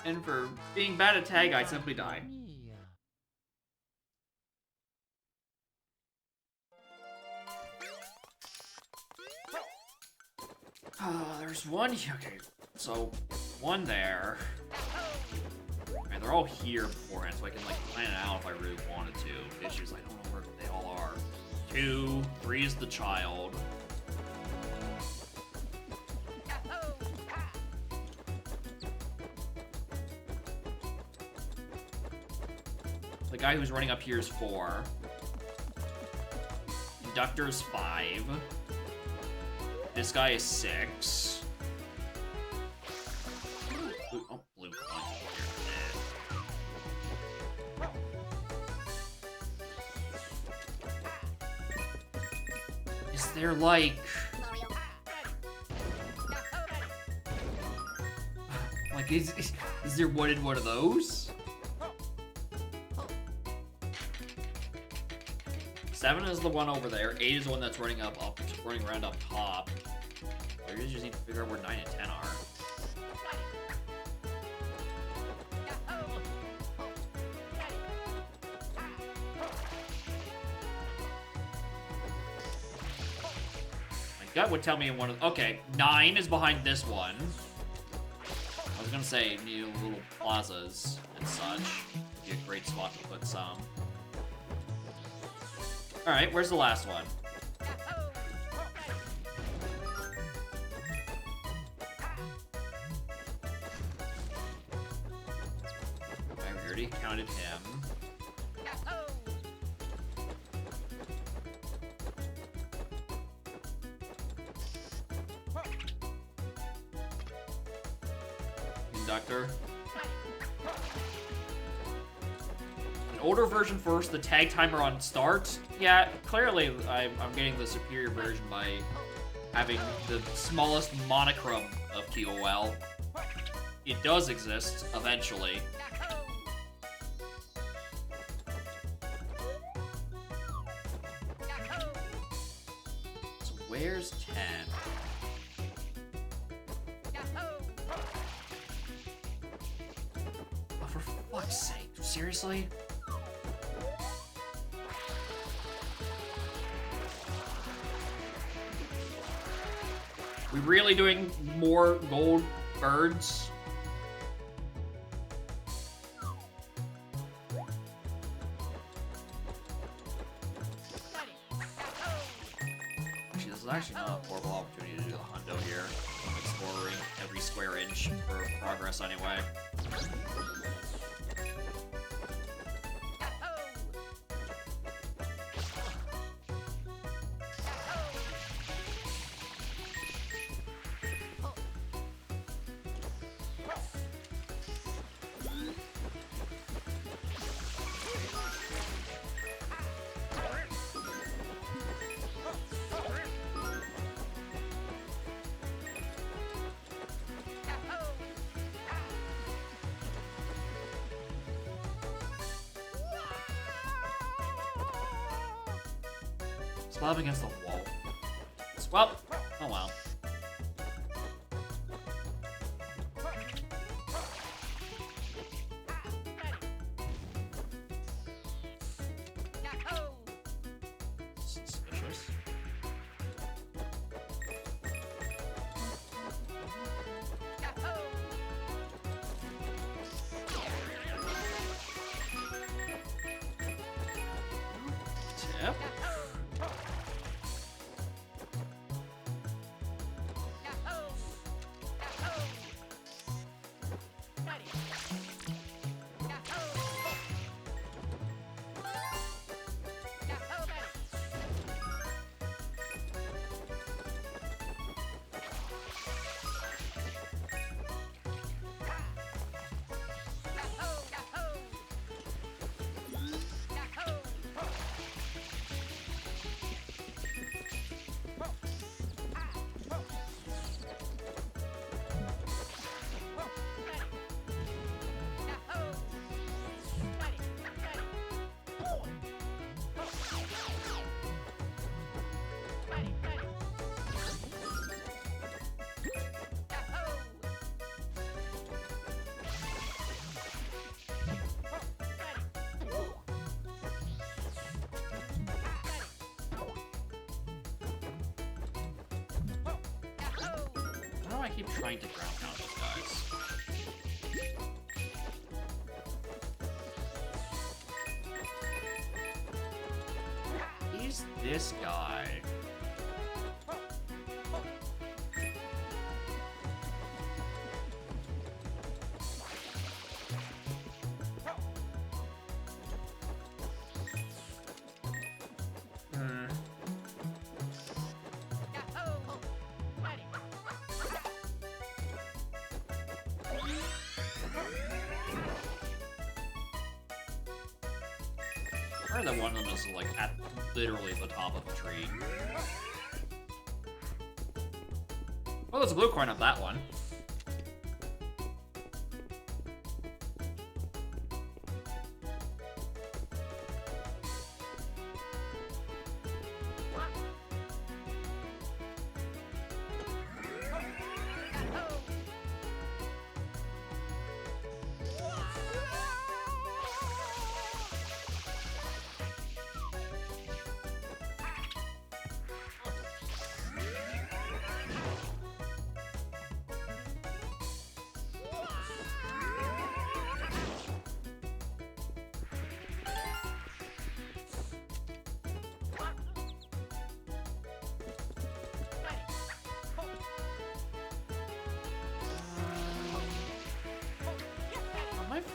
And for being bad at tag, I simply die. There's one here. Okay, so one there. Okay, they're all here beforehand, so I can like plan it out if I really wanted to. The issue is I don't know where they all are. 2, 3 is the child. The guy who's running up here is 4. Inductor's 5. This guy is 6. Ooh, oh, blue coin here. Is there like... Like, is there one in one of those? 7 is the one over there. 8 is the one that's running around up top. I really just need to figure out where 9 and 10 are. gut would tell me in one of... Okay, 9 is behind this one. I was gonna say, you know, little plazas and such. Would be a great spot to put some. Alright, where's the last one? I already counted him. Conductor. An older version first, the tag timer on start. Yeah, clearly I'm getting the superior version by having the smallest monochrome of QOL. It does exist, eventually. So where's 10? Oh, for fuck's sake, seriously? We really doing more gold birds? Actually, this is actually not a horrible opportunity to do the hundo here. I'm exploring every square inch for progress anyway. Slap against the wall. Well, oh well. Suspicious. Tip. How do I keep trying to ground pound these guys? He's this guy. I heard that one of them is like at literally the top of the tree. Well, there's a blue coin on that one.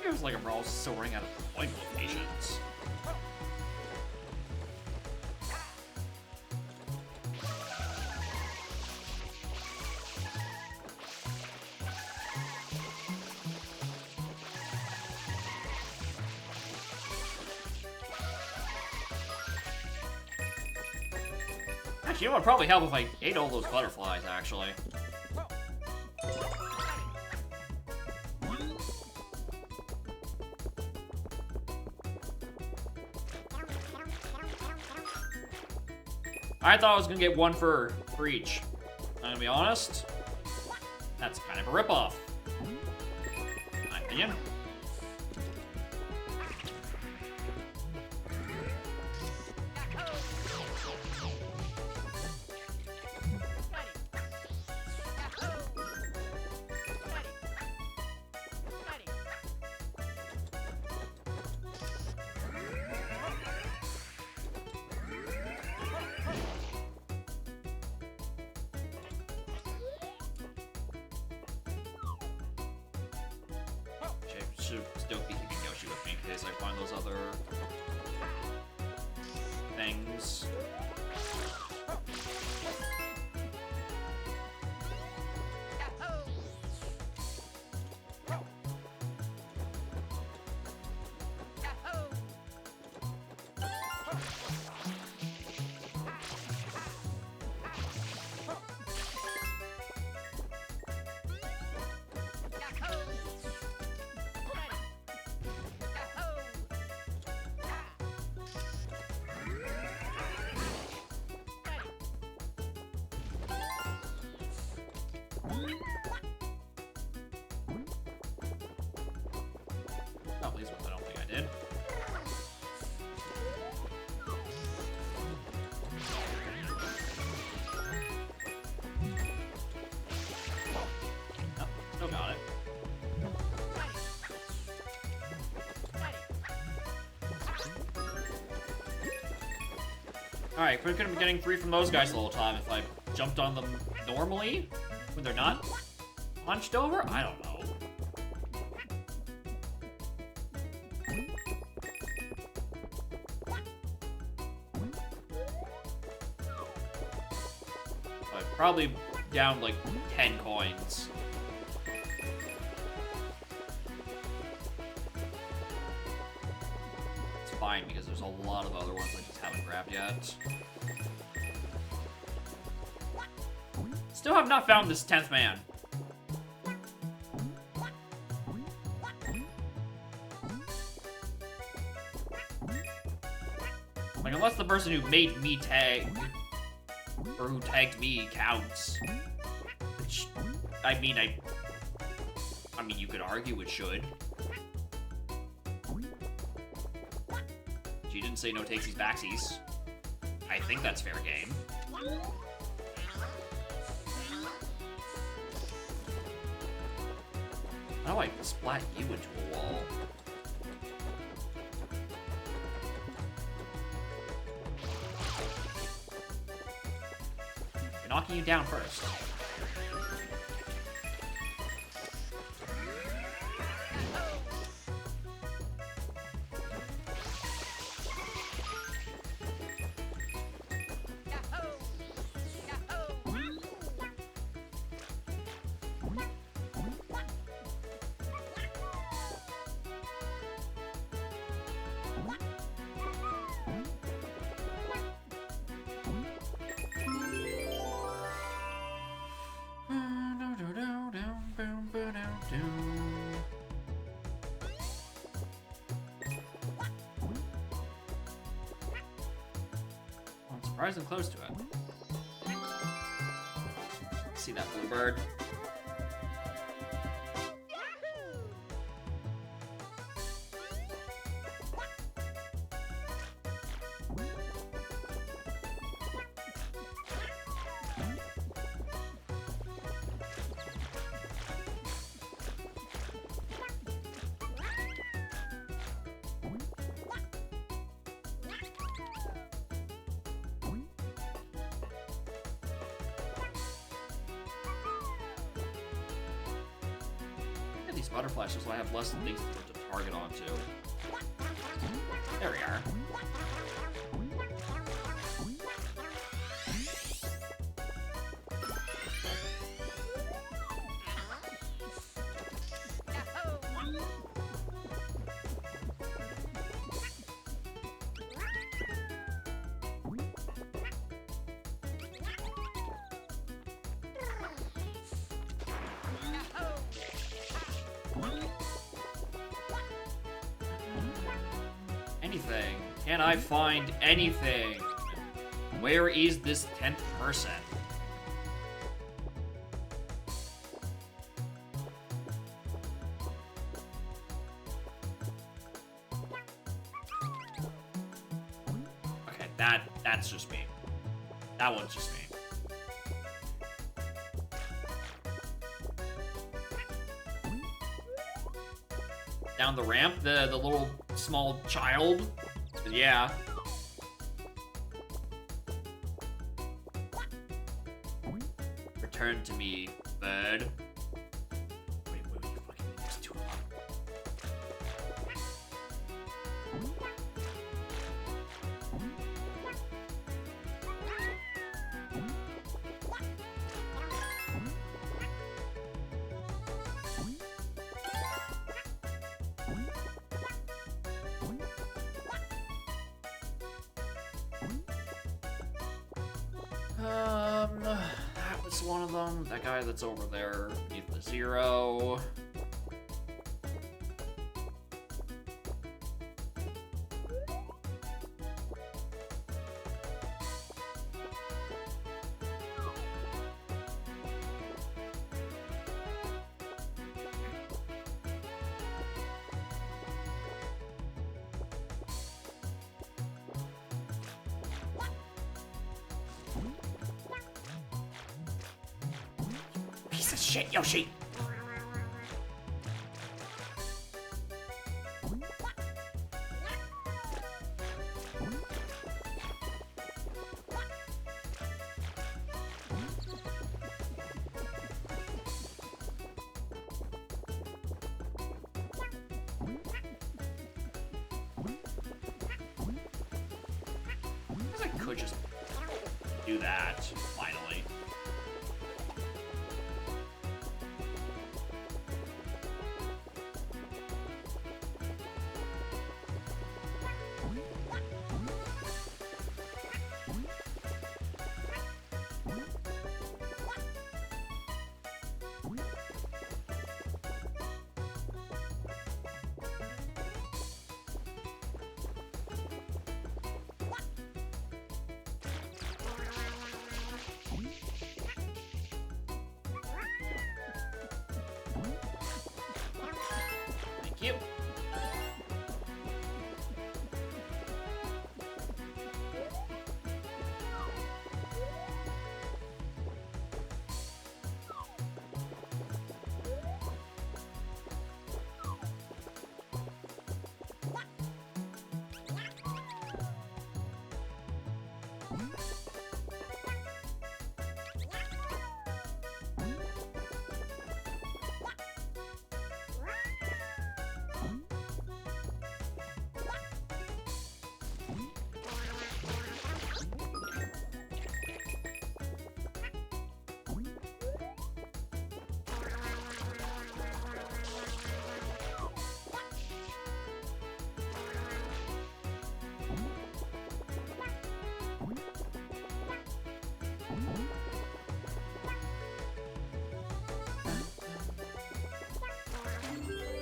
feels like I'm also still running out of point locations. Actually, it would probably help if I ate all those butterflies, actually. I thought I was gonna get one for each. I'm gonna be honest, that's kind of a ripoff, in my opinion. Should still be keeping Yoshi with me in case I find those other things. At least I don't think I did. Oh, still got it. Alright, we could be getting 3 from those guys the whole time if I jumped on them normally when they're not hunched over? I don't know. Probably down like 10 coins. It's fine because there's a lot of other ones I just haven't grabbed yet. Still have not found this 10th man. Like, unless the person who made me tag, or who tagged me counts. Which, I mean, you could argue it should. She didn't say no takesies backsies. I think that's fair game. How do I splat you into a wall? Knocking you down first. I'm surprised I'm close to it. See that blue bird? These butterflies, so I have less things to target onto. There we are. Anything. Can I find anything? Where is this 10th person? Okay, that's just me. That one's just me. Down the ramp, the little small child. Yeah. Return to me, bird. Wait, you fucking just do it. That was one of them. That guy that's over there beneath the 0. Piece of shit, Yoshi! I guess I could just do that, finally. Thank you.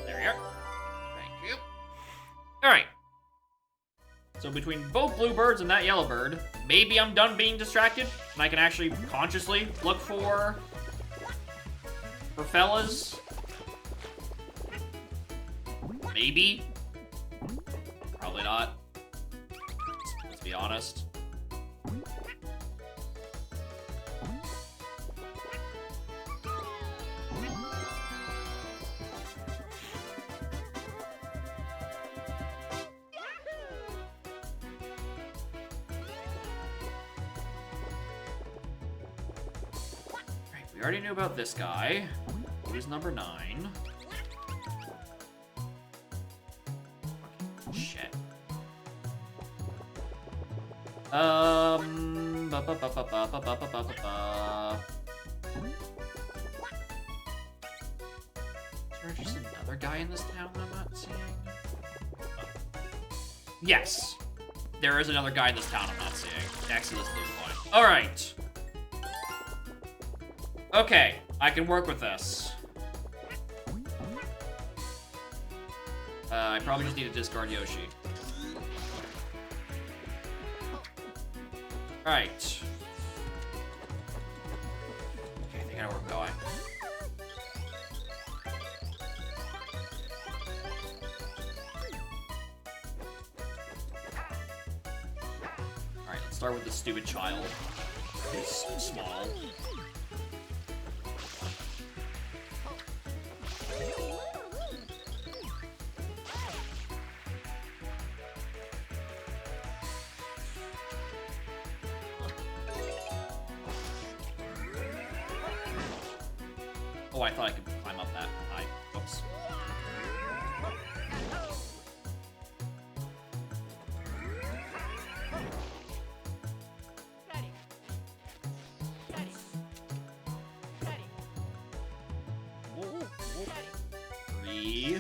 There we are. Thank you. Alright. So between both bluebirds and that yellow bird, maybe I'm done being distracted, and I can actually consciously look for fellas. Maybe. Probably not. Let's be honest. We already knew about this guy. Who's number 9? Ba, ba, ba, ba, ba, ba, ba, ba, ba, ba. Is there just another guy in this town I'm not seeing? Yes. There is another guy in this town I'm not seeing. Next to this blue line. Alright. Okay, I can work with this. I probably just need to discard Yoshi. Alright. Okay, I think I know where I'm going. Alright, let's start with the stupid child. Who's small. Oh, I thought I could climb up that high. Oops. Three.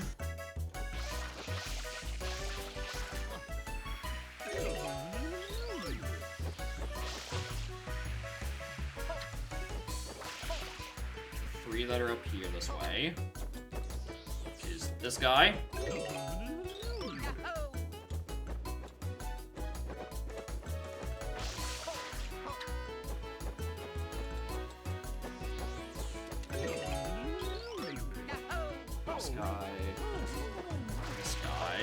Three that are up here this way. Which is this guy. This guy. This guy.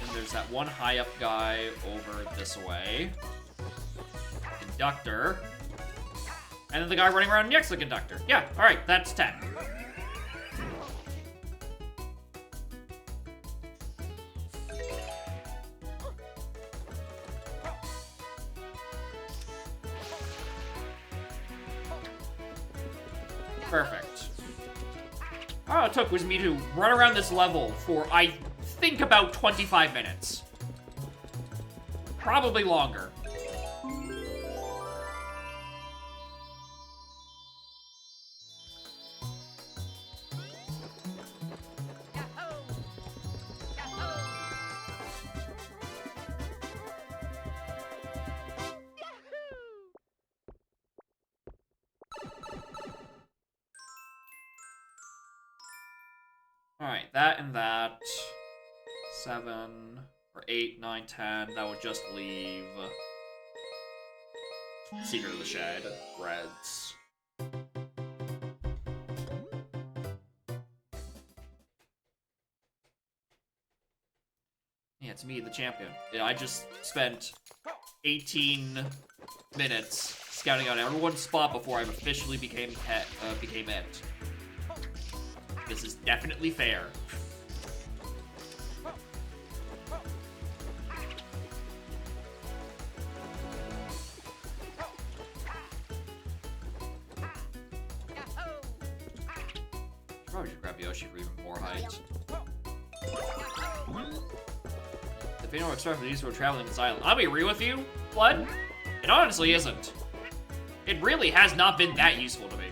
And there's that one high up guy over this way. Conductor. And then the guy running around next to the conductor. Yeah, alright, that's 10. Perfect. All it took was me to run around this level for, I think, about 25 minutes. Probably longer. Alright, that and that. 7, or 8, 9, 10. That would just leave Secret of the Shed, Reds. Yeah, it's me, the champion. Yeah, I just spent 18 minutes scouting out everyone's spot before I officially became it. This is definitely fair. Probably should grab Yoshi for even more height. The Fano extra for these who are traveling this island. I'll be real with you, Blood. It honestly isn't. It really has not been that useful to me.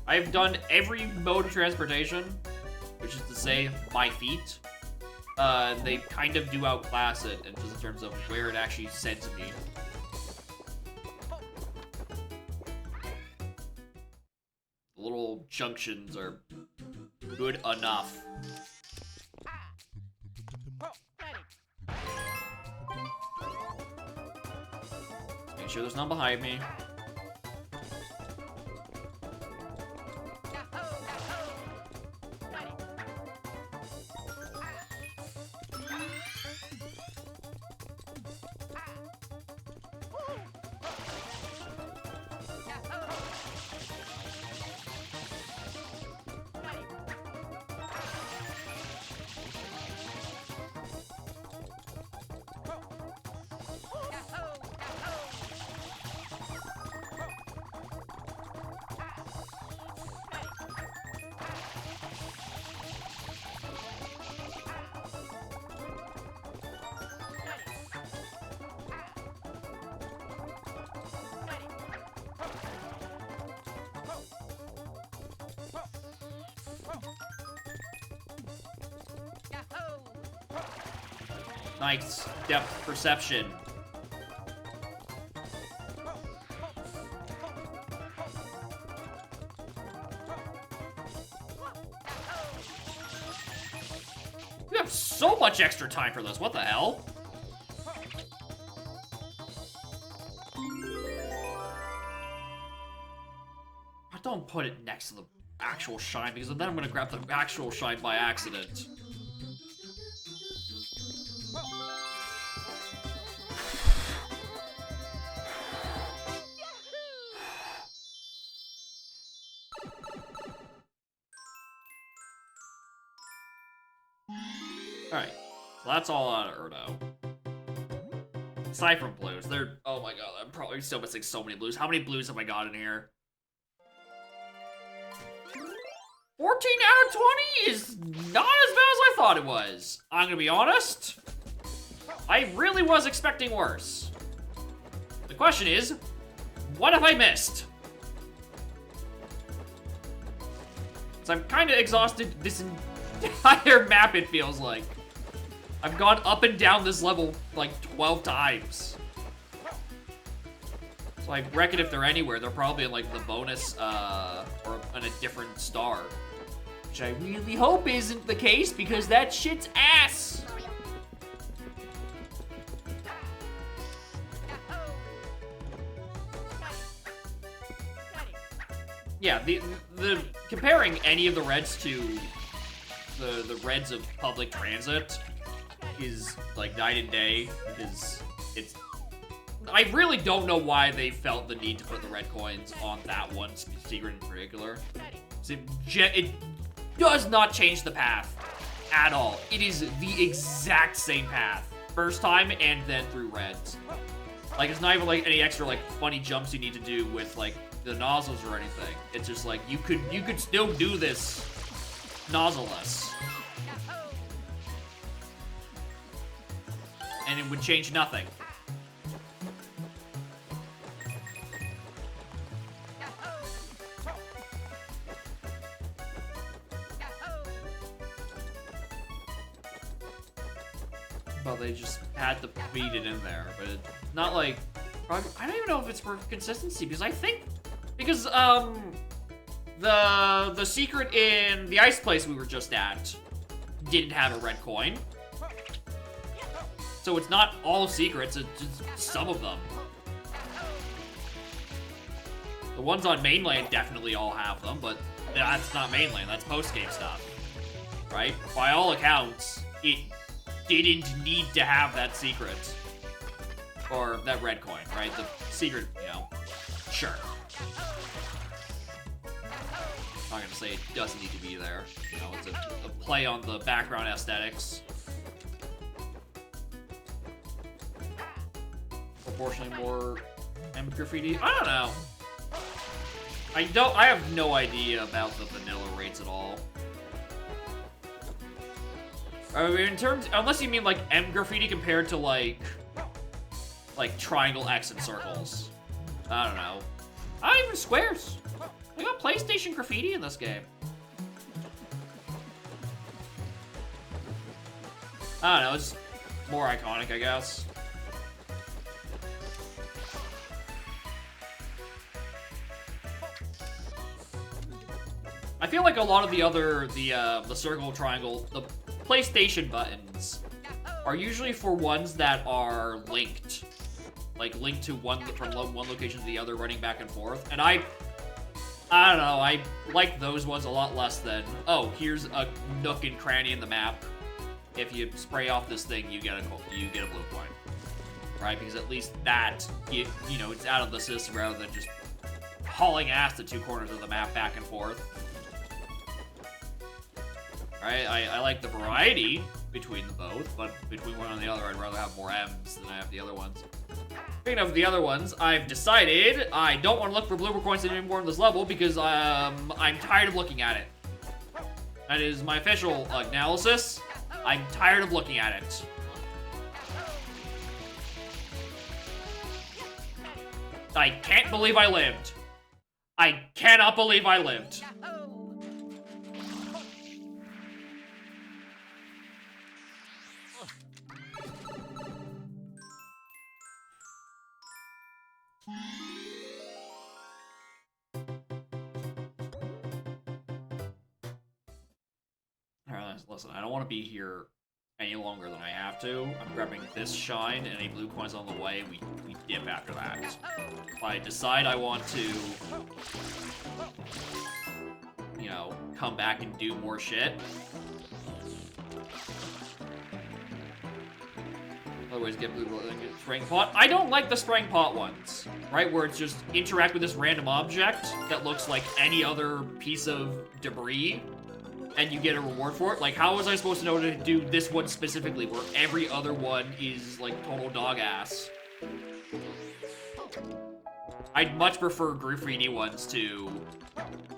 I've done every mode of transportation, which is to say, my feet. They kind of do outclass it, in just in terms of where it actually sends me. The little junctions are good enough. Make sure there's none behind me. Nice depth perception. You have so much extra time for this. What the hell? Don't put it next to the actual shine, because then I'm gonna grab the actual shine by accident. Alright, so that's all out of Erdo. Aside from blues, they're... Oh my god, I'm probably still missing so many blues. How many blues have I got in here? 14 out of 20 is not as bad as I thought it was. I'm gonna be honest. I really was expecting worse. The question is, what have I missed? So I'm kind of exhausted this entire map, it feels like. I've gone up and down this level like 12 times. So I reckon if they're anywhere, they're probably in like the bonus, or in a different star. Which I really hope isn't the case, because that shit's ass! Yeah, the comparing any of the reds to the reds of public transit is like night and day, because it's... I really don't know why they felt the need to put the red coins on that one secret in particular. It does not change the path at all. It is the exact same path. First time and then through reds. Like, it's not even like any extra like funny jumps you need to do with like the nozzles or anything. It's just like you could still do this nozzleless. And it would change nothing. Well, they just had to feed it in there, but it's not like... I don't even know if it's for consistency, because I think... Because, the secret in the ice place we were just at didn't have a red coin. So it's not all secrets, it's just some of them. The ones on mainland definitely all have them, but that's not mainland, that's post-game stuff. Right? By all accounts, it didn't need to have that secret. Or that red coin, right? The secret, you know, sure. I'm not gonna say it doesn't need to be there. You know, it's a play on the background aesthetics. Proportionally more graffiti. I don't know. I have no idea about the vanilla rates at all. I mean, in terms, unless you mean like M graffiti compared to like triangle, X, and circles. I don't know. Not even squares. We got PlayStation graffiti in this game. I don't know, it's more iconic, I guess. I feel like a lot of the other, the circle, triangle, the PlayStation buttons are usually for ones that are linked. Like, linked to one location to the other, running back and forth. And I don't know, I like those ones a lot less than, oh, here's a nook and cranny in the map. If you spray off this thing, you get a blue coin. Right? Because at least that, you know, it's out of the system rather than just hauling ass to two corners of the map back and forth. Right? I like the variety between the both, but between one and the other, I'd rather have more M's than I have the other ones. Speaking of the other ones, I've decided I don't want to look for blooper coins anymore in this level because I'm tired of looking at it. That is my official analysis. I'm tired of looking at it. I can't believe I lived. I cannot believe I lived. Listen, I don't want to be here any longer than I have to. I'm grabbing this shine and any blue coins on the way. We dip after that. If I decide I want to, you know, come back and do more shit. Otherwise, get blue spraying pot. I don't like the spraying pot ones, right? Where it's just interact with this random object that looks like any other piece of debris, and you get a reward for it. Like, how was I supposed to know to do this one specifically, where every other one is like total dog ass? I'd much prefer graffiti ones to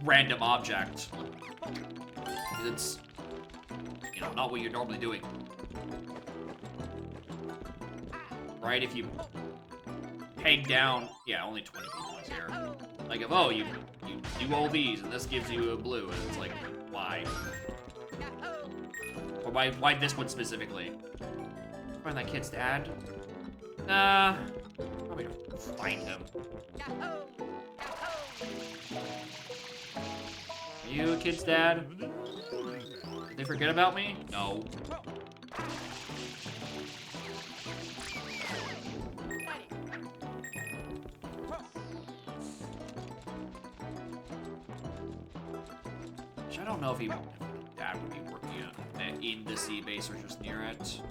random object. Because it's, you know, not what you're normally doing. Right, if you peg down, yeah, only 20 points here. Like, if, oh, you do all these, and this gives you a blue, and it's like, why? Or why this one specifically? Find that kid's dad? Nah, probably don't find him. Are you a kid's dad? Did they forget about me? No. I don't know if dad would be working in the sea base or just near it.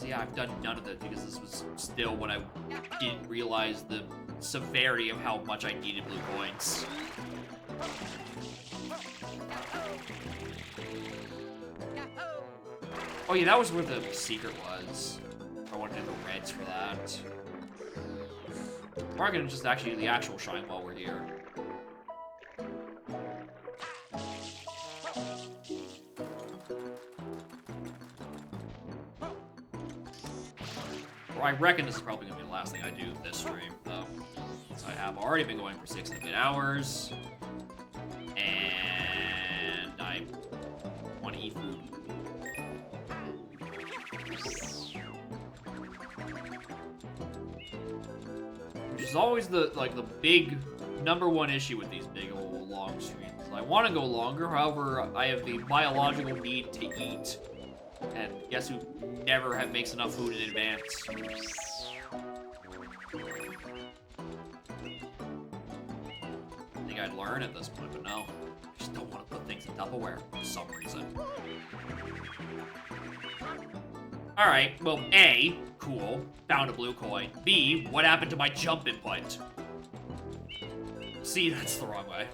Yeah, I've done none of it because this was still when I didn't realize the severity of how much I needed blue coins. Oh yeah, that was where the secret was. I wanted to do the reds for that. We're gonna just actually do the actual shine while we're here. I reckon this is probably going to be the last thing I do this stream, though. So I have already been going for 6 and a bit hours. And I want to eat food. Which is always the big #1 issue with these big old long streams. I want to go longer, however, I have the biological need to eat. And guess who never makes enough food in advance? I think I'd learn at this point, but no. I just don't want to put things in Tupperware for some reason. Alright, well, A, cool. Found a blue coin. B, what happened to my jump input? C, that's the wrong way.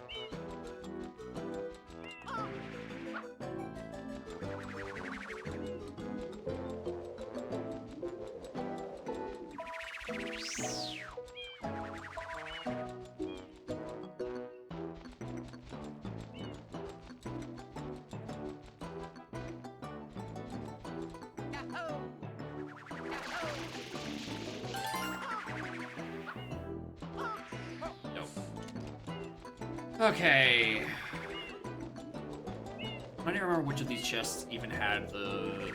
Okay. I don't remember which of these chests even had the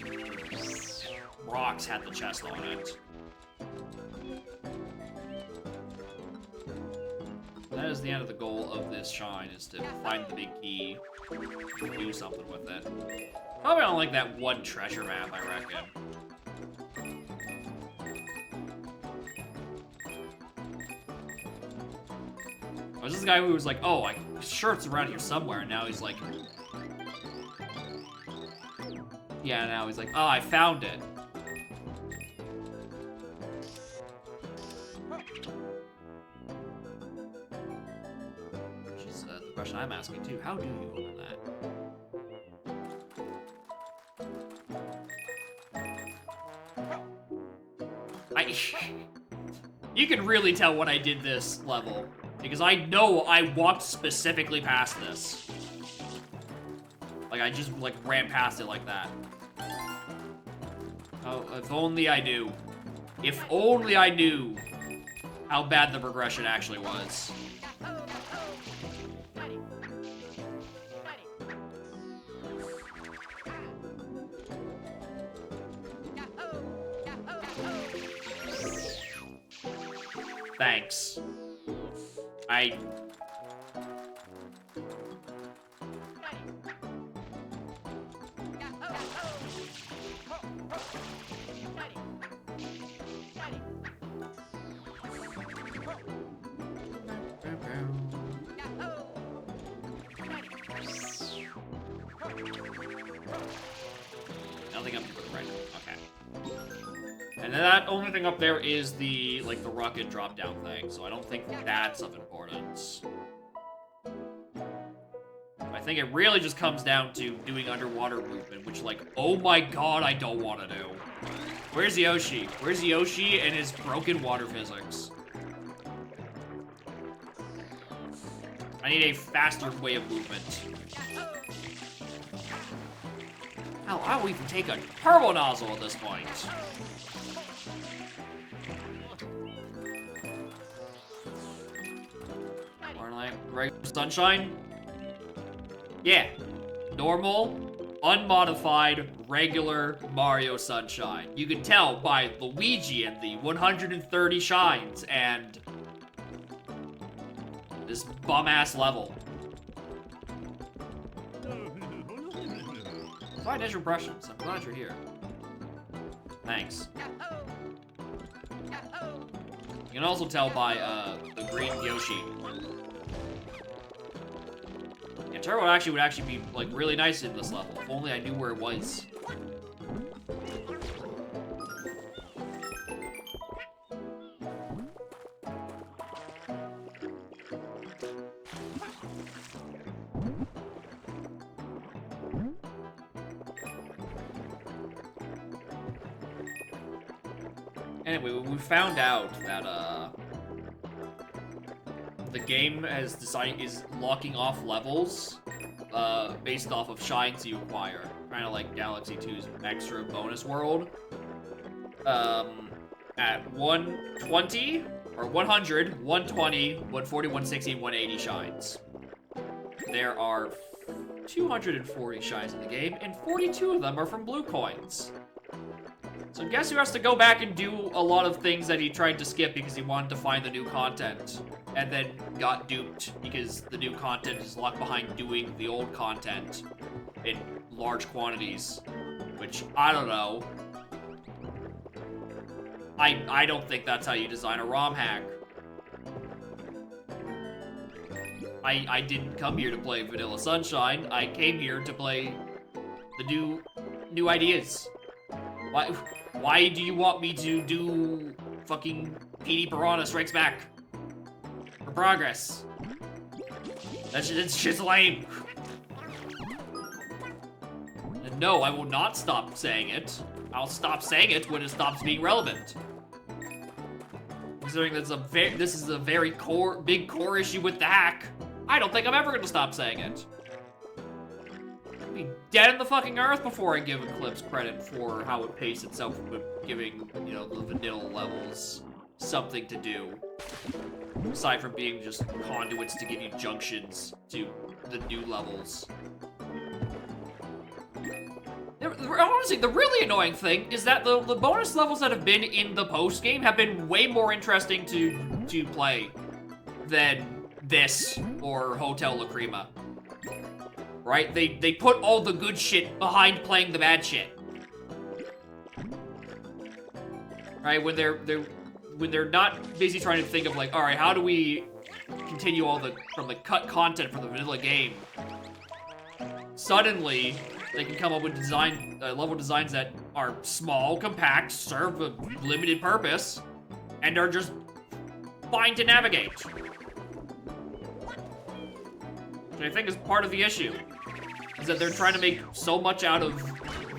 rocks had the chest on it. That is the end of the goal of this shine, is to find the big key, do something with it. Probably on like that one treasure map, I reckon. Was this guy who was like, oh, I'm sure it's around here somewhere, and now he's like... Yeah, now he's like, oh, I found it. Which is the question I'm asking, too. How do you open that? You can really tell when I did this level. Because I know I walked specifically past this. Like, I just, like, ran past it like that. Oh, if only I knew. If only I knew how bad the progression actually was. Thanks. Nothing up here right now. Okay. And then that only thing up there is the, like, the rocket drop-down thing, so I don't think that's of importance. I think it really just comes down to doing underwater movement, which, like, oh my god, I don't want to do. Where's Yoshi? Where's Yoshi and his broken water physics? I need a faster way of movement. Hell, I will even take a turbo nozzle at this point. Or like regular sunshine? Yeah. Normal, unmodified, regular Mario Sunshine. You can tell by Luigi and the 130 shines and this bum-ass level. Fine initial impressions. I'm glad you're here. Thanks. You can also tell by the green Yoshi. And Turbo would actually be like really nice in this level. If only I knew where it was. Anyway, we found out that the game is locking off levels based off of shines you acquire, kind of like Galaxy 2's extra bonus world. At 120 or 100, 120, 140, 160, 180 shines. There are 240 shines in the game, and 42 of them are from blue coins. So guess who has to go back and do a lot of things that he tried to skip because he wanted to find the new content, and then got duped because the new content is locked behind doing the old content in large quantities, which, I don't know. I don't think that's how you design a ROM hack. I didn't come here to play Vanilla Sunshine. I came here to play the new ideas. Why do you want me to do fucking PD Piranha Strikes Back? For progress. That shit's lame. And no, I will not stop saying it. I'll stop saying it when it stops being relevant. Considering this is a very big core issue with the hack, I don't think I'm ever gonna stop saying it. I'll be dead in the fucking earth before I give Eclipse credit for how it paced itself with giving, you know, the vanilla levels something to do. Aside from being just conduits to give you junctions to the new levels. Honestly, the really annoying thing is that the bonus levels that have been in the post-game have been way more interesting to play than this or Hotel Lacrima. Right? They put all the good shit behind playing the bad shit. Right? When they're not busy trying to think of like, all right, how do we continue from the cut content from the vanilla game? Suddenly, they can come up with level designs that are small, compact, serve a limited purpose, and are just fine to navigate. Which I think is part of the issue, is that they're trying to make so much out of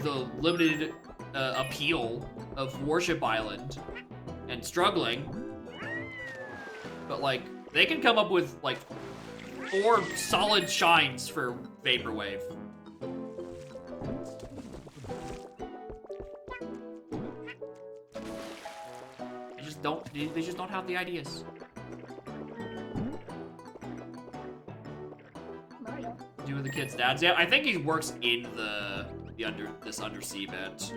the limited appeal of Warship Island and struggling, but like, they can come up with like 4 solid shines for Vaporwave. just don't have the ideas. Do the kids' dads? Yeah, I think he works in this undersea bit.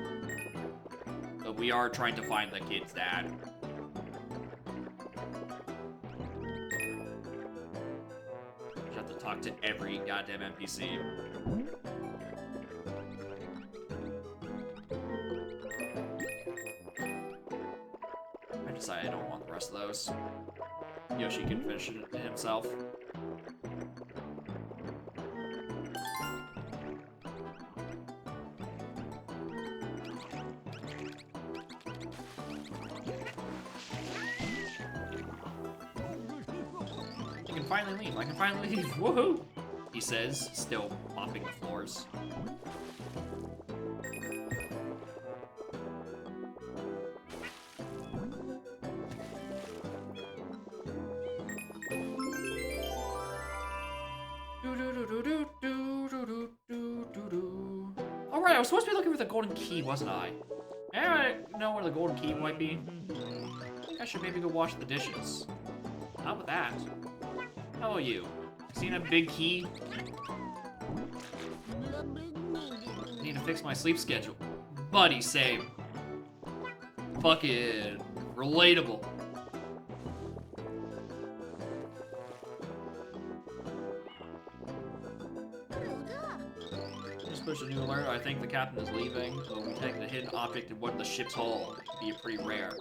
But we are trying to find the kid's dad. You have to talk to every goddamn NPC. I decided I don't want the rest of those. Yoshi can finish it himself. I can finally leave. Woohoo! He says, still mopping the floors. Alright, I was supposed to be looking for the golden key, wasn't I? I know where the golden key might be. I think I should maybe go wash the dishes. How about that? How are you? Seen a big key? Need to fix my sleep schedule. Buddy, same. Fucking relatable. Just push a new alert. I think the captain is leaving. So we take the hidden object in one of the ship's hull. It'd be pretty rare.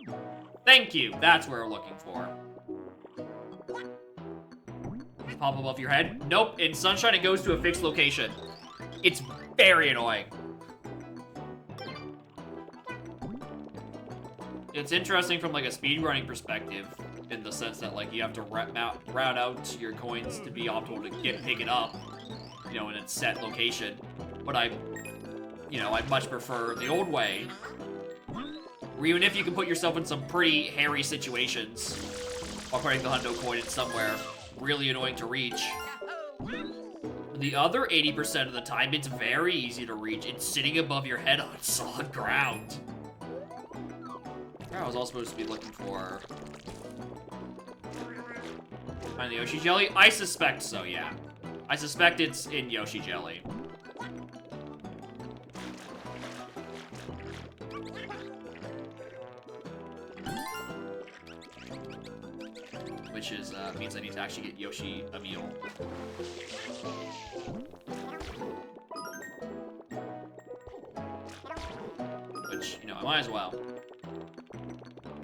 Thank you. That's what we're looking for. Pop above your head? Nope. In Sunshine, it goes to a fixed location. It's very annoying. It's interesting from like a speedrunning perspective, in the sense that like you have to route out your coins to be optimal to pick it up, you know, in its set location. But I much prefer the old way, where even if you can put yourself in some pretty hairy situations while putting the hundo coin in somewhere really annoying to reach, the other 80% of the time, it's very easy to reach. It's sitting above your head on solid ground. I was also supposed to be looking for... Find the Yoshi Jelly? I suspect so, yeah. I suspect it's in Yoshi Jelly. Which is, means I need to actually get Yoshi a meal. Which, you know, I might as well.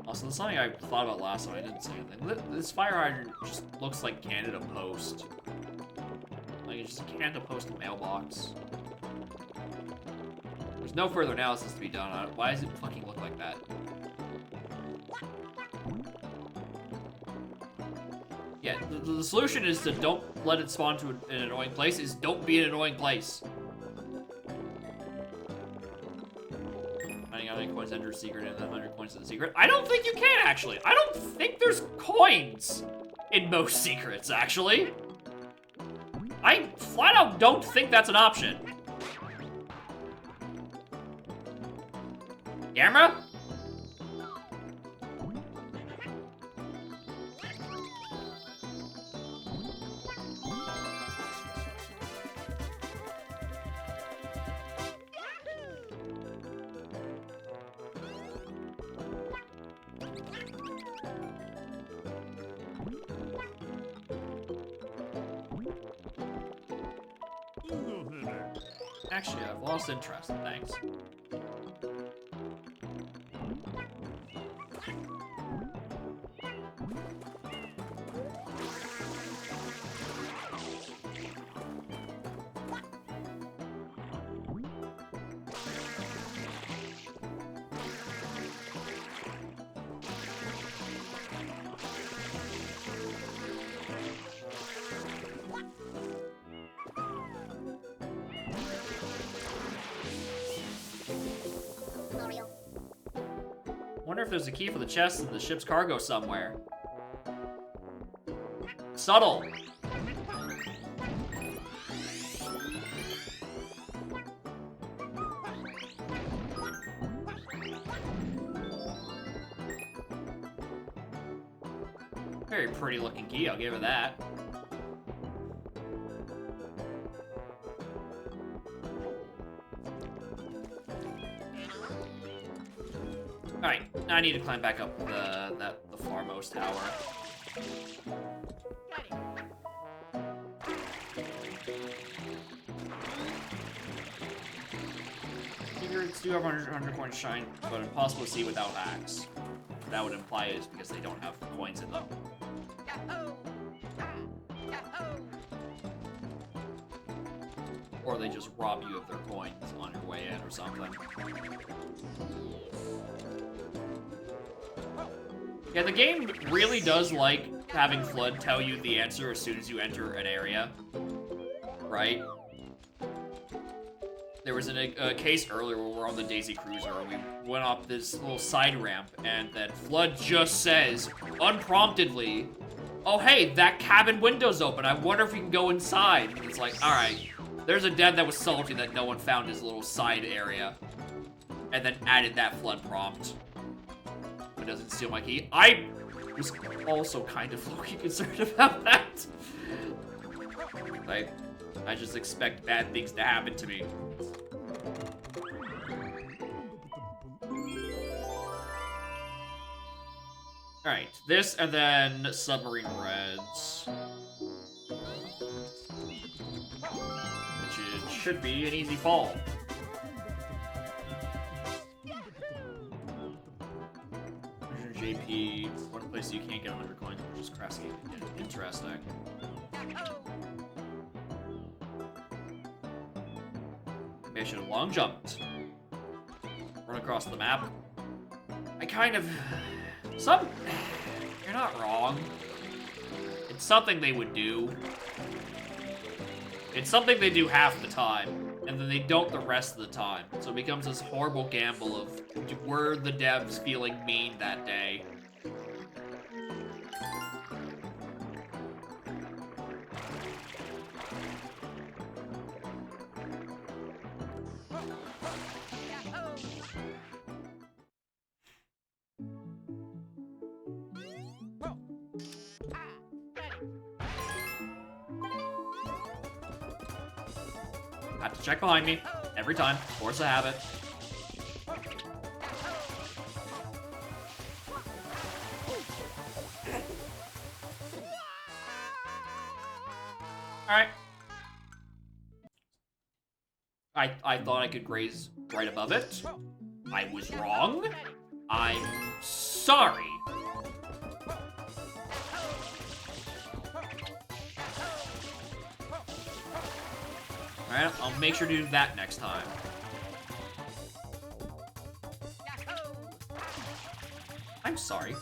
Also, there's something I thought about last time, I didn't say anything. This fire hydrant just looks like Canada Post. Like, it's just a Canada Post mailbox. There's no further analysis to be done on it. Why does it fucking look like that? Yeah, the solution is to don't let it spawn to an annoying place, is don't be an annoying place. Finding out any coins enter a secret and then 100 coins in the secret. I don't think you can, actually. I don't think there's coins in most secrets, actually. I flat out don't think that's an option. Camera? Actually, I've lost interest. Thanks. Wonder if there's a key for the chest in the ship's cargo somewhere. Subtle. Very pretty looking key, I'll give her that. Alright, now I need to climb back up the farmost tower. Secrets do have 100 coins shine, but impossible to see without axe. That would imply is because they don't have coins in them. Or they just rob you of their coins on your way in or something. Yeah, the game really does like having Flood tell you the answer as soon as you enter an area. Right? There was a case earlier where we're on the Daisy Cruiser and we went up this little side ramp and then Flood just says, unpromptedly, oh hey, that cabin window's open, I wonder if we can go inside. And it's like, alright, there's a dad that was salty that no one found his little side area. And then added that Flood prompt. But doesn't steal my key. I was also kind of low-key concerned about that. I just expect bad things to happen to me. Alright, this and then Submarine Reds. Which it should be an easy fall. JP, one place you can't get 100 coins, which is Craftscape. Interesting. Maybe I should have long jumped. Run across the map. I kind of... You're not wrong. It's something they would do. It's something they do half the time, and then they don't the rest of the time. So it becomes this horrible gamble of, were the devs feeling mean that day? Have to check behind me every time. Force a habit. Alright. I thought I could graze right above it. I was wrong. I'm sorry. Alright, I'll make sure to do that next time. I'm sorry.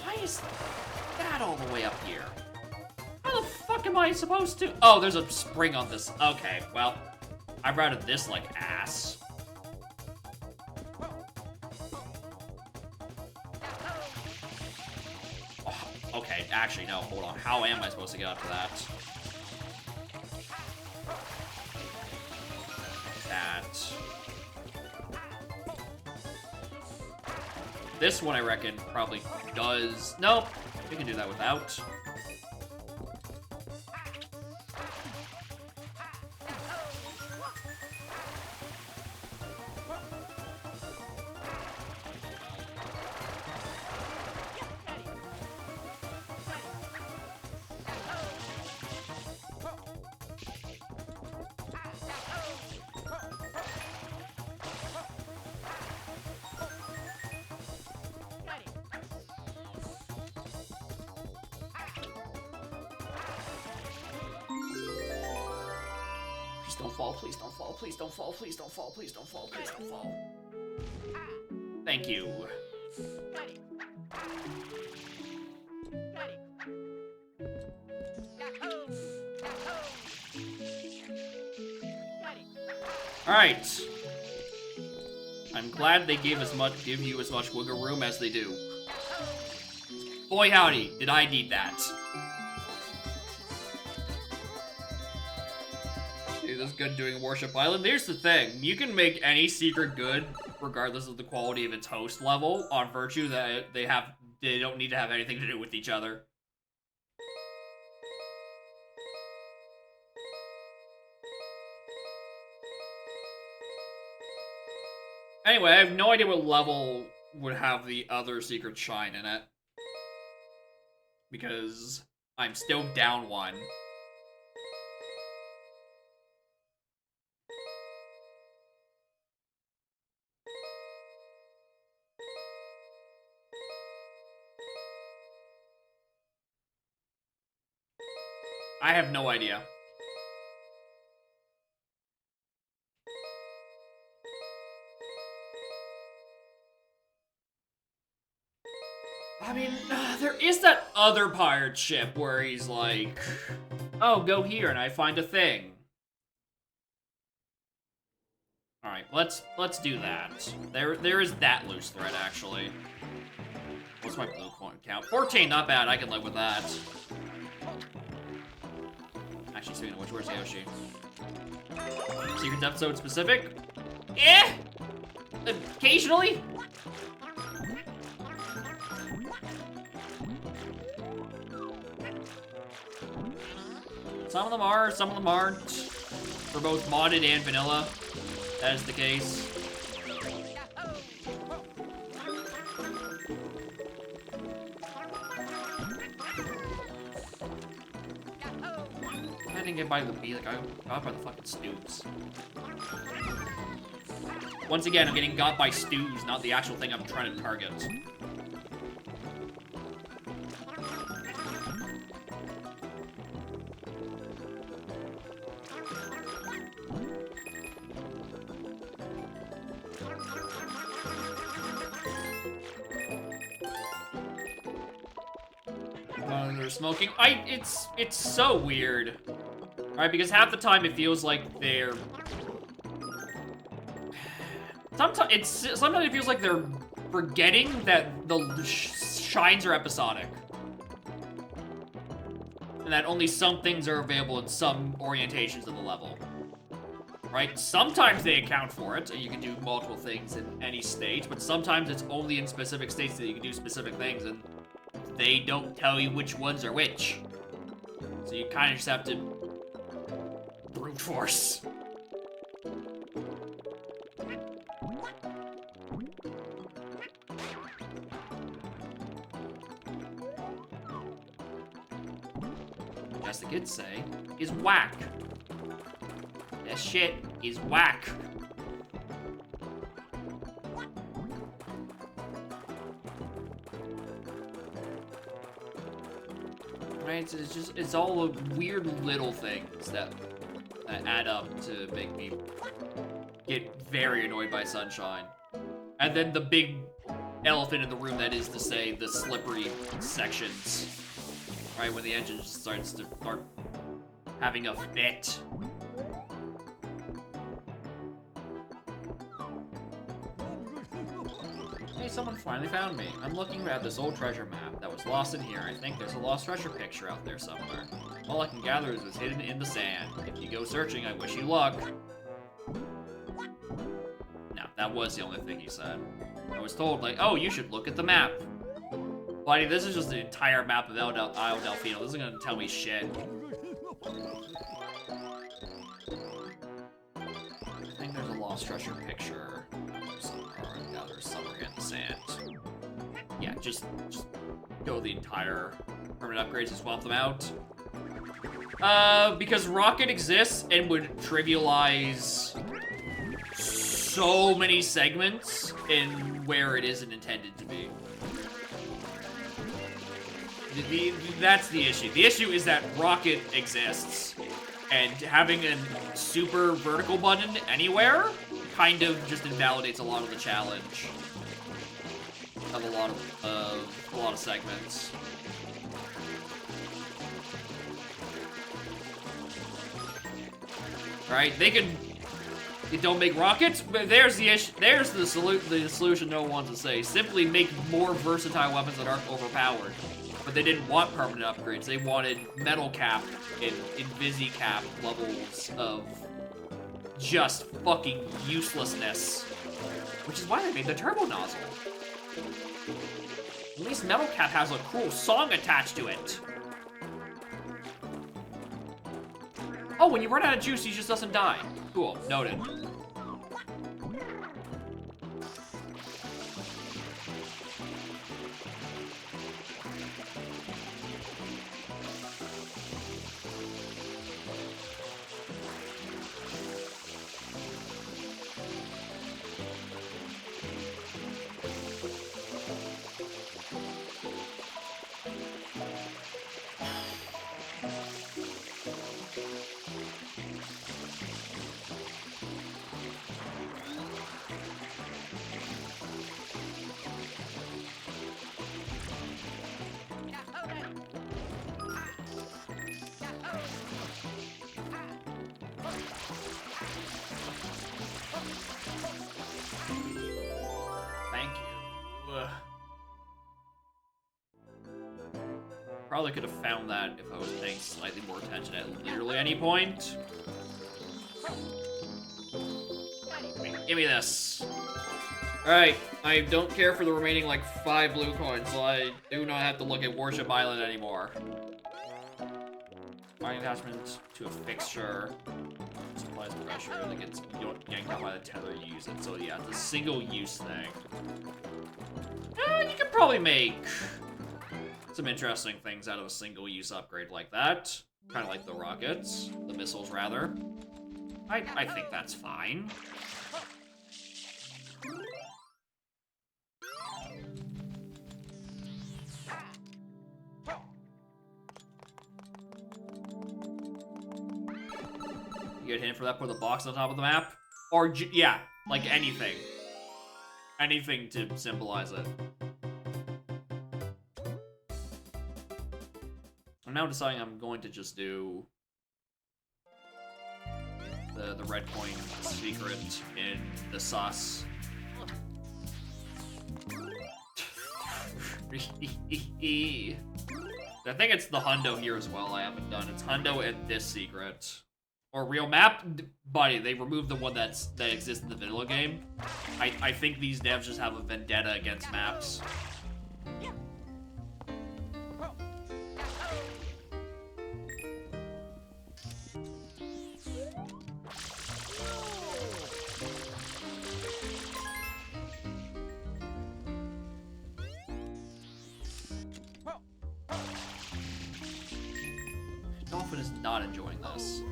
Why is that all the way up here? How the fuck am I supposed to? Oh, there's a spring on this. Okay, well, I routed this like ass. Oh, okay, actually, no, hold on. How am I supposed to get up to that? That. This one, I reckon, probably does... Nope, we can do that without. Please don't fall, please don't fall, please don't fall, please don't fall, please don't fall, please don't fall. Thank you. Alright. I'm glad they give you as much wiggle room as they do. Boy howdy, did I need that. this good doing Worship Island. Here's the thing. You can make any secret good, regardless of the quality of its host level, on virtue that they don't need to have anything to do with each other. Anyway, I have no idea what level would have the other secret shrine in it. Because I'm still down one. I have no idea. I mean, there is that other pirate ship where he's like, oh, go here and I find a thing. Alright, let's do that. There is that loose thread, actually. What's my blue coin count? 14, not bad, I can live with that. Actually, speaking of which, where's Yoshi? Secret episode specific? Eh! Occasionally? Some of them are, some of them aren't. For both modded and vanilla, that is the case. I didn't get by the bee, like I got by the fucking stews. Once again, I'm getting got by stews, not the actual thing I'm trying to target. They're smoking. It's so weird. Alright, because half the time it feels like they're... Sometimes it feels like they're forgetting that the shines are episodic. And that only some things are available in some orientations of the level. Right? Sometimes they account for it, and you can do multiple things in any state, but sometimes it's only in specific states that you can do specific things, and they don't tell you which ones are which. So you kind of just have to brute force. As the kids say, is whack. That shit is whack. Right? It's all the weird little things that add up to make me get very annoyed by Sunshine. And then the big elephant in the room that is to say the slippery sections. Right, when the engine just starts to start having a fit. Hey, someone finally found me. I'm looking at this old treasure map that was lost in here. I think there's a lost treasure picture out there somewhere. All I can gather is it's hidden in the sand. If you go searching, I wish you luck. No, that was the only thing he said. I was told, like, oh, you should look at the map. Buddy, this is just the entire map of Isle Delfino. This isn't gonna tell me shit. I think there's a lost treasure picture somewhere. Yeah, there's somewhere in the sand. Yeah, just go the entire permanent upgrades and swap them out. Because Rocket exists and would trivialize so many segments in where it isn't intended to be. That's the issue. The issue is that Rocket exists, and having a super vertical button anywhere kind of just invalidates a lot of the challenge of a lot of segments. Right? They don't make rockets, but there's the issue. There's the solution no one wants to say. Simply make more versatile weapons that aren't overpowered. But they didn't want permanent upgrades. They wanted metal cap and Invisi cap levels of just fucking uselessness. Which is why they made the turbo nozzle. At least Metal Cap has a cool song attached to it. Oh, when you run out of juice, he just doesn't die. Cool, noted. Probably could have found that if I was paying slightly more attention at literally any point. Give me this. Alright, I don't care for the remaining, like, 5 blue coins, so I do not have to look at Worship Island anymore. Buying attachment to a fixture. Supplies pressure that gets yanked out by the tether you use it. So yeah, the single-use thing. You could probably make some interesting things out of a single-use upgrade like that. Kind of like the rockets. The missiles, rather. I think that's fine. You get a hint for that, put the box on top of the map? Or, yeah, like anything. Anything to symbolize it. I'm now deciding I'm going to just do the red coin secret in the sauce. I think it's the hundo here as well I haven't done. It's hundo and this secret. Or real map, buddy, they removed the one that exists in the vanilla game. I think these devs just have a vendetta against maps. Dolphin is not enjoying this.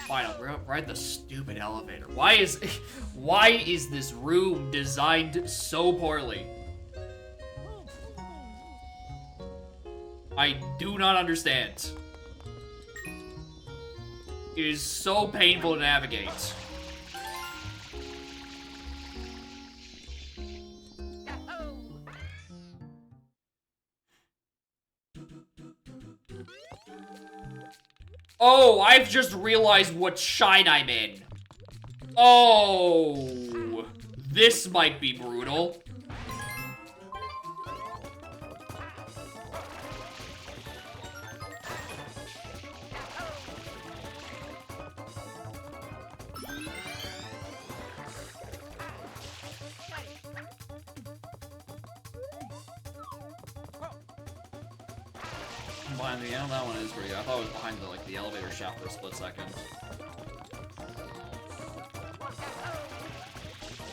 Fine, I'll ride the stupid elevator. Why is this room designed so poorly? I do not understand. It is so painful to navigate. Oh, I've just realized what shine I'm in. Oh, this might be brutal. Behind the that one is pretty good. I thought it was behind the elevator shaft for a split second.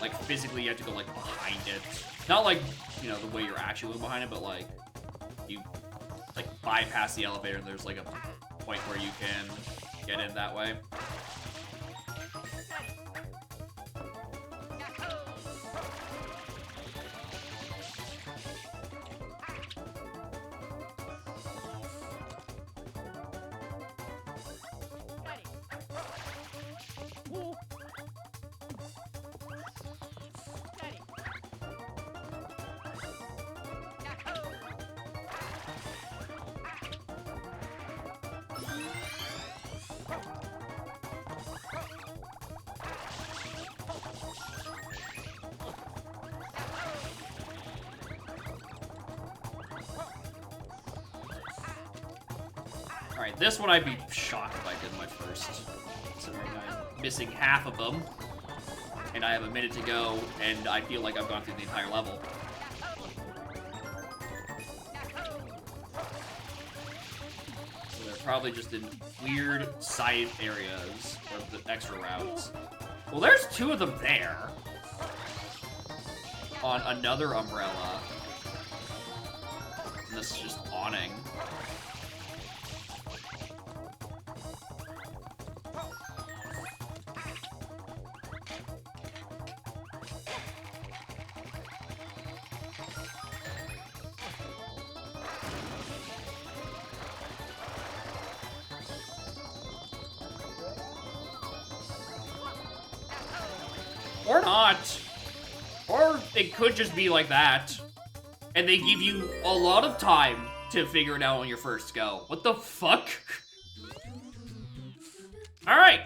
Like physically you have to go like behind it. Not like, you know, the way you're actually behind it, but like you like bypass the elevator and there's like a point where you can get in that way. Alright, this one I'd be shocked if I did my first. Considering I'm missing half of them. And I have a minute to go, and I feel like I've gone through the entire level. So they're probably just in weird side areas of the extra routes. Well, there's 2 of them there. On another umbrella. And this is just awning. Or not. Or it could just be like that. And they give you a lot of time to figure it out on your first go. What the fuck? Alright.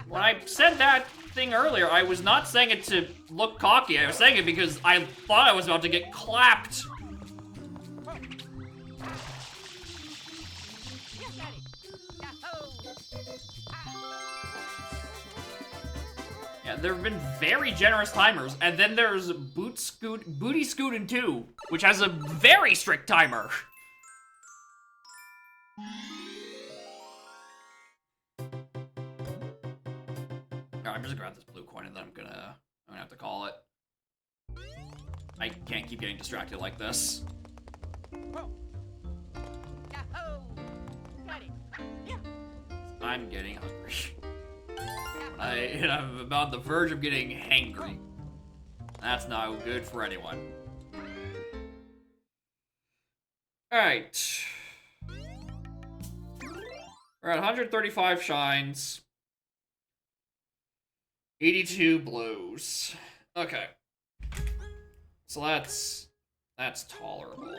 When I said that thing earlier, I was not saying it to look cocky. I was saying it because I thought I was about to get clapped. Yeah, there have been very generous timers, and then there's Booty Scootin' 2, which has a very strict timer. Alright, I'm just gonna grab this blue coin and then I'm gonna have to call it. I can't keep getting distracted like this. I'm getting hungry. I'm about the verge of getting hangry. That's not good for anyone. Alright. We're at 135 shines. 82 blues. Okay. So that's tolerable.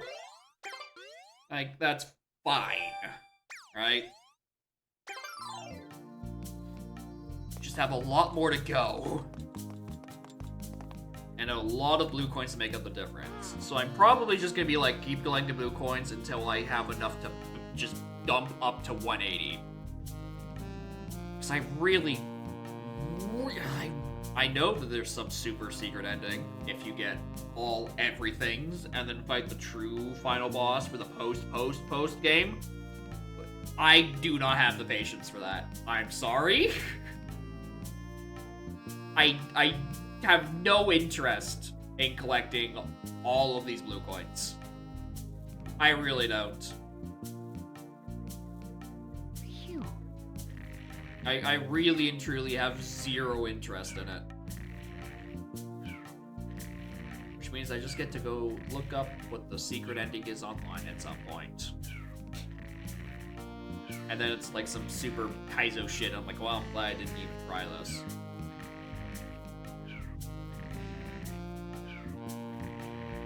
Like, that's fine. Right? Just have a lot more to go. And a lot of blue coins to make up the difference. So I'm probably just gonna be like, keep collecting blue coins until I have enough to just dump up to 180. Because I really, I know that there's some super secret ending if you get all everythings and then fight the true final boss for the post game. But I do not have the patience for that. I'm sorry. I have no interest in collecting all of these blue coins. I really don't. I really and truly have zero interest in it. Which means I just get to go look up what the secret ending is online at some point. And then it's like some super Kaizo shit. I'm like, well, I'm glad I didn't even try this.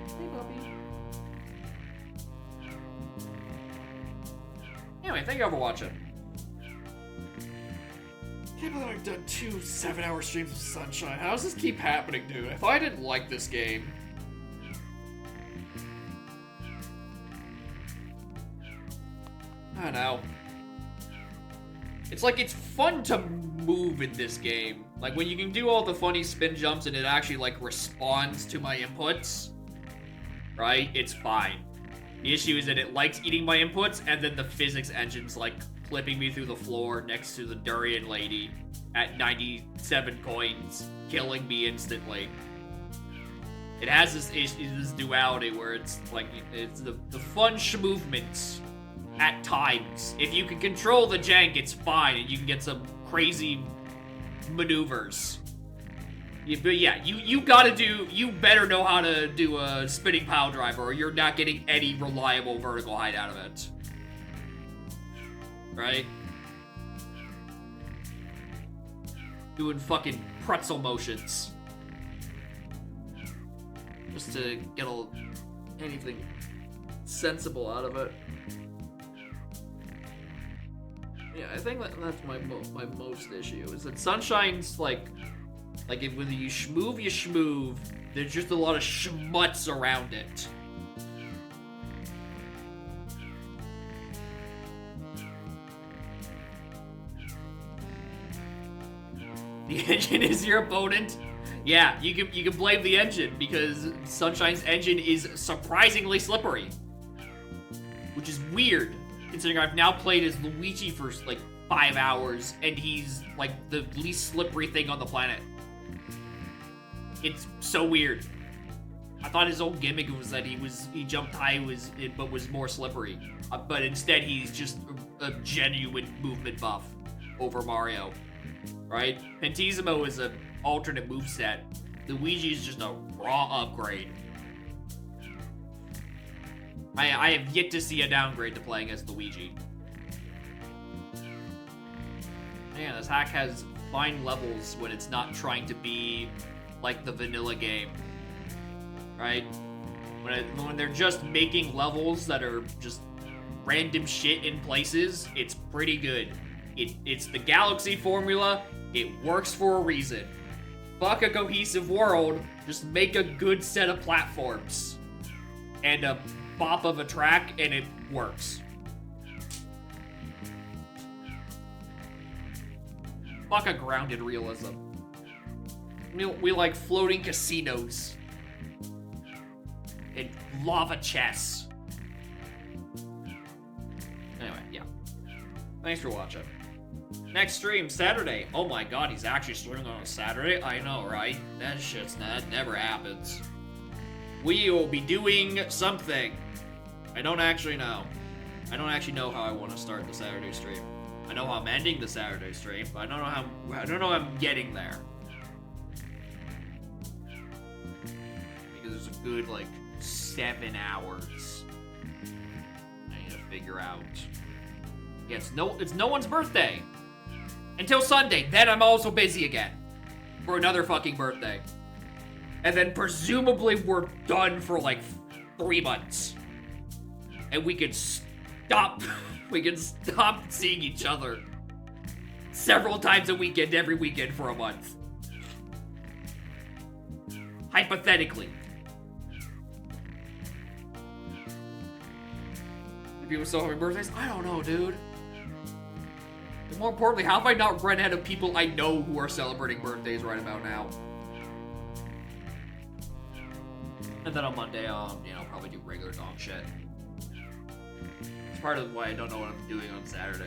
Hey, puppy. Anyway, thank you all for watching. I can't believe I've done 2 7-hour streams of Sunshine. How does this keep happening, dude? If I didn't like this game... I don't know. It's like, it's fun to move in this game. Like, when you can do all the funny spin jumps and it actually, like, responds to my inputs, right? It's fine. The issue is that it likes eating my inputs, and then the physics engine's, like, flipping me through the floor next to the durian lady at 97 coins, killing me instantly. It has this duality where it's like, it's the fun movements at times. If you can control the jank, it's fine, and you can get some crazy maneuvers. But yeah, you better know how to do a spinning pile driver, or you're not getting any reliable vertical height out of it. Right? Doing fucking pretzel motions. Just to get anything sensible out of it. Yeah, I think that's my most issue, is that Sunshine's like if when you schmoove, there's just a lot of schmutz around it. The engine is your opponent? Yeah, you can blame the engine, because Sunshine's engine is surprisingly slippery. Which is weird, considering I've now played as Luigi for like 5 hours, and he's like the least slippery thing on the planet. It's so weird. I thought his old gimmick was that he jumped high, but was more slippery. But instead, he's just a genuine movement buff over Mario, right? Pentissimo is an alternate moveset. Luigi is just a raw upgrade. I have yet to see a downgrade to playing as Luigi. Man, this hack has fine levels when it's not trying to be like the vanilla game, right? When they're just making levels that are just random shit in places, it's pretty good. It's the Galaxy formula. It works for a reason. Fuck a cohesive world. Just make a good set of platforms and a bop of a track, and it works. Fuck a grounded realism. We like floating casinos and lava chess. Anyway, yeah. Thanks for watching. Next stream, Saturday. Oh my god, he's actually streaming on a Saturday? I know, right? That never happens. We will be doing something. I don't actually know. I don't actually know how I want to start the Saturday stream. I know how I'm ending the Saturday stream, but I don't know how I'm getting there. Because there's a good like 7 hours I need to figure out. Yeah, it's no one's birthday until Sunday. Then I'm also busy again for another fucking birthday, and then presumably we're done for like 3 months, and we can stop seeing each other several times a weekend, every weekend for a month. Hypothetically. If people still having birthdays, I don't know, dude. And more importantly, how have I not run out of people I know who are celebrating birthdays right about now? And then on Monday, I'll, probably do regular dog shit. It's part of why I don't know what I'm doing on Saturday.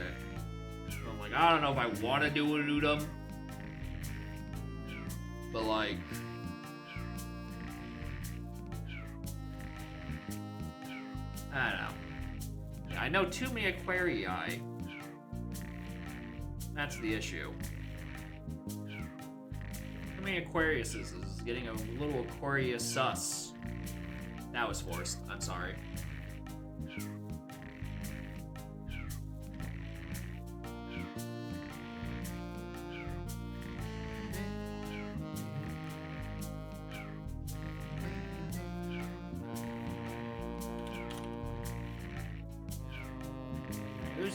I'm like, I don't know if I want to do a Udom, but like, I don't know. Yeah, I know too many Aquarii. That's the issue. Too many Aquariuses is getting a little Aquarius sus. That was forced. I'm sorry.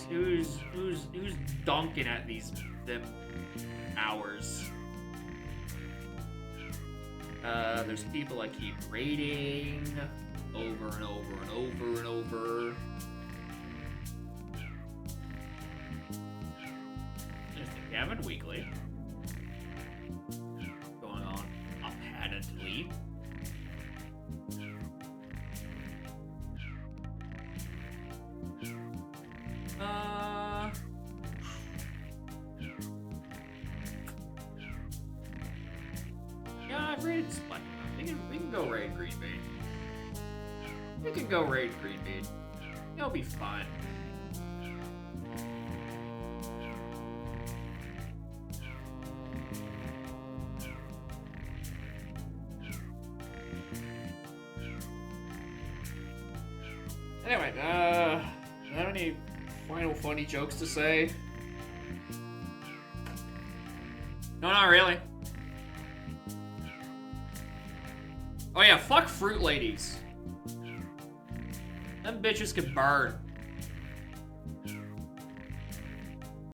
Who's dunking at them hours? There's people I keep raiding over and over and over and over. There's the Gavin Weekly going on apparently. Yeah, I've raided Spike. We can go raid Green Bean. We can go raid Green Bean. It'll be fun. Anyway, do I have any final funny jokes to say? No, not really. Oh yeah, fuck fruit ladies. Them bitches can burn.